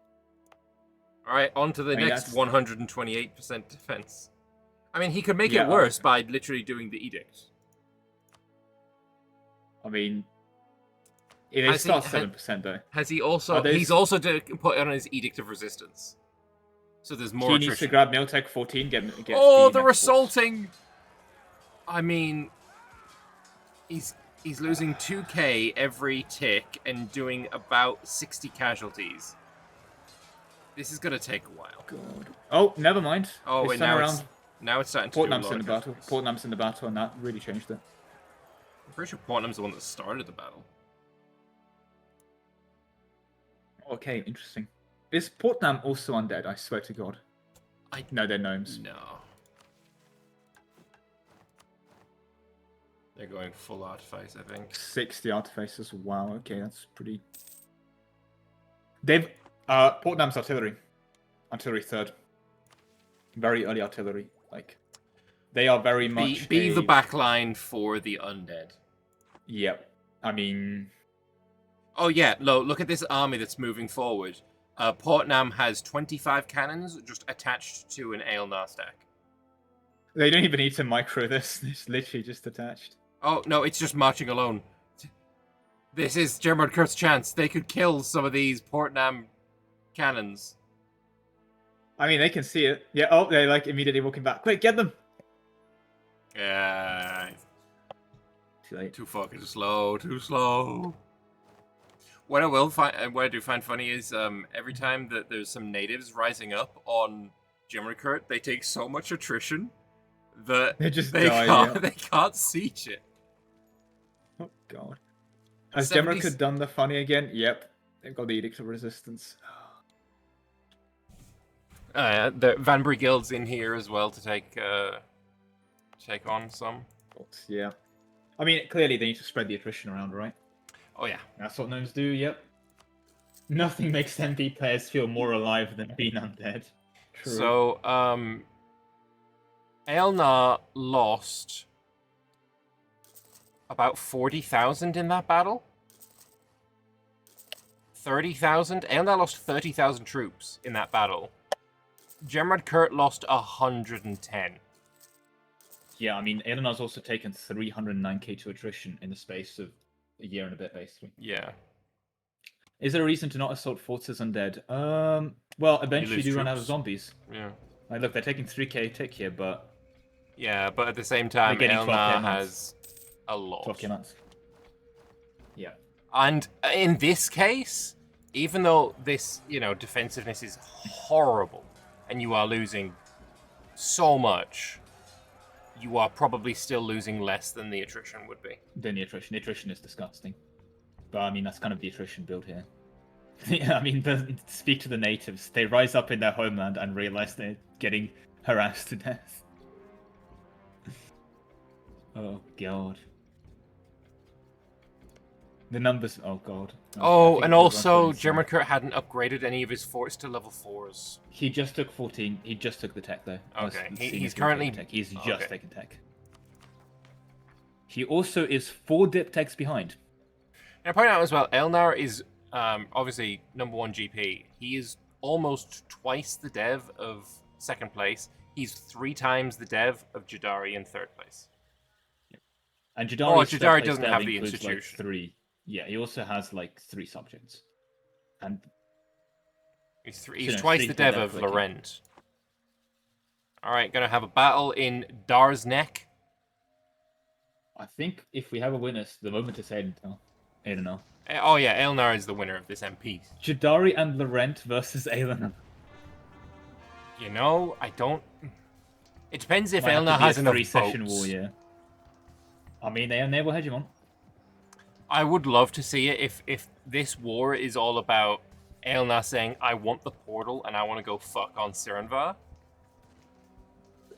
All right, on to the next that's- 128% defense. I mean, he could make Yeah, it worse by literally doing the edict. I mean, it Has he- starts ha- 7% though. Has he also? Are those- He's also put on his edict of resistance. So there's more He needs to attrition. grab Miltech 14. Get Oh, the next force. assaulting! I mean, he's losing 2k every tick and doing about 60 casualties. This is gonna take a while. God. Oh, never mind. Oh, This wait, time now around, it's starting to do a Portnam's lot in of the battle. casualties. Portnam's in the battle, and that really changed it. I'm pretty sure Portnam's the one that started the battle. Okay, interesting. Is Portnam also undead? I swear to God. No, they're gnomes. No. They're going full artifice, I think. 60 artificers. Wow. Okay, that's pretty. They've Portnam's artillery third. Very early artillery. Like they are very much Be the a- backline for the undead. Yep. I mean, Oh yeah, look at this army that's moving forward. Portnam has 25 cannons just attached to an Aelnar stack. they don't even need to micro this. It's literally just attached. Oh no, it's just marching alone. This is Germard Kurt's chance. They could kill some of these Portnam cannons. I mean, they can see it. Yeah. Oh, they're like immediately walking back. Quick, get them. Yeah, Too late. too fucking slow. Too slow. What I do find funny is every time that there's some natives rising up on Germard Kurt, they take so much attrition that They just they die. can't Yeah. they can't siege it. Oh God. Has 70 Gemric done the funny again? Yep. They've got the Edict of Resistance. The Vanbury Guild's in here as well to take on some. But, yeah. I mean, clearly they need to spread the attrition around, right? Oh yeah. That's what gnomes do, yep. Nothing makes MP players feel more alive than being undead. True. So Aelnar lost about 40,000 in that battle. 30,000. Aelnar lost 30,000 troops in that battle. Gemrad Kurt lost 110. Yeah, I mean, Elenar's also taken 309k to attrition in the space of a year and a bit, basically. Yeah. Is there a reason to not assault forts as undead? Well, eventually lose you run out of troops. zombies. Yeah. Like, look, they're taking 3k tick here, but Yeah, but at the same time, They're getting 12K Aelnar months. has a lot. 12k months. Yeah. And in this case, even though this, defensiveness is horrible, and you are losing so much, you are probably still losing less than the attrition would be. Then the attrition. The attrition is disgusting. But I mean, that's kind of the attrition build here. Yeah, I mean, speak to the natives. They rise up in their homeland and realize they're getting harassed to death. Oh, God. The numbers... Oh, God. I Oh, think and we'll run also, through German inside. Kurt hadn't upgraded any of his forts to level 4s. He just took 14. He just took the tech, though. Okay, That's he's seen as currently- taking tech. He's just okay. taken tech. He also is 4 dip techs behind. And I point out as well, Aelnar is obviously #1 GP. He is almost twice the dev of second place. He's 3 times the dev of Jadari in third place. And Jadari's Jadari doesn't have the includes, institution. Like 3. Yeah, he also has like 3 subjects. And he's twice the dev of Laurent. Alright, gonna have a battle in Dar's Neck. I think if we have a winner, the moment to say Aedenar. Oh yeah, Aedenar is the winner of this MP. Jadari and Laurent versus Aedenar. You know, I don't... It depends if Aedenar has enough votes. 3-session war, yeah. I mean, they are naval hegemon. I would love to see it if this war is all about Aedenar saying, I want the portal and I want to go fuck on Sirenvar.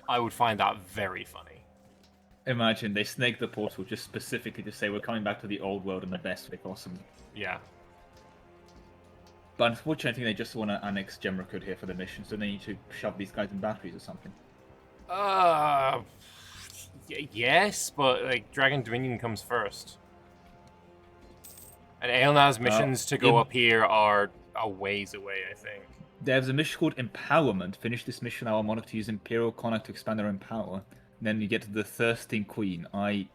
I would find that very funny. Imagine they snake the portal just specifically to say we're coming back to the old world in the best way possible. Yeah. But unfortunately, I think they just want to annex Gemrakud here for the mission, so they need to shove these guys in batteries or something. Yes, but like Dragon Dominion comes first. And Aelnar's missions to go up here are a ways away, I think. There's a mission called Empowerment. Finish this mission, our monarch to use Imperial Connacht to expand their own power. And then you get to the Thirsting Queen. We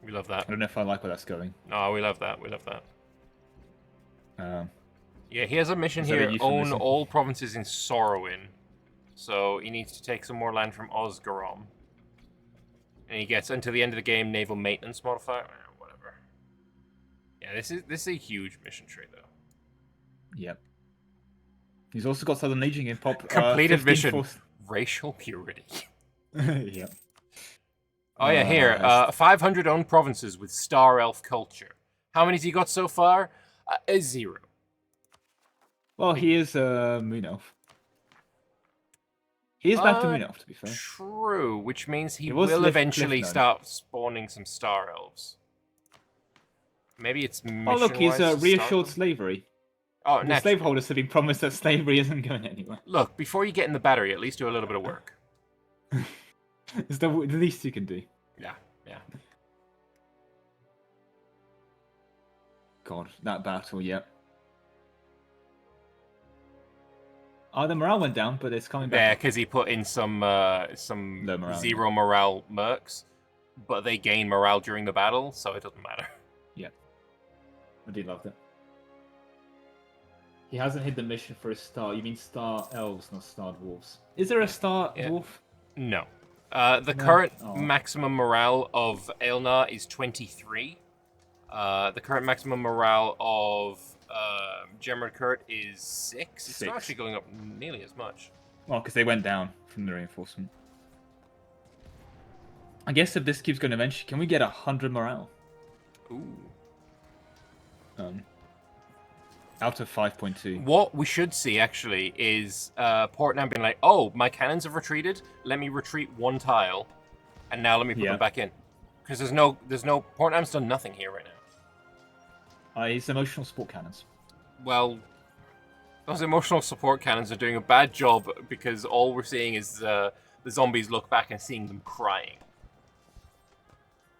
love that. I don't know if I like where that's going. No, we love that. We love that. Yeah, he has a mission Is that a here. useful Own mission? all provinces in Sorrowin. So he needs to take some more land from Osgarom. And he gets until the end of the game naval maintenance modifier. Whatever. Yeah, this is a huge mission tree though. Yep. He's also got Southern Legion in pop. Completed mission. Racial purity. Yep. Oh yeah, here. 500 owned provinces with Star Elf culture. How many's he got so far? 0. Well, he is Moon Elf. He is back to Moon Elf, to be fair. True, which means he was will eventually Cliff start spawning some Star Elves. Maybe it's mission. Oh, look, he's reassured slavery. Oh, the slaveholders have been promised that slavery isn't going anywhere. Look, before you get in the battery, at least do a little bit of work. It's the least you can do. Yeah, yeah. God, that battle, yep. Oh, the morale went down, but it's coming back. Yeah, because he put in some morale, 0 morale mercs, but they gain morale during the battle, so it doesn't matter. Yeah. I do love that. He hasn't hit the mission for a star. You mean star elves, not star dwarves. Is there a star dwarf? No. The current maximum morale of Aelnar is 23. The current maximum morale of Gemrakurt is 6. It's not actually going up nearly as much. Well, because they went down from the reinforcement. I guess if this keeps going eventually, can we get 100 morale? Ooh. Out of 5.2. What we should see, actually, is Portnam being like, oh, my cannons have retreated. Let me retreat 1 tile. And now let me put them back in. Because there's no... Portnam's done nothing here right now. It's emotional support cannons. Well, those emotional support cannons are doing a bad job because all we're seeing is the zombies look back and seeing them crying.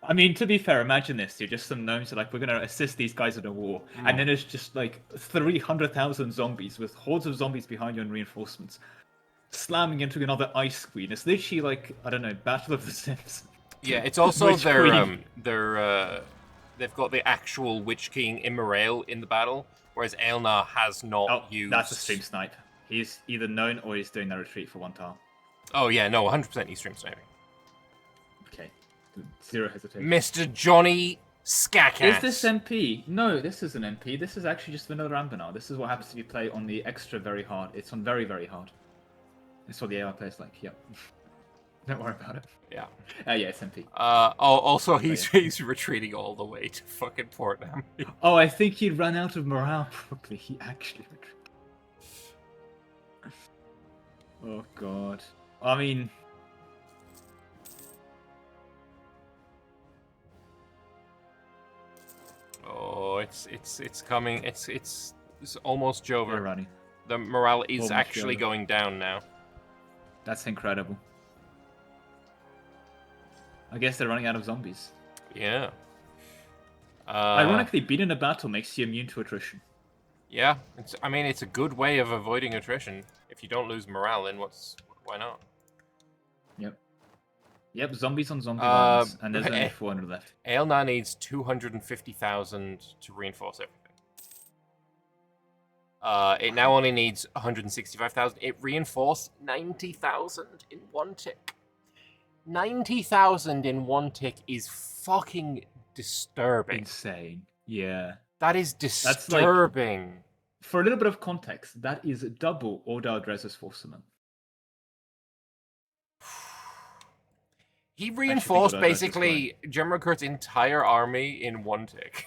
I mean, to be fair, imagine this. You're just some gnomes are like, we're going to assist these guys in a war. And then there's just like 300,000 zombies with hordes of zombies behind you and reinforcements. Slamming into another ice queen. It's literally like, I don't know, Battle of the Sims. Yeah, it's also they've got the actual Witch King Immorale in the battle, whereas Aelnar has not used... That's a stream snipe. He's either known or he's doing that retreat for 1 tile. Oh yeah, no, 100% he's stream sniping. Okay. 0 hesitation. Mr. Johnny Skackass. Is this MP? No, this isn't MP. This is actually just vanilla Anbennar. This is what happens if you play on the extra very hard. It's on very, very hard. It's what the AI players like. Yep. Don't worry about it. Yeah. Yeah, it's MP. Also, he's retreating all the way to fucking Portnam. Oh, I think he ran out of morale. Probably he actually retreated. Oh god. I mean. Oh, it's coming. It's almost Jover. Running. The morale is Almost actually Jover. going down now. That's incredible. I guess they're running out of zombies. Yeah. Ironically, being in a battle makes you immune to attrition. Yeah, I mean, it's a good way of avoiding attrition. If you don't lose morale, then why not? Yep, zombies on zombie lines, and there's only 400 left. Aelnar needs 250,000 to reinforce everything. It now only needs 165,000. It reinforced 90,000 in one tick. 90,000 in one tick is fucking disturbing. Insane. Yeah. That is disturbing. For a little bit of context, that is double Ordar Drez's force summon. He reinforced basically Gemrakurt's entire army in one tick.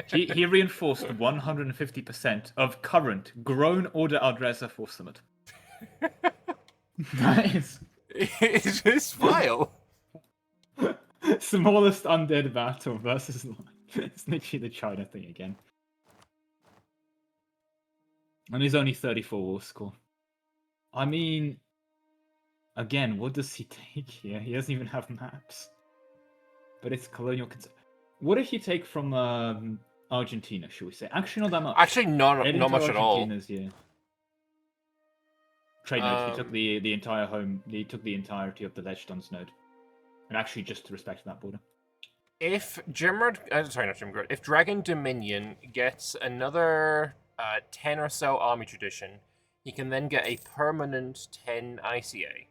he reinforced 150% of current grown Order Aldreza force summon. That is... It's just vile. Smallest undead battle versus... It's literally the China thing again. And he's only 34 war score. I mean... Again, what does he take here? He doesn't even have maps. But it's colonial... What if you take from Argentina, should we say? Actually, not that much. Actually, not much at all. Yeah. Trade node. He took the entire home. He took the entirety of the Ledgedons node, and actually just to respect that border. If if Dragon Dominion gets another 10 or so army tradition, he can then get a permanent 10 ICA.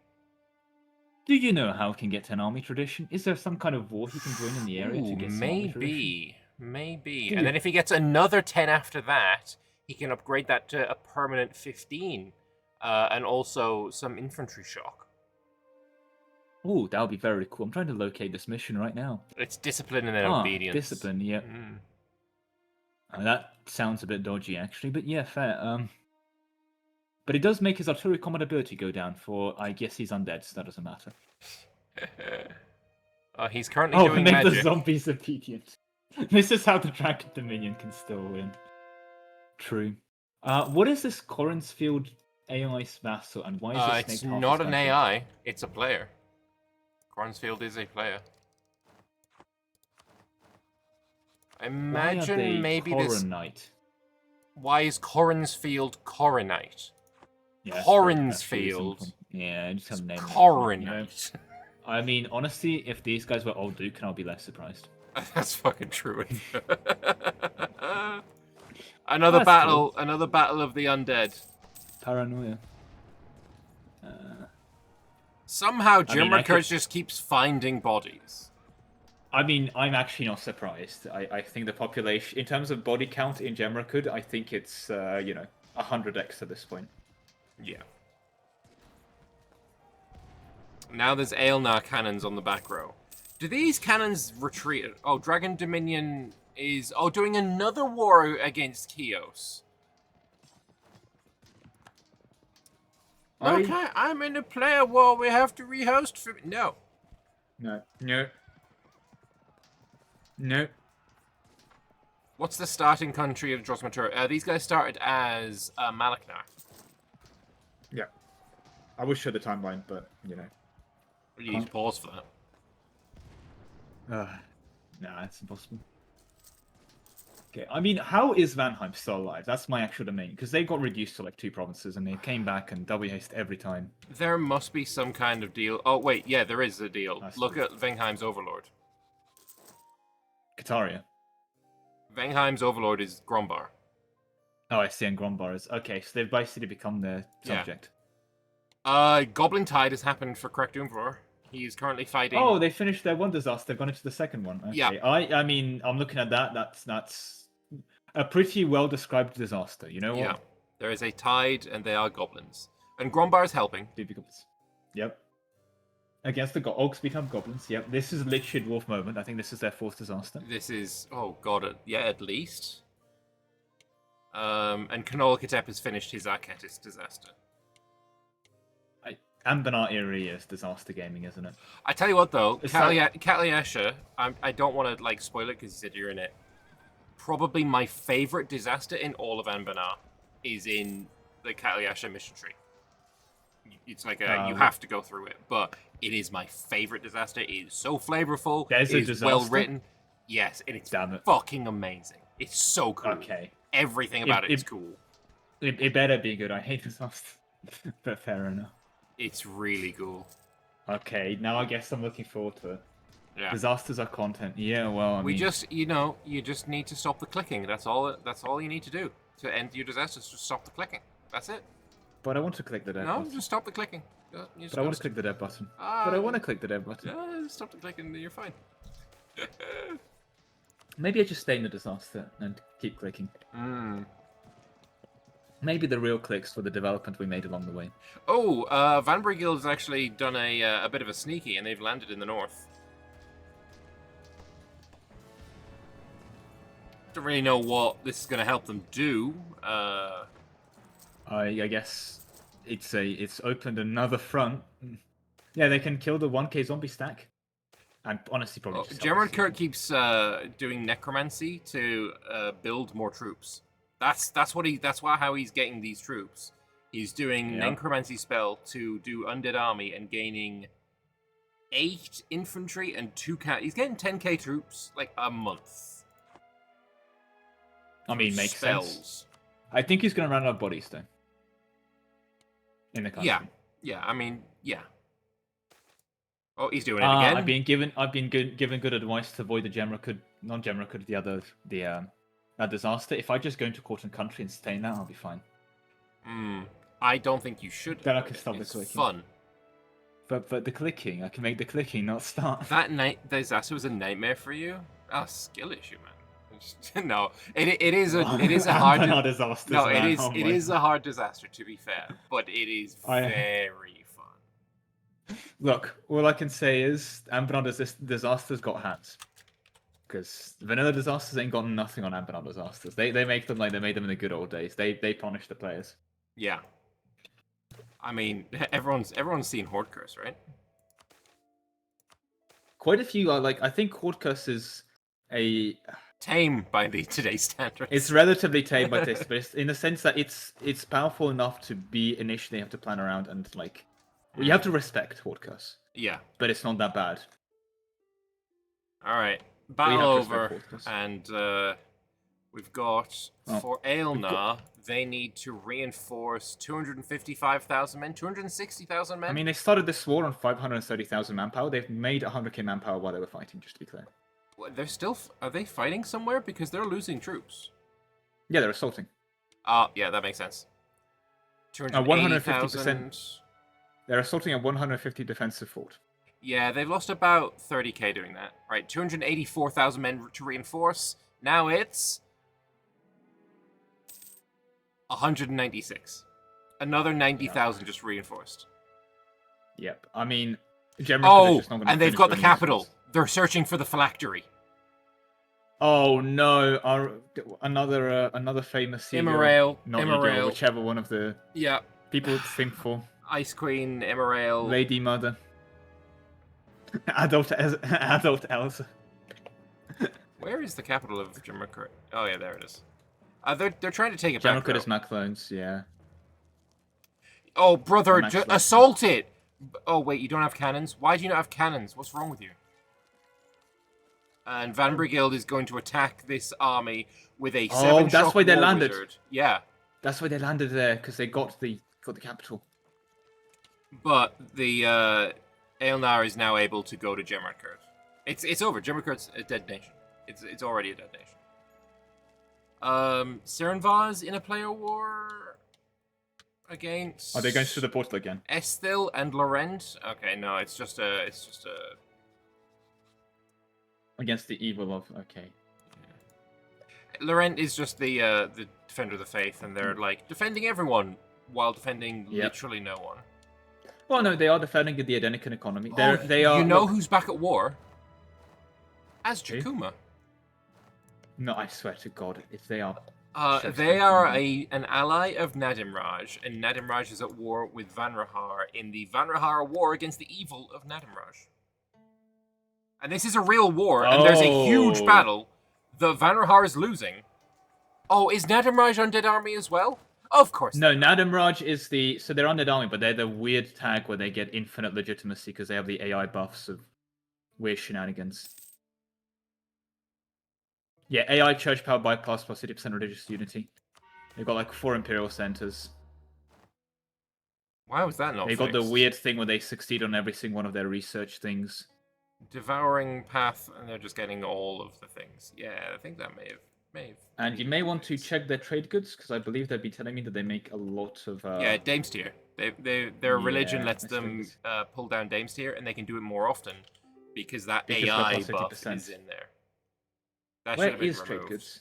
Do you know how he can get 10 army tradition? Is there some kind of war he can join in the area to get some army tradition? Maybe. Dude. And then if he gets another 10 after that, he can upgrade that to a permanent 15. And also some infantry shock. Ooh, that would be very cool. I'm trying to locate this mission right now. It's discipline and then obedience. Discipline, yep. That sounds a bit dodgy, actually, but yeah, fair. But it does make his artillery combat ability go down for, I guess he's undead, so that doesn't matter. He's currently doing make magic. the zombies obedient. This is how the Dragon Dominion can still win. True. What is this Corrinsfield AI's vassal, and why is it it's not an AI, it's a player. Corrinsfield is a player. Imagine maybe this... Why is Corrinsfield Coronite? Yeah, Corrinsfield. Yeah, I just have a name. Coronite. I mean, honestly, if these guys were old Duke, I'll be less surprised. That's fucking true. Another battle of the undead. Paranoia. Somehow Jimrickers just keeps finding bodies. I mean, I'm actually not surprised. I think the population, in terms of body count in Gemrakud, I think it's, 100x at this point. Yeah. Now there's Aelnar cannons on the back row. Do these cannons retreat? Oh, Dragon Dominion is... Oh, doing another war against Chios. Okay, I'm in a player war. We have to rehost for... No. No. What's the starting country of Drosmatur? These guys started as Malaknar. Yeah. I wish show the timeline, but, You need to pause for that. Nah, it's impossible. Okay, I mean, how is Vanheim still alive? That's my actual domain, because they got reduced to like 2 provinces, and they came back and W-haste every time. There must be some kind of deal. Oh, wait, yeah, there is a deal. Look at Vengheim's Overlord. Kataria. Vengheim's Overlord is Grombar. Oh, I see, and Grombar is... Okay, so they've basically become their subject. Goblin Tide has happened for Krakdoomvor. He's currently fighting... Oh, they finished their one disaster. They've gone into the second one. Okay. Yeah. I mean, I'm looking at that. That's a pretty well-described disaster. You know what? Yeah. There is a tide, and they are goblins. And Grombar is helping. Goblins. Yep. Against the Orcs become goblins. Yep. This is literally a dwarf moment. I think this is their 4th disaster. This is... Oh, God. Yeah, at least. And Kanolakatep has finished his Arketis disaster. Anbennar Anarchy is disaster gaming, isn't it? I tell you what, though, Kaliasha, I don't want to spoil it because you said you're in it. Probably my favorite disaster in all of Anbennar is in the Kaliasha mission tree. It's like you have to go through it, but it is my favorite disaster. It is so flavorful. It is well written. Yes, and it's fucking amazing. It's so cool. Okay. everything about it is cool. It better be good. I hate disasters, but fair enough. It's really cool. Okay, now I guess I'm looking forward to it. Yeah. Disasters are content. Yeah, well, I mean... you just need to stop the clicking. That's all you need to do to end your disasters. Just stop the clicking. That's it. But I want to click the dead button. No, just stop the clicking. But I want to click the dead button. But I want to click the dead button. Stop the clicking. You're fine. Maybe I just stay in the disaster and keep clicking. Maybe the real clicks for the development we made along the way. Oh, Vanbrugh Guild has actually done a bit of a sneaky, and they've landed in the north. Don't really know what this is going to help them do. I guess it's opened another front. Yeah, they can kill the 1k zombie stack. And honestly, probably. Gerard Kurt keeps doing necromancy to build more troops. That's how he's getting these troops. He's doing necromancy spell to do undead army and gaining 8 infantry and 2k. He's getting 10k troops like a month. I mean, makes sense. I think he's going to run out of bodies though. In the country. Yeah. I mean, yeah. Oh, he's doing it again. I've been given good advice to avoid the disaster. If I just go into court and country and stay in that, I'll be fine. I don't think you should. Then I can stop the clicking. It's fun. But the clicking, I can make the clicking not start. That disaster was a nightmare for you? Oh, skill issue, man. No, it is a hard disaster. No, it is a hard disaster, to be fair, but it is very fun. Look, all I can say is Anbennar disasters got hands. Because vanilla disasters ain't got nothing on Anbennar disasters. They make them like they made them in the good old days. They punish the players. Yeah. I mean, everyone's seen Horde Curse, right? Quite a few are like, I think Horde Curse is a tame by today's standards. It's relatively tame by today's standards, in the sense that it's powerful enough to be initially have to plan around and like you have to respect Horde Curse. Yeah. But it's not that bad. Alright. Battle over, and we've got for Aelnar, they need to reinforce 255,000 men, 260,000 men. I mean, they started this war on 530,000 manpower. They've made 100k manpower while they were fighting, just to be clear. They're still... Are they fighting somewhere? Because they're losing troops. Yeah, they're assaulting. Yeah, that makes sense. 250%. They're assaulting a 150 defensive fort. Yeah, they've lost about 30k doing that. Right, 284,000 men to reinforce. Now it's 196. Another 90,000 just reinforced. Yep. I mean, and they've got the capital. They're searching for the phylactery. Oh no! Another famous Immorale. Not Immorale. Whichever one of the people would think for. Ice Queen, Immorale, Lady Mother, Adult Elsa. Where is the capital of Jamaica? Oh yeah, there it is. They're trying to take it back. Jamaica is Maclones, yeah. Oh brother, assault it! Oh wait, you don't have cannons? Why do you not have cannons? What's wrong with you? And Vanbrugh Guild is going to attack this army with a 7 that's why they landed. Wizard. Yeah. That's why they landed there, because they got the capital. But the Aelnar is now able to go to Gemarkurt. It's over. Gemarkurt's a dead nation. It's already a dead nation. Serenvaz in a player war against. Are they going through the portal again? Esthil and Laurent. Okay, no, it's just a. Against the evil of okay. Yeah. Laurent is just the defender of the faith, and they're like defending everyone while defending literally no one. Well, no, they are defending the Edenican economy. They are. You know who's back at war? As Jakuma. No, I swear to God, if they are. They are an ally of Nadimraj, and Nadimraj is at war with Vanrahar in the Vanrahar war against the evil of Nadimraj. And this is a real war, and there's a huge battle. The Vanrahar is losing. Oh, is Nadimraj Undead Army as well? Of course. No, Nadimraj is the... So they're Undead Army, but they're the weird tag where they get infinite legitimacy because they have the AI buffs of weird shenanigans. Yeah, AI church power bypass plus 80% religious unity. They've got like 4 imperial centers. Why was that not They fixed? got the weird thing where they succeed on every single one of their research things. Devouring path, and they're just getting all of the things. Yeah, I think that may have. And you may want to check their trade goods, because I believe they'd be telling me that they make a lot of... Yeah, Dame's tier. Their religion Yeah, lets that's them pull down Dame's tier, and they can do it more often because that Because AI they're plus buff 50%. is in there. That should Where have been is trade removed. goods?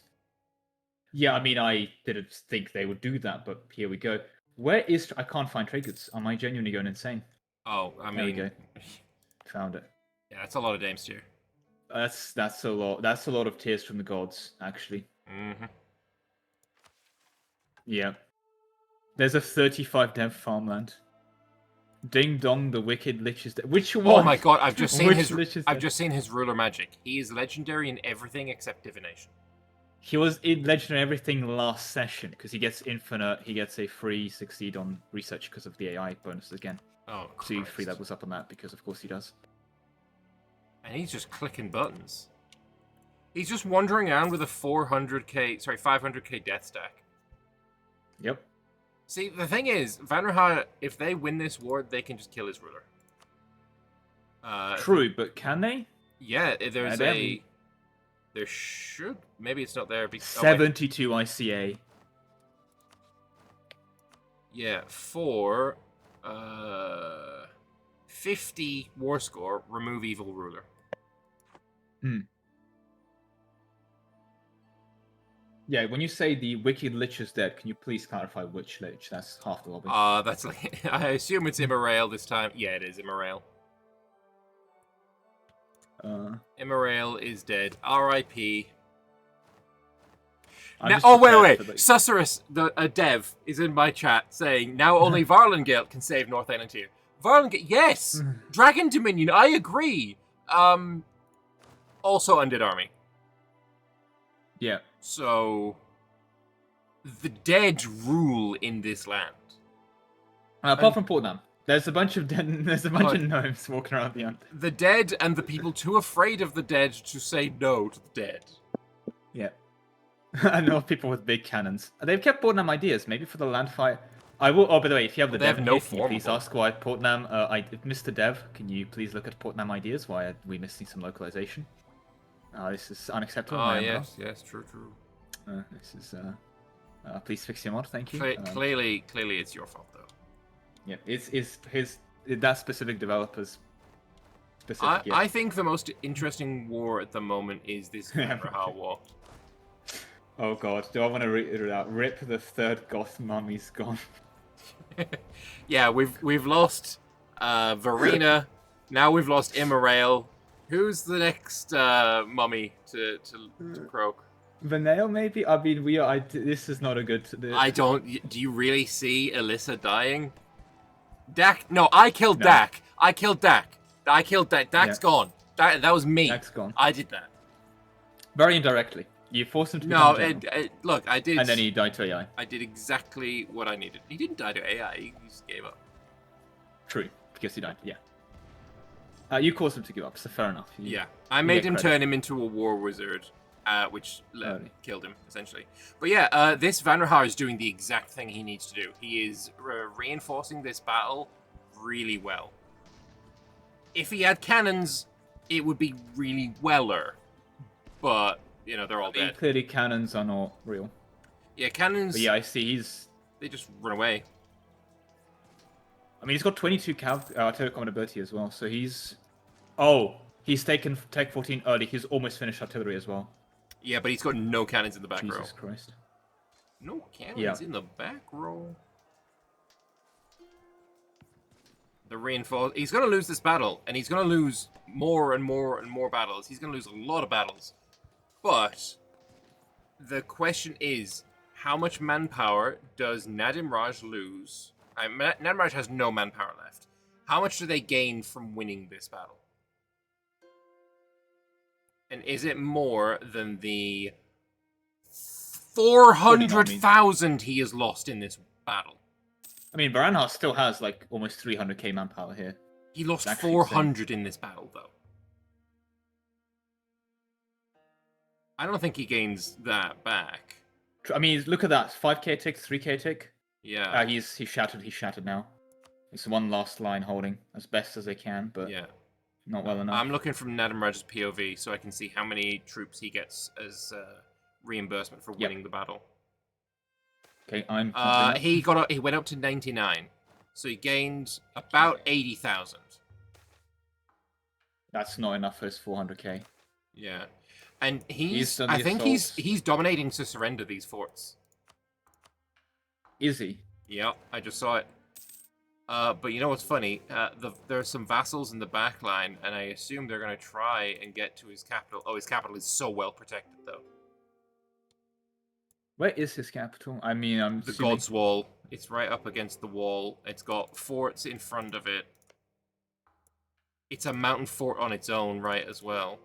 Yeah, I mean, I didn't think they would do that, but here we go. Where is... I can't find trade goods. Am I genuinely going insane? Oh, I There we mean, go. Found it. yeah, that's a lot of Dame's tier. That's a lot. That's a lot of tears from the gods, actually. Mm-hmm. Yeah. There's a 35 dev farmland. Ding dong, the wicked lich is dead. Which one? Oh my god, I've just seen Which his. lich is I've dead? just seen his ruler magic. He is legendary in everything except divination. He was in legendary everything last session because he gets infinite. He gets a free succeed on research because of the AI bonus again. Oh, So you 3 Christ. levels up on that because of course he does. And he's just clicking buttons. He's just wandering around with a 500k death stack. Yep. See, the thing is, Vanderhaar, if they win this war, they can just kill his ruler. True, but can they? Yeah, there's they a... There should... Maybe it's not there because... oh, wait. 72 ICA. Yeah, for... 50 war score, remove evil ruler. Yeah, when you say the wicked lich is dead, can you please clarify which lich? That's half the lobby. That's like... I assume it's Immorale this time. Yeah, it is Immorale. Immorale is dead. R.I.P. Now, just oh, wait. prepared for the- Susurrus, a dev, is in my chat saying, now only Varlingale can save North Island here. Varlingale, yes! Dragon Dominion, I agree! Also Undead Army. Yeah. So, the dead rule in this land. Apart from Portnam, there's a bunch of of gnomes walking around the end. The dead and the people too afraid of the dead to say no to the dead. Yeah. I know people with big cannons. They've kept Portnam ideas, maybe for the land fight. I will. Oh, by the way, if you have the They dev, have no here, can you form please of ask why Portnam? Mr. Dev, can you please look at Portnam ideas? Why are we missing some localization? This is unacceptable. Oh, yes, true. This is. Please fix your mod, thank you. Clearly, it's your fault though. Yeah, it's that specific developer's specific. I think the most interesting war at the moment is this Vanderhaar war. Oh god, do I want to read it out? Rip the third goth mummy's gone. Yeah, we've lost Verena. Now we've lost Immorale. Who's the next mummy to croak? Vanale, maybe? I mean, this is not a good... I don't... Do you really see Alyssa dying? Dak? No, I killed No. Dak. I killed Dak. Dak's gone. That was me. Dak's gone. I did that. Very indirectly. You forced him to No, become general. look, I did... And then he died to AI. I did exactly what I needed. He didn't die to AI. He just gave up. True, because he died, yeah. You caused him to give up, so fair enough. Yeah. I made get him credit. turn him into a war wizard, which Early. killed him, essentially. But yeah, this Vanderhaar is doing the exact thing he needs to do. He is reinforcing this battle really well. If he had cannons, it would be really weller. But, you know, they're all dead. Clearly cannons are not real. Yeah, cannons, But yeah, I see they just run away. I mean, he's got 22 artillery combat ability as well, so he's... Oh, he's taken Tech 14 early. He's almost finished artillery as well. Yeah, but he's got no cannons in the back row. Jesus Christ. No cannons Yeah. in the back row. The reinforce. He's going to lose this battle, and he's going to lose more and more and more battles. He's going to lose a lot of battles. But the question is, how much manpower does Nadim Raj lose? Nadim Raj has no manpower left. How much do they gain from winning this battle? And is it more than the 400,000 he has lost in this battle? I mean, Varanhar still has, like, almost 300k manpower here. He lost Actually 400 in this battle, though. I don't think he gains that back. I mean, look at that. 5k tick, 3k tick. Yeah. He's shattered. He's shattered now. It's one last line holding as best as they can, but Yeah. not well enough. I'm looking from Nedamraj's POV so I can see how many troops he gets as reimbursement for winning the battle. Okay, I'm. He went up to 99, so he gained about 80,000. That's not enough for his 400k. Yeah, and He's I think assaults. he's dominating to surrender these forts. Is he? Yeah, I just saw it. But you know what's funny? There are some vassals in the back line, and I assume they're going to try and get to his capital. Oh, his capital is so well protected, though. Where is his capital? I mean, I'm The assuming... God's Wall. It's right up against the wall. It's got forts in front of it. It's a mountain fort on its own, right, as well.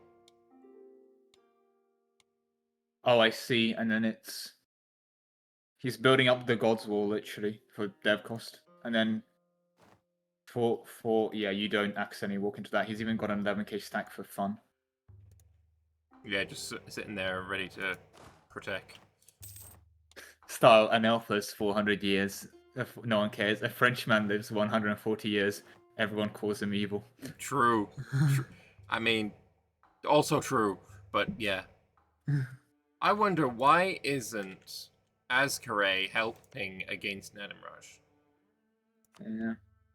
Oh, I see. And then it's... He's building up the God's Wall, literally, for dev cost. And then... Yeah, you don't accidentally walk into that. He's even got an 11k stack for fun. Yeah, just sitting there ready to protect. Style, an elf lives 400 years. No one cares. A Frenchman lives 140 years. Everyone calls him evil. True. I mean, also true, but yeah. I wonder, why isn't Azkaray helping against Nedamraj? Yeah.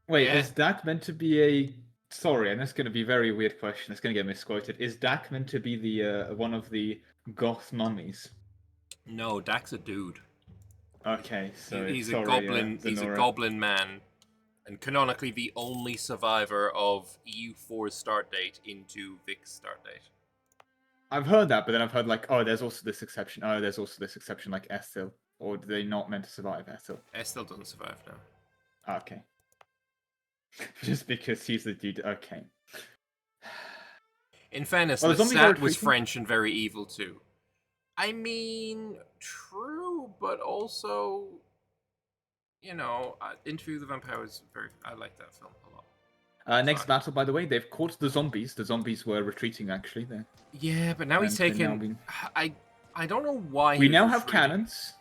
Wait, Yeah. is Dak meant to be a... Sorry, and that's going to be a very weird question. It's going to get misquoted. Is Dak meant to be the one of the goth mummies? No, Dak's a dude. Okay, so He's sorry, a goblin. He's a Zenora. goblin man, and canonically the only survivor of EU4's start date into Vic's start date. I've heard that, but then I've heard like, oh, there's also this exception. Oh, there's also this exception like Estil. Or do they not meant to survive Estil? Estel doesn't survive now. Okay. Just because he's the dude. Okay. In fairness, Well, the zombies are Lestat was retreating? French and very evil too. I mean, true, but also, you know, Interview with the Vampire was very... I like that film a lot. Next battle, by the way, they've caught the zombies. The zombies were retreating, actually. There. Yeah, but now he's And they're now taken... being- I don't know why We he's now have retreating. cannons.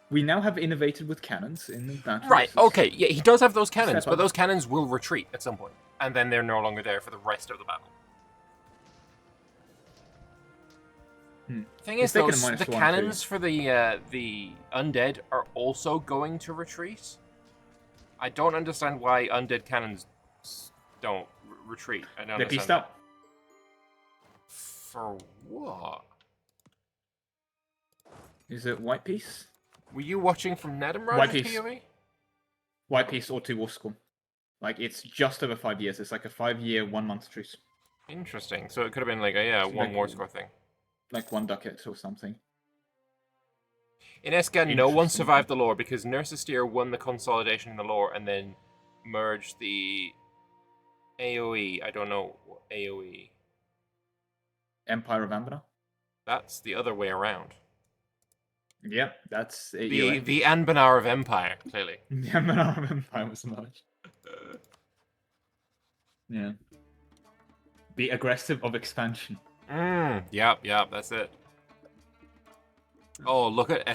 We now have innovated with cannons in the battle. Right, This is- okay, yeah, he does have those cannons, Step but up. those cannons will retreat at some point, and then they're no longer there for the rest of the battle. Thing He's is, though, taken a the -1 cannons for the undead are also going to retreat. I don't understand why undead cannons don't retreat. I don't They're understand pieced that. up. For what? Is it White Piece? Were you watching from White Nedamraj's Piece. POV? White Piece or 2 War School. Like, it's just over 5 years. It's like a 5-year, 1-month truce. Interesting. So it could have been like a It's one like- war score thing. Like 1 ducat or something. In Escan, no one Interesting. survived the lore because Nersisteer won the consolidation in the lore and then merged the AoE. I don't know what AoE. Empire of Anbennar? That's the other way around. Yep, that's it. The Anbennar of Empire, clearly. The Anbennar of Empire was merged. Yeah. The aggressive of expansion. Yep, that's it. Oh, look at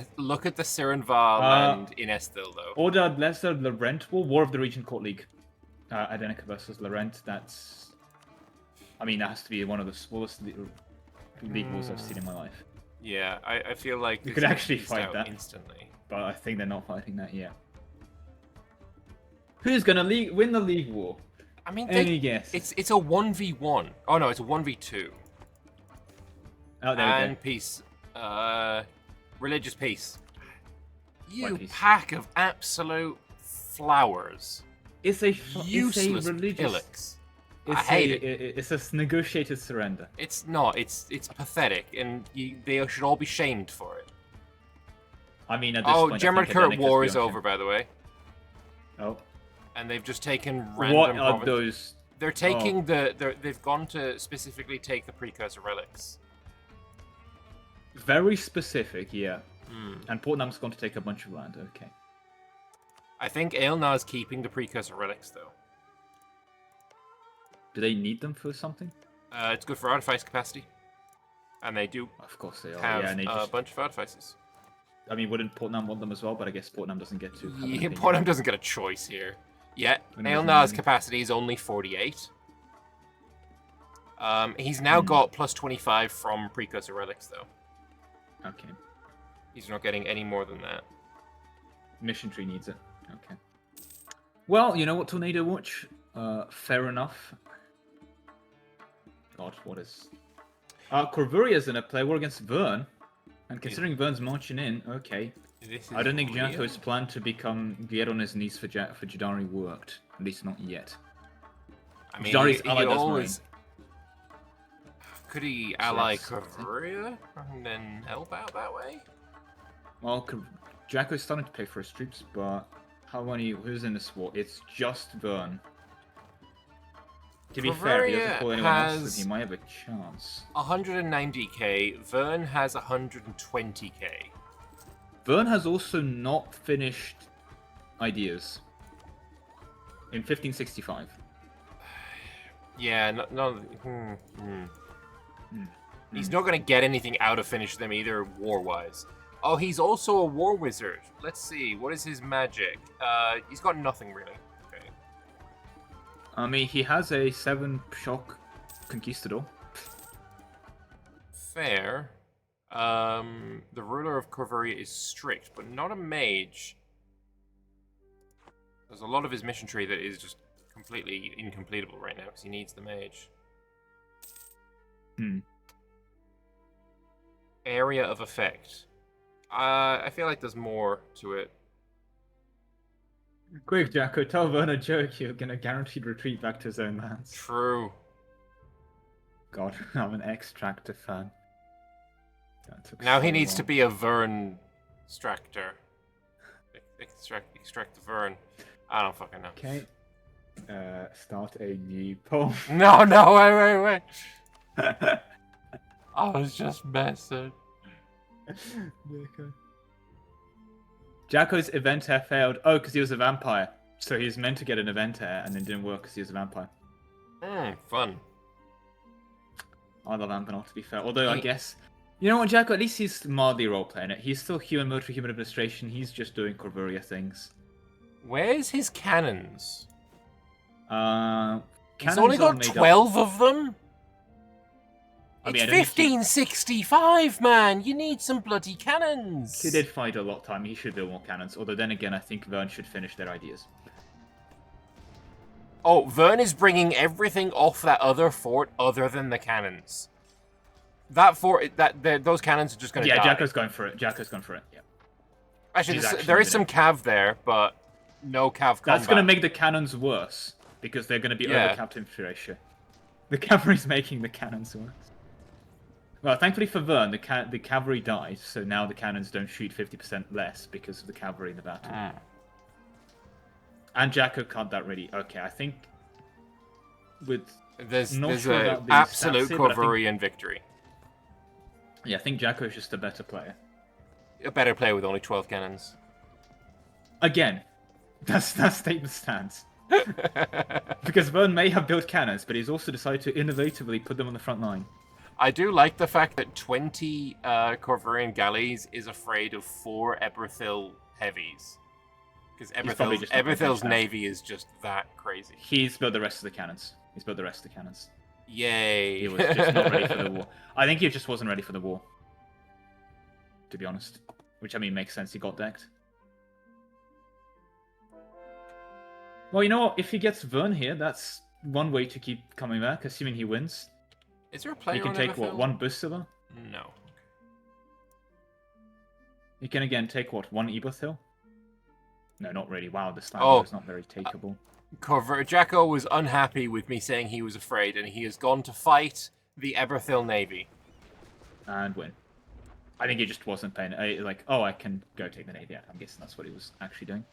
the Sirenvar land in Estil, though. Order Lesser Laurent War of the Region Court League. Adenica versus Laurent. That's. I mean, that has to be one of the smallest league wars I've seen in my life. Yeah, I feel like You this could gets actually pieced fight out that. instantly. But I think they're not fighting that yet. Who's gonna win the league war? I mean, Any guess? it's a 1v1. Oh no, it's a 1v2. Oh, there we And go. peace. Religious peace. You peace? pack of absolute flowers. It's a Useless religious. pillocks. I It's hate It's a negotiated surrender. It's not. It's pathetic, and they should all be shamed for it. I mean, at this Oh, point, I Gemmer think Kurt Adenica's War is beyond over, by the way. shame. Oh, And they've just taken random what are provinces. those? They're taking they've gone to specifically take the precursor relics. Very specific, yeah. Hmm. And Portnam's going to take a bunch of land. Okay. I think Aelnar's keeping the precursor relics though. Do they need them for something? It's good for artifice capacity. And they do Of course they are. have Yeah, and they a just, bunch of artifices. I mean, wouldn't Portnam want them as well? But I guess Portnam doesn't get to. Have an Yeah, opinion. Portnam doesn't get a choice here. Yeah, When it was Aelnar's known. capacity is only 48. He's now got plus 25 from Precursor Relics, though. Okay. He's not getting any more than that. Mission tree needs it. Okay. Well, you know what, Tornado Watch? Fair enough. God, what is... Corvuria's in a play war against Vern. And considering Vern's marching in, okay. I don't think Jacko's plan to get on his knees for Jadari worked. At least not yet. I mean, Jadari's he ally does always... Could he ally that's- Corvuria and then help out that way? Well, Jacko's starting to pay for his troops, but who's in this war? It's just Vern. To be fair, if he doesn't pull anyone else, then he might have a chance. 190k. Vern has 120k. Vern has also not finished ideas. In 1565. Yeah, He's not going to get anything out of finish them either, war-wise. Oh, he's also a war wizard. Let's see, what is his magic? He's got nothing, really. Okay. I mean, he has a 7-shock conquistador. Fair. The ruler of Corvuria is strict, but not a mage. There's a lot of his mission tree that is just completely incompletable right now, because he needs the mage. Area of effect. I feel like there's more to it. Quick, Jacko, tell Vern a joke. You're gonna guaranteed retreat back to his own lands. True. God, I'm an Extractor fan. Now he needs to be a Vern extractor. Extract the Vern. I don't fucking know. Okay. Start a new poll. No, wait. I was just messing. Jacko's event hair failed. Oh, because he was a vampire. So he was meant to get an event hair and then didn't work because he was a vampire. Fun. I love Anbennar, to be fair. Although, I guess... You know what, Jacko? At least he's mildly role-playing it. He's still human military, human administration. He's just doing Corvuria things. Where's his cannons? He's Cannons only are got made 12 of them? I mean, It's I don't think 1565, man! You need some bloody cannons! He did fight a lot of time. He should build more cannons. Although then again, I think Vern should finish their ideas. Oh, Vern is bringing everything off that other fort other than the cannons. That fort, those cannons are just going to die. Yeah, Jacko's going for it. Yeah. Actually, He's there is some cav there, but no cav combat. That's going to make the cannons worse because they're going to be overcapped infantry ratio. The cavalry's making the cannons worse. Well, thankfully for Vern, the cavalry died, so now the cannons don't shoot 50% less because of the cavalry in the battle. And Jacko can't that really. Okay, I think with there's not an sure about the absolute stats here, but I think- Corvurian victory. Yeah, I think Jacko's just a better player. A better player with only 12 cannons. Again, that statement stands. Because Vern may have built cannons, but he's also decided to innovatively put them on the front line. I do like the fact that 20 Corvurian galleys is afraid of 4 Eberthil heavies. Because Eberthil's navy is just that crazy. He's built the rest of the cannons. Yay! He was just not ready for the war. I think he just wasn't ready for the war. To be honest. Which, I mean, makes sense. He got decked. Well, you know what? If he gets Vern here, that's one way to keep coming back, assuming he wins. Is there a player He can on take, Eberthil? what, 1 Busilla? No. He can, again, take, what, 1 Eberthil? No, not really. Wow, the slam is not very takeable. Jacko was unhappy with me saying he was afraid, and he has gone to fight the Eberthil navy. And win. I think he just wasn't paying... like, oh, I can go take the navy. I'm guessing that's what he was actually doing.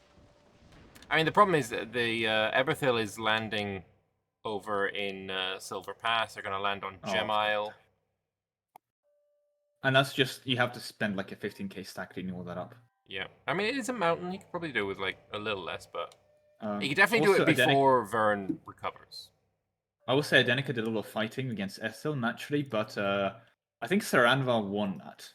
I mean, the problem is that the Eberthil is landing over in Silver Pass. They're going to land on Gem Isle. And that's just... You have to spend, like, a 15k stack cleaning all that up. Yeah. I mean, it is a mountain. He could probably do it with, like, a little less, but... he could definitely do also, it before Vern recovers. I will say Adenica did a lot of fighting against Estel, naturally, but I think Saranvar won that.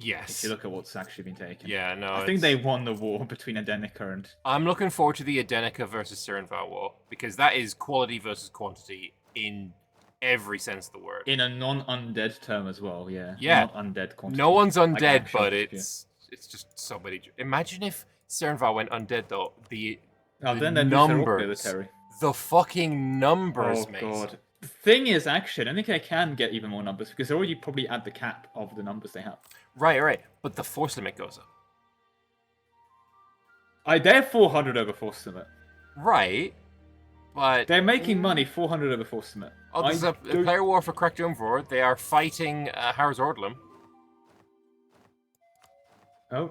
Yes. If you look at what's actually been taken. Yeah, no. I think they won the war between Adenica and... I'm looking forward to the Adenica versus Saranvar war, because that is quality versus quantity in every sense of the word. In a non-undead term as well, yeah. Yeah. Not undead quantity. No one's undead, actual but XP. it's just so many. Imagine if Saranvar went undead, though. The Then they'd lose their orc numbers. military. The fucking numbers, Oh, mate. God. The thing is, actually, I think they can get even more numbers, because they're already probably at the cap of the numbers they have. Right. But the force limit goes up. They're 400 over force limit. Right. But... They're making money 400 over force limit. Oh, there's a player war for Crack Doomvor. They are fighting Harris Ordlum. Oh.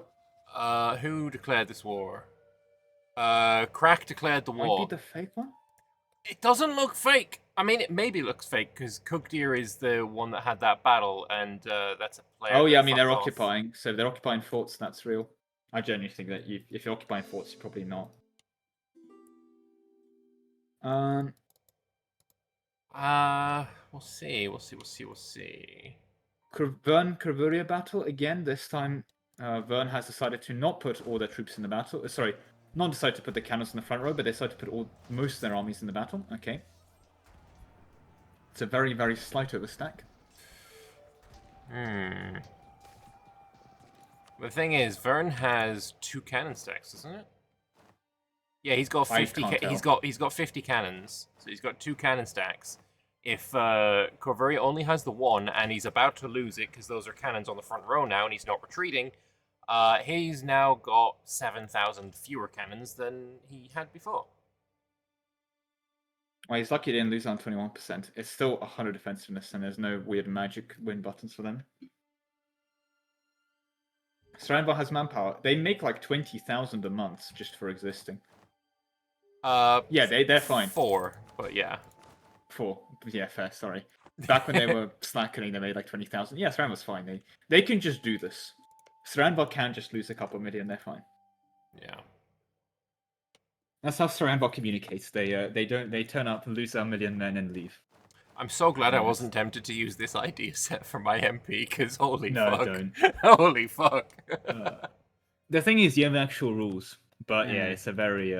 Who declared this war? Crack declared the war. Might be the fake one? It doesn't look fake. I mean, it maybe looks fake because Kugdir is the one that had that battle, and that's a player. Oh yeah, I mean that they're fucked off. occupying, so they're occupying forts. That's real. I genuinely think that if you're occupying forts, you're probably not. We'll see. Vern Kravuria battle again. This time, Vern has decided to not put all their troops in the battle. Sorry, not decided to put the cannons in the front row, but they decided to put most of their armies in the battle. Okay. It's a very, very slight overstack. The thing is, Vern has 2 cannon stacks, doesn't it? Yeah, he's got 50. He's got 50 cannons, so he's got 2 cannon stacks. If Corveria only has the 1 and he's about to lose it because those are cannons on the front row now and he's not retreating, he's now got 7,000 fewer cannons than he had before. Well, he's lucky he didn't lose on 21%. It's still 100 defensiveness, and there's no weird magic win buttons for them. Saranvar has manpower. They make like 20,000 a month just for existing. Yeah, they're fine. 4, but yeah. 4. Yeah, fair, sorry. Back when they were slackening, they made like 20,000. Yeah, Saranvar's fine. They can just do this. Saranvar can just lose a couple million, they're fine. Yeah. That's how Saranvar communicates. They turn up, lose a million men, and leave. I'm so glad I wasn't tempted to use this idea set for my MP, because holy No, fuck. don't. Holy fuck. The thing is, you have actual rules, but yeah, it's a very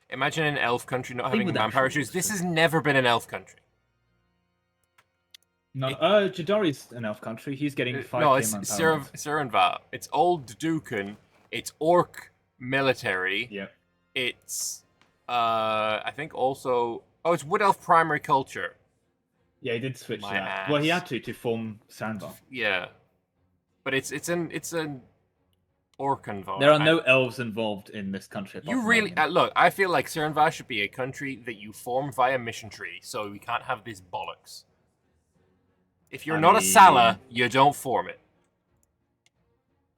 Imagine an elf country not I think having with manpower actual issues. rules, This has never been an elf country. No, Jadari's an elf country. He's getting 5k No, it's manpower. Saranvar. It's Old Dukan. It's Orc military. Yeah. It's I think also it's Wood Elf primary culture. Yeah, he did switch My that. ass. Well, he had to form Saranvar. Yeah. But it's an Orc involved. There are no elves involved in this country. apart You from really Elven. look. I feel like Saranvar should be a country that you form via mission tree, so we can't have this bollocks. If you're not a Sala, you don't form it.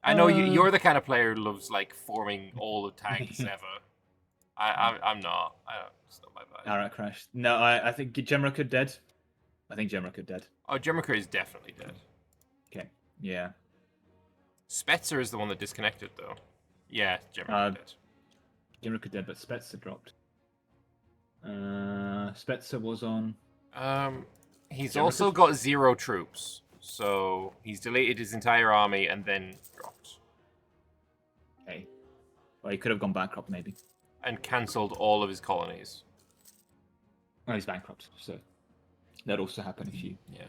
I know you're the kind of player who loves like forming all the tanks ever. I'm not. It's not my vibe. Alright, crashed. No, I think Gemrika dead. I think Gemrika dead. Oh, Gemrika is definitely dead. Okay. Yeah. Spetzer is the one that disconnected, though. Yeah, Gemrika dead. Gemrika dead, but Spetzer dropped. Spetzer was on. He's Gemrika? also got 0 troops, so he's deleted his entire army and then dropped. Okay. Well, he could have gone bankrupt, maybe. And cancelled all of his colonies. Well, he's bankrupt, so that also happen if you. Yeah.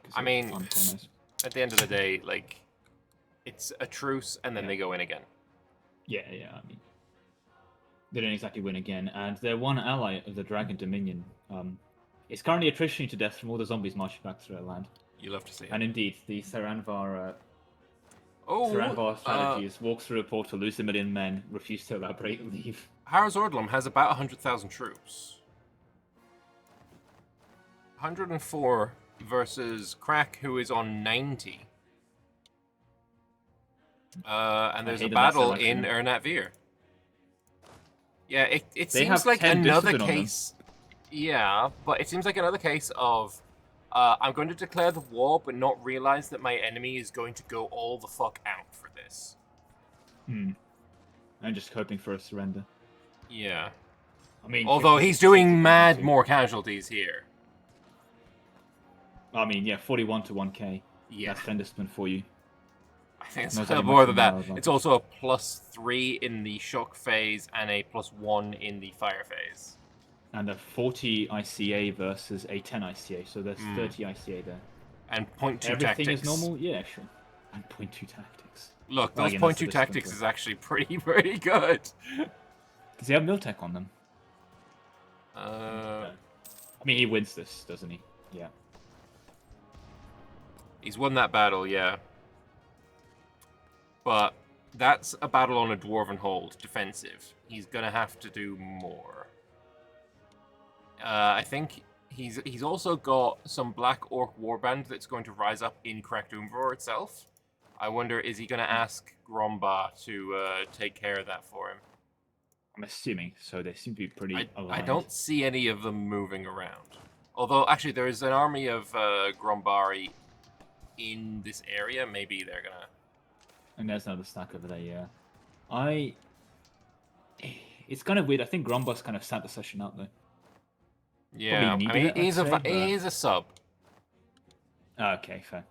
'cause I of mean, uncolonized. at the end of the day, like, it's a truce and then they go in again. Yeah, I mean, they didn't exactly win again, and their one ally of the Dragon Dominion is currently attrition to death from all the zombies marching back through their land. You love to see it. And indeed, the Saranvar Oh, strategies walk through a portal, lose a million men, refuse to elaborate, leave. Harris Ordlum has about 100,000 troops. 104 versus Crack, who is on 90. And there's a hated that battle selection. in Ernat Veer. Yeah, it They seems have like 10 another discipline on them. case. Yeah, but it seems like another case of I'm going to declare the war, but not realize that my enemy is going to go all the fuck out for this. I'm just hoping for a surrender. Yeah. I mean, Although 50, he's doing 60, mad 52. more casualties here. I mean, yeah, 41 to 1k. Yeah. That's 10 discipline for you. I think it's Not a very little much more of than a that. morale advantage. It's also a +3 in the shock phase and a +1 in the fire phase. And a 40 ICA versus a 10 ICA, so there's 30 ICA there. And 0.2 Everything tactics. is normal? Yeah, sure. And 0.2 tactics. Look, Well, those again, that's the 0.2 tactics discipline is actually pretty good. Does he have Miltech on them? Uh, I mean, he wins this, doesn't he? Yeah. He's won that battle, yeah. But that's a battle on a Dwarven hold, defensive. He's gonna have to do more. I think he's also got some Black Orc Warband that's going to rise up in Kraktumvor itself. I wonder, is he going to ask Gromba to take care of that for him? I'm assuming, so they seem to be pretty aligned. I don't see any of them moving around. Although, actually, there is an army of Grombari in this area. Maybe they're gonna... And there's another stack over there, yeah. It's kind of weird. I think Gromba's kind of sat the session out, though. Yeah, I mean, he's a sub. Okay, fair.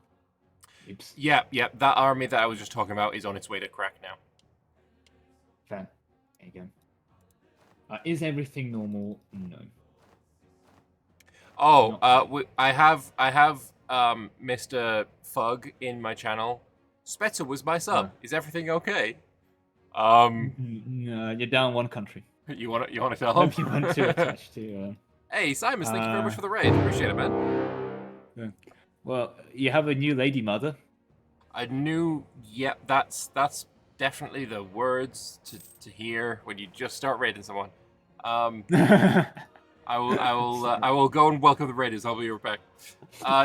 Oops. Yeah, that army that I was just talking about is on its way to crack now. Fair. There you go. Is everything normal? No. Oh, I have Mr. Fug in my channel. Spetzer was my sub. Is everything okay? No, you're down one country. You want to tell him? Hope you want to attach to. Hey, Simon, thank you very much for the raid. Appreciate it, man. Yeah. Well, you have a new lady mother. A new, yep, that's definitely the words to hear when you just start raiding someone. I will go and welcome the raiders. I'll be right back.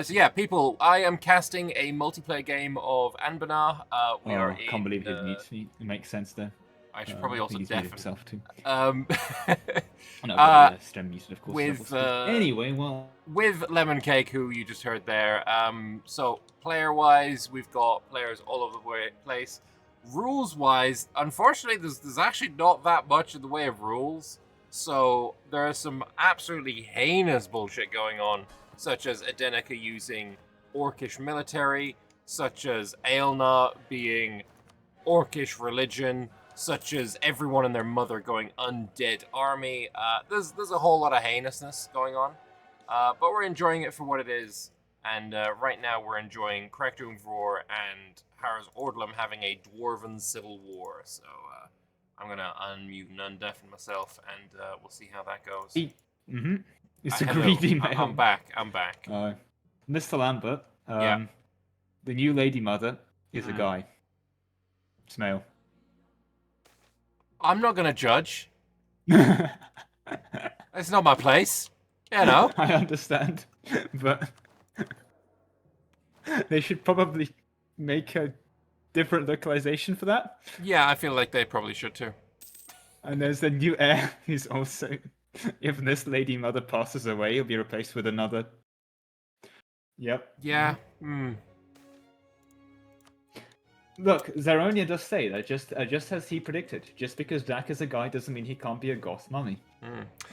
So yeah, people, I am casting a multiplayer game of Anbennar. I can't believe it needs me. It makes sense there. I should probably also deafen himself too. No, stem muted, of course. with anyway, well, with Lemon Cake, who you just heard there. So player-wise, we've got players all over the place. Rules-wise, unfortunately, there's actually not that much in the way of rules. So there are some absolutely heinous bullshit going on, such as Adenica using Orcish military, such as Aelna being Orcish religion, such as everyone and their mother going undead army. There's a whole lot of heinousness going on, but we're enjoying it for what it is. And right now we're enjoying Kraktumvor and Harris Ordlum having a Dwarven civil war. So I'm gonna unmute and undeafen myself, and we'll see how that goes. It's a greedy man. I'm back. Mr. Lambert. Yeah. The new lady mother is a guy. It's male. I'm not gonna judge. It's not my place. You know. I understand, but they should probably make a different localization for that. Yeah, I feel like they probably should too. And there's the new heir who's also, if this lady mother passes away, he'll be replaced with another. Yep. Yeah. Look, Zaronia does say that just as he predicted. Just because Jack is a guy doesn't mean he can't be a goth mummy.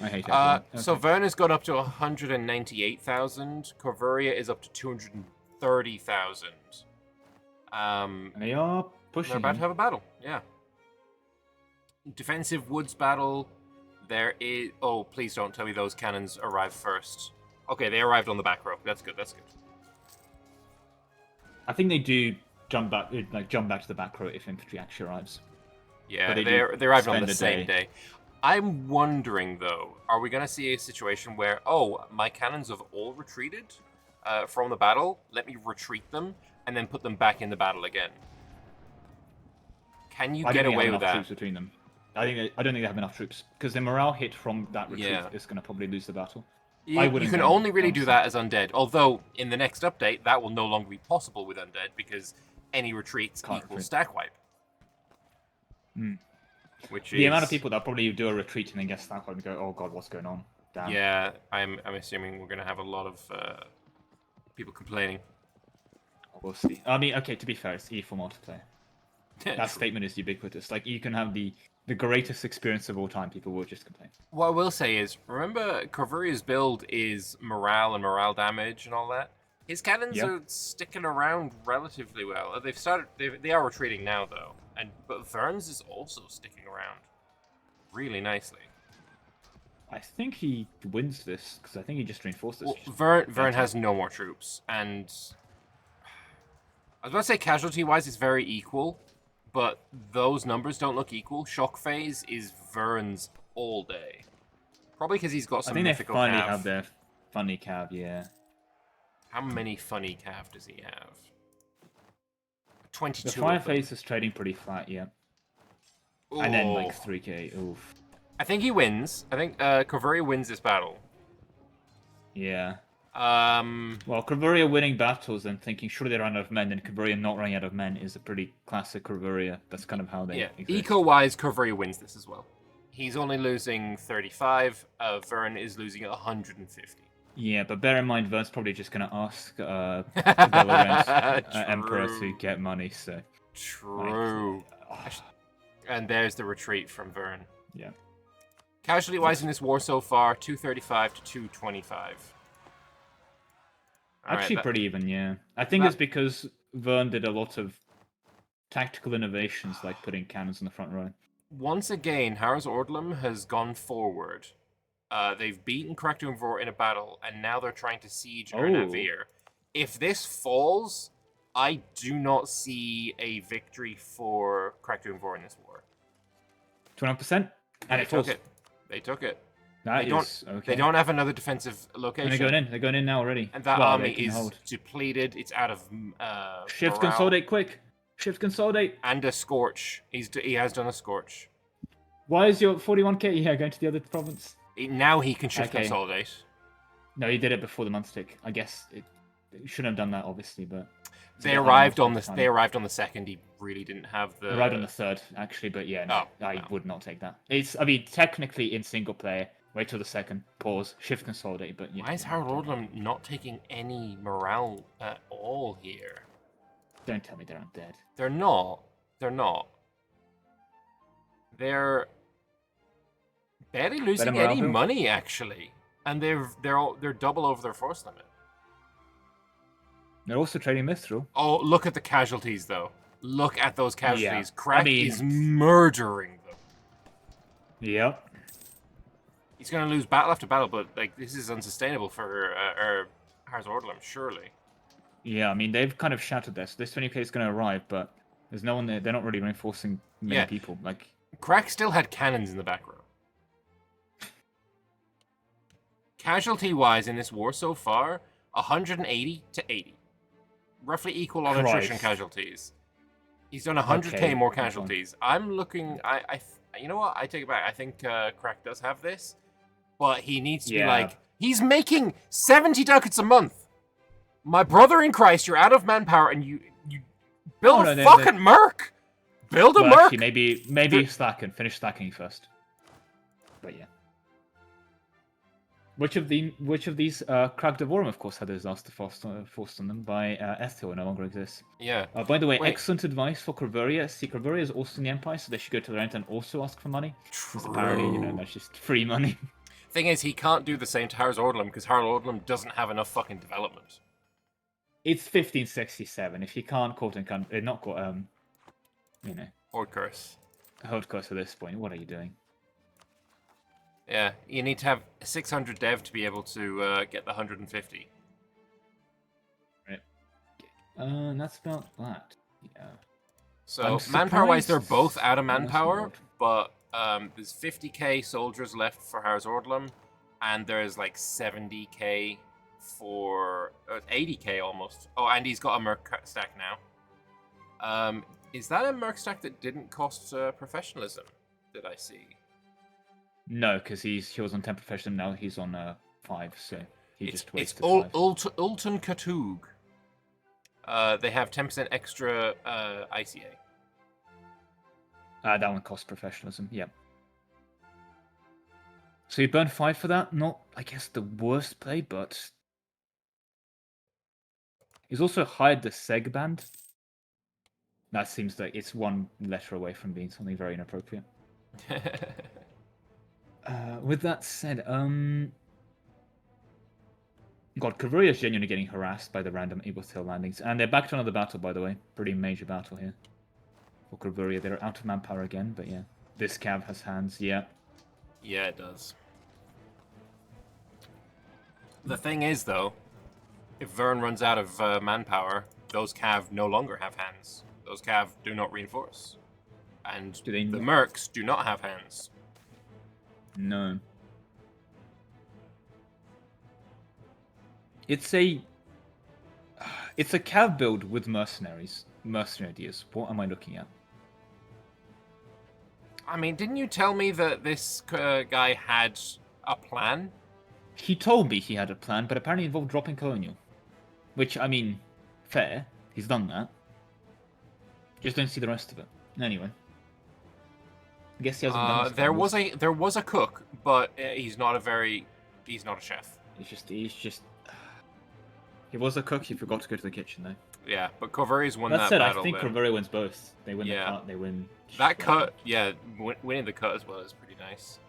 I hate it. Okay. So Verna's gone up to 198,000. Corvuria is up to 230,000. They are pushing. They're about to have a battle. Yeah. Defensive woods battle. There is. Oh, please don't tell me those cannons arrived first. Okay, they arrived on the back row. That's good. That's good. I think they do jump back to the back row if infantry actually arrives. Yeah, they arrived on the same day. I'm wondering though, are we going to see a situation where, oh, my cannons have all retreated from the battle? Let me retreat them and then put them back in the battle again. Can you get away with that? Troops between them. I don't think they have enough troops because the morale hit from that retreat is going to probably lose the battle. You can only really do that as undead. Although in the next update, that will no longer be possible with undead because any retreats equals stack wipe. Which the amount of people that probably do a retreat and then get stack wipe and go, oh god, what's going on? Damn. Yeah, I'm assuming we're going to have a lot of people complaining. We'll see. I mean, okay, to be fair, it's E for multiplayer. That statement is ubiquitous. Like, you can have the greatest experience of all time, people will just complain. What I will say is, remember, Corvuria's build is morale and morale damage and all that? His cannons Yep. are sticking around relatively well. They've started. They are retreating now, though, but Vern's is also sticking around really nicely. I think he wins this because I think he just reinforced this. Well, Vern has no more troops, and I was about to say casualty-wise, it's very equal, but those numbers don't look equal. Shock phase is Vern's all day, probably because he's got some I think they mythical finally cav. have their funny cav, yeah. How many funny cav does he have? 22. The Fireface is trading pretty flat, yeah. And then like 3k, oof. I think he wins. I think Kavuri wins this battle. Yeah. Um, Well, Kvaria winning battles and thinking surely they run out of men, and Kvaria not running out of men is a pretty classic Kvaria. That's kind of how they exist. Eco-wise, Kavuri wins this as well. He's only losing 35. Vern is losing 150. Yeah, but bear in mind, Vern's probably just going to ask Valorant Emperor to get money, so... True. And there's the retreat from Vern. Yeah. Casualty-wise in this war so far, 235 to 225. Actually pretty even, yeah. I think it's because Vern did a lot of tactical innovations, like putting cannons in the front row. Once again, Harris Ordlum has gone forward. They've beaten Kraktuumvor in a battle, and now they're trying to siege Ernavir. If this falls, I do not see a victory for Kraktuumvor in this war. 21%? And they took it. They took it. They don't have another defensive location. And they're going in. They're going in now already. And that army is depleted. It's out of Shift morale. consolidate quick. Shift consolidate. And a scorch. He has done a scorch. Why is your 41k here going to the other province? Now he can shift consolidate. No, he did it before the month tick. I guess it shouldn't have done that, obviously, but they arrived on the second. He really didn't have the. Arrived on the third, actually, but yeah, no, I would not take that. I mean, technically in single player, wait till the second, pause, shift consolidate, but yeah. Why is Harold Ordlum not taking any morale at all here? Don't tell me they're undead. They're not. They're not. They're barely losing any money actually, and they're double over their force limit. They're also trading Mithril. Oh, look at the casualties though. Look at those casualties. Yeah. Crack is murdering them. Yep. He's going to lose battle after battle, but like this is unsustainable for Harz Ordlum, surely. Yeah, I mean they've kind of shattered this. This 20k is going to arrive, but there's no one there. They're not really reinforcing many people. Like Crack still had cannons in the back row. Casualty-wise in this war so far, 180 to 80. Roughly equal on attrition casualties. He's done 100k more casualties. I'm looking... you know what? I take it back. I think Crack does have this. But he needs to be like... He's making 70 ducats a month! My brother in Christ, you're out of manpower and you build a fucking merc! Build a merc! Actually, maybe slacken. Finish slacking first. But yeah. Which of these Krag Dwarven, of course, had a disaster forced on them by Ethel, no longer exists. Yeah. By the way, excellent advice for Kvaria. See, Kvaria is also in the Empire, so they should go to the rent and also ask for money. Because apparently, that's just free money. Thing is, he can't do the same to Harz Ordlum because Harz Ordlum doesn't have enough fucking development. It's 1567. If you can't quote and not quote, Horde curse. Horde curse at this point. What are you doing? Yeah, you need to have 600 dev to be able to get the 150. Right. That's about that. Yeah. So manpower-wise, they're both out of manpower, but there's 50k soldiers left for Harz Ordlum, and there's like 70k for 80k almost. Oh, and he's got a merc stack now. Is that a merc stack that didn't cost professionalism? Did I see? No, because he was on 10 professional, now he's on 5, so he just wasted It's Ulton Katug. They have 10% extra ICA. That one costs professionalism, yeah. So you burned 5 for that? Not, I guess, the worst play, but... He's also hired the Seg band. That seems like it's one letter away from being something very inappropriate. With that said, God, Cavalry is genuinely getting harassed by the random Eagles Hill landings. And they're back to another battle, by the way. Pretty major battle here. For Cavalry, they're out of manpower again, but yeah. This cav has hands, yeah. Yeah, it does. The thing is, though, if Vern runs out of manpower, those cav no longer have hands. Those cav do not reinforce. And Do they the not? mercs do not have hands. No. It's a cav build with mercenaries. Mercenary ideas. What am I looking at? I mean, didn't you tell me that this guy had a plan? He told me he had a plan, but apparently it involved dropping Colonial. Which, I mean, fair. He's done that. Just don't see the rest of it. Anyway. I guess he hasn't done this. There was a cook, but he's not a chef. He's just... He was a cook, he forgot to go to the kitchen, though. Yeah, but Corvuri's won that That said, battle. I think then. Corvuri wins both. They win Yeah. the cut, they win... That cut, yeah, winning the cut as well is pretty nice.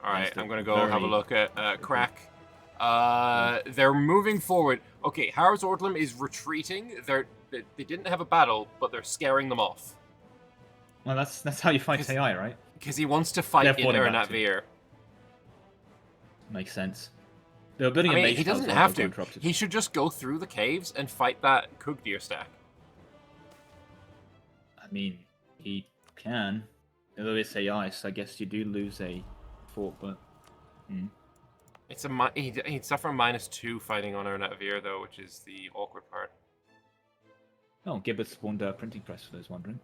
Alright, Nice, I'm going to go very- have a look at Crack. They're moving forward. Okay, Harrows Ortlam is retreating. They didn't have a battle, but they're scaring them off. Well, that's how you fight AI, right? Because he wants to fight They're in falling there back to- Veer. Makes sense. They were building I a mean, base he house doesn't that have got to. interrupted. He should just go through the caves and fight that Kugdir stack. I mean, he can. Although it's AI, so I guess you do lose a fort, but... It's he'd suffer -2 fighting on Veer though, which is the awkward part. Oh, Gibbet spawned a printing press for those wondering.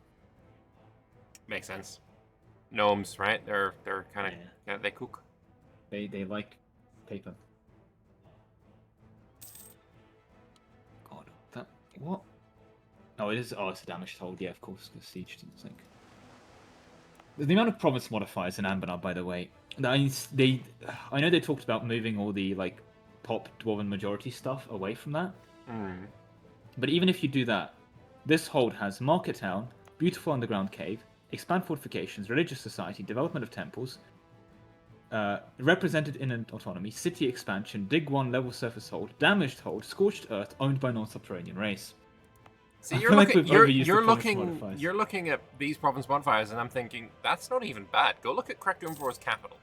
Makes sense. Gnomes, right? They're kind of they cook. They like paper. God, that... What? Oh, it is... Oh, it's a damaged hold. Yeah, of course, the siege didn't sink. The amount of province modifiers in Anbennar, by the way. I know they talked about moving all the, like, pop Dwarven majority stuff away from that. But even if you do that, this hold has Market Town, Beautiful Underground Cave, Expand Fortifications, Religious Society, Development of Temples, Represented in an Autonomy, City Expansion, Dig 1 Level Surface Hold, Damaged Hold, Scorched Earth, owned by Non-Subterranean Race. See, I you're feel like looking, we've you're, overused the you're province looking, modifiers. you're looking at these province modifiers, and I'm thinking that's not even bad. Go look at Krakdumvor's capital.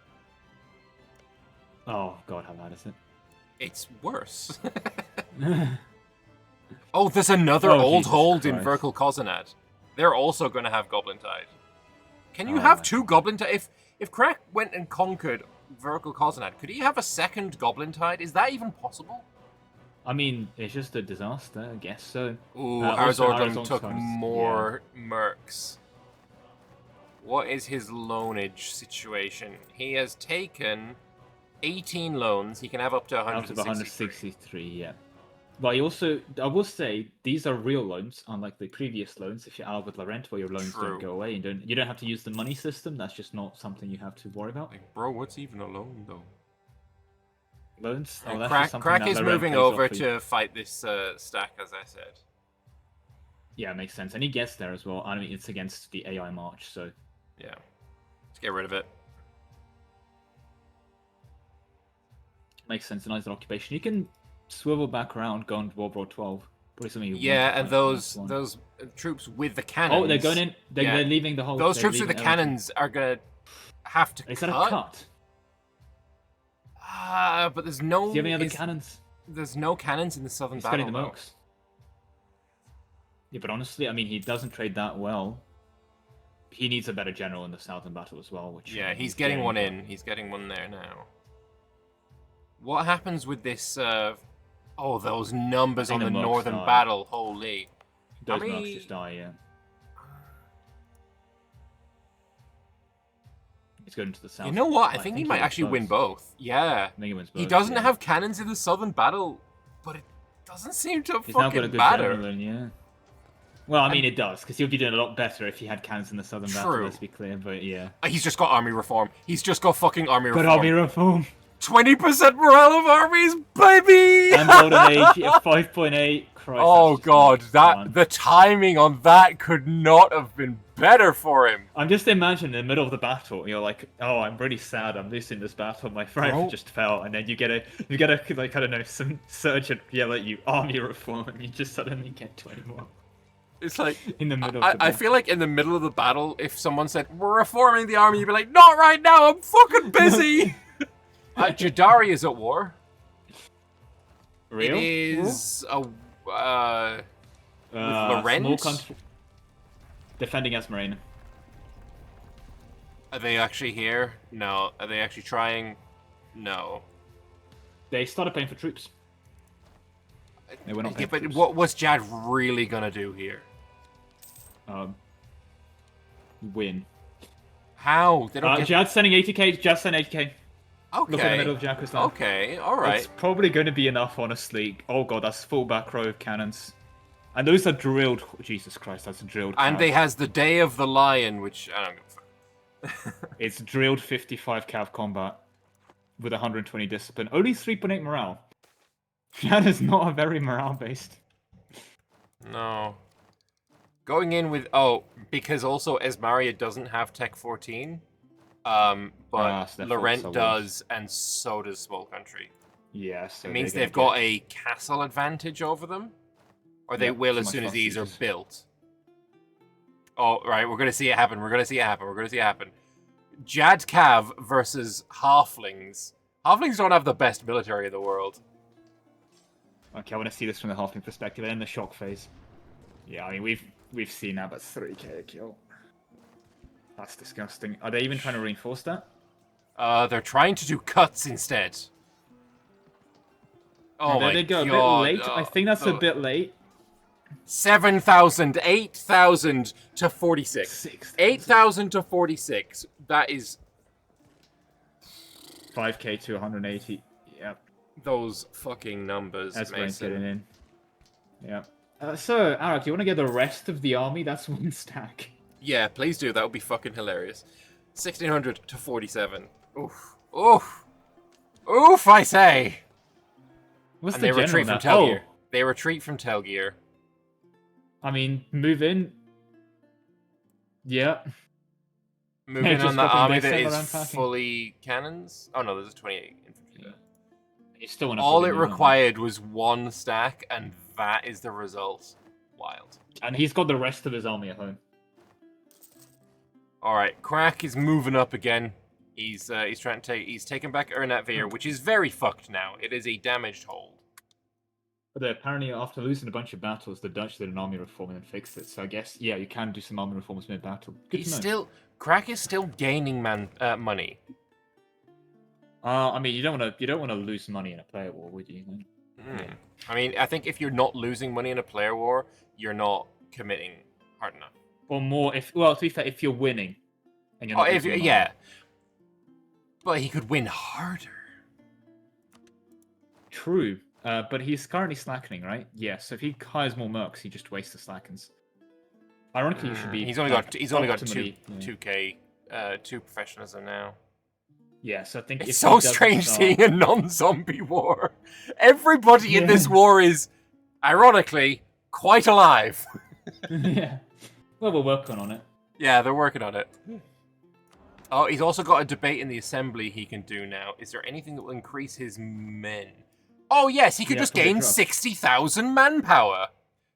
Oh, God, how bad is it? It's worse. Oh, there's another Oh, old Jesus hold in Christ. Verkal Kozanad. They're also going to have Goblin Tide. Can you Oh have my 2 Goblin Tide? If Krak went and conquered Verkal Kozanad, could he have a second Goblin Tide? Is that even possible? I mean, it's just a disaster, I guess so. Ooh, Also, Arzordrum Arzordrum took times- more mercs. What is his loanage situation? He has taken 18 loans. He can have up to Out of 163. 163, yeah. But I will say, these are real loans, unlike the previous loans. If you're out with Laurent, where your loans True. don't go away, and you don't have to use the money system. That's just not something you have to worry about. Like, bro, what's even a loan, though? Loans. Oh, that's just Crack, something Crack that is Laurent moving pays off over for you. to fight this stack, as I said. Yeah, makes sense, and he gets there as well. I mean, it's against the AI March, so Yeah. Let's get rid of it. makes sense. A nice occupation. You can swivel back around, go on World War 12. Probably something you want Yeah, to and fight for this one. those troops with the cannons. Oh, they're going in. They're leaving the whole. Those they're troops with the leaving everything. cannons are gonna have to Is cut. that a cut? But there's no. Do you have any other cannons? There's no cannons in the southern He's battle. getting the though. mercs. Yeah, but honestly, I mean, he doesn't trade that well. He needs a better general in the southern battle as well. Which Yeah, he's getting one in. He's getting one there now. What happens with this? Oh, those numbers I on think the the mercs northern die. battle. Holy. Those I mean- mercs just die. Yeah. He's going to the south. You know what? I think he might wins actually win both. Yeah. I think he wins both. He doesn't yeah. have cannons in the southern battle, but it doesn't seem to He's now got a fucking good matter. general, then, yeah. Well, I mean, it does, because he'll be doing a lot better if he had cannons in the southern battle, True. let's be clear, but yeah. He's just got army reform. He's just got fucking army But reform. army reform! 20% morale of armies, baby! And Golden Age at 5.8. Christ, Oh that's just god, not fun. the timing on that could not have been better for him. I'm just imagining in the middle of the battle, you're like, oh, I'm really sad, I'm losing this battle, my friend just fell, and then you get a like, I don't know, some sergeant yell at you, army reform, and you just suddenly get 21. It's like, In the middle of the I battle. feel like in the middle of the battle, if someone said, we're reforming the army, you'd be like, not right now, I'm fucking busy! Jadari is at war. Real? It is with Laurent? Small country. Defending Esmeralda. Are they actually here? No. Are they actually trying? No. They started paying for troops. They were not paying for but troops. what was Jad really gonna do here? Win. How? They don't get... Jad's sending 80k. Jad's sending 80k. Okay. Look in the middle of Jacko's line. Okay, alright. It's probably going to be enough, honestly. Oh god, that's full back row of cannons. And those are drilled. Jesus Christ, that's a drilled. And cav. they has the Day of the Lion, which I don't give a fuck. It's drilled 55 cav combat with 120 discipline. Only 3.8 morale. That is not a very morale based. No. Going in with because also Esmaria doesn't have Tech 14. But so Laurent so does, and so does Small Country. Yeah, so It means they've got a castle advantage over them. Or they will as soon as these are built. Oh, right, we're going to see it happen. We're going to see it happen. We're going to see it happen. Jad Cav versus Halflings. Halflings don't have the best military in the world. Okay, I want to see this from the halfling perspective and in the shock phase. Yeah, I mean we've seen that, but 3k a kill. That's disgusting. Are they even trying to reinforce that? They're trying to do cuts instead. Oh there my they go, god. a bit late. I think that's a bit late. 7,000, 8,000 to 46. 6,000. 8,000 to 46. That is 5k to 180. Yep. those fucking numbers, That's getting Mason. in. Yeah. So, Arak, you want to get the rest of the army? That's one stack. Yeah, please do. That would be fucking hilarious. 1,600 to 47. Oof. Oof. Oof, I say. What's And the they retreat from general now? Telgear. They retreat from Telgear. I mean, move in. Yeah. Moving just on that dropping army their that saber is and packing. fully cannons. Oh no, there's 28 infantry there. You still want to All it required was one stack, and that is the result. Wild. And he's got the rest of his army at home. Alright, Crack is moving up again. He's trying to take. He's taken back Ernatveer, which is very fucked now. It is a damaged hold. But apparently, after losing a bunch of battles, the Dutch did an army reform and fixed it. So I guess, yeah, you can do some army reforms mid-battle. Good He's to know. still Crack is still gaining money. I mean, you don't want to lose money in a player war, would you? I mean, I think if you're not losing money in a player war, you're not committing hard enough. Or more, to be fair, if you're winning, and you're not losing money. Yeah. But he could win harder. True, but he's currently slackening, right? Yeah. So if he hires more mercs, he just wastes the slackens. Ironically, he should be. He's only got optimally, two 2k, 2 professionalism now. Yeah, so I think It's if so he doesn't strange start- seeing a non-zombie war. Everybody in this war is, ironically, quite alive. Yeah. Well, we're working on it. Yeah, they're working on it. Oh, he's also got a debate in the assembly he can do now. Is there anything that will increase his men? Oh, yes, he could just gain 60,000 manpower.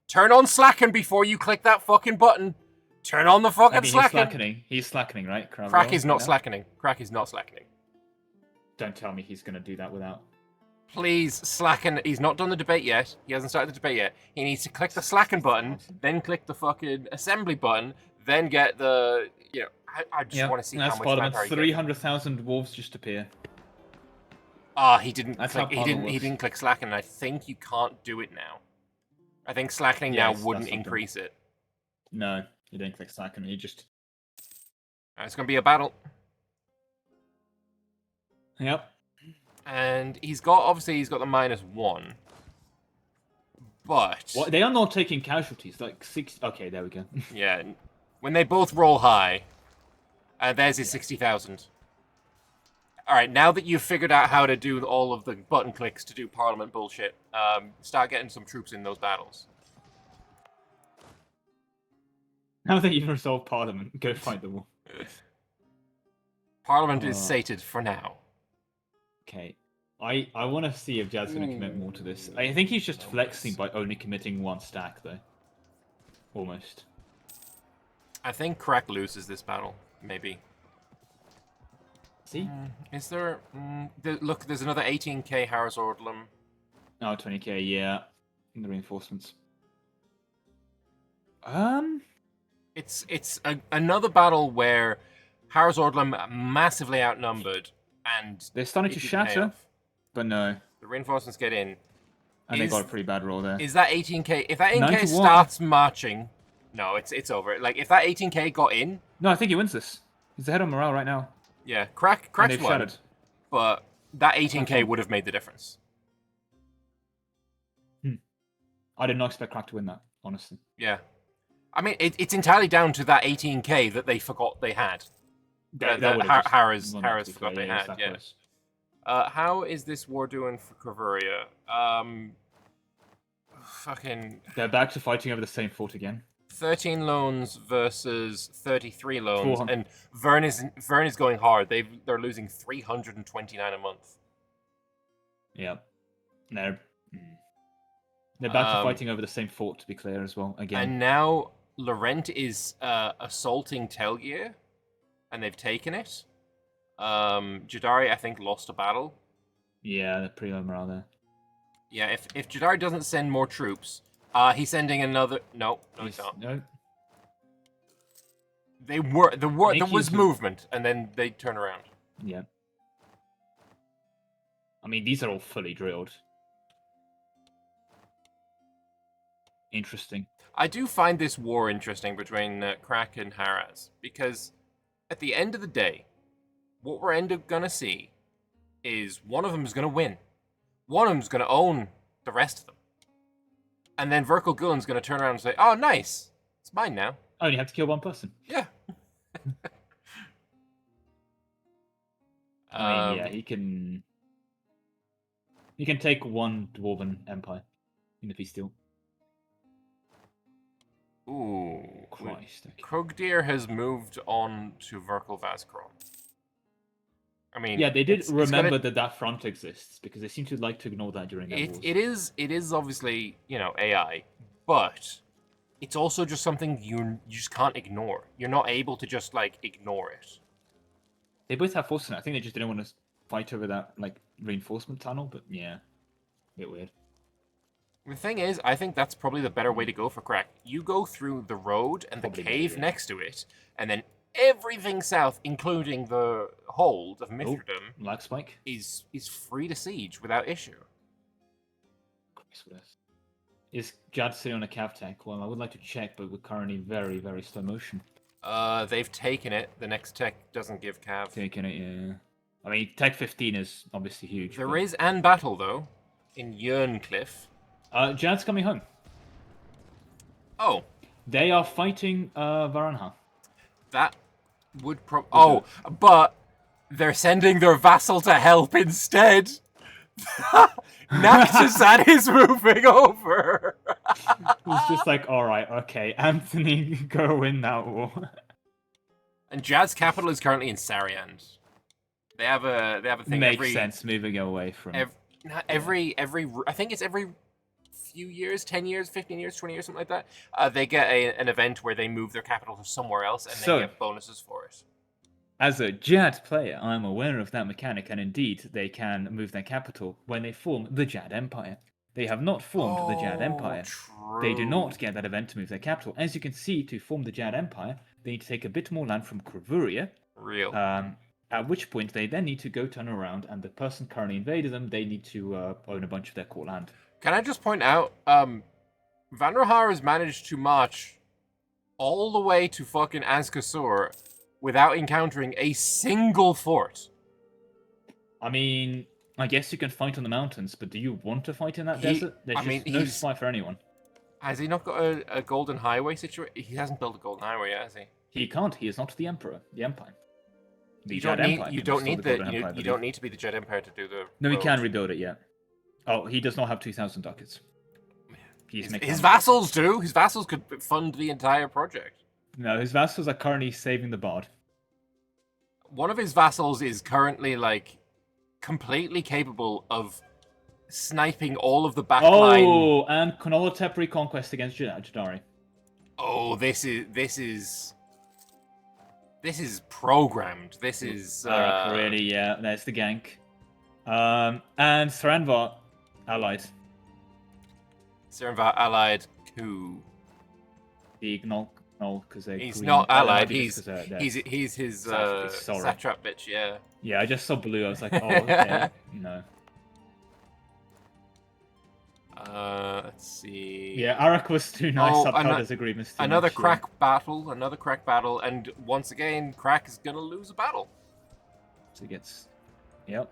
Turn on Slacken before you click that fucking button. Turn on the fucking Slacken. He's slackening, right? Crack is not slackening. Crack is not slackening. Don't tell me he's going to do that without... Please, slacken. He's not done the debate yet. He hasn't started the debate yet. He needs to click the slacken button, then click the fucking assembly button, then get the... You know, I just want to see how much manpower he gets. 300,000 wolves just appear. Ah, he didn't That's click. how He Parnell didn't click slacken. I think you can't do it now. I think slackening now Yes, wouldn't that's something. increase it. No, you didn't click slacken. You just... It's going to be a battle. Yep. And he's got the -1. But What? They are not taking casualties. Like 6... Okay, there we go. yeah, when they both roll high, there's his 60,000. All right, now that you've figured out how to do all of the button clicks to do Parliament bullshit, start getting some troops in those battles. Now that you've resolved Parliament, go fight the war. Parliament is sated for now. Okay. I want to see if Jad's going to commit more to this. I think he's just flexing by only committing one stack, though. Almost. I think Crack loses this battle, maybe. See? Is there... look, there's another 18k Harris Ordlum. Oh, 20k, yeah. In the reinforcements. It's another battle where Harris Ordlum massively outnumbered, and they're starting to shatter, but no. The reinforcements get in. And they got a pretty bad roll there. Is that 18k? If that 18k starts marching... No, it's over. Like, if that 18k got in... No, I think he wins this. He's ahead on morale right now. Yeah, Crack's won. Shattered. But that 18k would have made the difference. I did not expect Crack to win that, honestly. Yeah. I mean, it's entirely down to that 18k that they forgot they had. Harris forgot they had, yeah. How is this war doing for Corvuria? They're back to fighting over the same fort again. 13 loans versus 33 loans, and Vern is going hard. They're losing 329 a month. Yeah, they're back to fighting over the same fort, to be clear, as well. Again, and now Laurent is assaulting Telgear, and they've taken it. Jadari, I think, lost a battle. Yeah, they're pretty low morale there. Yeah, if Jadari doesn't send more troops, he's sending another. No, he's not. No. There was movement, and then they turn around. Yeah. I mean, these are all fully drilled. Interesting. I do find this war interesting between Crack and Haraz, because at the end of the day, what we're gonna see is one of them is gonna win. One of them's gonna own the rest of them. And then Verkal Gulen's gonna turn around and say, "Oh, nice, it's mine now." I only have to kill one person. Yeah. I mean, yeah, he can take one Dwarven empire, even if he's still. Ooh, Christ. Okay. Krugdir has moved on to Verkal Vazkron. I mean, yeah, they did remember that front exists, because they seem to like to ignore that during their wars. It is obviously, AI, but it's also just something you just can't ignore. You're not able to just ignore it. They both have force in it. I think they just didn't want to fight over that reinforcement tunnel, but yeah, a bit weird. The thing is, I think that's probably the better way to go for Crack. You go through the road and the cave next to it, and then everything south, including the hold of Mithridum, Lag spike is free to siege without issue. Is Jad sitting on a cav tech? Well, I would like to check, but we're currently very, very slow motion. They've taken it. The next tech doesn't give cav. Taken it, yeah. I mean, tech 15 is obviously huge. There is an battle though in Yerncliff. Jad's coming home. Oh. They are fighting Varanha. That would but they're sending their vassal to help instead. Nactazad is moving over. It's just alright, okay, Anthony, go win that war. And Jad's capital is currently in Sariand. They have a thing. Makes sense moving away from every I think it's every few years, 10 years, 15 years, 20 years, something like that. They get an event where they move their capital to somewhere else, and they get bonuses for it. As a Jad player, I'm aware of that mechanic, and indeed, they can move their capital when they form the Jad Empire. They have not formed the Jad Empire. True. They do not get that event to move their capital. As you can see, to form the Jad Empire, they need to take a bit more land from Corvuria. Real. At which point, they then need to go turn around, and the person currently invaded them, they need to own a bunch of their core land. Can I just point out, Vanrahar has managed to march all the way to fucking Azkasur without encountering a single fort. I mean, I guess you can fight on the mountains, but do you want to fight in that desert? There's no supply for anyone. Has he not got a golden highway situation? He hasn't built a golden highway yet, has he? He can't. He is not the emperor. The empire. the You Jad don't need. Empire. You can don't restore need the the. Golden Empire, I You don't believe. need to be the Jed Empire to do the. No, he road. can rebuild it. Yeah. Oh, he does not have 2,000 ducats. His vassals do. His vassals could fund the entire project. No, his vassals are currently saving the bard. One of his vassals is currently like completely capable of sniping all of the backline. Oh, and Konolotep reconquest against Jadari. Oh, this is programmed. This is Really, yeah. There's the gank. And Thranvar allied. Serenvar allied who? The Gnoll, because they're He's green. not Oh, that might allied. be just 'cause they're He's his sorry. satrap bitch. Yeah. Yeah, I just saw blue. I was like, oh, okay. No. Let's see. Yeah, Arak was too nice. Oh, Subtitles agreements. Another crack battle. Another crack battle. And once again, Crack is gonna lose a battle. So he gets. Yep.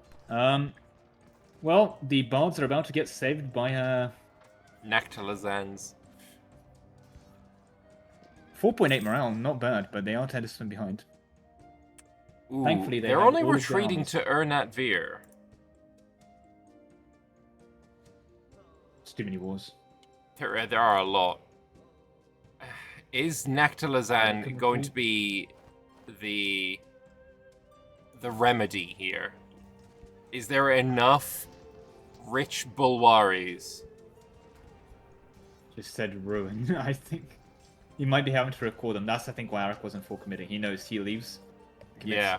Well, the bards are about to get saved by Nactalazans. 4.8 morale, not bad, but they are 10 to behind. Ooh, Thankfully, they're have only all of the retreating armies. to Ernat Veer. It's too many wars. There are a lot. Is Nactalazan Couldn't going we? to be the remedy here? Is there enough rich Bulwaris? Just said ruin, I think. He might be having to record them. That's, I think, why Arak wasn't full committing. He knows he leaves. Commits. Yeah.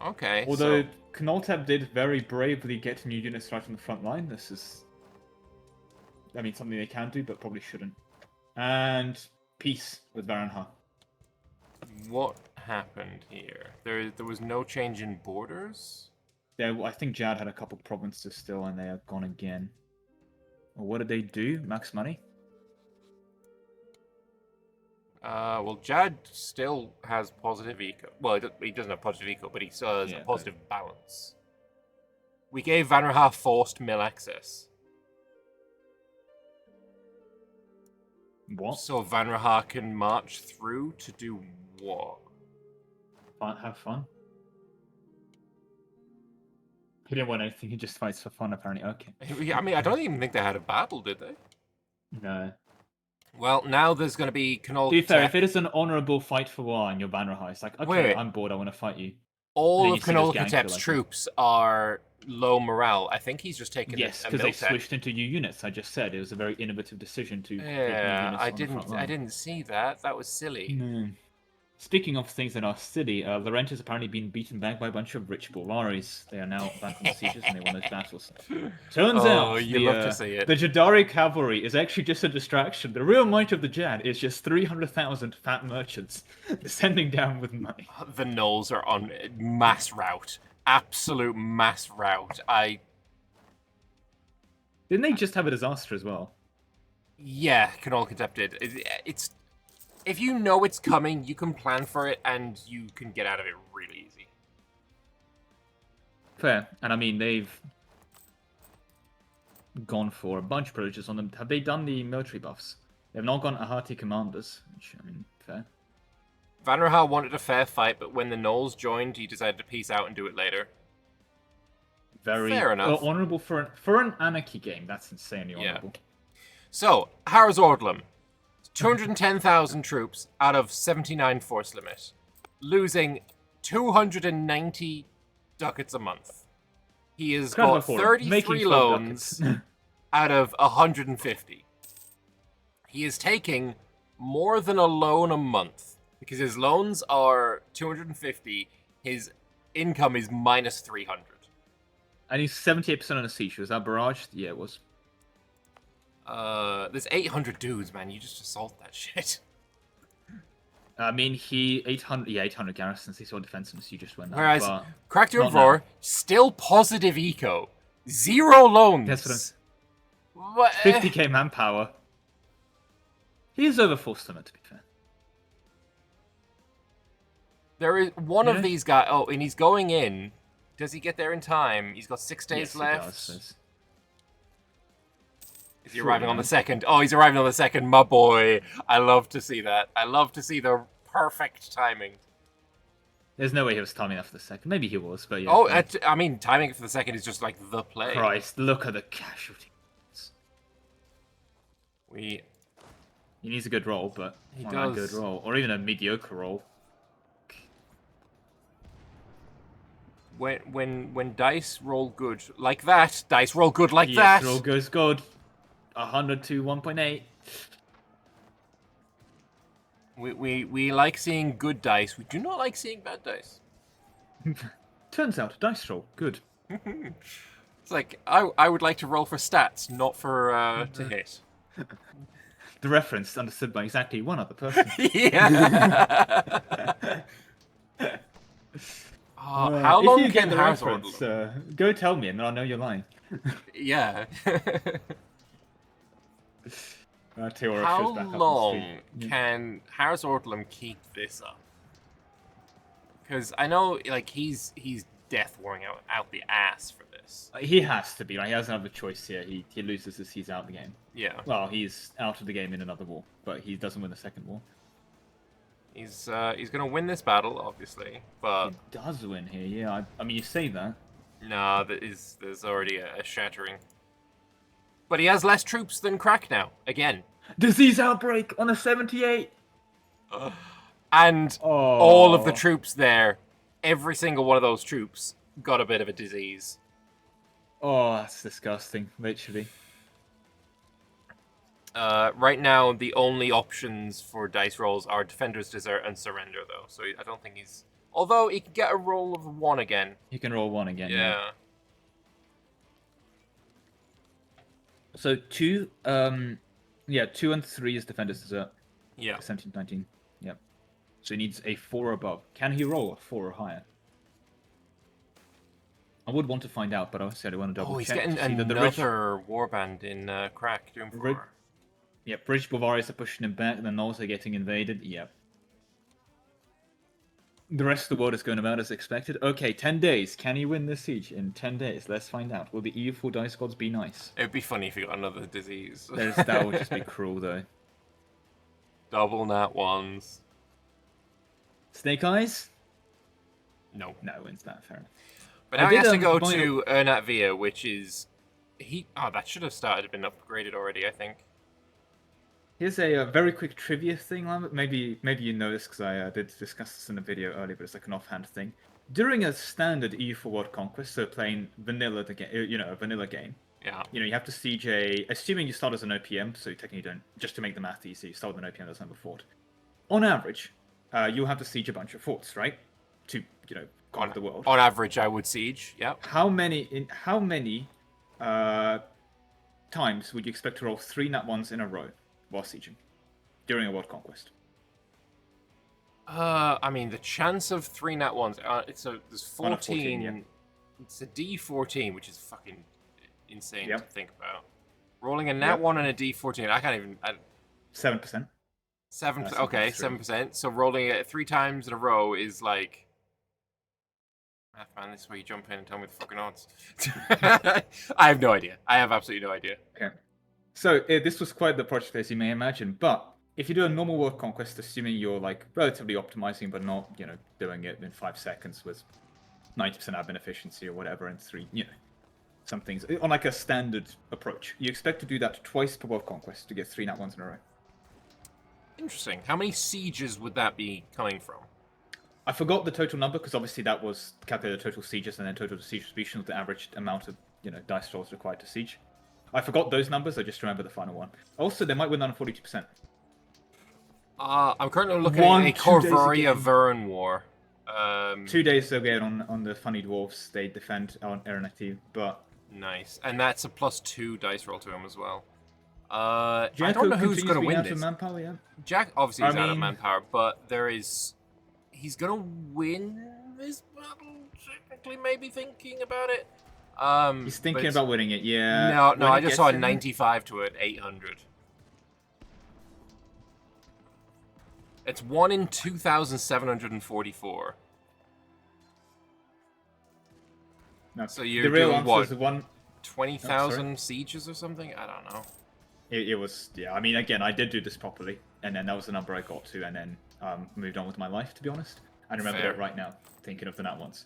Okay. Although so... Knoltab did very bravely get new units right on the front line. This is, I mean, something they can do, but probably shouldn't. And peace with Varanha. What happened here? There was no change in borders? I think Jad had a couple provinces still, and they are gone again. Well, what did they do? Max money? Well, Jad still has positive eco. Well, he doesn't have positive eco, but he still has a positive balance. We gave Vanraha forced mill access. What? So Vanraha can march through to do what? Have fun? He didn't want anything, he just fights for fun, apparently. Okay. I mean, I don't even think they had a battle, did they? No. Well, now there's going to be Canol. To be fair, if it is an honourable fight for war and you're Vanraha, it's like, okay, Wait. I'm bored, I want to fight you. All Then of you see those ganks, Kanolkatep's like- troops are low morale. I think he's just taken Yes, a because they Miltech. switched into new units. I just said it was a very innovative decision to take new Yeah, units I on the front didn't. line. I didn't see that. That was silly. No. Speaking of things that are silly, Laurent has apparently been beaten back by a bunch of rich Bulwaris. They are now back on the sieges and they won those battles. Turns out, you love to see it. the Jadari cavalry is actually just a distraction. The real might of the Jad is just 300,000 fat merchants descending down with money. The Knolls are on mass route. Absolute mass route. Didn't they just have a disaster as well? Yeah, Kanolkatep did. It's if you know it's coming, you can plan for it and you can get out of it really easy. Fair. And I mean, they've gone for a bunch of privileges on them. Have they done the military buffs? They've not gone Ahati commanders, which, I mean, fair. Vanraha wanted a fair fight, but when the Knolls joined, he decided to peace out and do it later. Very Fair enough. honourable for an anarchy game. That's insanely honourable. So, Harris Ordlum. 210,000 troops out of 79 force limit. Losing 290 ducats a month. He has Kind of got afford it. 33 Making 12 loans ducats. out of 150. He is taking more than a loan a month. Because his loans are 250, his income is minus 300. And he's 78% on a siege. Was that barrage? Yeah, it was. There's 800 dudes, man. You just assault that shit. I mean, 800 garrisons. He saw defense and siege just went down. Whereas but Cracked not Roar, now. still positive eco. 0 loans. That's what What? 50k manpower. He's over force limit, to be fair. There is one Yeah. of these guys. Oh, and he's going in. Does he get there in time? He's got 6 days Yes, he left. does. Is he Sure, arriving on the man. 2nd? Oh, he's arriving on the 2nd. My boy. I love to see that. I love to see the perfect timing. There's no way he was timing that for the second. Maybe he was, but yeah. Oh, I mean, timing it for the second is just like the play. Christ, look at the casualties. He needs a good roll, but He not a does. good roll, or even a mediocre roll. When dice roll good like that, dice roll good like Yes, that. roll goes good. 100 to 1.8. We like seeing good dice. We do not like seeing bad dice. Turns out, dice roll, good. It's like I would like to roll for stats, not for to hit. The reference understood by exactly one other person. Yeah. How if long you can get the Harzord reference, go tell me and then I'll know you're lying. Yeah. Teora How shows back up on long stream. can Harzordlum keep this up? Because I know, like, he's death warring out the ass for this. He has to be, right? He doesn't have a choice here. He loses as he's out of the game. Yeah. Well, he's out of the game in another war, but he doesn't win the second war. He's gonna win this battle, obviously, but He does win here, yeah. I mean, you say that. nah, there's already a shattering. But he has less troops than Crack now, again. Disease outbreak on a 78. And Oh. all of the troops there, every single one of those troops got a bit of a disease. Oh, that's disgusting, literally. Right now, the only options for dice rolls are Defender's Desert and Surrender, though. So I don't think he's... Although, he can get a roll of 1 again. You can roll 1 again. Yeah. So 2 and 3 is Defender's Desert. Yeah. 17, 19. Yep. So he needs a 4 above. Can he roll a 4 or higher? I would want to find out, but obviously I want to double Oh, he's check. getting to see that another warband in Crack, Doom 4. Yeah, British Bavarians are pushing him back, and then also getting invaded. Yep. The rest of the world is going about as expected. Okay, 10 days. Can he win this siege in 10 days? Let's find out. Will the EU4 dice gods be nice? It would be funny if he got another disease. That would just be cruel, though. Double nat ones. Snake Eyes? No. No, wins that. Fair enough. But now he has to go combine to Ernat Via, which is... that should have been upgraded already, I think. Here's a very quick trivia thing, Lambert. Maybe you know this because I did discuss this in a video earlier, but it's like an offhand thing. During a standard EU4 World Conquest, so playing vanilla a vanilla game. Yeah. You have to siege assuming you start as an OPM, so you technically don't, just to make the math easy, you start with an OPM that's number fort. On average, you'll have to siege a bunch of forts, right? To, conquer the world. On average, I would siege, yeah. How many times would you expect to roll 3 nat 1s in a row while sieging during a world conquest? I mean, the chance of 3 nat 1s, there's 14, On a 14, yeah. It's a D14, which is fucking insane Yep. to think about. Rolling a nat 1 and a D14, I can't even... 7%. 7%, That's okay, true. 7%. So rolling it 3 times in a row is like... Math man, this is where you jump in and tell me the fucking odds. I have no idea. I have absolutely no idea. Okay. So this was quite the project, as you may imagine, but if you do a normal world conquest, assuming you're like relatively optimizing, but not, doing it in 5 seconds with 90% admin efficiency or whatever, and 3, some things, on like a standard approach, you expect to do that twice per world conquest to get 3 nat 1s in a row. Interesting. How many sieges would that be coming from? I forgot the total number because obviously that was calculated total sieges and then total siege distribution of the average amount of dice rolls required to siege. I forgot those numbers. I just remember the final one. Also, they might win on 42%. I'm currently looking at a 2 days Corvaria again. Vern war. 2 days again on the funny dwarves. They defend on Aeronactive, but Nice, and that's a +2 dice roll to him as well. I Jacko don't know who's continues going to being win out of this. manpower, yeah. Jack obviously is I out of mean- manpower, but he's going to win this battle. Technically, maybe thinking about it. He's but thinking it's- about winning it, yeah. No, When I it just gets saw a in there- 95 to an 800. It's 1 in 2,744. No, So you're the real doing answer what? is 20,000 sieges or something? I don't know. It was, yeah. I mean, again, I did do this properly, and then that was the number I got to, and then moved on with my life. To be honest, I remember Fair. that right now, thinking of the nat ones.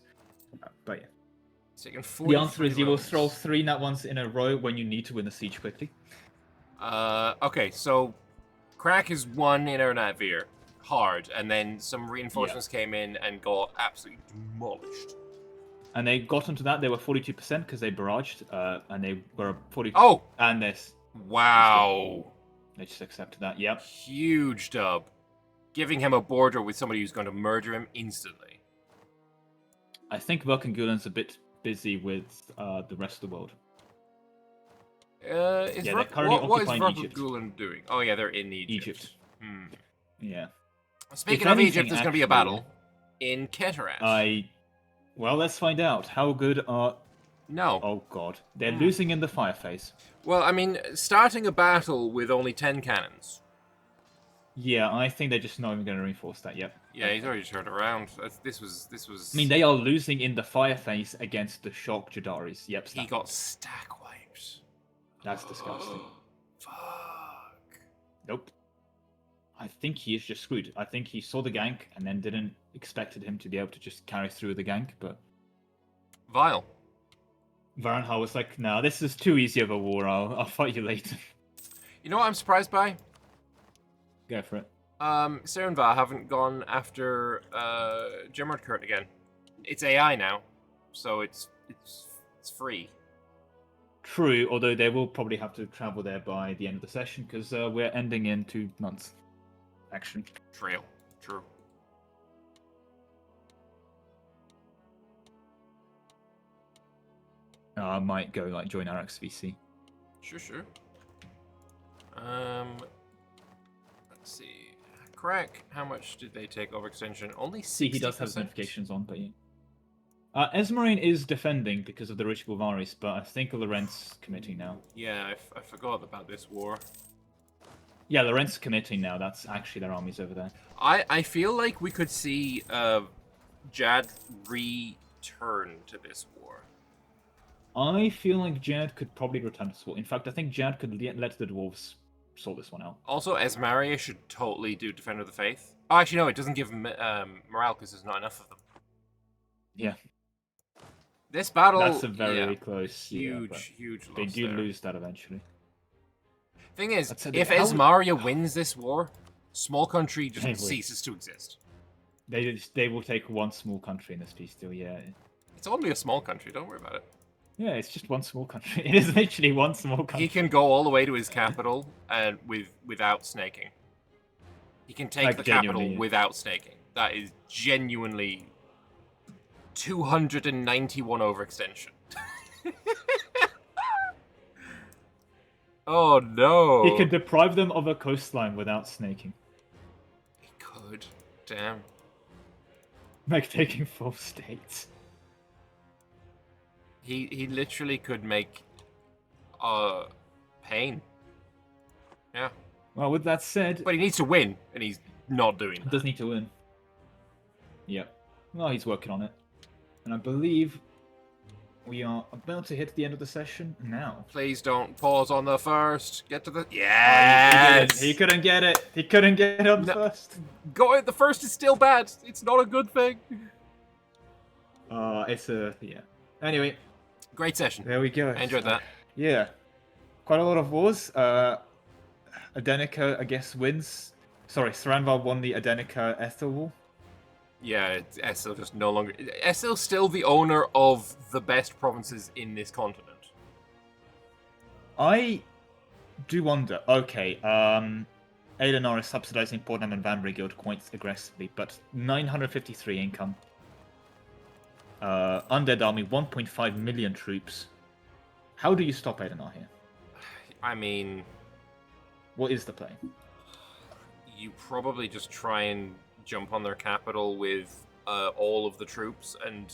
But yeah. It's taken The answer is you will rolls. throw 3 nat ones in a row when you need to win the siege quickly. Okay, so Crack is one in our nat veer. Hard. And then some reinforcements came in and got absolutely demolished. And they got onto that, they were 42% because they barraged, and they were 40. Oh! And this. Wow. They just accepted that, yep. Huge dub. Giving him a border with somebody who's going to murder him instantly. I think Vulcan-Gulen's a bit busy with the rest of the world. They're currently what is occupying Egypt. Gulen doing? Oh yeah, they're in Egypt. Egypt. Hmm. Yeah. Speaking If of anything, Egypt, there's going to be a actually, battle in Keteras. Well, let's find out. How good are... No. Oh god. They're losing in the fire phase. Well, I mean, starting a battle with only 10 cannons. Yeah, I think they're just not even going to reinforce that yet. Yeah, he's already turned around. This was. I mean, they are losing in the fire phase against the Shock Jadaris. Yep, He got stack wiped. That's disgusting. Fuck. Nope. I think he is just screwed. I think he saw the gank and then didn't expected him to be able to just carry through the gank, but... Vile. Varanhal was like, nah, this is too easy of a war, I'll fight you later. You know what I'm surprised by? Go for it. Serenva haven't gone after Kurt again. It's AI now, so it's free. True, although they will probably have to travel there by the end of the session, because we're ending in 2 months. Action. Trail. True. I might go like join our XVC. Sure. Let's see. Crack. How much did they take overextension? Only 60%. See, he does have notifications on, but yeah. Esmerine is defending because of the Rich Bulvaris, but I think Lorentz committing now. Yeah, I forgot about this war. Yeah, Lorentz committing now. That's actually their armies over there. I feel like we could see Jad return to this war. I feel like Jad could probably return to this war. In fact, I think Jad could let the dwarves sort this one out. Also, Esmaria should totally do Defender of the Faith. Oh, actually, no, it doesn't give them morale because there's not enough of them. Yeah. This battle... That's a very close... Huge loss They do there. lose that eventually. Thing is, if Esmaria wins this war, small country just ceases to exist. They will take one small country in this peace deal, yeah. It's only a small country, don't worry about it. Yeah, it's just one small country. It is literally one small country. He can go all the way to his capital and without snaking. He can take the capital without snaking. That is genuinely 291 overextension. Oh no! He can deprive them of a coastline without snaking. He could. Damn. Like taking 4 states. He literally could make pain. Yeah. Well, with that said... But he needs to win, and he's not doing that. He does need to win. Yep. Well, he's working on it. And I believe we are about to hit the end of the session now. Please don't pause on the first. Get to the... Yes! He couldn't get it. He couldn't get it on the first. The first is still bad. It's not a good thing. It's a... Yeah. Anyway. Great session. There we go. I enjoyed that. Yeah. Quite a lot of wars. Adenica, I guess, wins. Sorry, Thranvar won the Adenica Ethel War. Yeah, Essil just no longer... Essil's still the owner of the best provinces in this continent. I do wonder. Okay, Aedenor is subsidizing Portnam and Vanbury Guild quite aggressively, but 953 income. Undead army, 1.5 million troops. How do you stop Aedenor here? I mean... What is the play? You probably just try and jump on their capital with all of the troops and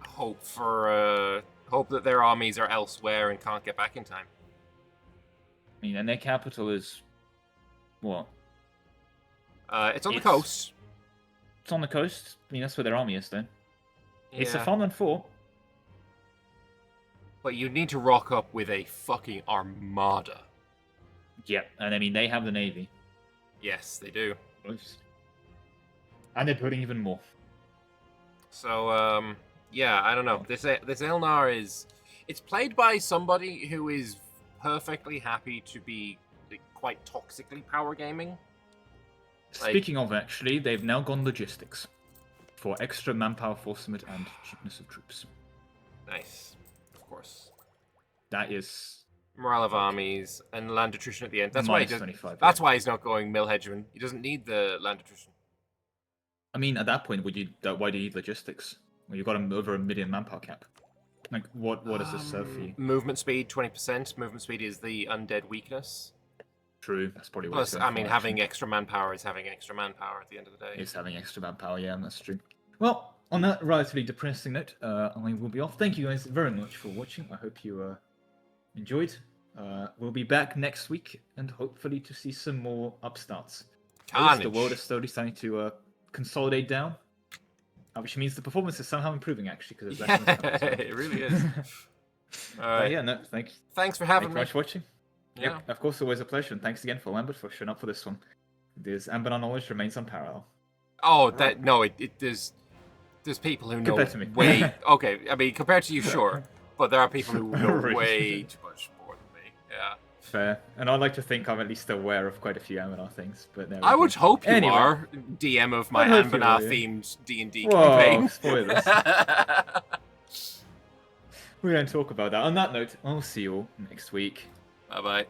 hope that their armies are elsewhere and can't get back in time. I mean, and their capital is what? It's on the coast. It's on the coast. I mean, that's where their army is, then. Yeah. It's a farmland fort. But you need to rock up with a fucking armada. Yep, and I mean, they have the navy. Yes, they do. And they're putting even more. So, yeah, I don't know. This Elnar is... It's played by somebody who is perfectly happy to be like, quite toxically power gaming. Speaking of, actually, they've now gone logistics for extra manpower, forcement, and cheapness of troops. Nice, of course. That is Morale of armies and land attrition at the end. That's minus why 25. That's why he's not going mill hegemon. He doesn't need the land attrition. I mean, at that point, why do you need logistics? Well, you've got over 1 million manpower cap. Like, what does this serve for you? Movement speed 20%. Movement speed is the undead weakness. True, that's probably what. Plus, I mean, having extra manpower is having extra manpower at the end of the day. It's having extra manpower, yeah, that's true. Well, on that relatively depressing note, I will be off. Thank you guys very much for watching. I hope you enjoyed. We'll be back next week, and hopefully to see some more upstarts. Carnage. The world is slowly starting to consolidate down, which means the performance is somehow improving, actually, because there's less Yeah, it really is. All right. yeah, no, thanks. Thanks for having Thanks me. very much for watching. Yeah. Yep, of course, always a pleasure, and thanks again for Lambert for showing up for this one. This Anbennar knowledge remains unparalleled. Oh, there's people who know Compared to me. way. Okay, I mean compared to you, sure, but there are people who know Really? way too much more than me. Yeah. Fair, and I'd like to think I'm at least aware of quite a few Anbennar things, but there we I go. would hope you Anyway. are DM of my I'd hope you Anbennar are, yeah. themed D&D Whoa, campaign. spoilers. We don't talk about that. On that note, I'll see you all next week. Bye bye.